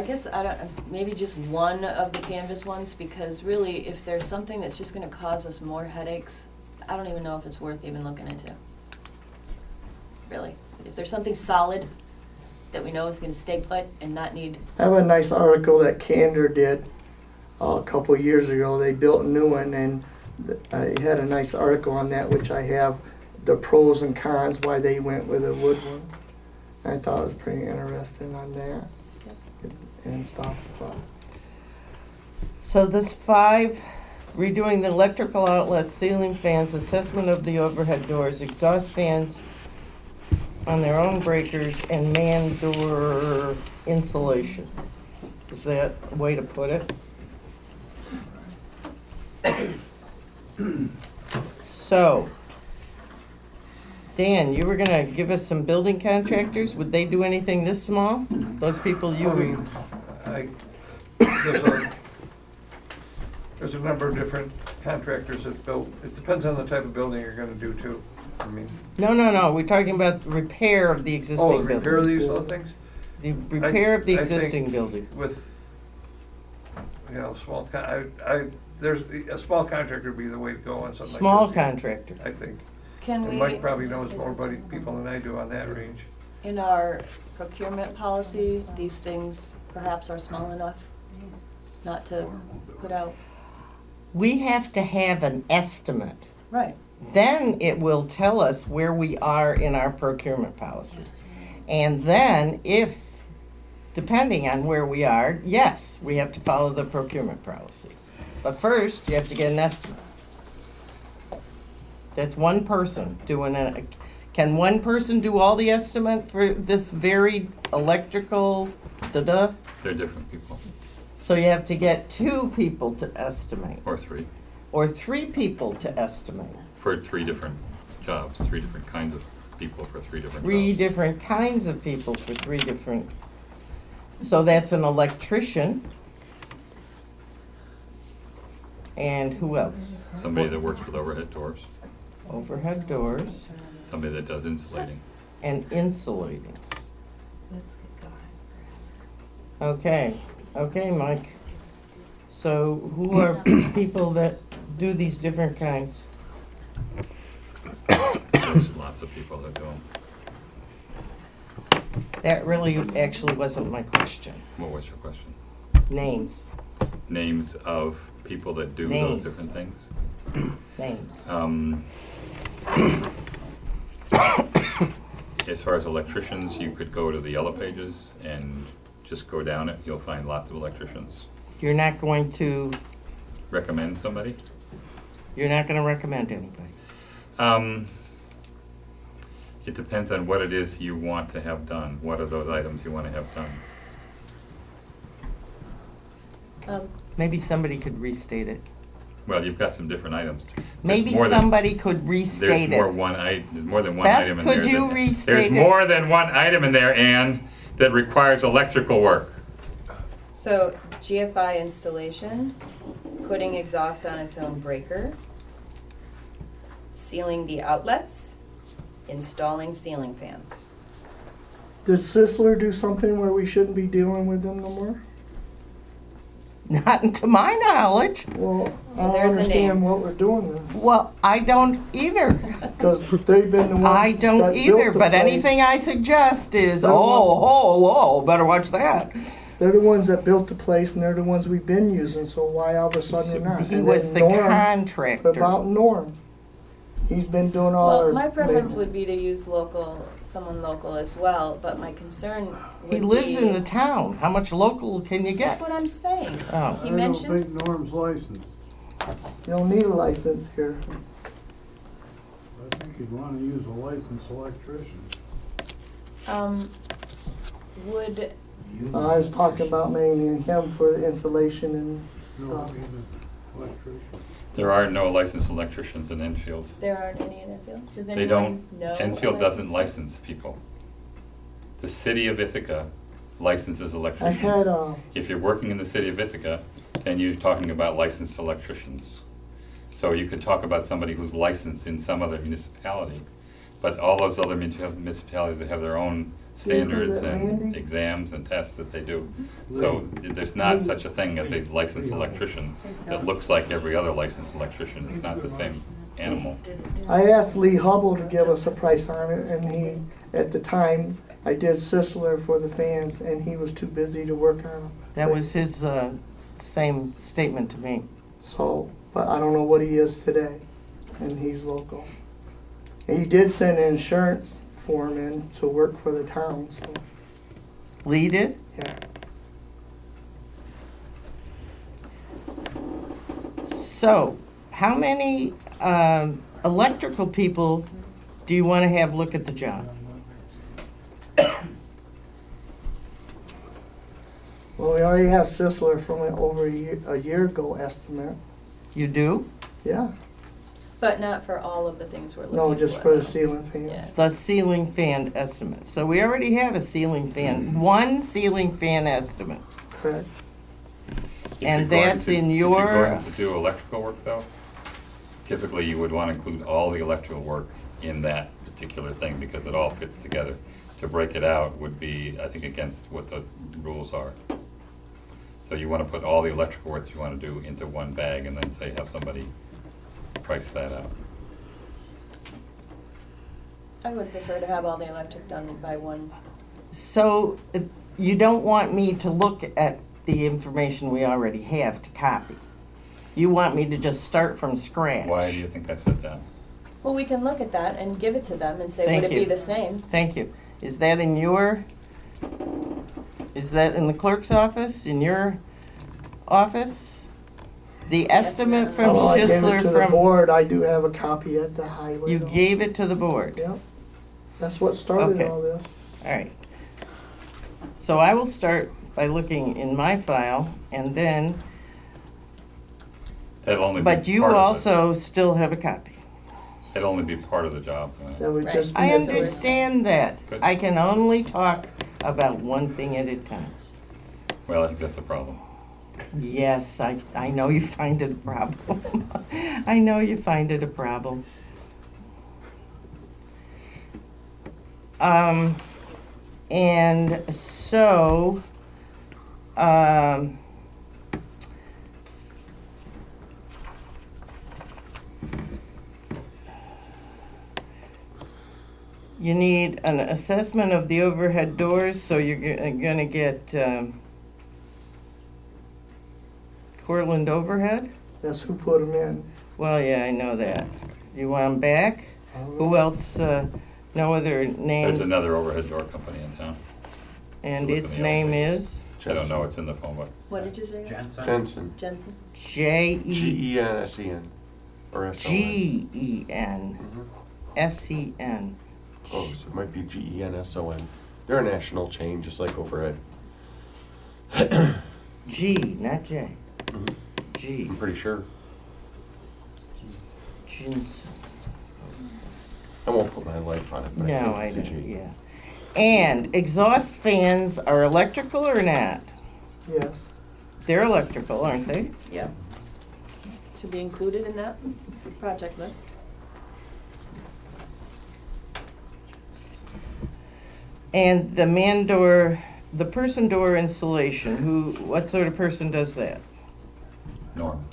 guess I don't, maybe just one of the canvas ones, because really, if there's something that's just gonna cause us more headaches, I don't even know if it's worth even looking into. Really. If there's something solid that we know is gonna stay put and not need, I have a nice article that Candor did a couple years ago. They built a new one, and I had a nice article on that, which I have the pros and cons why they went with a wood one. I thought it was pretty interesting on that and stuff. But So this 5, redoing the electrical outlets, ceiling fans, assessment of the overhead doors, exhaust fans on their own breakers, and man door insulation. Is that a way to put it? So, Dan, you were gonna give us some building contractors. Would they do anything this small? Those people you I would, mean, there's a number of different contractors that build, it depends on the type of building you're gonna do too. I mean. no, we're talking about the repair of the existing Oh, the building. repair of these little things? The repair of the I think existing building. With, you know, there's, a small contractor would be the way to go on something like this. Small contractor. I think. can And we, Mike probably knows more people than I do on that range. in our procurement policy, these things perhaps are small enough not to put out? We have to have an estimate. Right. Then it will tell us where we are in our procurement policy. And then if depending on where we are, yes, we have to follow the procurement policy. But first, you have to get an estimate. That's one person doing it. Can one person do all the estimate for this varied electrical da-da? They're different people, So you have to get 2 people to estimate, or 3, or 3 people to estimate. for 3 different jobs, 3 different kinds of people for 3 different 3 jobs. different kinds of people for 3 different. So that's an electrician. And who else? Somebody that works with overhead doors, Overhead doors somebody that does insulating. and insulating. Okay, okay, Mike. So who are people that do these different kinds? There's lots of people that do them. That really actually wasn't my question. What was your question? Names, Names of people that do Names. those different things? names. As far as electricians, you could go to the yellow pages and just go down it. You'll find lots of electricians. You're not going to, Recommend somebody? you're not going to recommend anybody. It depends on what it is you want to have done. What are those items you want to have done? Maybe somebody could restate it. Well, you've got some different items. Maybe There's more than- somebody could restate There's it. there's more than one Beth, item in could there. you that- restate There's it? more than one item in there, Ann, that requires electrical work. So GFI installation, putting exhaust on its own breaker, sealing the outlets, installing ceiling fans. Did Sisler do something where we shouldn't be dealing with them no more? Not to my knowledge. Well, I don't There's a understand name. what we're doing then. Well, I don't either. Because they've been the ones I that don't built either, the but place. anything I suggest is, They're better watch that. They're the ones that built the place and they're the ones we've been using, so why all of a sudden we're not? He And was then the Norm, contractor. What about Norm? He's been doing all our. Well, my preference would be to use someone local as well, but my concern would be. He lives in the town. How much local can you That's get? what I'm saying. Oh. He mentions, Norm's license. You don't need a license here. I think you'd wanna use a licensed electrician. would, I was talking about mainly him for the insulation and No, stuff. I mean an electrician. There are no licensed electricians in Enfield. there aren't any in Enfield? Does They anyone don't, know? Enfield a doesn't licensed- license people. The city of Ithaca licenses I electricians. had If you're working in the city of Ithaca, then you're talking about licensed electricians. So you could talk about somebody who's licensed in some other municipality, but all those other municipalities, they have their own standards that and Randy? exams and tests that they do. So there's not such a thing as a licensed electrician that looks like every other licensed electrician. It's not the same animal. I asked Lee Hubble to give us a price on it, and he, at the time, I did Sisler for the fans, and he was too busy to work on them. That was his same statement to me. So, but I don't know what he is today, and he's local. And he did send an insurance form in to work for the town, so, Lee did? yeah. So, how many electrical people do you want to have look at the job? Well, we already have Sisler from over a year ago estimate, You do? yeah. But not for all of the things we're looking for. No, just for the ceiling fans. Yeah. The ceiling fan estimate. So we already have a ceiling fan, one ceiling fan estimate. Correct. If And you're going that's to- in If your- you're going to do electrical work though, typically you would want to include all the electrical work in that particular thing because it all fits together. To break it out would be, I think, against what the rules are. So you want to put all the electrical work you want to do into one bag and then say have somebody price that out. I would prefer to have all the electric done by one. So you don't want me to look at the information we already have to copy. You want me to just start from scratch. Why do you think I said that? Well, we can look at that and give it to them and say, Thank would it you. be the same? Thank you. Is that in your Is that in the clerk's office, in your office? The estimate from Oh, I gave it Schisler to the from, board, I do have a copy at the highway. you though. gave it to the board? Yep, that's what started Okay. all this. All right. So I will start by looking in my file, and then, That'll only be but you part of it. also still have a copy. It'll only be part of the job. That would Right. just be I a- understand that. Good. I can only talk about one thing at a time. Well, I think that's the problem. Yes, I know you find it a problem. I know you find it a problem. And so, you need an assessment of the overhead doors, so you're gonna get, Cortland overhead? That's who put them in. Well, yeah, I know that. You want them back? Who else, no other names? There's another overhead door company in town. And Look in its the name office. is? I don't know, it's in the phone book. What did you say? Jensen. Jensen? G-E-N-S-E-N. Or S-O-N. G-E-N. S-E-N. Close. It might be G-E-N-S-O-N. They're a national chain, just like overhead. G, not J. G. I'm pretty sure. Jensen. I won't put my life on it, but No, I I think it's a don't, G. yeah. And exhaust fans are electrical or not? Yes. They're electrical, aren't they? Yeah. To be included in that project list. And the man door, the person door installation, what sort of person does that? Norm.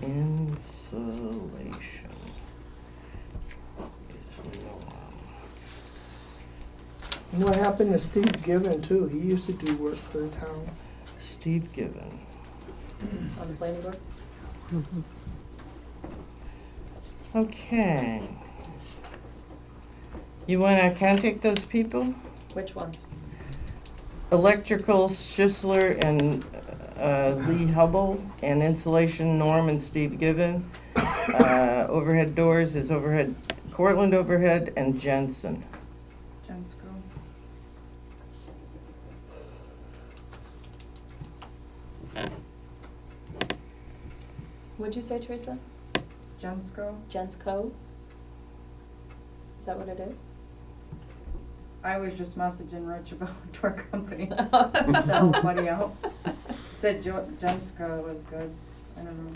Insulation. And what happened to Steve Given too? He used to do work for the town. Steve Given. On the planning board? Okay. You want to contact those people? Which ones? Electrical, Schisler and Lee Hubble, and insulation, Norm and Steve Given. Overhead doors is overhead, Cortland Overhead and Jensen. Jen's girl. What'd you say, Teresa? Jensco. Jensco? Is that what it is? I was just messaging Rich about tour companies. To help buddy out. Said Jensco was good. I don't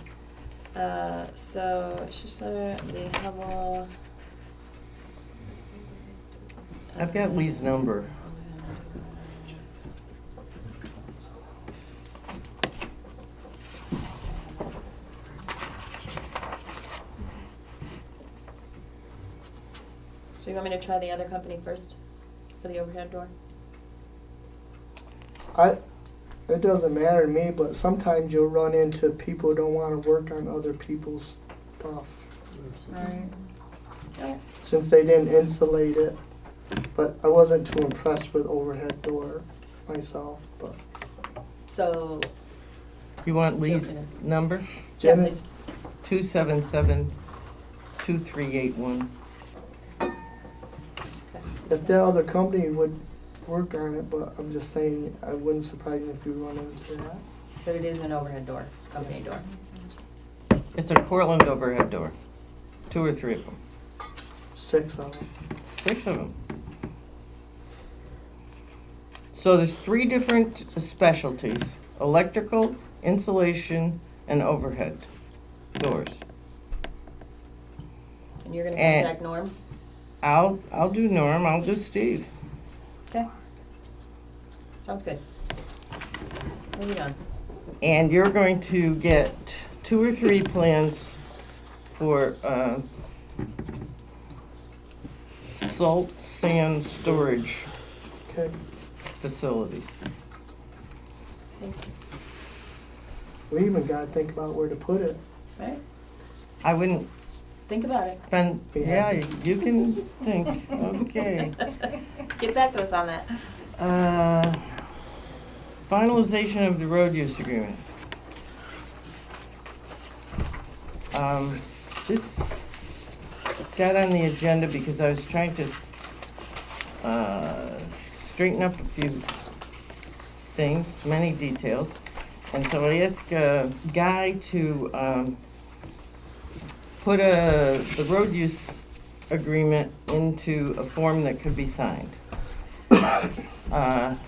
know. So, Schisler, Lee Hubble. I've got Lee's number. So you want me to try the other company first for the overhead door? It doesn't matter to me, but sometimes you'll run into people who don't want to work on other people's stuff. Right. Okay. Since they didn't insulate it. But I wasn't too impressed with overhead door myself, but. So, You want Lee's Okay. number? yeah, Jenny- please. 277-2381. If that other company would work on it, but I'm just saying, I wouldn't surprise me if you run into that. But it is an overhead door, company door. It's a Cortland overhead door. 2 or 3 of them. 6 of them. 6 of them. So there's 3 different specialties: electrical, insulation, and overhead doors. And you're gonna And- contact Norm? I'll do Norm, I'll do Steve. Okay. Sounds good. Moving on. And you're going to get 2 or 3 plans for salt sand storage Okay. facilities. Thank you. We even gotta think about where to put it. Right? I wouldn't Think about it. spend, yeah, you can think, okay. Get back to us on that. finalization of the road use agreement. This got on the agenda because I was trying to straighten up a few things, many details. And so I asked Guy to put the road use agreement into a form that could be signed.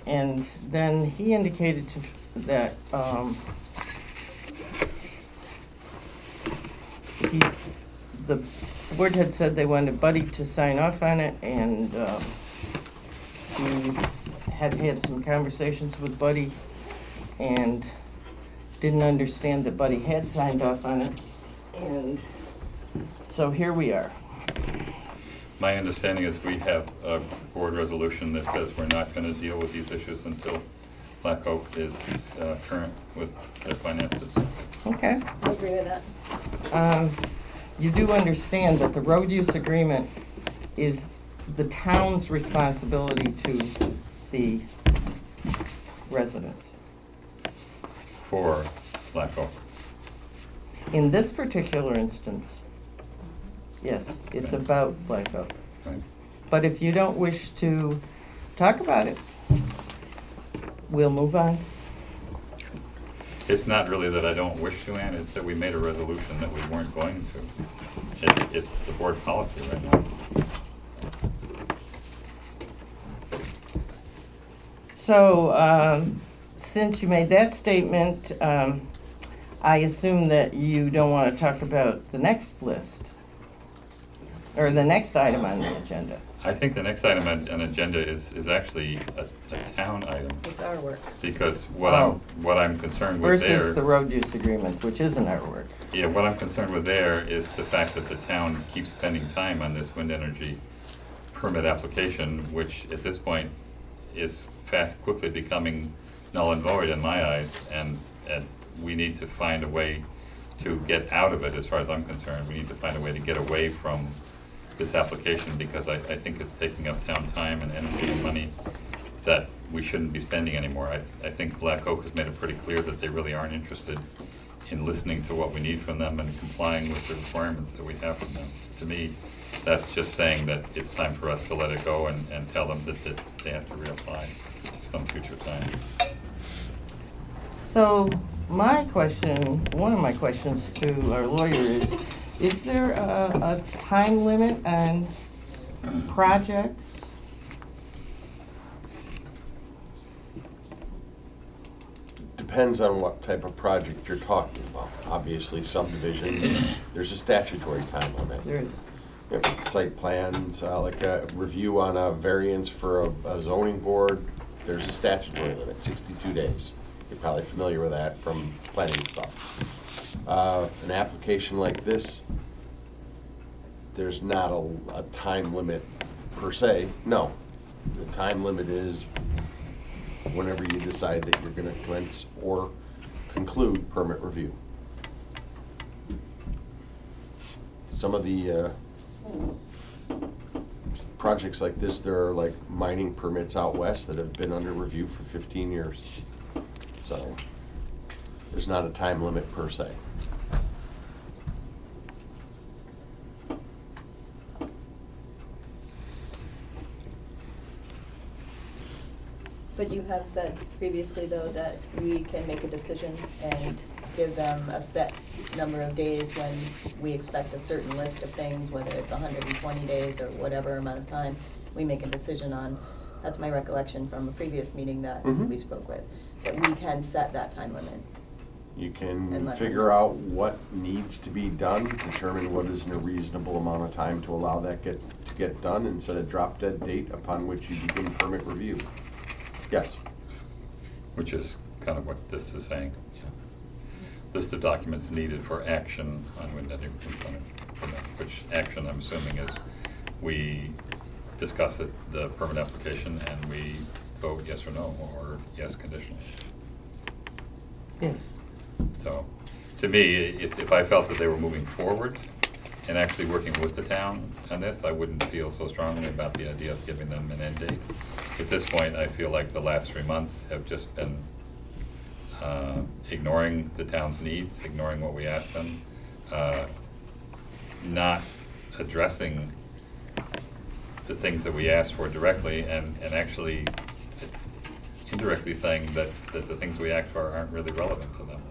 And then he indicated that the board had said they wanted Buddy to sign off on it, and he had some conversations with Buddy and didn't understand that Buddy had signed off on it. And so here we are. My understanding is we have a board resolution that says we're not going to deal with these issues until Black Oak is current with their finances. Okay. I agree with that. You do understand that the road use agreement is the town's responsibility to the residents. For Black Oak. In this particular instance, yes, it's about Black Oak. Right. But if you don't wish to talk about it, we'll move on. It's not really that I don't wish to, Ann, it's that we made a resolution that we weren't going to. It's the board policy right now. So, since you made that statement, I assume that you don't want to talk about the next list, or the next item on the agenda. I think the next item on agenda is actually a town item. It's our work. Because what I'm concerned with there. Versus the road use agreement, which isn't our work. Yeah, what I'm concerned with there is the fact that the town keeps spending time on this wind energy permit application, which at this point is quickly becoming null and void in my eyes, and we need to find a way to get out of it. As far as I'm concerned, we need to find a way to get away from this application, because I think it's taking up town time and energy and money that we shouldn't be spending anymore. I think Black Oak has made it pretty clear that they really aren't interested in listening to what we need from them and complying with the requirements that we have from them. To me, that's just saying that it's time for us to let it go and tell them that they have to reapply some future time. So my question, one of my questions to our lawyer is there a time limit on projects? Depends on what type of project you're talking about. Obviously, subdivisions, there's a statutory time limit. There is. Yep, site plans, like a review on a variance for a zoning board, there's a statutory limit, 62 days. You're probably familiar with that from planning stuff. An application like this, there's not a time limit per se. No, the time limit is whenever you decide that you're going to commence or conclude permit review. Some of the projects like this, there are like mining permits out west that have been under review for 15 years. So there's not a time limit per se. But you have said previously, though, that we can make a decision and give them a set number of days when we expect a certain list of things, whether it's 120 days or whatever amount of time we make a decision on. That's my recollection from a previous meeting that we spoke with, that we can set that time limit. You can figure out what needs to be done, determine what is in a reasonable amount of time to allow that to get done, and set a drop-dead date upon which you begin permit review. Yes. Which is kind of what this is saying. Yeah. List of documents needed for action on wind energy component, which action I'm assuming is we discuss it, the permit application, and we vote yes or no, or yes conditional. Yes. So, to me, if I felt that they were moving forward and actually working with the town on this, I wouldn't feel so strongly about the idea of giving them an end date. At this point, I feel like the last 3 months have just been ignoring the town's needs, ignoring what we ask them, not addressing the things that we ask for directly, and actually indirectly saying that the things we ask for aren't really relevant to them,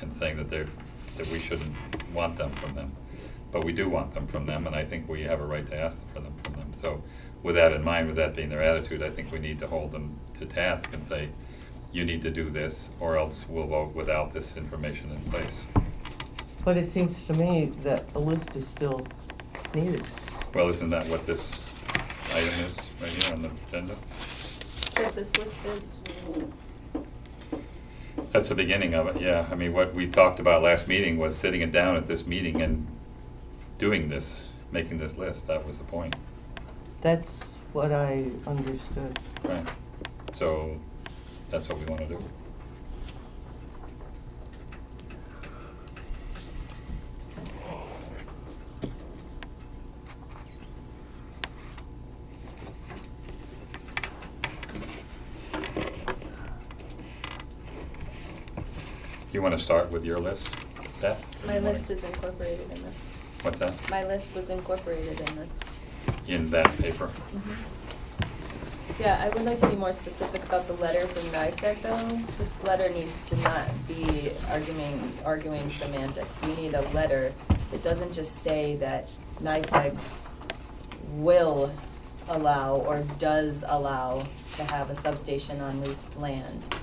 and saying that we shouldn't want them from them. But we do want them from them, and I think we have a right to ask for them from them. So with that in mind, with that being their attitude, I think we need to hold them to task and say, you need to do this, or else we'll vote without this information in place. But it seems to me that a list is still needed. Well, isn't that what this item is right here on the agenda? What this list is. That's the beginning of it, yeah. I mean, what we talked about last meeting was sitting it down at this meeting and doing this, making this list. That was the point. That's what I understood. Right. So that's what we want to do. You want to start with your list, Beth? My list is incorporated in this. What's that? My list was incorporated in this. In that paper? Yeah, I would like to be more specific about the letter from NICEAG though. This letter needs to not be arguing semantics. We need a letter that doesn't just say that NICEAG will allow or does allow to have a substation on leased land.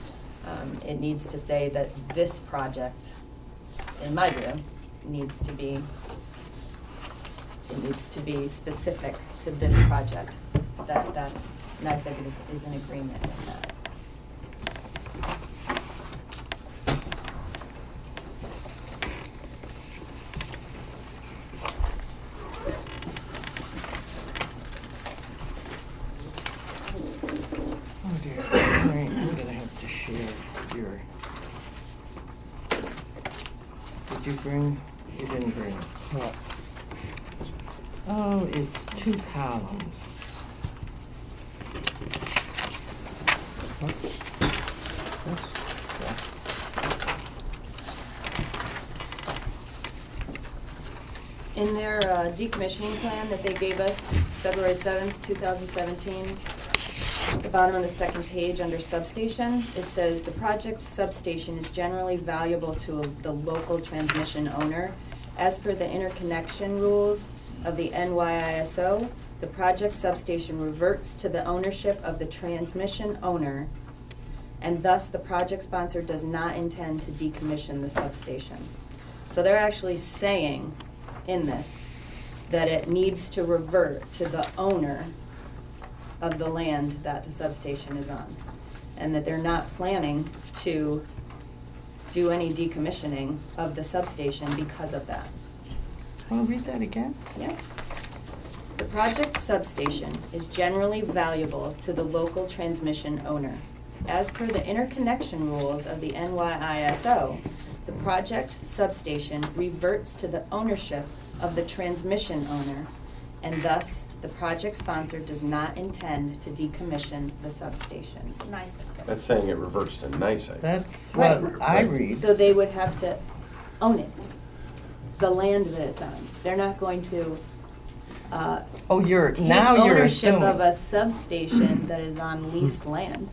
It needs to say that this project, in my view, needs to be specific to this project. That's NICEAG is in agreement with that. Oh dear, all right, I'm gonna have to share your, did you bring, you didn't bring what? Oh, it's 2 columns. What? This? Yeah. In their decommissioning plan that they gave us February 7th, 2017, at the bottom of the second page under substation, it says the project substation is generally valuable to the local transmission owner. As per the interconnection rules of the NYISO, the project substation reverts to the ownership of the transmission owner, and thus the project sponsor does not intend to decommission the substation. So they're actually saying in this that it needs to revert to the owner of the land that the substation is on, and that they're not planning to do any decommissioning of the substation because of that. Want to read that again? Yeah. The project substation is generally valuable to the local transmission owner. As per the interconnection rules of the NYISO, the project substation reverts to the ownership of the transmission owner, and thus the project sponsor does not intend to decommission the substation. Nice. That's saying it reverts to NICEAG. That's what I read. So they would have to own it, the land that it's on. They're not going to Oh, you're, take now you're ownership assuming. of a substation that is on leased land.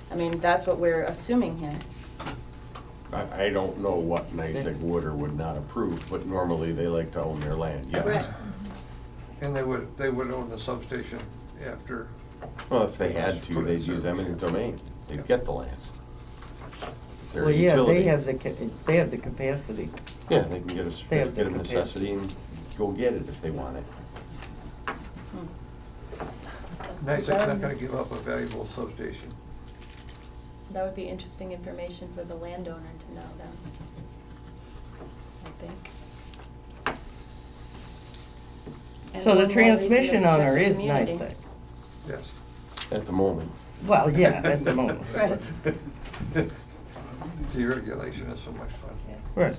I mean, that's what we're assuming here. I don't know what NICEAG would or would not approve, but normally they like to own their land, yes. Right. And they would own the substation after. Well, if they had to, they'd use eminent domain. They'd get the land. They're a Well, yeah, utility. they have the capacity. Yeah, they can get a They have the certificate of capacity. necessity and go get it if they want it. NICEAG's not gonna give up a valuable substation. That would be interesting information for the landowner to know then, I think. And So one the more reason to transmission protect owner the is community. NICEAG. Yes. At the moment. Well, yeah, at the moment. Right. Deregulation is so much fun. Right.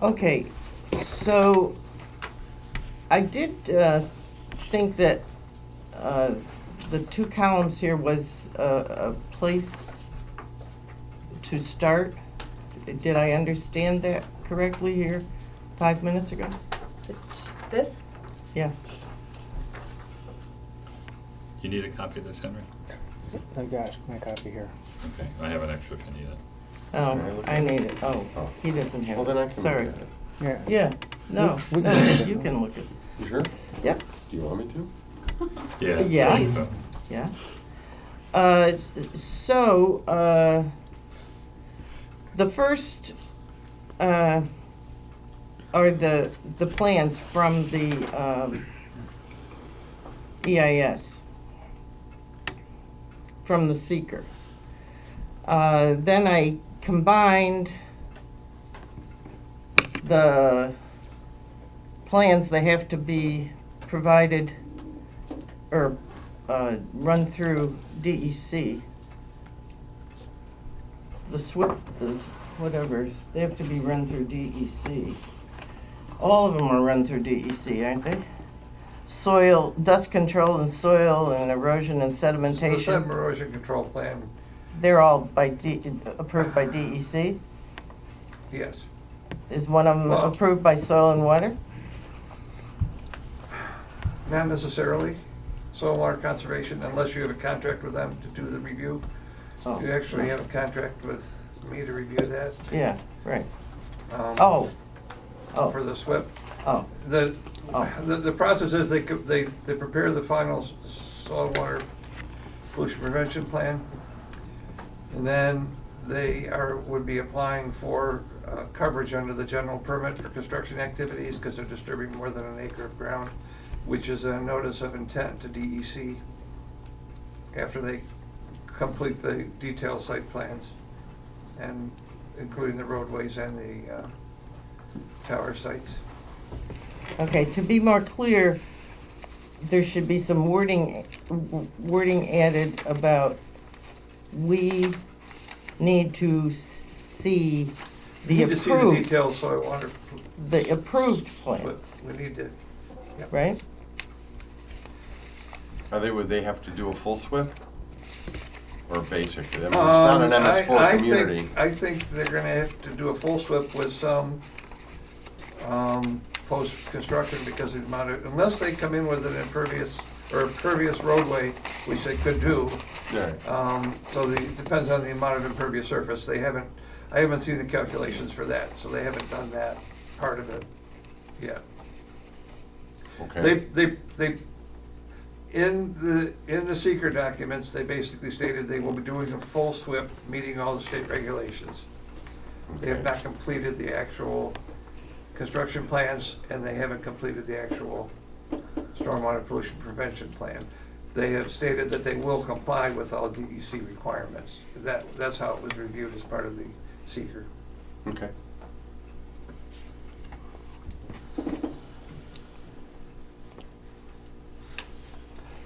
Okay, so I did think that the two columns here was a place to start. Did I understand that correctly here 5 minutes ago? This? Yeah. You need a copy of this, Henry? I got my copy here. Okay, I have an extra if you need it. Oh, I need it. Oh, he doesn't have it. Well, then I can Sorry. look at it. Yeah. Yeah, no, We can no, look at it. you can look at it. You sure? Yep. Do you want me to? Yeah. Yeah. I think so. Yeah. So, the first, are the plans from the, EIS, from the seeker. Then I combined the plans that have to be provided or run through DEC. The SWIP, the whatever, they have to be run through DEC. All of them are run through DEC, aren't they? Soil, dust control and soil and erosion and So the sedimentation, sediment erosion control plan, they're all by approved by DEC? yes. Is one of them Well- approved by soil and water? Not necessarily. Soil and water conservation, unless you have a contract with them to do the review. Oh. You actually have a contract with me to review that. Yeah, right. um, Oh, For the SWIP. oh, The, Oh. the process is they prepare the final soil and water pollution prevention plan. And then they would be applying for coverage under the general permit for construction activities because they're disturbing more than an acre of ground, which is a notice of intent to DEC after they complete the detailed site plans, and including the roadways and the tower sites. okay, to be more clear, there should be some wording added about we need to see the You need to see the approved, detailed soil water. the approved plans, We need to, yep. right? Would they have to do a full SWIP? Or basically, I mean, it's not an MS4 community. I think they're gonna have to do a full SWIP with some post-construction because of the amount of, unless they come in with an impervious or a pervious roadway, which they could do. Yeah. So it depends on the amount of impervious surface. I haven't seen the calculations for that, so they haven't done that part of it yet. Okay. They in the seeker documents, they basically stated they will be doing a full SWIP, meeting all the state regulations. They have not completed the actual construction plans, and they haven't completed the actual stormwater pollution prevention plan. They have stated that they will comply with all DEC requirements. That's how it was reviewed as part of the seeker. Okay.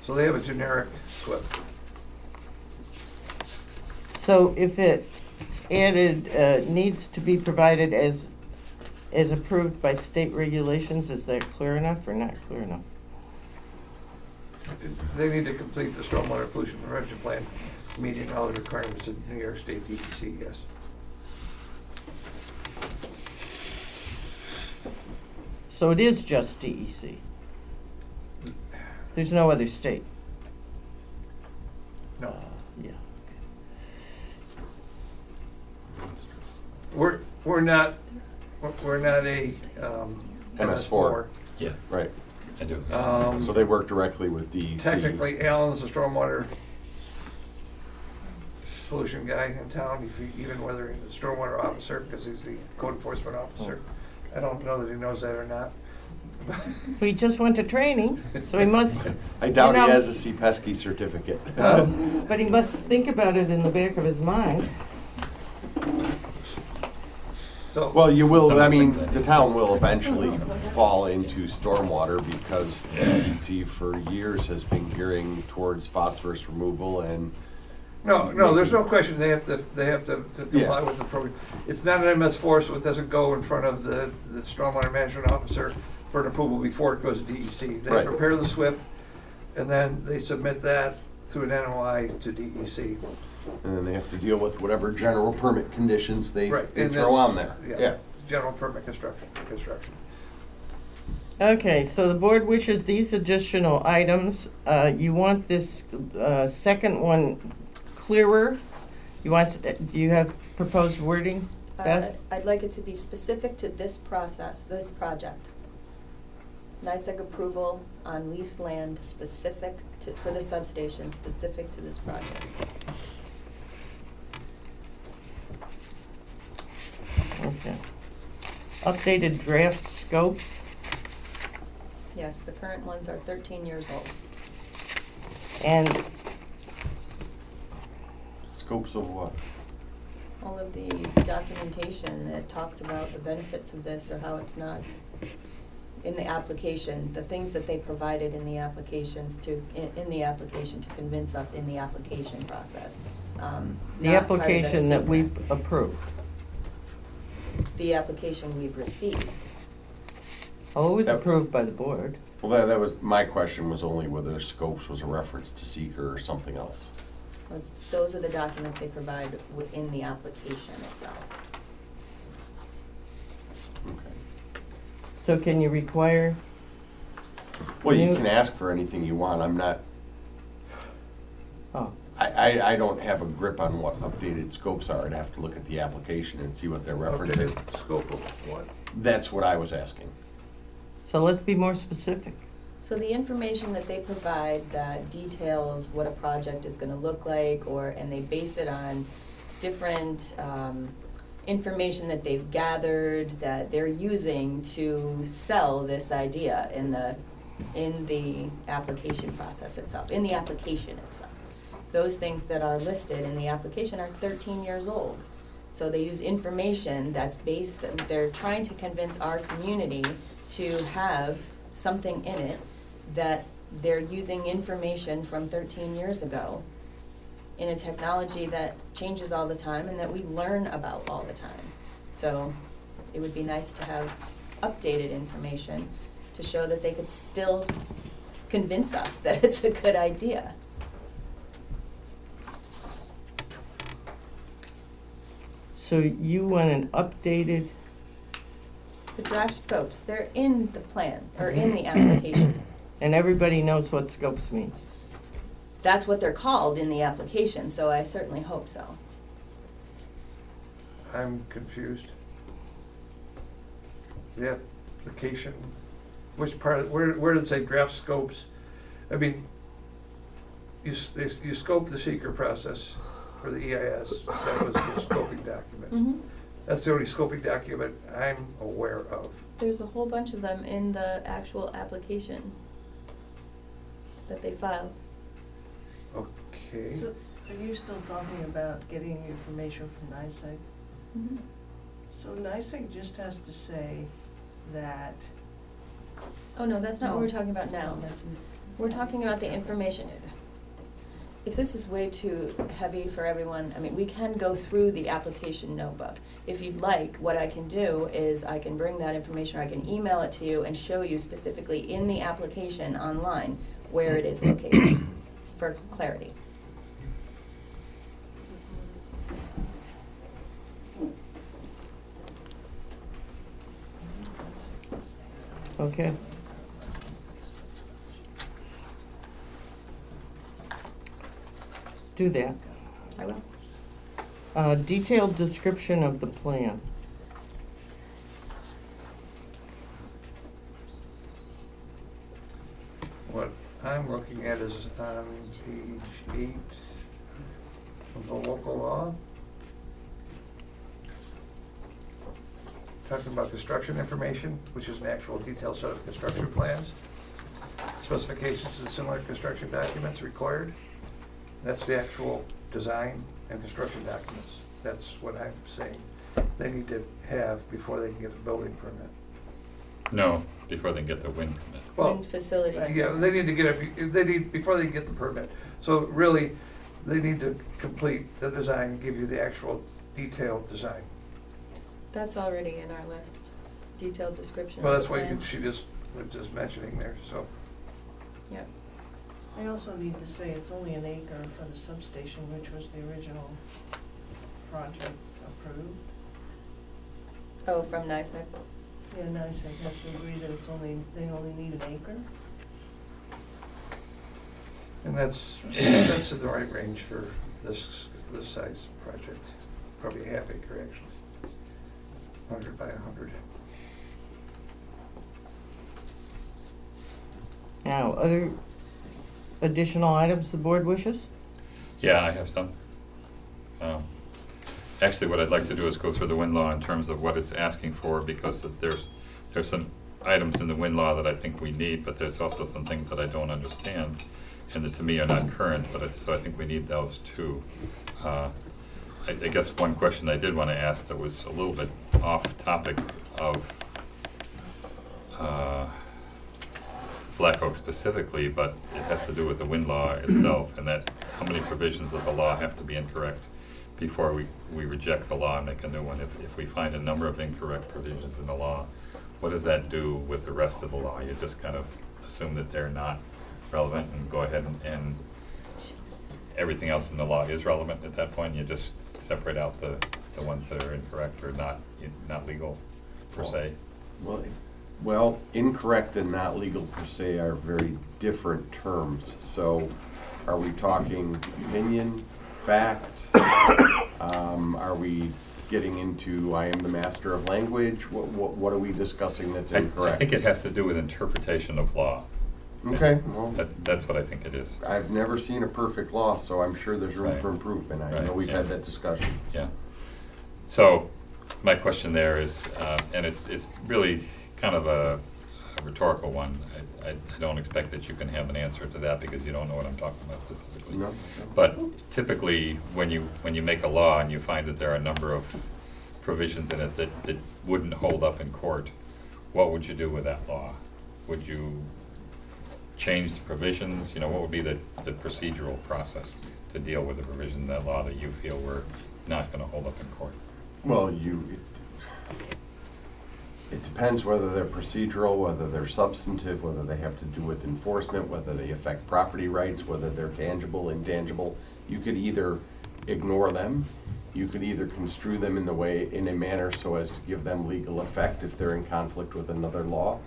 So they have a generic SWIP. So if it's added, needs to be provided as approved by state regulations, is that clear enough or not clear enough? They need to complete the stormwater pollution prevention plan, meeting all the requirements of New York State DEC, yes. So it is just DEC? There's no other state? No. Yeah. We're not a MS4. Yeah, Right. I do. So they work directly with DEC. Technically, Alan's the stormwater pollution guy in town, even whether he's a stormwater officer, because he's the code enforcement officer. I don't know that he knows that or not. We just went to training, so he must. I doubt you know, he has a CPESCI certificate. But he must think about it in the back of his mind. So, Well, you will, Some I mean, things I the do. town will eventually fall into stormwater because the DEC for years has been gearing towards phosphorus removal and no, there's no question they have to comply Yeah. with the program. It's not an MS4, so it doesn't go in front of the stormwater management officer for an approval before it goes to DEC. They Right. prepare the SWIP, and then they submit that through an NOI to DEC. And then they have to deal with whatever general permit conditions they Right, and throw this- on there. Yeah. General permit construction. Okay, so the board wishes these additional items. You want this second one clearer? Do you have proposed wording, Beth? I'd like it to be specific to this project. NICEAG approval on leased land for the substation, specific to this project. Okay. Updated draft scopes. Yes, the current ones are 13 years old. And Scopes of what? All of the documentation that talks about the benefits of this or how it's not in the application, the things that they provided in the applications in the application to convince us in the application process. the not part of the application that secret. we've approved. The application we've received. Oh, it was Yep. approved by the board. Well, that was, my question was only whether scopes was a reference to seeker or something else. Those are the documents they provide in the application itself. Okay. So can you require? Well, you new- can ask for anything you want. I'm not, Oh, I don't have a grip on what updated scopes are. I'd have to look at the application and see what they're referencing. Updated scope of what? That's what I was asking. so let's be more specific. So the information that they provide that details what a project is gonna look like, and they base it on different information that they've gathered, that they're using to sell this idea in the application process itself, in the application itself. Those things that are listed in the application are 13 years old. So they use information that's they're trying to convince our community to have something in it that they're using information from 13 years ago in a technology that changes all the time and that we learn about all the time. So it would be nice to have updated information to show that they could still convince us that it's a good idea. So you want an updated, The draft scopes, they're in the plan, or in the application. and everybody knows what scopes means. That's what they're called in the application, so I certainly hope so. I'm confused. The application, which part, where did it say draft scopes? I mean, you scope the seeker process for the EIS, that was the scoping document. That's the only scoping document I'm aware of. There's a whole bunch of them in the actual application that they filed. Okay. So are you still talking about getting information from NICEAG? So NICEAG just has to say that. Oh, no, that's not what we're talking about now. We're talking about the information. If this is way too heavy for everyone, I mean, we can go through the application notebook. If you'd like, what I can do is I can bring that information, or I can email it to you and show you specifically in the application online where it is located for clarity. Okay. Do that. I will. Detailed description of the plan. What I'm looking at is on page 8 of the local law. Talking about construction information, which is an actual detailed set of construction plans. Specifications and similar construction documents required. That's the actual design and construction documents. That's what I'm saying they need to have before they can get a building permit. No, before they get the wind permit. Well, Wind facility. Yeah, they need to get before they can get the permit. So really, they need to complete the design and give you the actual detailed design. That's already in our list, detailed description Well, of that's the why plan. she just was just mentioning there, so. Yep. I also need to say it's only an acre for the substation, which was the original project approved. Oh, from NICEAG? Yeah, NICEAG has to agree that they only need an acre. And that's in the right range for this size project. Probably a half acre, actually. 100 by 100. Now, other additional items the board wishes? Yeah, I have some. Actually, what I'd like to do is go through the wind law in terms of what it's asking for, because there's some items in the wind law that I think we need, but there's also some things that I don't understand and that to me are not current, so I think we need those too. I guess one question I did want to ask that was a little bit off topic of Black Oak specifically, but it has to do with the wind law itself, and that how many provisions of the law have to be incorrect before we reject the law and make a new one. If we find a number of incorrect provisions in the law, what does that do with the rest of the law? You just kind of assume that they're not relevant and go ahead and everything else in the law is relevant at that point. You just separate out the ones that are incorrect or not legal per se. Well, incorrect and not legal per se are very different terms. So are we talking opinion, fact? Are we getting into I am the master of language? What are we discussing that's incorrect? I think it has to do with interpretation of law. Okay, well, that's what I think it is. I've never seen a perfect law, so I'm sure there's room for improvement. I know we've had that discussion. Yeah. So my question there is, and it's really kind of a rhetorical one. I don't expect that you can have an answer to that because you don't know what I'm talking about specifically. No. But typically, when you make a law and you find that there are a number of provisions in it that wouldn't hold up in court, what would you do with that law? Would you change the provisions? What would be the procedural process to deal with the provisions in that law that you feel were not going to hold up in court? Well, it depends whether they're procedural, whether they're substantive, whether they have to do with enforcement, whether they affect property rights, whether they're tangible, intangible. You could either ignore them, you could either construe them in a manner so as to give them legal effect if they're in conflict with another law.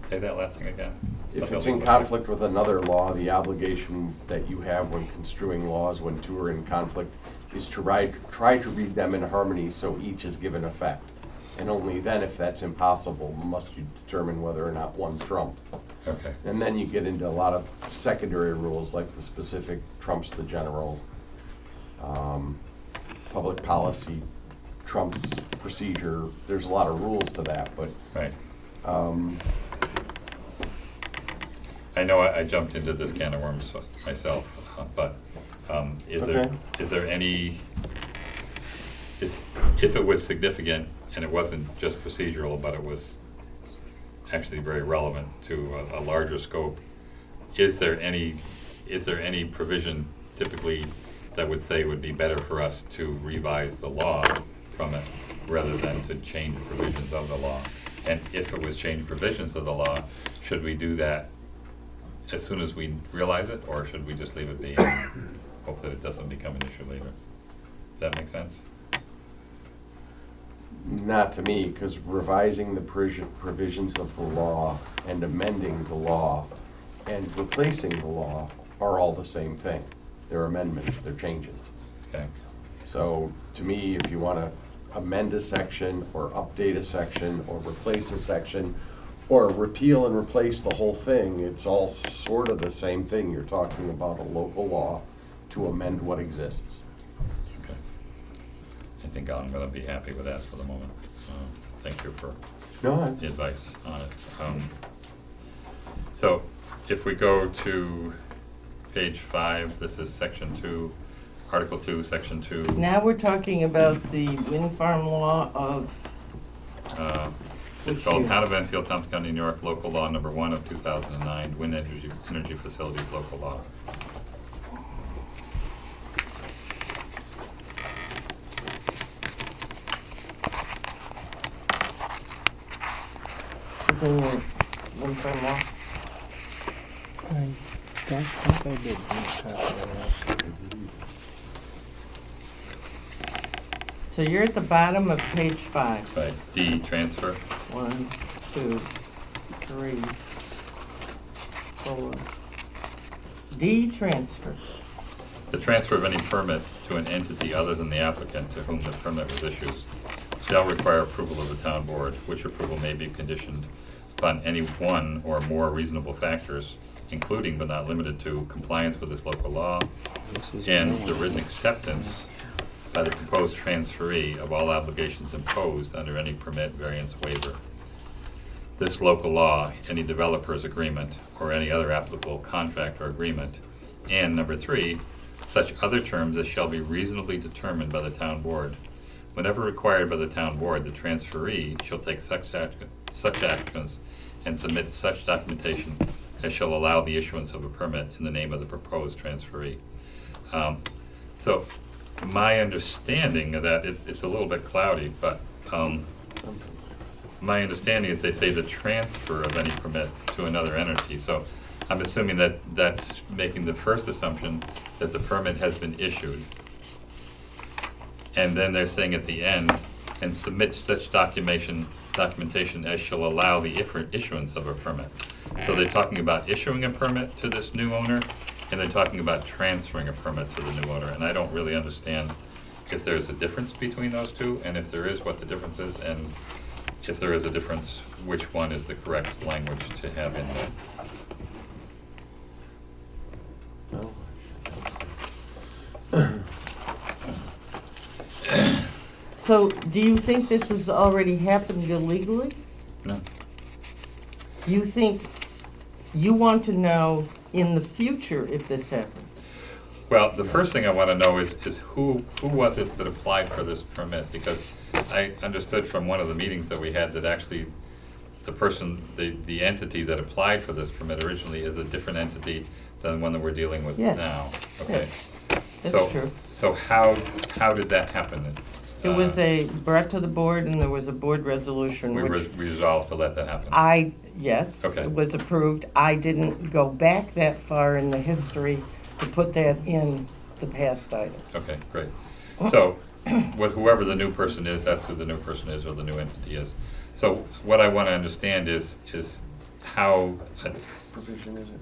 Say that last thing again. If it's in conflict with another law, the obligation that you have when construing laws, when two are in conflict, is to try to read them in harmony so each is given effect. And only then, if that's impossible, must you determine whether or not one trumps. Okay. And then you get into a lot of secondary rules, like the specific trumps the general, public policy trumps procedure. There's a lot of rules to that, but right. I know I jumped into this can of worms myself, but is there any, if it was significant and it wasn't just procedural, but it was actually very relevant to a larger scope, is there any provision typically that would say it would be better for us to revise the law from it rather than to change provisions of the law? And if it was change provisions of the law, should we do that as soon as we realize it, or should we just leave it be and hope that it doesn't become an issue later? Does that make sense? not to me, because revising the provisions of the law and amending the law and replacing the law are all the same thing. They're amendments, they're changes. Okay. So to me, if you want to amend a section or update a section or replace a section or repeal and replace the whole thing, it's all sort of the same thing. You're talking about a local law to amend what exists. Okay. I think I'm going to be happy with that for the moment. Thank you for the advice on it. So if we go to page 5, this is section 2, Article 2, section 2. Now we're talking about the wind farm law of... It's called Town of Enfield, Thompson County, New York, Local Law Number 1 of 2009, Wind Energy Facilities Local Law. Wind farm law. I don't think I did. So you're at the bottom of page 5. Right, D, transfer. 1, 2, 3, 4. D, transfer. The transfer of any permit to an entity other than the applicant to whom the permit was issued shall require approval of the town board, which approval may be conditioned upon any one or more reasonable factors, including but not limited to compliance with this local law and the written acceptance by the proposed transferee of all obligations imposed under any permit variance waiver. This local law, any developer's agreement, or any other applicable contract or agreement. And number 3, such other terms as shall be reasonably determined by the town board. Whenever required by the town board, the transferee shall take such actions and submit such documentation as shall allow the issuance of a permit in the name of the proposed transferee. So my understanding of that, it's a little bit cloudy, but my understanding is they say the transfer of any permit to another entity. So I'm assuming that that's making the first assumption that the permit has been issued. And then they're saying at the end, and submit such documentation as shall allow the issuance of a permit. So they're talking about issuing a permit to this new owner, and they're talking about transferring a permit to the new owner. And I don't really understand if there's a difference between those two, and if there is, what the difference is, and if there is a difference, which one is the correct language to have in there. So do you think this has already happened illegally? No. You think, you want to know in the future if this happens? Well, the first thing I want to know is who was it that applied for this permit? Because I understood from one of the meetings that we had that actually the person, the entity that applied for this permit originally is a different entity than the one that we're dealing with Yes. now. Okay. That's So, true. so how did that happen? It was brought to the board, and there was a board resolution We which resolved to let that happen. yes, Okay. it was approved. I didn't go back that far in the history to put that in the past items. Okay, great. So, whoever the new person is, that's who the new person is, or the new entity is. So what I want to understand is how Provision is it?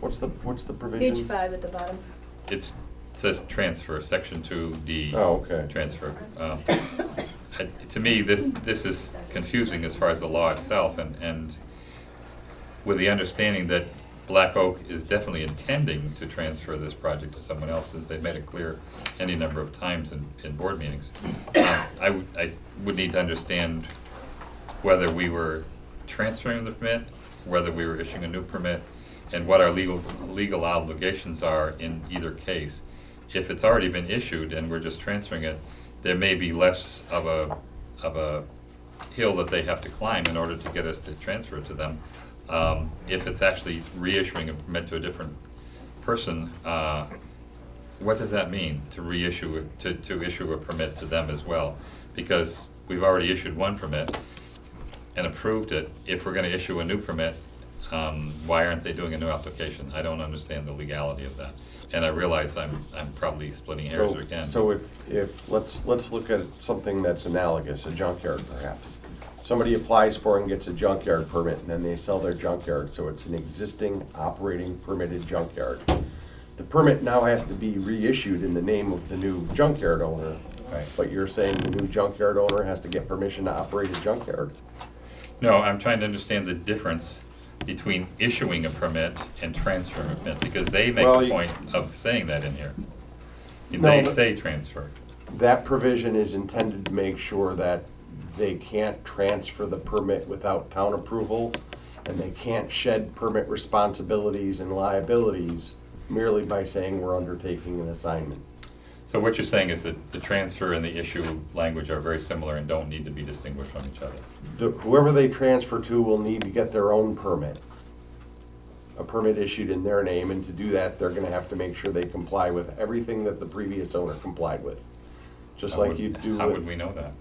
What's the provision? Page 5 at the bottom. it says transfer, section 2D. Oh, okay. Transfer. To me, this is confusing as far as the law itself, and with the understanding that Black Oak is definitely intending to transfer this project to someone else, as they've made it clear any number of times in board meetings. I would need to understand whether we were transferring the permit, whether we were issuing a new permit, and what our legal obligations are in either case. If it's already been issued and we're just transferring it, there may be less of a hill that they have to climb in order to get us to transfer it to them. If it's actually reissuing a permit to a different person, what does that mean to reissue to issue a permit to them as well? Because we've already issued one permit and approved it. If we're going to issue a new permit, why aren't they doing a new application? I don't understand the legality of that, and I realize I'm probably splitting hairs again. So if let's look at something that's analogous, a junkyard perhaps. Somebody applies for and gets a junkyard permit, and then they sell their junkyard, so it's an existing operating permitted junkyard. The permit now has to be reissued in the name of the new junkyard owner. Right. But you're saying the new junkyard owner has to get permission to operate a junkyard? No, I'm trying to understand the difference between issuing a permit and transferring a permit, because they make a point of saying that in here. They say transfer. That provision is intended to make sure that they can't transfer the permit without town approval, and they can't shed permit responsibilities and liabilities merely by saying we're undertaking an assignment. So what you're saying is that the transfer and the issue language are very similar and don't need to be distinguished from each other. Whoever they transfer to will need to get their own permit, a permit issued in their name, and to do that, they're gonna have to make sure they comply with everything that the previous owner complied with. Just like you do with... How would we know that?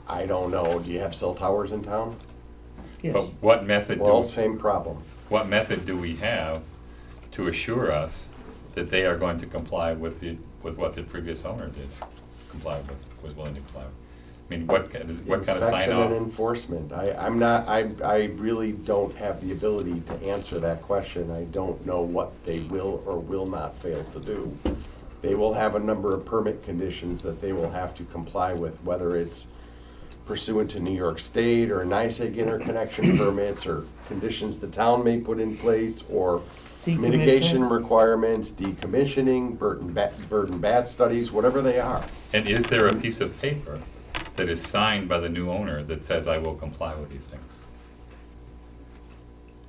I don't know. Do you have cell towers in town? Yes. But what method Well, same problem. What method do we have to assure us that they are going to comply with what the previous owner did, was willing to comply with? I mean, what kind of sign Inspection off? and enforcement. I really don't have the ability to answer that question. I don't know what they will or will not fail to do. They will have a number of permit conditions that they will have to comply with, whether it's pursuant to New York State or NYSEG interconnection permits or conditions the town may put in place or mitigation requirements, decommissioning, burden bat studies, whatever they are. And is there a piece of paper that is signed by the new owner that says, I will comply with these things?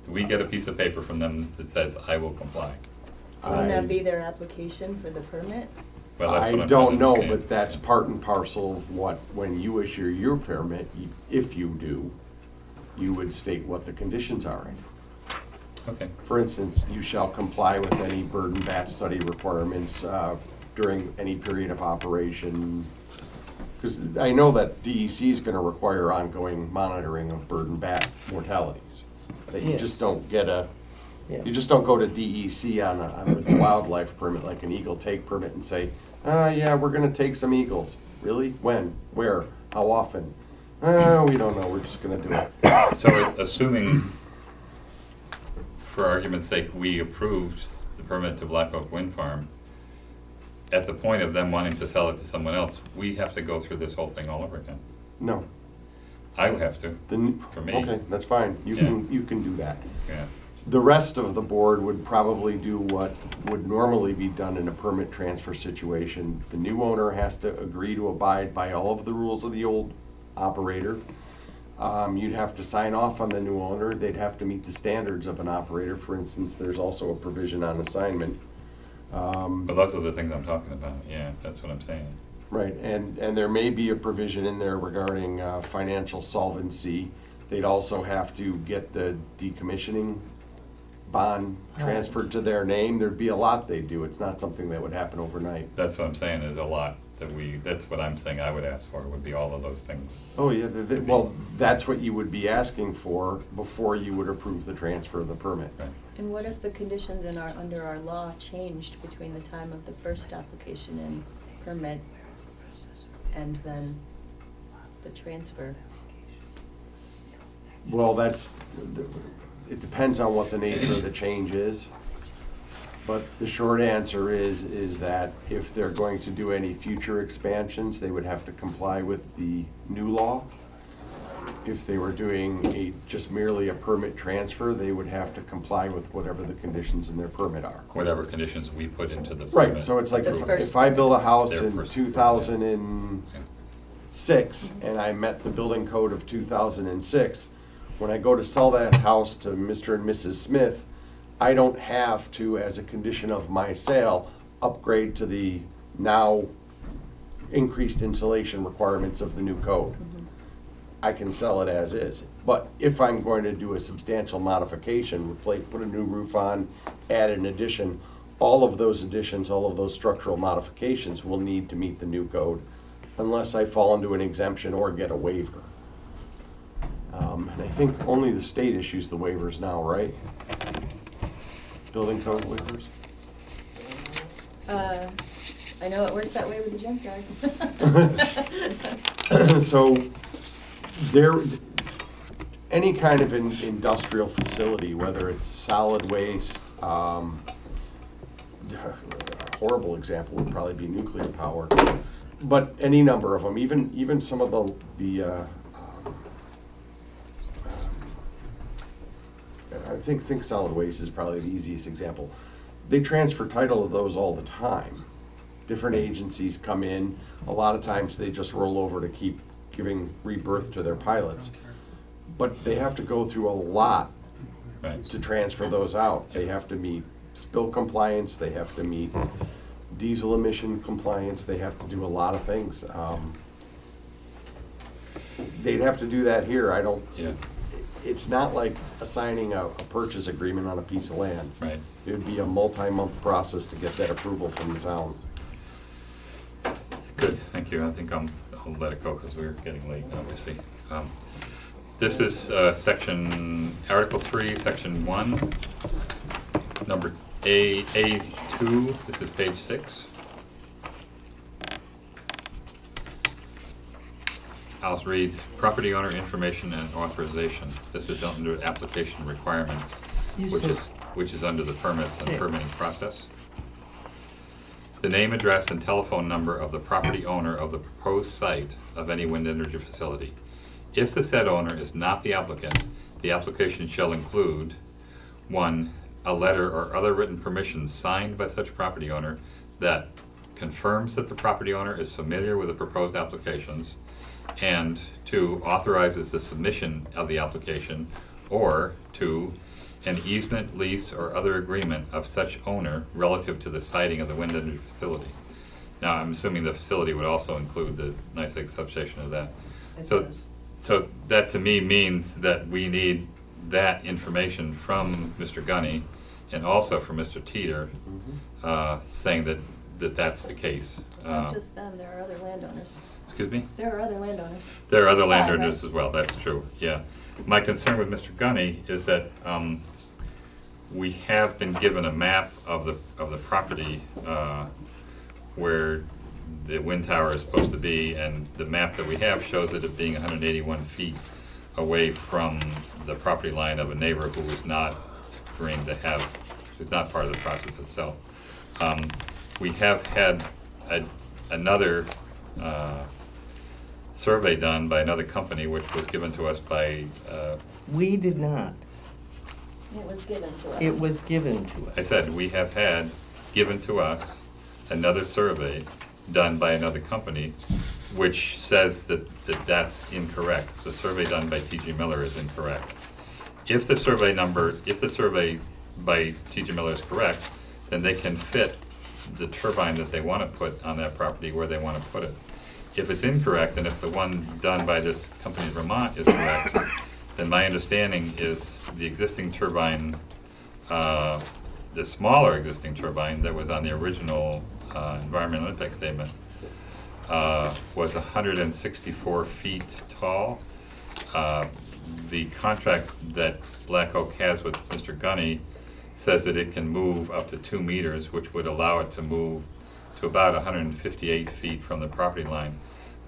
Do we get a piece of paper from them that says, I will comply? Wouldn't that be their application for the permit? Well, that's what I I'm don't trying to know, understand. but that's part and parcel of what, when you issue your permit, if you do, you would state what the conditions are. Okay. For instance, you shall comply with any burden bat study requirements during any period of operation. Because I know that DEC is going to require ongoing monitoring of bird and bat mortalities. That you just don't get you just don't go to DEC on a wildlife permit, like an eagle take permit, and say, yeah, we're going to take some eagles. Really? When? Where? How often? We don't know. We're just going to do it. So assuming, for argument's sake, we approved the permit to Black Oak Wind Farm, at the point of them wanting to sell it to someone else, we have to go through this whole thing all over again. No. I would have to, for me. Okay, that's fine. You can do that. Yeah. The rest of the board would probably do what would normally be done in a permit transfer situation. The new owner has to agree to abide by all of the rules of the old operator. You'd have to sign off on the new owner. They'd have to meet the standards of an operator. For instance, there's also a provision on assignment. But those are the things I'm talking about. Yeah, that's what I'm saying. Right, and there may be a provision in there regarding financial solvency. They'd also have to get the decommissioning bond transferred to their name. There'd be a lot they'd do. It's not something that would happen overnight. That's what I'm saying, there's a lot that's what I'm saying I would ask for, would be all of those things. Oh, yeah, well, that's what you would be asking for before you would approve the transfer of the permit. Right. And what if the conditions under our law changed between the time of the first application and permit and then the transfer? Well, it depends on what the nature of the change is. But the short answer is that if they're going to do any future expansions, they would have to comply with the new law. If they were doing just merely a permit transfer, they would have to comply with whatever the conditions in their permit are. Whatever conditions we put into the permit. Right, so it's like if I build a house in 2006 and I met the building code of 2006, when I go to sell that house to Mr. and Mrs. Smith, I don't have to, as a condition of my sale, upgrade to the now increased insulation requirements of the new code. I can sell it as is. But if I'm going to do a substantial modification, put a new roof on, add an addition, all of those additions, all of those structural modifications will need to meet the new code unless I fall into an exemption or get a waiver. And I think only the state issues the waivers now, right? Building code waivers? I know it works that way with the junkyard. So any kind of industrial facility, whether it's solid waste, a horrible example would probably be nuclear power, but any number of them, even some of I think solid waste is probably the easiest example. They transfer title of those all the time. Different agencies come in. A lot of times they just roll over to keep giving rebirth to their pilots. But they have to go through a lot to transfer those out. They have to meet spill compliance. They have to meet diesel emission compliance. They have to do a lot of things. They'd have to do that here. It's not like assigning a purchase agreement on a piece of land. Right. It would be a multi-month process to get that approval from the town. Good, thank you. I think I'll let it go because we're getting late, obviously. This is Article 3, Section 1, number A2, this is page 6. I'll read property owner information and authorization. This is under application requirements, which is under the permits and permitting process. The name, address, and telephone number of the property owner of the proposed site of any wind energy facility. If the said owner is not the applicant, the application shall include 1, a letter or other written permission signed by such property owner that confirms that the property owner is familiar with the proposed applications, and 2, authorizes the submission of the application, or 2, an easement, lease, or other agreement of such owner relative to the siting of the wind energy facility. Now, I'm assuming the facility would also include the NYSEG substation of that. So that to me means that we need that information from Mr. Gunny and also from Mr. Teeter, saying that that's the case. Not just them, there are other landowners. Excuse me? There are other landowners. There are other Five, landowners right? as well, that's true, yeah. My concern with Mr. Gunny is that we have been given a map of the property where the wind tower is supposed to be, and the map that we have shows it being 181 feet away from the property line of a neighbor who is not agreeing to have, who's not part of the process itself. We have had another survey done by another company, which was given to us by... We did not. It was given to us. It was given to us. I said, we have had given to us another survey done by another company, which says that that's incorrect. The survey done by T.G. Miller is incorrect. If the survey by T.G. Miller is correct, then they can fit the turbine that they want to put on that property where they want to put it. If it's incorrect, and if the one done by this company in Vermont is correct, then my understanding is the existing turbine, the smaller existing turbine that was on the original environmental impact statement was 164 feet tall. The contract that Black Oak has with Mr. Gunny says that it can move up to 2 meters, which would allow it to move to about 158 feet from the property line.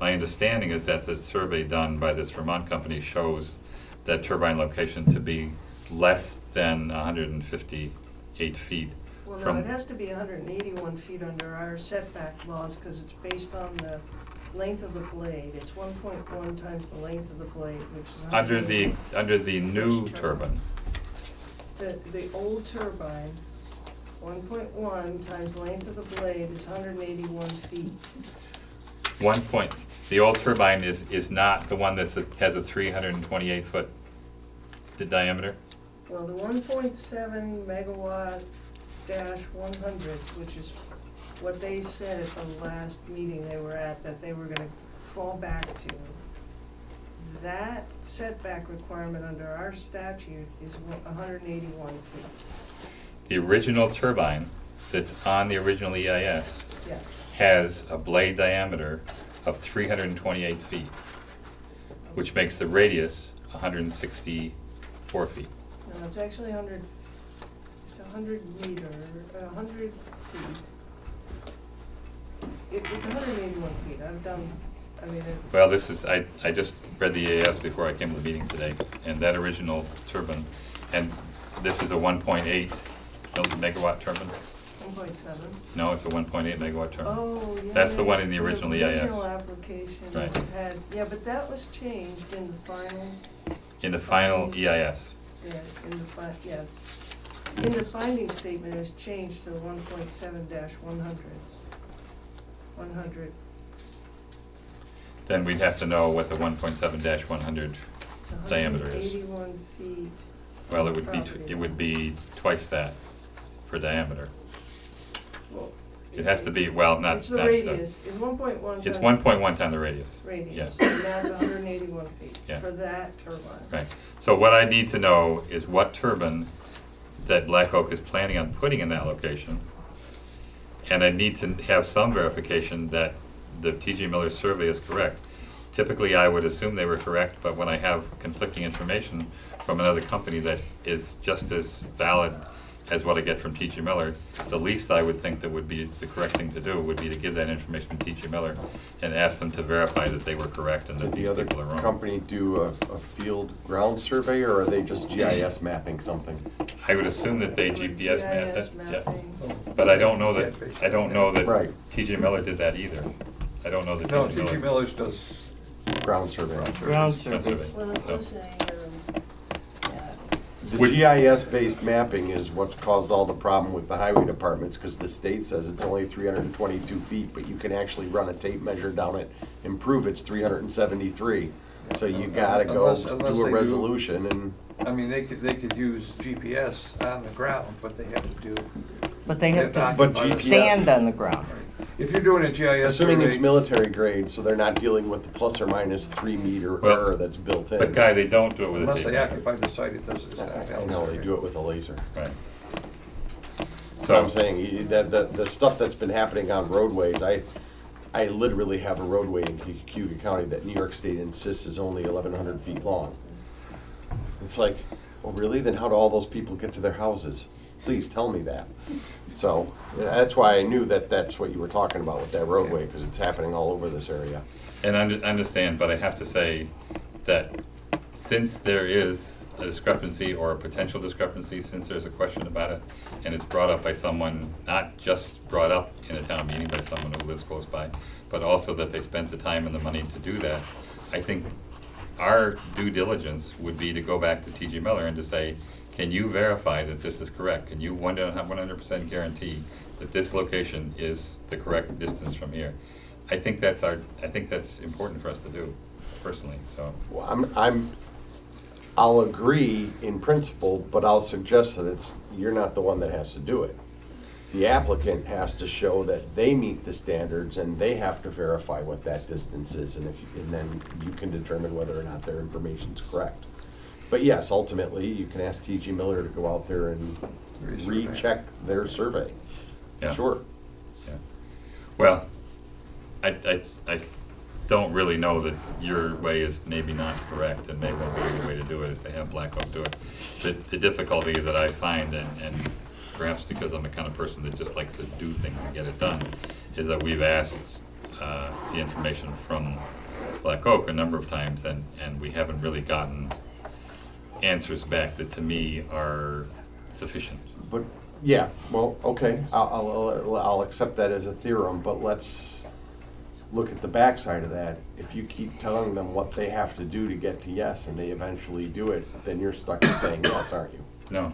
My understanding is that the survey done by this Vermont company shows that turbine location to be less than 158 feet Well, no, from... it has to be 181 feet under our setback laws, because it's based on the length of the blade. It's 1.1 times the length of the blade, which is... Under the new turbine. The old turbine, 1.1 times length of the blade is 181 feet. The old turbine is not the one that has a 328 foot diameter? Well, the 1.7 megawatt dash 100, which is what they said at the last meeting they were at, that they were gonna fall back to. That setback requirement under our statute is 181 feet. The original turbine that's on the original EIS Yes. has a blade diameter of 328 feet, which makes the radius 164 feet. No, it's actually 100, it's 100 meter, 100 feet. It's 181 feet. I've done, I mean, Well, this is, I just read the EIS before I came to the meeting today, and that original turbine, and this is a 1.8 megawatt turbine? 1.7. No, it's a 1.8 megawatt turbine. Oh, yeah. That's the one in the original EIS. Original application Right. had, yeah, but that was changed in the final. In the final EIS. Yeah, in the yes. In the finding statement, it was changed to 1.7-100. 100. Then we'd have to know what the 1.7-100 It's diameter is. 181 feet. Well, property it would be twice that for diameter. Well, It has to be, well, not. It's the not- radius, it's 1.1. It's 1.1 times the radius. Radius, Yes. and that's 181 feet Yeah. for that turbine. Right. So what I need to know is what turbine that Black Oak is planning on putting in that location. And I need to have some verification that the T.G. Miller survey is correct. typically I would assume they were correct, but when I have conflicting information from another company that is just as valid as what I get from T.G. Miller, the least I would think that would be the correct thing to do would be to give that information to T.G. Miller and ask them to verify that they were correct and that Did these the other people are wrong. company do a field ground survey, or are they just GIS mapping something? I would assume that they GPS mapped it, GIS yeah. mapping. But I don't know that Right. T.J. Miller did that either. I don't know that No, T.J. T.G. Miller. Miller's does Ground survey. Ground Ground surveys. Well, I So- was saying, The GIS-based mapping is what caused all the problem with the highway departments, because the state says it's only 322 feet, but you can actually run a tape measure down it and prove it's 373. So you gotta go Unless do they a do- resolution and. I mean, they could use GPS on the ground, but they have to do. But they have to But GPS stand on the ground. If you're doing a GIS Assuming it's survey, military grade, so they're not dealing with the plus or minus 3 meter Well, error that's built in. But Guy, they don't do it with a unless tape they measure. occupy the site, it does. I know, they do it with a laser. Right. So I'm saying, the stuff that's been happening on roadways, I literally have a roadway in Cuyahoga County that New York State insists is only 1,100 feet long. It's like, oh really? Then how do all those people get to their houses? Please tell me that. So, that's why I knew that that's what you were talking about with that roadway, because it's happening all over this area. And I understand, but I have to say that since there is a discrepancy or a potential discrepancy, since there's a question about it, and it's brought up by someone, not just brought up in a town meeting by someone who lives close by, but also that they spent the time and the money to do that, I think our due diligence would be to go back to T.G. Miller and to say, can you verify that this is correct? Can you 100% guarantee that this location is the correct distance from here? I think that's important for us to do, personally, so. Well, I'll agree in principle, but I'll suggest that you're not the one that has to do it. The applicant has to show that they meet the standards and they have to verify what that distance is, and then you can determine whether or not their information's correct. But yes, ultimately, you can ask T.G. Miller to go out there and recheck their survey. Yeah. Sure. Yeah. Well, I don't really know that your way is maybe not correct, and maybe won't be the way to do it is to have Black Oak do it. The difficulty that I find, and perhaps because I'm the kind of person that just likes to do things and get it done, is that we've asked the information from Black Oak a number of times, and we haven't really gotten answers back that to me are sufficient. But, yeah, well, okay, I'll accept that as a theorem, but let's look at the backside of that. If you keep telling them what they have to do to get to yes, and they eventually do it, then you're stuck in saying yes, aren't you? No.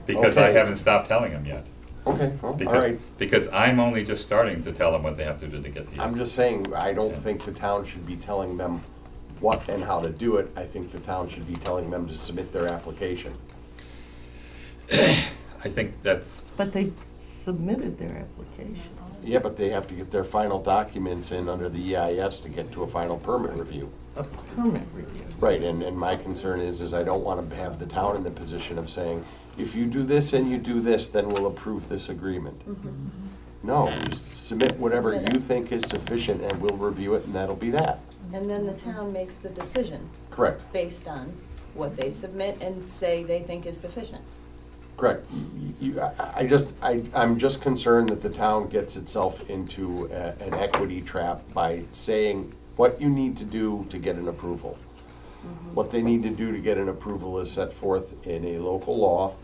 Because I Okay. haven't stopped telling them yet. Okay, well, all right. Because I'm only just starting to tell them what they have to do to get to yes. I'm just saying, I don't think the town should be telling them what and how to do it. I think the town should be telling them to submit their application. I think that's, But they submitted their application. Yeah, but they have to get their final documents in under the EIS to get to a final permit review. A permit review. Right, and my concern is I don't want to have the town in the position of saying, if you do this and you do this, then we'll approve this agreement. No, just submit whatever Submit you it. think is sufficient and we'll review it and that'll be that. And then the town makes the decision Correct, based on what they submit and say they think is sufficient. correct. I'm just concerned that the town gets itself into an equity trap by saying what you need to do to get an approval. What they need to do to get an approval is set forth in a local law,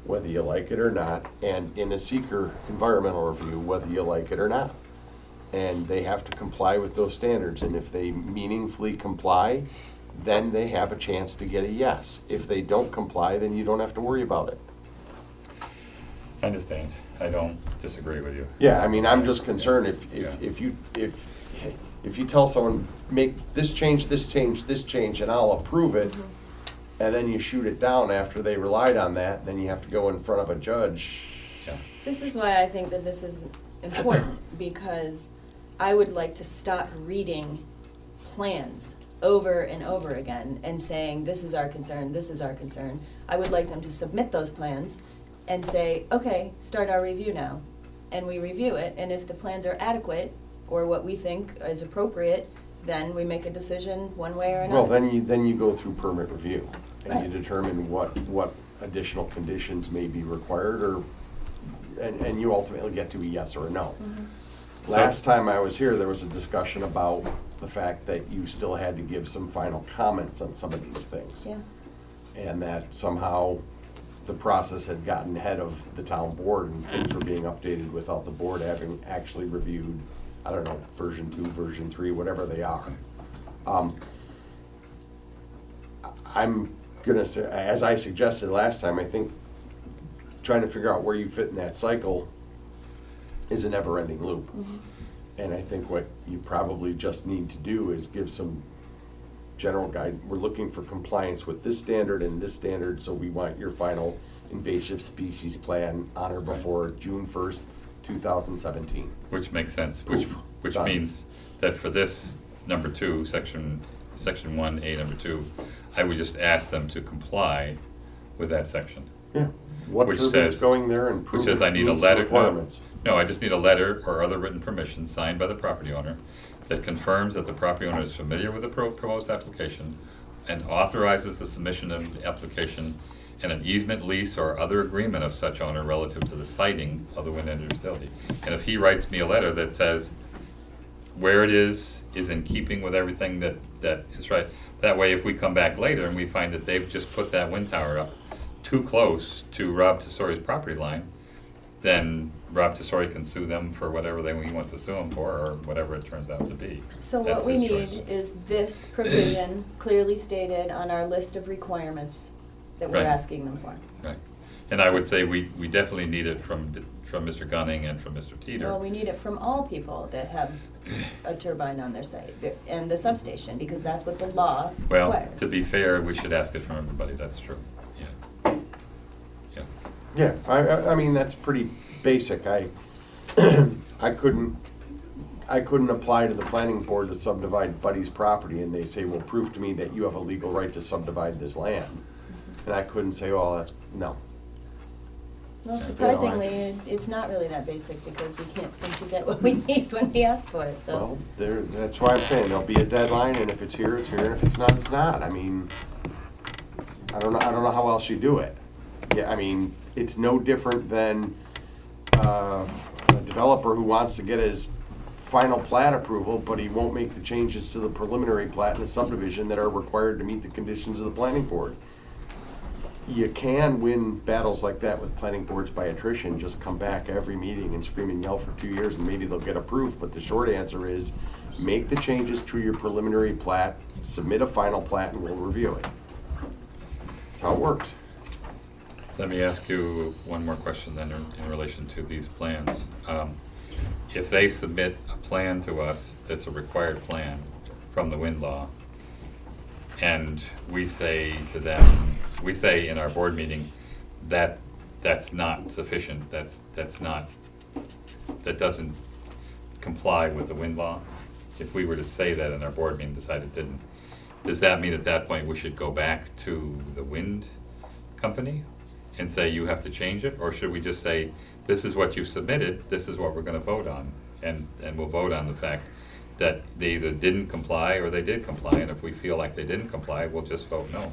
whether you like it or not, and in a seeker environmental review, whether you like it or not. And they have to comply with those standards, and if they meaningfully comply, then they have a chance to get a yes. If they don't comply, then you don't have to worry about it. I understand. I don't disagree with you. Yeah, I mean, I'm just concerned if you tell someone, make this change, this change, this change, and I'll approve it, and then you shoot it down after they relied on that, then you have to go in front of a judge. This is why I think that this is important, because I would like to stop reading plans over and over again and saying, this is our concern, this is our concern. I would like them to submit those plans and say, okay, start our review now. And we review it, and if the plans are adequate, or what we think is appropriate, then we make a decision one way or Well, another. then you go through permit review, and you Right. determine what additional conditions may be required, or, and you ultimately get to a yes or a no. Mm-hmm. Last time I was here, there was a discussion about the fact that you still had to give some final comments on some of these things. Yeah. And that somehow the process had gotten ahead of the town board and things were being updated without the board having actually reviewed, I don't know, version 2, version 3, whatever they are. I'm gonna say, as I suggested last time, I think trying to figure out where you fit in that cycle is a never-ending loop. Mm-hmm. And I think what you probably just need to do is give some general guide. We're looking for compliance with this standard and this standard, so we want your final invasive species plan on or before June 1st, 2017. Which makes sense, which Done. means that for this number 2, section 1A, number 2, I would just ask them to comply with that section. Yeah. What Which turbine's says- going there and prove Which says it I need a meets the letter, requirements. no, I just need a letter or other written permission signed by the property owner that confirms that the property owner is familiar with the proposed application and authorizes the submission of the application and an easement, lease, or other agreement of such owner relative to the siting of the wind energy facility. And if he writes me a letter that says where it is in keeping with everything that is right, that way if we come back later and we find that they've just put that wind tower up too close to Rob Tesori's property line, then Rob Tesori can sue them for whatever he wants to sue them for, or whatever it turns out to be. So That's what we his need choice. is this provision clearly stated on our list of requirements that we're Right. asking them for. Right. And I would say we definitely need it from Mr. Gunning and from Mr. Teeter. Well, we need it from all people that have a turbine on their site and the substation, because that's what the law Well, requires. to be fair, we should ask it from everybody, that's true, yeah. Yeah. Yeah, I mean, that's pretty basic. I couldn't apply to the planning board to subdivide Buddy's property and they say, well, prove to me that you have a legal right to subdivide this land. And I couldn't say, oh, that's, no. Well, surprisingly, it's not really that basic, because we can't seem to get what we need when we ask for it, so. Well, that's why I'm saying there'll be a deadline, and if it's here, it's here, and if it's not, it's not. I mean, I don't know how else you do it. Yeah, I mean, it's no different than a developer who wants to get his final plat approval, but he won't make the changes to the preliminary plat in the subdivision that are required to meet the conditions of the planning board. You can win battles like that with planning boards by attrition, just come back every meeting and scream and yell for 2 years and maybe they'll get approved, but the short answer is make the changes to your preliminary plat, submit a final plat, and we'll review it. That's how it works. Let me ask you one more question then in relation to these plans. If they submit a plan to us that's a required plan from the wind law, and we say to them, we say in our board meeting that that's not sufficient, that doesn't comply with the wind law. If we were to say that in our board meeting, decide it didn't, does that mean at that point we should go back to the wind company and say you have to change it? Or should we just say, this is what you've submitted, this is what we're gonna vote on, and we'll vote on the fact that they either didn't comply or they did comply, and if we feel like they didn't comply, we'll just vote no.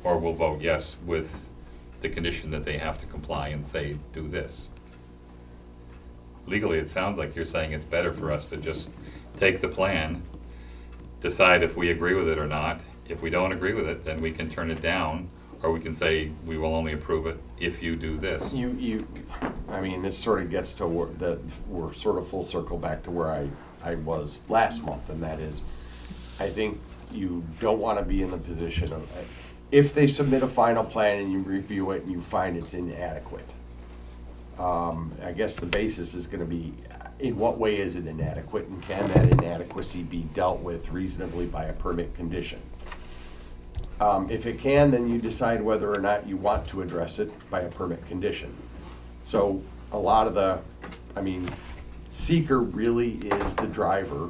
Or we'll vote yes with the condition that they have to comply and say, do this. Legally, it sounds like you're saying it's better for us to just take the plan, decide if we agree with it or not. If we don't agree with it, then we can turn it down, or we can say, we will only approve it if you do this. I mean, this sort of gets to we're sort of full circle back to where I was last month, and that is, I think you don't want to be in the position of, if they submit a final plan and you review it and you find it's inadequate, I guess the basis is going to be, in what way is it inadequate, and can that inadequacy be dealt with reasonably by a permit condition? If it can, then you decide whether or not you want to address it by a permit condition. So a lot of seeker really is the driver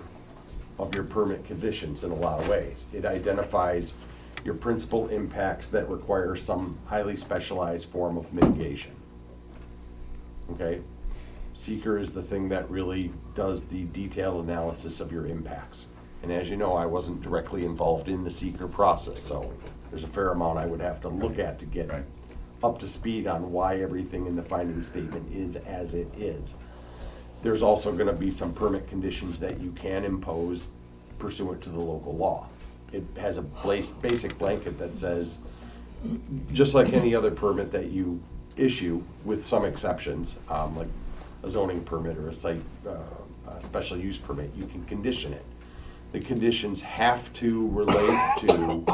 of your permit conditions in a lot of ways. It identifies your principal impacts that require some highly specialized form of mitigation. Okay? Seeker is the thing that really does the detailed analysis of your impacts. And as you know, I wasn't directly involved in the seeker process, so there's a fair amount I would have to look at to get up to speed on why everything in the finding statement is as it is. There's also gonna be some permit conditions that you can impose pursuant to the local law. It has a basic blanket that says, just like any other permit that you issue, with some exceptions, like a zoning permit or a site, a special use permit, you can condition it. The conditions have to relate to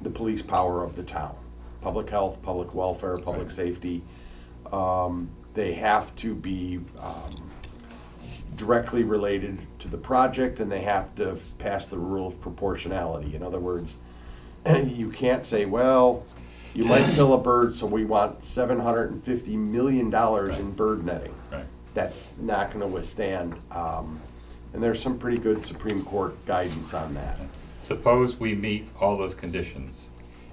the police power of the town. Public health, public welfare, public safety. They have to be directly related to the project, and they have to pass the rule of proportionality. In other words, you can't say, well, you might kill a bird, so we want $750 million in bird netting. Right. That's not going to withstand. And there's some pretty good Supreme Court guidance on that. Suppose we meet all those conditions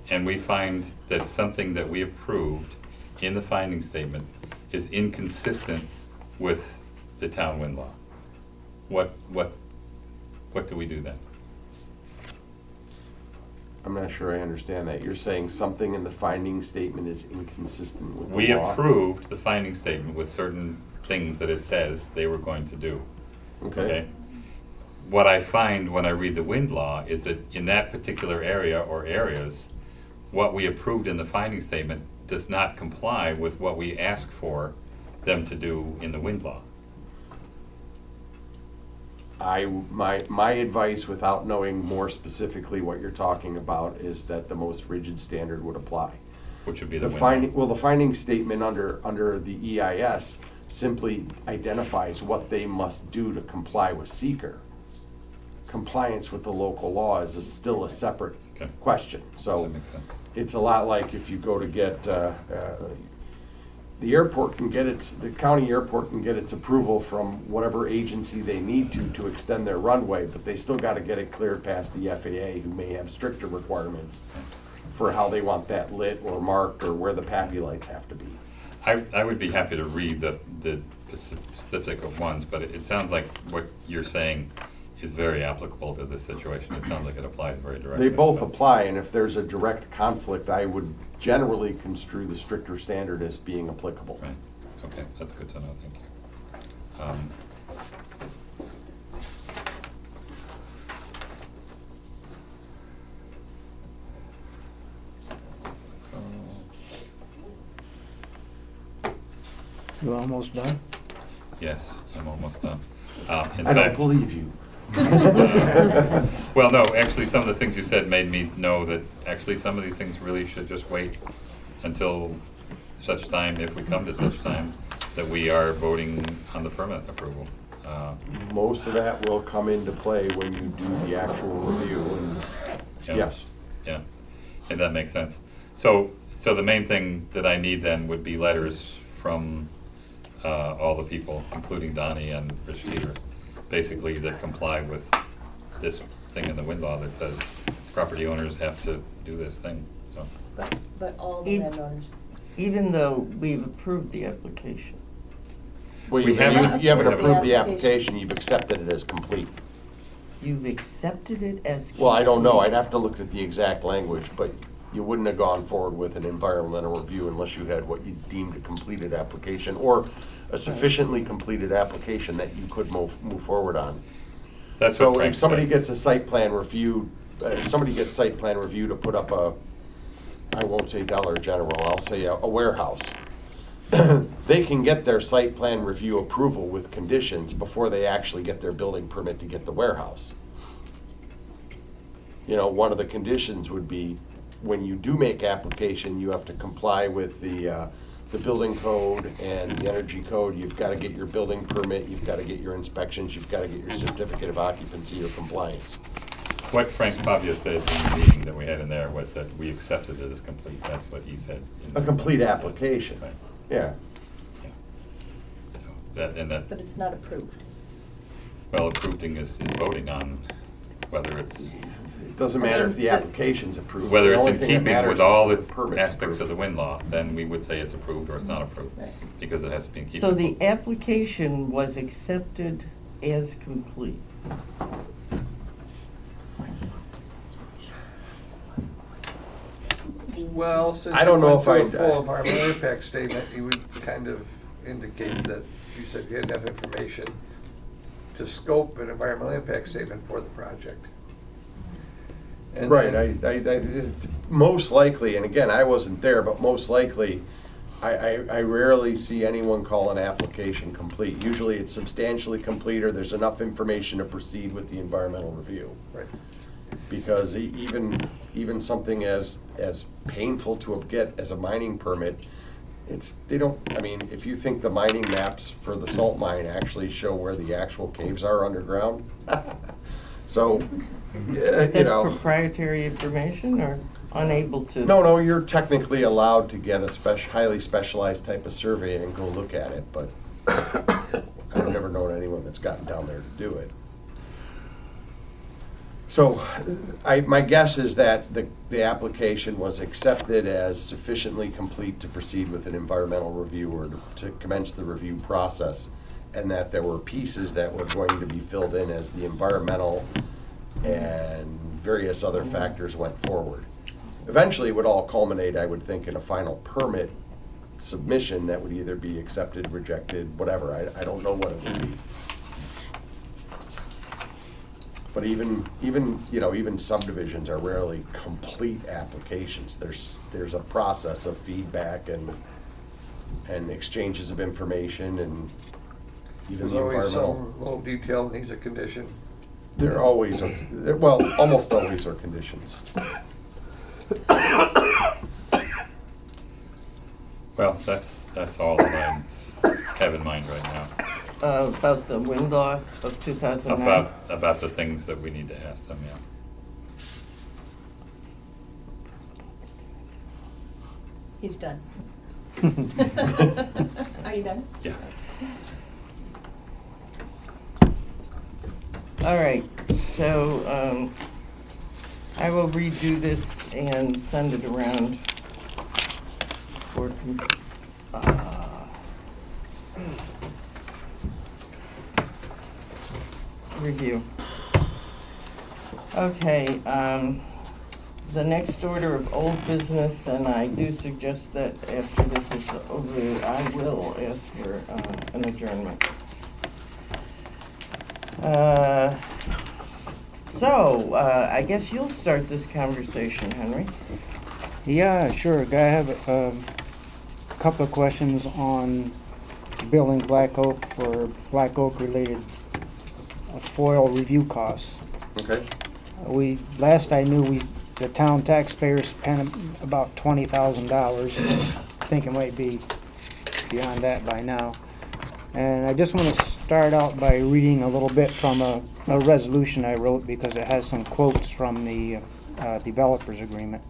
and we find that something that we approved in the finding statement is inconsistent with the town wind law. What do we do then? I'm not sure I understand that. You're saying something in the finding statement is inconsistent with the We law? approved the finding statement with certain things that it says they were going to do. Okay. What I find when I read the wind law is that in that particular area or areas, what we approved in the finding statement does not comply with what we asked for them to do in the wind law. My advice, without knowing more specifically what you're talking about, is that the most rigid standard would apply. Which would be the wind finding. law. Well, the finding statement under the EIS simply identifies what they must do to comply with seeker. Compliance with the local law is still a separate question. So that makes sense. It's a lot like if you go to get the airport can get the county airport can get its approval from whatever agency they need to extend their runway, but they still got to get it cleared past the FAA, who may have stricter requirements for how they want that lit or marked or where the PAPI lights have to be. I would be happy to read the specific ones, but it sounds like what you're saying is very applicable to this situation. It sounds like it applies very directly. They both apply, and if there's a direct conflict, I would generally construe the stricter standard as being applicable. Right. Okay, that's good to know. Thank you. You almost done? Yes, I'm almost done. In I don't fact, believe you. well, no, actually, some of the things you said made me know that actually some of these things really should just wait until such time, if we come to such time, that we are voting on the permit approval. Most of that will come into play when you do the actual review. And yes. Yeah, and that makes sense. So the main thing that I need then would be letters from all the people, including Donnie and Rich Teeter, basically that comply with this thing in the wind law that says property owners have to do this thing, so. But all the landowners. Even though we've approved the application. Well, you haven't approved the application, you've accepted it as complete. You've accepted it as. Well, I don't know, I'd have to look at the exact language, but you wouldn't have gone forward with an environmental review unless you had what you deemed a completed application, or a sufficiently completed application that you could move forward on. That's so what Frank if somebody said. gets a site plan review, if somebody gets site plan review to put up I won't say Dollar General, I'll say a warehouse. They can get their site plan review approval with conditions before they actually get their building permit to get the warehouse. You know, one of the conditions would be, when you do make application, you have to comply with the building code and the energy code. You've got to get your building permit, you've got to get your inspections, you've got to get your certificate of occupancy or compliance. What Frank Pavia said in the meeting that we had in there was that we accepted it as complete. That's what he said. A complete application. Right. Yeah. So that. But it's not approved. Well, approving is voting on whether it's, It doesn't matter if the application's approved. whether The it's only in thing that keeping matters with is all the its permit's aspects of approved. the wind law, then we would say it's approved or it's not approved, because it has to be in keeping. So the application was accepted as complete. Well, since I don't you know went if through a I'd- full environmental impact statement, you would kind of indicate that you said you had enough information to scope an environmental impact statement for the project. And Right, then- most likely, and again, I wasn't there, but most likely, I rarely see anyone call an application complete. Usually it's substantially complete or there's enough information to proceed with the environmental review. Right. Because even something as painful to get as a mining permit, I mean, if you think the mining maps for the salt mine actually show where the actual caves are underground, so, you That's know. proprietary information or unable to? No, you're technically allowed to get a highly specialized type of survey and go look at it, but I've never known anyone that's gotten down there to do it. So, my guess is that the application was accepted as sufficiently complete to proceed with an environmental review or to commence the review process, and that there were pieces that were going to be filled in as the environmental and various other factors went forward. Eventually, it would all culminate, I would think, in a final permit submission that would either be accepted, rejected, whatever. I don't know what it would be. But even subdivisions are rarely complete applications. There's a process of feedback and exchanges of information and even There's the always environmental. some little detail that needs a condition. There always are, well, almost always are conditions. Well, that's all that I have in mind right now. About the wind law of 2009? About the things that we need to ask them, yeah. He's done. Are you done? Yeah. All right, so I will redo this and send it around for review. Okay, the next order of old business, and I do suggest that after this is over, I will ask for an adjournment. I guess you'll start this conversation, Henry. Yeah, sure. I have a couple of questions on building Black Oak for Black Oak related FOIL review costs. Okay. Last I knew, the town taxpayers spent about $20,000. I think it might be beyond that by now. And I just want to start out by reading a little bit from a resolution I wrote because it has some quotes from the developers agreement.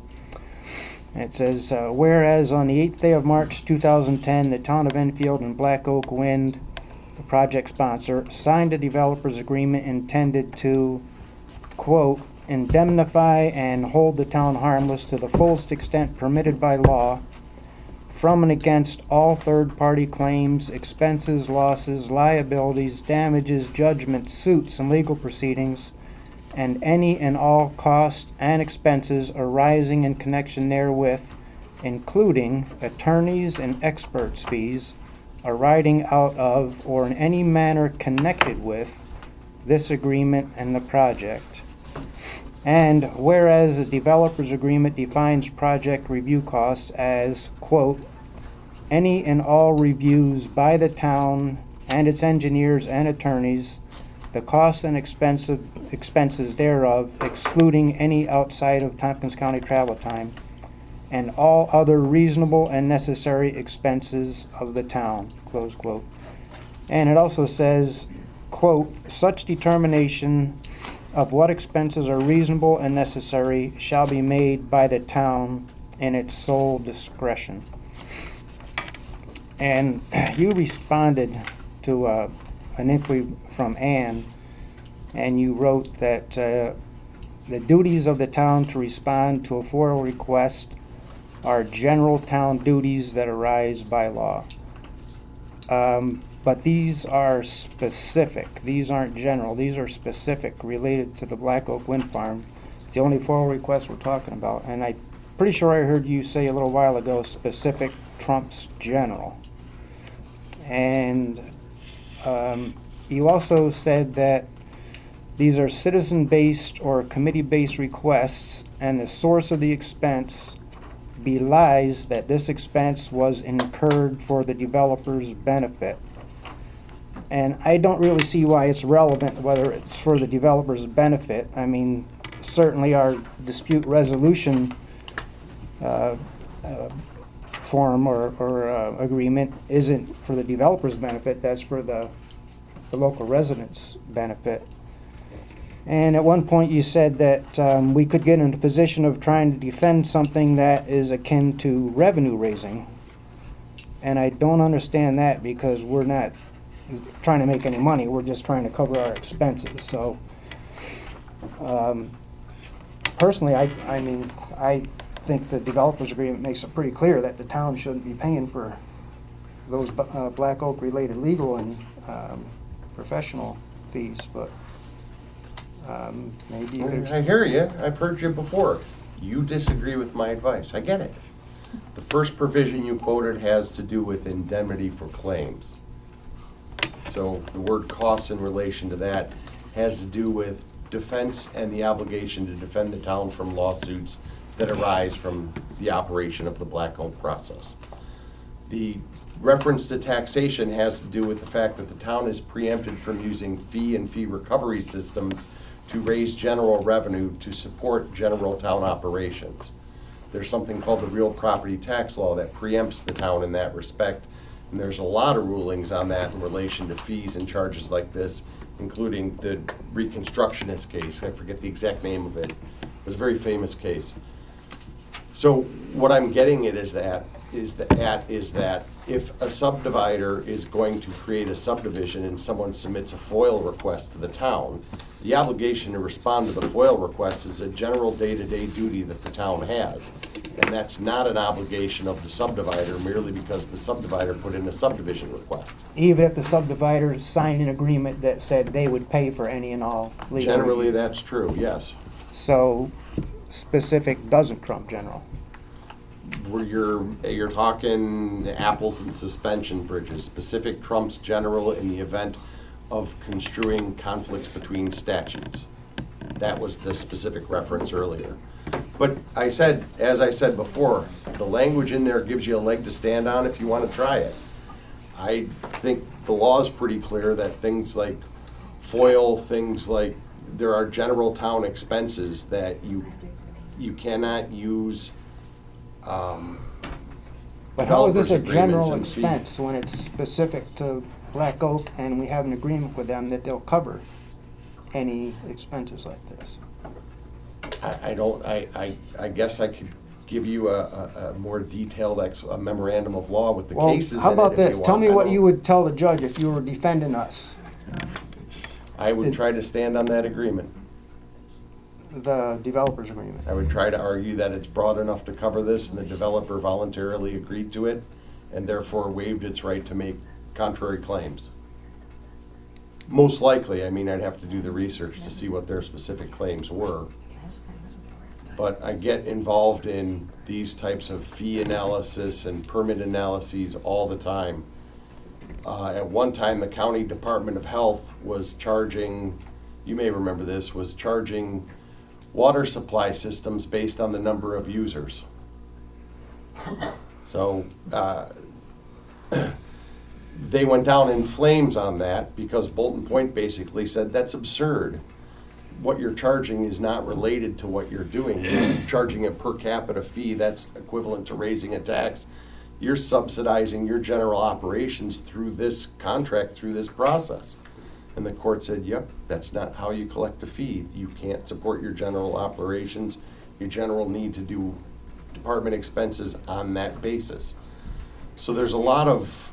And it says, whereas on the 8th day of March 2010, the town of Enfield and Black Oak Wind, the project sponsor, signed a developers agreement intended to, quote, indemnify and hold the town harmless to the fullest extent permitted by law from and against all third-party claims, expenses, losses, liabilities, damages, judgments, suits, and legal proceedings, and any and all costs and expenses arising in connection therewith, including attorneys' and experts' fees, arising out of or in any manner connected with this agreement and the project. And whereas the developer's agreement defines project review costs as, quote, any and all reviews by the town and its engineers and attorneys, the costs and expenses thereof, excluding any outside of Tompkins County travel time, and all other reasonable and necessary expenses of the town, close quote. And it also says, quote, such determination of what expenses are reasonable and necessary shall be made by the town in its sole discretion. And you responded to an inquiry from Ann, and you wrote that the duties of the town to respond to a FOIL request are general town duties that arise by law. But these are specific. These aren't general. These are specific related to the Black Oak Wind Farm. It's the only FOIL request we're talking about. And I'm pretty sure I heard you say a little while ago, specific trumps general. And you also said that these are citizen-based or committee-based requests, and the source of the expense belies that this expense was incurred for the developer's benefit. And I don't really see why it's relevant whether it's for the developer's benefit. I mean, certainly our dispute resolution form or agreement isn't for the developer's benefit, that's for the local residents' benefit. And at one point you said that we could get into a position of trying to defend something that is akin to revenue raising. And I don't understand that, because we're not trying to make any money, we're just trying to cover our expenses. So personally, I think the developers agreement makes it pretty clear that the town shouldn't be paying for those Black Oak related legal and professional fees, but maybe you could... I hear you. I've heard you before. You disagree with my advice. I get it. The first provision you quoted has to do with indemnity for claims. So the word costs in relation to that has to do with defense and the obligation to defend the town from lawsuits that arise from the operation of the Black Oak process. The reference to taxation has to do with the fact that the town is preempted from using fee and fee recovery systems to raise general revenue to support general town operations. There's something called the real property tax law that preempts the town in that respect, and there's a lot of rulings on that in relation to fees and charges like this, including the Reconstructionist case. I forget the exact name of it. It was a very famous case. So what I'm getting at is that if a subdivider is going to create a subdivision and someone submits a FOIL request to the town, the obligation to respond to the FOIL request is a general day-to-day duty that the town has. And that's not an obligation of the subdivider merely because the subdivider put in a subdivision request. Even if the subdivider signed an agreement that said they would pay for any and all legal Generally, reviews. that's true, yes. So specific doesn't trump general. Where you're talking apples and suspension bridges. Specific trumps general in the event of construing conflicts between statutes. That was the specific reference earlier. But as I said before, the language in there gives you a leg to stand on if you want to try it. I think the law is pretty clear that things like FOIL, things like there are general town expenses that you cannot use. But how is this a developers' agreements general and fee- expense when it's specific to Black Oak and we have an agreement with them that they'll cover any expenses like this? I guess I could give you a more detailed a memorandum of law with the Well, cases in it if you how want. about this? Tell me I what don't- you would tell the judge if you were defending us, I would try to stand on that agreement. the developers agreement. I would try to argue that it's broad enough to cover this and the developer voluntarily agreed to it and therefore waived its right to make contrary claims. Most likely, I'd have to do the research to see what their specific claims were. But I get involved in these types of fee analysis and permit analyses all the time. At one time, the County Department of Health was charging, you may remember this, was charging water supply systems based on the number of users. So they went down in flames on that because Bolton Point basically said that's absurd. What you're charging is not related to what you're doing. You're charging a per capita fee that's equivalent to raising a tax. You're subsidizing your general operations through this contract, through this process. And the court said, yep, that's not how you collect a fee. You can't support your general operations. Your general need to do department expenses on that basis. So there's a lot of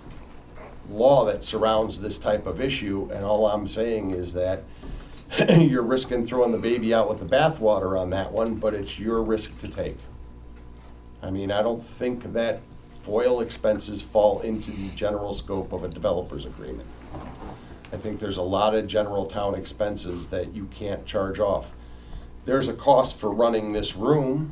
law that surrounds this type of issue, and all I'm saying is that you're risking throwing the baby out with the bathwater on that one, but it's your risk to take. I mean, I don't think that FOIL expenses fall into the general scope of a developer's agreement. I think there's a lot of general town expenses that you can't charge off. There's a cost for running this room,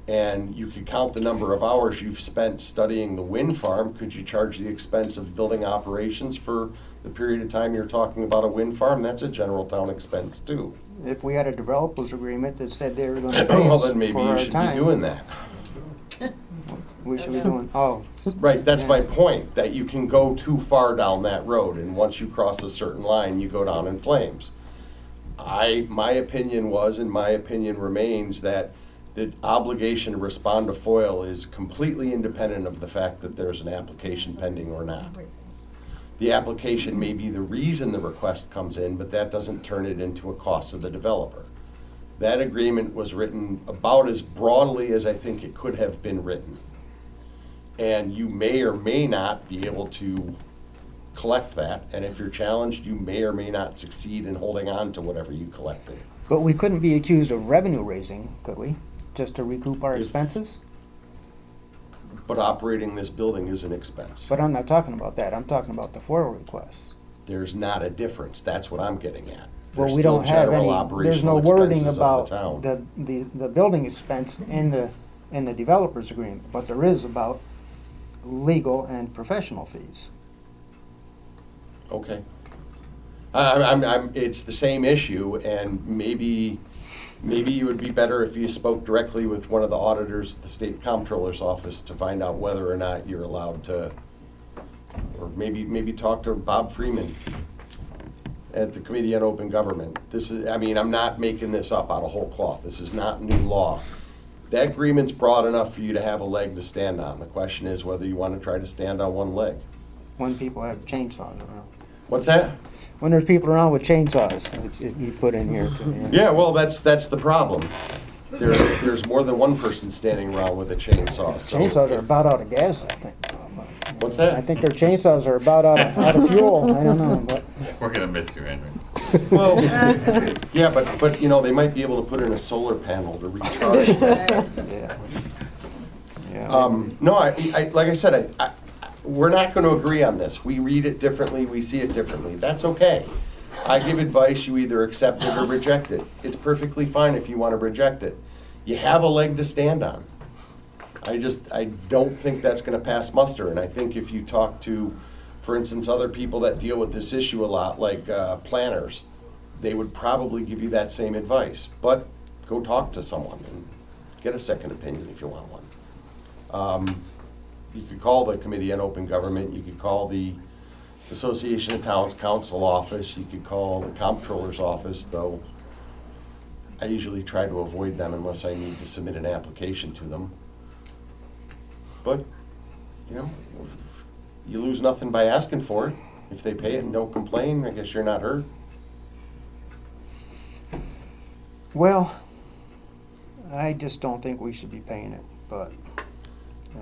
and you could count the number of hours you've spent studying the wind farm. Could you charge the expense of building operations for the period of time you're talking about a wind farm? That's a general town expense too. If we had a developers agreement that said they were gonna pay Well, us then maybe for you our should be time. doing that. We should be doing, oh. Right, that's Yeah. my point, that you can go too far down that road, and once you cross a certain line, you go down in flames. My opinion was, and my opinion remains, that the obligation to respond to FOIL is completely independent of the fact that there's an application pending or not. The application may be the reason the request comes in, but that doesn't turn it into a cost of the developer. That agreement was written about as broadly as I think it could have been written. And you may or may not be able to collect that, and if you're challenged, you may or may not succeed in holding on to whatever you collected. But we couldn't be accused of revenue raising, could we? Just to recoup our expenses? But operating this building is an expense. But I'm not talking about that, I'm talking about the FOIL requests. There's not a difference, that's what I'm getting at. Well, There's we still don't have general any, there's no operational wording expenses of about the town. the building expense in the developer's agreement, but there is about legal and professional fees. Okay. It's the same issue, and maybe it would be better if you spoke directly with one of the auditors at the state comptroller's office to find out whether or not you're allowed to, or maybe talk to Bob Freeman at the Committee on Open Government. This is, I mean, I'm not making this up out of whole cloth. This is not new law. That agreement's broad enough for you to have a leg to stand on. The question is whether you want to try to stand on one leg. When people have chainsaws around. What's that? When there's people around with chainsaws, you put in here too. Yeah, well, that's the problem. There's more than one person standing around with a chainsaw. So Chainsaws are about out of gas, I think. What's that? I think their chainsaws are about out of fuel, I don't know, but. We're gonna miss you, Henry. Well, yeah, but you know, they might be able to put in a solar panel to recharge. Yeah. No, I like I said, we're not going to agree on this. We read it differently, we see it differently. That's okay. I give advice, you either accept it or reject it. It's perfectly fine if you want to reject it. You have a leg to stand on. I don't think that's going to pass muster. And I think if you talk to, for instance, other people that deal with this issue a lot, like planners, they would probably give you that same advice. But go talk to someone and get a second opinion if you want one. You could call the Committee on Open Government, you could call the Association of Towns Council office, you could call the Comptroller's office, though I usually try to avoid them unless I need to submit an application to them. But, you know, you lose nothing by asking for it. If they pay it and don't complain, I guess you're not hurt. Well, I just don't think we should be paying it, but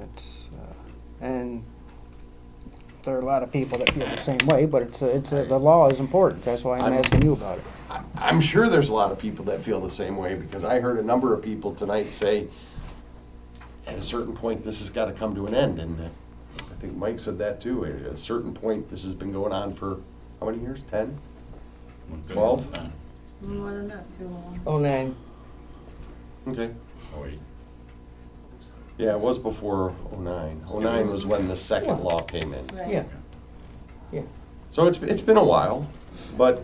it's, and there are a lot of people that feel the same way, but the law is important, that's why I'm asking you about it. I'm sure there's a lot of people that feel the same way, because I heard a number of people tonight say, at a certain point, this has got to come to an end, and I think Mike said that too. At a certain point, this has been going on for, how many years? 10? 12? More than that, too long. 09. Okay. Oh, wait. Yeah, it was before 09. 09 was when the second law came in. Right. Yeah. Yeah. So it's been a while, but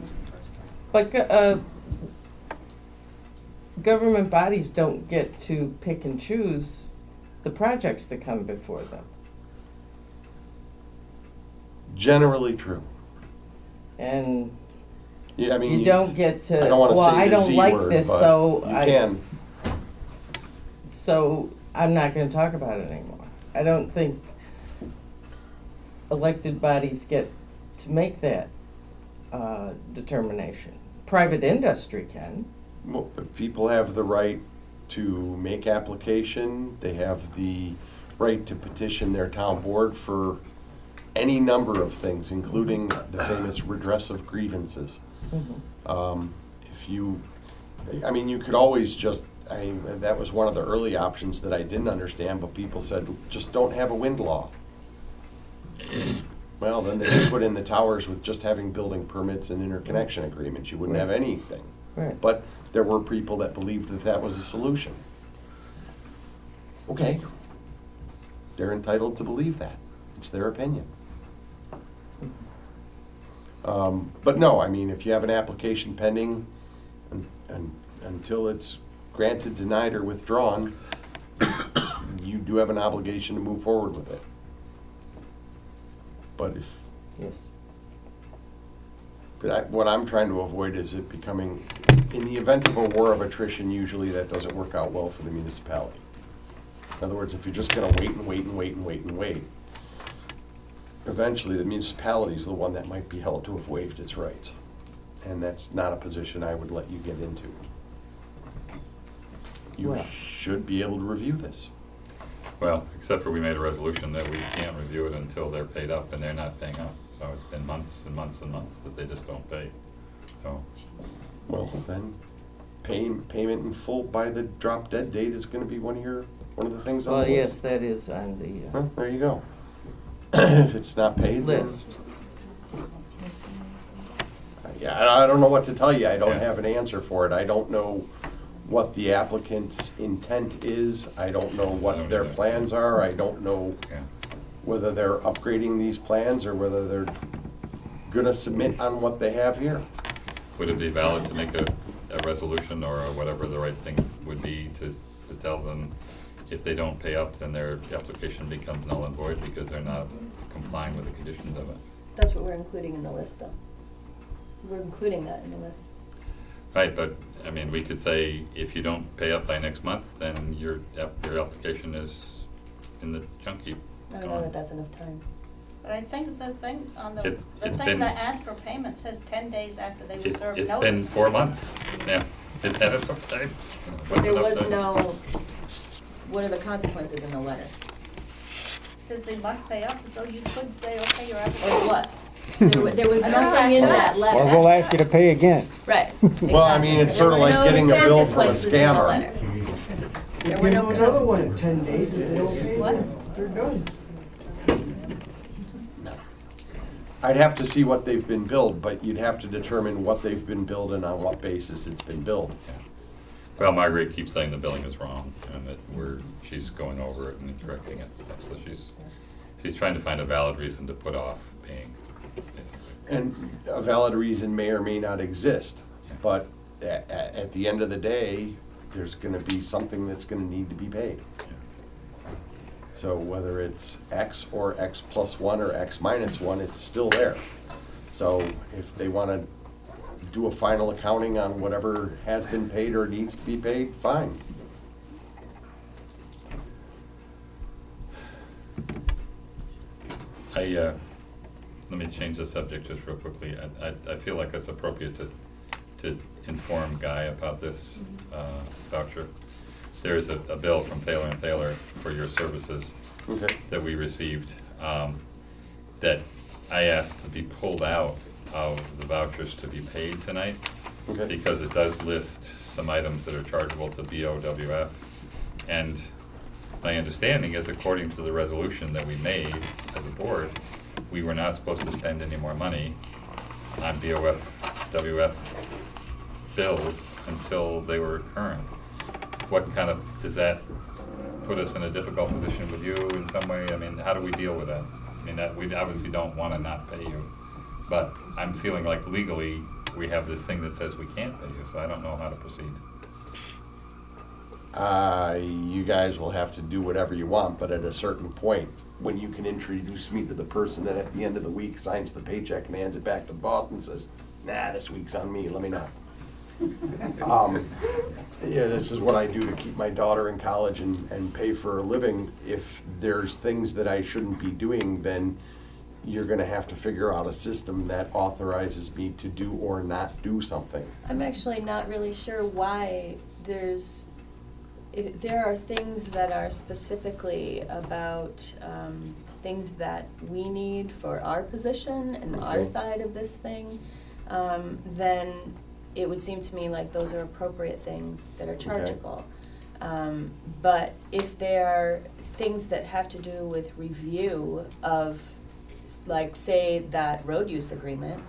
But government bodies don't get to pick and choose the projects that come before them. generally true. And Yeah, I mean, you don't get to, I don't want to well, say I the don't Z like word, this, but so you can. So I'm not gonna talk about it anymore. I don't think elected bodies get to make that determination. Private industry can. Well, people have the right to make application. They have the right to petition their town board for any number of things, including the famous redress of grievances. If you, I mean, you could always just, that was one of the early options that I didn't understand, but people said, just don't have a wind law. Well, then they would put in the towers with just having building permits and interconnection agreements. You wouldn't have anything. Right. But there were people that believed that that was a solution. Okay. They're entitled to believe that. It's their opinion. But no, I mean, if you have an application pending and until it's granted, denied, or withdrawn, you do have an obligation to move forward with it. But if, Yes. but what I'm trying to avoid is it becoming, in the event of a war of attrition, usually that doesn't work out well for the municipality. In other words, if you're just gonna wait and wait and wait and wait and wait, eventually the municipality is the one that might be held to have waived its rights. And that's not a position I would let you get into. You Well. should be able to review this. Well, except for we made a resolution that we can't review it until they're paid up, and they're not paying up. So it's been months and months and months that they just don't pay. So, Well, then, payment in full by the drop dead date is gonna be one of the things on Well, the yes, list. that is on the Well, there you go. If it's not paid, then, list. yeah, I don't know what to tell you. I don't Yeah. have an answer for it. I don't know what the applicant's intent is. I don't know I what don't their either. plans are. I don't know yeah. whether they're upgrading these plans or whether they're gonna submit on what they have here. Would it be valid to make a resolution or whatever the right thing would be to tell them if they don't pay up, then their application becomes null and void because they're not complying with the conditions of it? That's what we're including in the list, though. We're including that in the list. Right, but, I mean, we could say, if you don't pay up by next month, then your application is in the junk heap. I don't know that that's enough time. But I think the thing on the It's thing been- that asks for payment says 10 days after they were served It's notice. been 4 months, yeah. Is that enough time? What's There enough was time? no, what are the consequences in the letter? Says they must pay up, so you could say, okay, your Or application. what? There was nothing in that letter. Or we'll ask you to pay again. Right. Well, I mean, it's sort of like getting a bill from a Consequences in the scammer. letter. There were no consequences. 10 days, if they don't pay, What? they're done. I'd have to see what they've been billed, but you'd have to determine what they've been billed and on what basis it's been billed. Well, Marguerite keeps saying the billing is wrong, and that she's going over it and correcting it. So she's trying to find a valid reason to put off paying, basically. And a valid reason may or may not exist, but at the end of the day, there's gonna be something that's gonna need to be paid. So whether it's X or X plus 1 or X minus 1, it's still there. So if they wanna do a final accounting on whatever has been paid or needs to be paid, fine. Let me change the subject just real quickly. I feel like it's appropriate to inform Guy about this voucher. There is a bill from Thaler & Thaler for your services that we received that I asked to be pulled out of the vouchers to be paid tonight because it does list some items that are chargeable to BOWF. And my understanding is, according to the resolution that we made as a board, we were not supposed to spend any more money on BOWF bills until they were current. What kind of, does that put us in a difficult position with you in some way? I mean, how do we deal with that? I mean, that we obviously don't want to not pay you, but I'm feeling like legally we have this thing that says we can't pay you, so I don't know how to proceed. You guys will have to do whatever you want, but at a certain point, when you can introduce me to the person that at the end of the week signs the paycheck and hands it back to the boss and says, nah, this week's on me, let me know. Yeah, this is what I do to keep my daughter in college and pay for a living. If there's things that I shouldn't be doing, then you're gonna have to figure out a system that authorizes me to do or not do something. I'm actually not really sure why if there are things that are specifically about things that we need for our position and our Okay. side of this thing. then it would seem to me like those are appropriate things that are chargeable. But if there are things that have to do with review of, like, say, that road use agreement,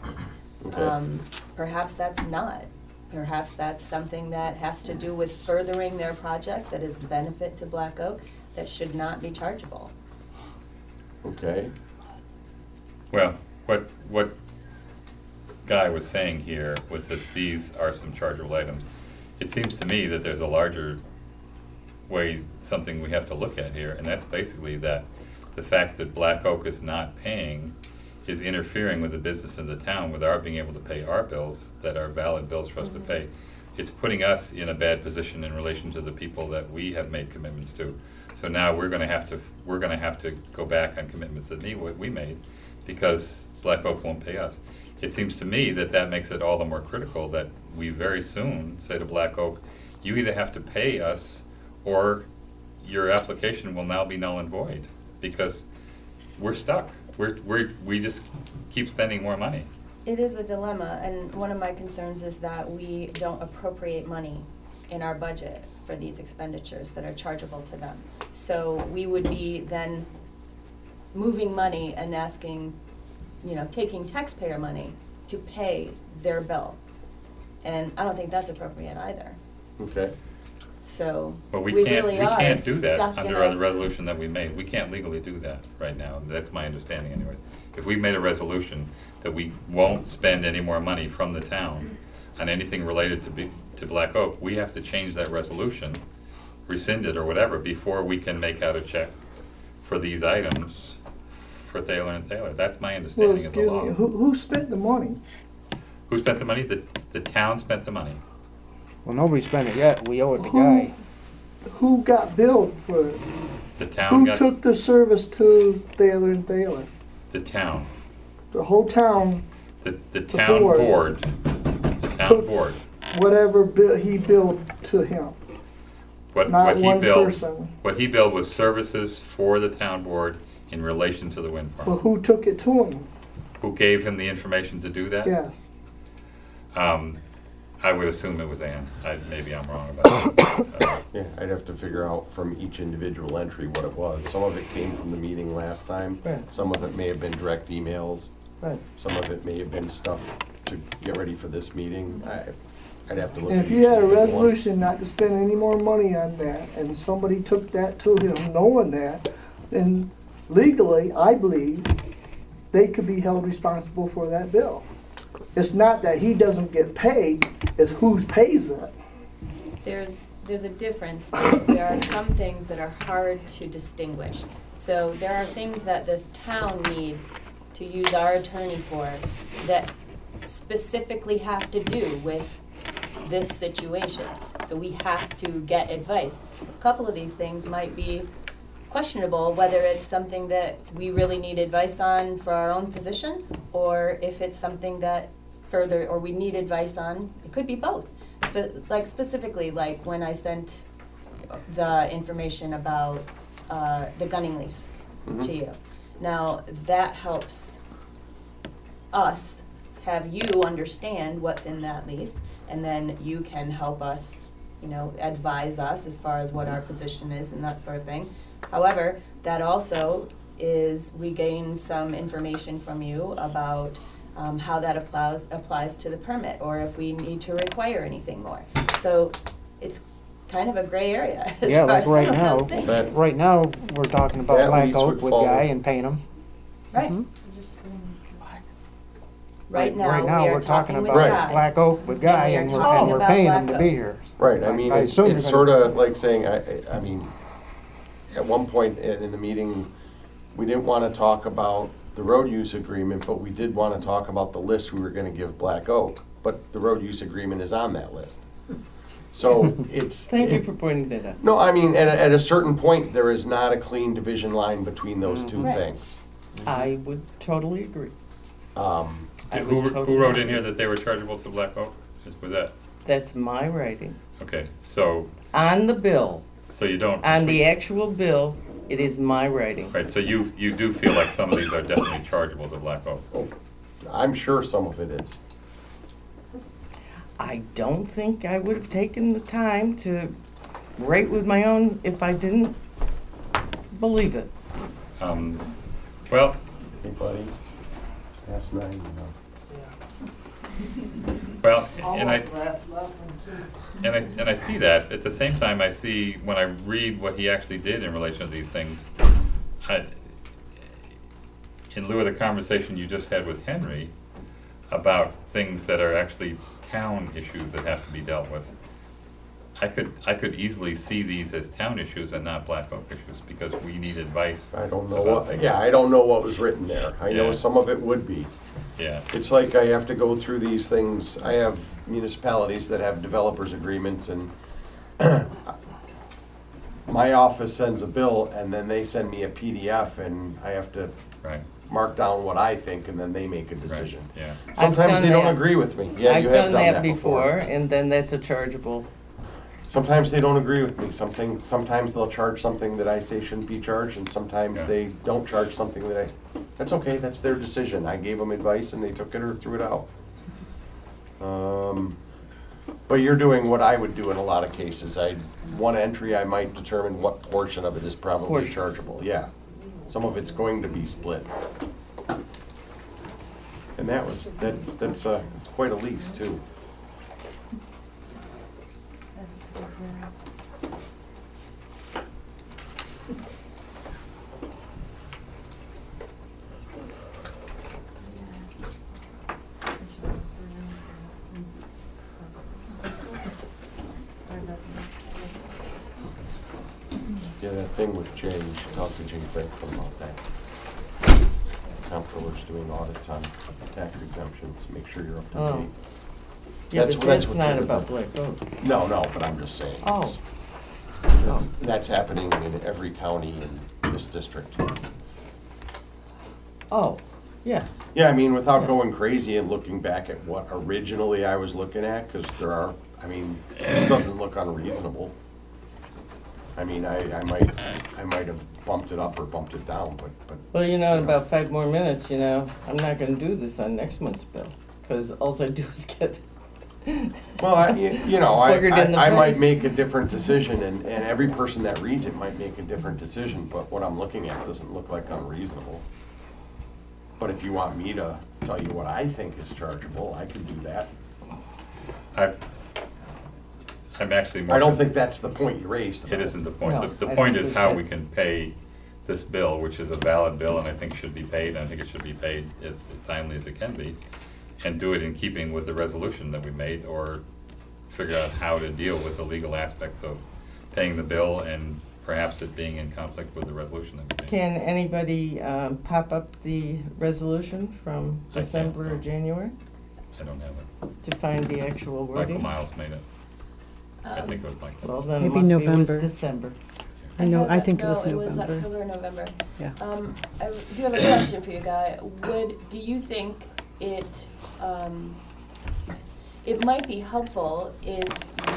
perhaps that's not. Perhaps that's something that has to do with furthering their project that is benefit to Black Oak that should not be chargeable. Okay. Well, what Guy was saying here was that these are some chargeable items. It seems to me that there's a larger way, something we have to look at here, and that's basically that the fact that Black Oak is not paying is interfering with the business of the town, with our being able to pay our bills that are valid bills for us to pay. It's putting us in a bad position in relation to the people that we have made commitments to. So now we're gonna have to go back on commitments that we made because Black Oak won't pay us. It seems to me that that makes it all the more critical that we very soon say to Black Oak, you either have to pay us or your application will now be null and void because we're stuck. We just keep spending more money. It is a dilemma, and one of my concerns is that we don't appropriate money in our budget for these expenditures that are chargeable to them. So we would be then moving money and asking, taking taxpayer money to pay their bill. And I don't think that's appropriate either. Okay. So But we really can't do that stuck in under the resolution that we made. We can't legally do that right now. That's my understanding anyways. If we made a resolution that we won't spend any more money from the town on anything related to Black Oak, we have to change that resolution, rescind it or whatever, before we can make out a check for these items for Thaler and Thaler. That's my Well, understanding of the excuse law. me, who spent the money? Who spent the money? The town spent the money. Well, nobody spent it yet. We owe it to Guy. Who got billed for it? The town Who got, took the service to Thaler and Thaler? the town. The whole town, The town board. The town board. whatever he billed to him. Not one person. What he billed was services for the town board in relation to the wind farm. But who took it to him? Who gave him the information to do that? Yes. I would assume it was Ann. Maybe I'm wrong about that. Yeah, I'd have to figure out from each individual entry what it was. Some of it came from the meeting last time. Right. Some of it may have been direct emails. Right. Some of it may have been stuff to get ready for this meeting. I'd have to look And at if each you had a individual one. resolution not to spend any more money on that, and somebody took that to him knowing that, then legally, I believe, they could be held responsible for that bill. It's not that he doesn't get paid, it's who pays it. There's a difference. There are some things that are hard to distinguish. So there are things that this town needs to use our attorney for that specifically have to do with this situation. So we have to get advice. A couple of these things might be questionable, whether it's something that we really need advice on for our own position, or if it's something that further, or we need advice on. It could be both. But like specifically, like when I sent the information about the gunning lease to you. Now that helps us have you understand what's in that lease, and then you can help us, advise us as far as what our position is and that sort of thing. However, that also is, we gain some information from you about how that applies to the permit, or if we need to require anything more. So it's kind of a gray area as Yeah, far like as some right of now, those things. right now, we're talking about That Black lease Oak would with fall- Guy and paying him. Right. Right Right now, we are we're talking talking with about Guy. Black Oak with Guy, we are and talking we're about paying him Black to be Oak. here. Right, I mean, I it's assume you're sort gonna- of like saying, I mean, at one point in the meeting, we didn't want to talk about the road use agreement, but we did want to talk about the list we were going to give Black Oak. But the road use agreement is on that list. So it's. Thank you for pointing that out. No, I mean, at a certain point, there is not a clean division line between those two Right. things. I would totally agree. I Who would totally wrote in agree. here that they were chargeable to Black Oak? Was that? That's my writing. Okay, so On the bill, you don't. on the actual bill, it is my writing. Right, so you do feel like some of these are definitely chargeable to Black Oak. I'm sure some of it is. I don't think I would have taken the time to write with my own if I didn't believe it. Well, Hey, buddy, past 9, you know. well, and I see that. At the same time, I see when I read what he actually did in relation to these things, in lieu of the conversation you just had with Henry about things that are actually town issues that have to be dealt with, I could easily see these as town issues and not Black Oak issues, because we need advice. I don't know about what, things. yeah, I don't know what was written there. I know Yeah. some of it would be. Yeah. It's like I have to go through these things. I have municipalities that have developers agreements, and my office sends a bill and then they send me a PDF, and I have to Right. mark down what I think, and then they make a decision. Yeah. Sometimes I've they done don't that. agree with me. Yeah, I've you have done that before, and then that's a chargeable. Sometimes they don't agree with me. Sometimes they'll charge something that I say shouldn't be charged, and sometimes Yeah. they don't charge something that that's okay, that's their decision. I gave them advice and they took it or threw it out. But you're doing what I would do in a lot of cases. One entry, I might determine what portion of it is probably chargeable, yeah. Some of it's going to be split. And that's it's quite a lease too. Yeah, that thing with Jay, you should talk to Jay Franklin about that. Comptroller's doing audits on tax exemptions, make sure you're up to Oh. date. Yeah, but that's what not they're about doing. Black Oak. No, but I'm just saying. Oh. That's happening in every county in this district. Oh, yeah. Yeah, I mean, without going crazy and looking back at what originally I was looking at, because this doesn't look unreasonable. I mean, I might have bumped it up or bumped it down, but. Well, in about 5 more minutes, I'm not gonna do this on next month's bill, because all I do is get Well, Buggered in the I might face. make a different decision, and every person that reads it might make a different decision, but what I'm looking at doesn't look like unreasonable. But if you want me to tell you what I think is chargeable, I can do that. I'm actually more. I don't think that's the point you raised. It isn't the point. No, The I point don't is think how we that's- can pay this bill, which is a valid bill and I think should be paid, and I think it should be paid as timely as it can be, and do it in keeping with the resolution that we made, or figure out how to deal with the legal aspects of paying the bill and perhaps it being in conflict with the resolution that we made. Can anybody pop up the resolution from I can't, December or no. January I don't have it. to find the actual wording? Michael Miles made it. I think it was Michael. Well, then it Maybe must be it was November. December. I think it was No, it was November. October or November. Yeah. I do have a question for you, Guy. Do you think it might be helpful if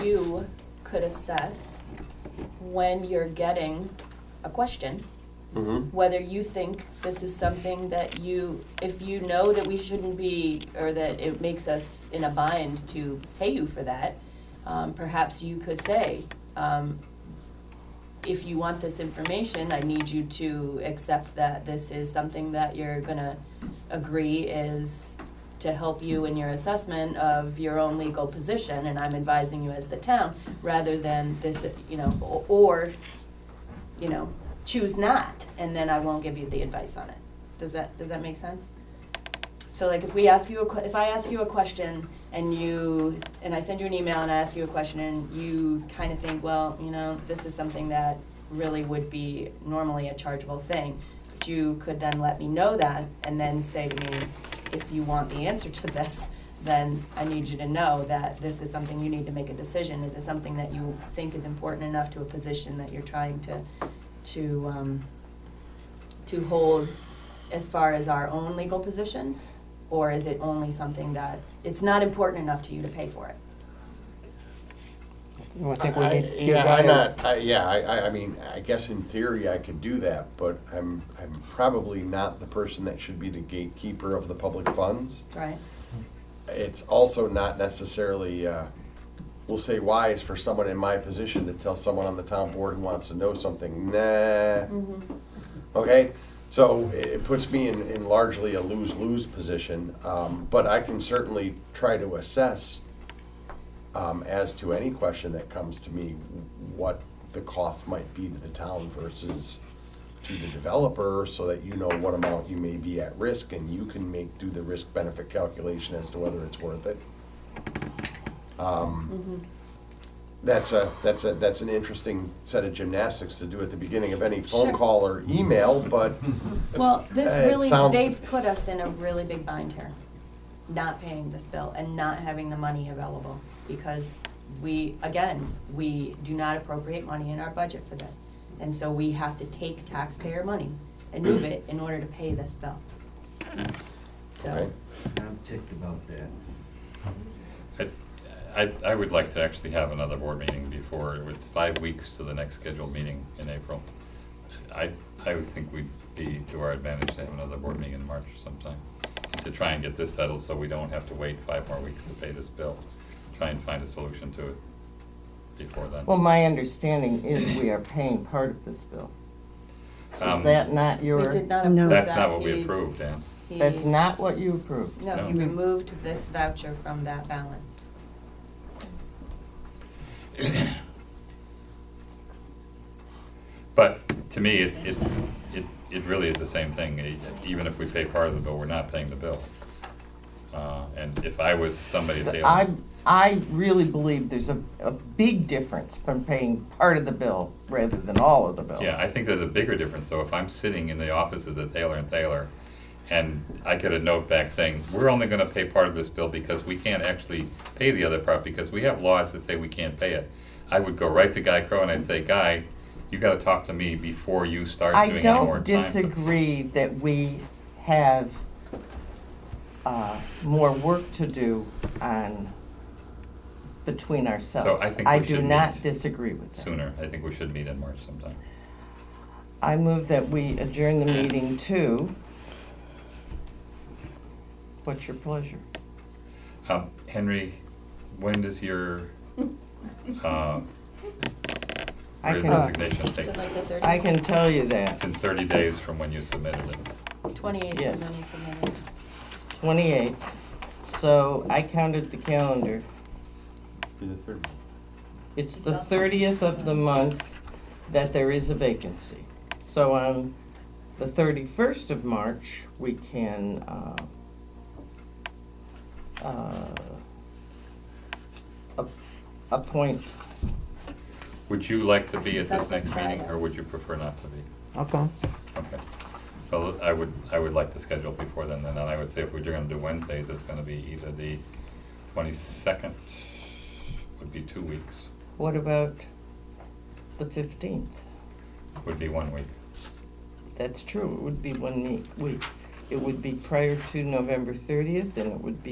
you could assess when you're getting a question, whether you think this is something that if you know that we shouldn't be, or that it makes us in a bind to pay you for that, perhaps you could say, if you want this information, I need you to accept that this is something that you're gonna agree is to help you in your assessment of your own legal position, and I'm advising you as the town, rather than this, or choose not, and then I won't give you the advice on it. Does that make sense? So like if I ask you a question and I send you an email and I ask you a question and you kind of think, well, this is something that really would be normally a chargeable thing, but you could then let me know that and then say to me, if you want the answer to this, then I need you to know that this is something you need to make a decision. Is it something that you think is important enough to a position that you're trying to hold as far as our own legal position? Or is it only something that it's not important enough to you to pay for it? I think we need to I mean, I guess in theory I could do that, but I'm probably not the person that should be the gatekeeper of the public funds. Right. it's also not necessarily, we'll say wise for someone in my position to tell someone on the town board who wants to know something, nah. Okay, so it puts me in largely a lose-lose position, but I can certainly try to assess as to any question that comes to me, what the cost might be to the town versus to the developer, so that you know what amount you may be at risk, and you can do the risk-benefit calculation as to whether it's worth it. That's an interesting set of gymnastics to do at the beginning of any phone Sure. call or email, but Well, this it really, sounds- they've put us in a really big bind here, not paying this bill and not having the money available, because we do not appropriate money in our budget for this. And so we have to take taxpayer money and move it in order to pay this bill. So, Right. I'm ticked about that. I would like to actually have another board meeting before, it's 5 weeks to the next scheduled meeting in April. I would think we'd be to our advantage to have another board meeting in March sometime, to try and get this settled so we don't have to wait 5 more weeks to pay this bill. Try and find a solution to it before then. Well, my understanding is we are paying part of this bill. Is Um, that not your? we did not approve that. That's not what we He- approved, Dan. he- That's not what you approved? No, he removed this voucher from that balance. But to me, it really is the same thing. Even if we pay part of the bill, we're not paying the bill. And if I was somebody at the I really believe there's a big difference from paying part of the bill rather than all of the bill. Yeah, I think there's a bigger difference though. If I'm sitting in the offices of Taylor and Taylor and I get a note back saying, we're only gonna pay part of this bill because we can't actually pay the other part because we have laws that say we can't pay it. I would go right to Guy Crowe and I'd say, Guy, you gotta talk to me before you start doing any more I time. don't disagree that we have more work to do between ourselves. So I think we do should not meet disagree with that. Sooner. I think we should meet in March sometime. I move that we adjourn the meeting to, what's your pleasure? Henry, when does your I can- resignation take? Is it like the 30th? I can tell you that. It's in 30 days from when you submitted it. 28 Yes. and then he submitted. 28. So I counted the calendar. It's the 30th of the month that there is a vacancy. So on the 31st of March, we can appoint. Would you like to be at this That's a next meeting, Friday. or would you prefer not to be? Okay. Okay. Well, I would like to schedule before then, and then I would say if we're gonna do Wednesdays, it's gonna be either the 22nd, would be 2 weeks, What about the 15th? would be 1 week. That's true, it would be 1 week. It would be prior to November 30th, and it would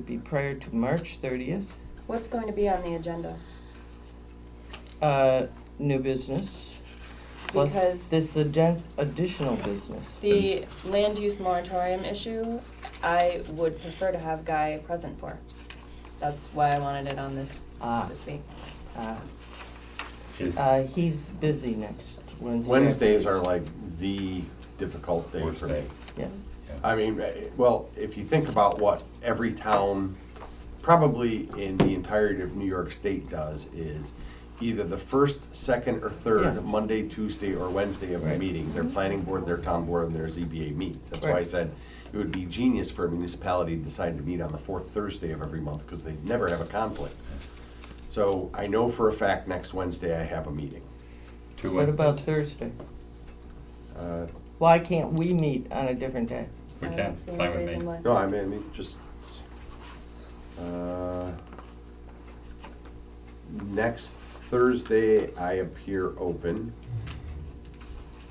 be prior to March 30th. What's going to be on the agenda? New business, plus Because this additional business. the land use moratorium issue, I would prefer to have Guy present for. That's why I wanted it on this week. He's busy next Wednesday. Wednesdays are like the difficult day for me. Yeah. I mean, well, if you think about what every town, probably in the entirety of New York State does, is either the first, second, or third Yeah. Monday, Tuesday, or Wednesday of the Right. meeting, their planning board, their town board, and their ZBA meets. That's why I Right. said it would be genius for a municipality to decide to meet on the fourth Thursday of every month, because they never have a conflict. So I know for a fact next Wednesday I have a meeting. What about Thursday? Why can't we meet on a different day? We I can, don't see any fine with reason me. why. No, I mean, just, next Thursday I appear open.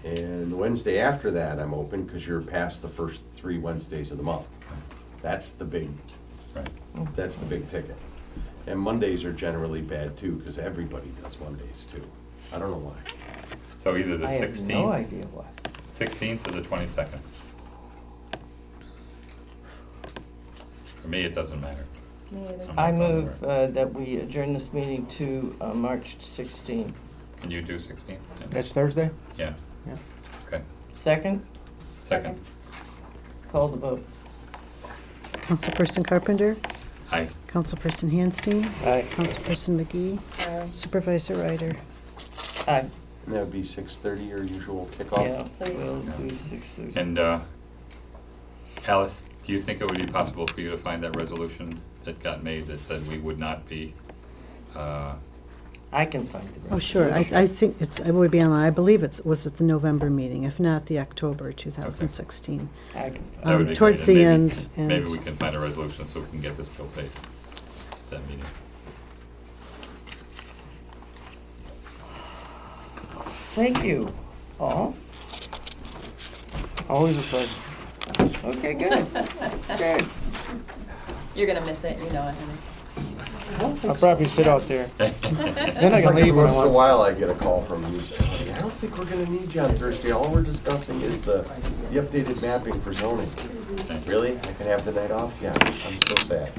And the Wednesday after that I'm open, because you're past the first 3 Wednesdays of the month. That's the big, that's the big ticket. And Mondays are generally bad too, because everybody does Mondays too. I don't know why. So either the I have 16th. no idea why. 16th or the 22nd. For me, it doesn't matter. Me either. I'm not I going move anywhere. that we adjourn this meeting to March 16. Can you do 16? That's Thursday? Yeah. Yeah. Okay. Second, Second. call the vote. Councilperson Carpenter? Aye. Councilperson Handstein? Aye. Councilperson McGee? Supervisor Ryder? Aye. And that would be 6:30, your usual kickoff? Yeah, we'll do 6:30. And Alice, do you think it would be possible for you to find that resolution that got made that said we would not be, I can find the rest. Oh, sure, I think it would be on, I believe was at the November meeting, if not the October 2016. I can that would be Towards great. the And end, maybe and we can find a resolution so we can get this bill paid at that meeting. Thank you, Paul. Always a pleasure. Okay, good. Good. You're gonna miss it, you know it, Henry. I'll probably sit out there. Then I It's can like leave when I once in a want. while I get a call from you saying, "Hey, I don't think we're gonna need you on Thursday. All we're discussing is the updated mapping for zoning." Really? I can have the night off? Yeah, I'm so sad.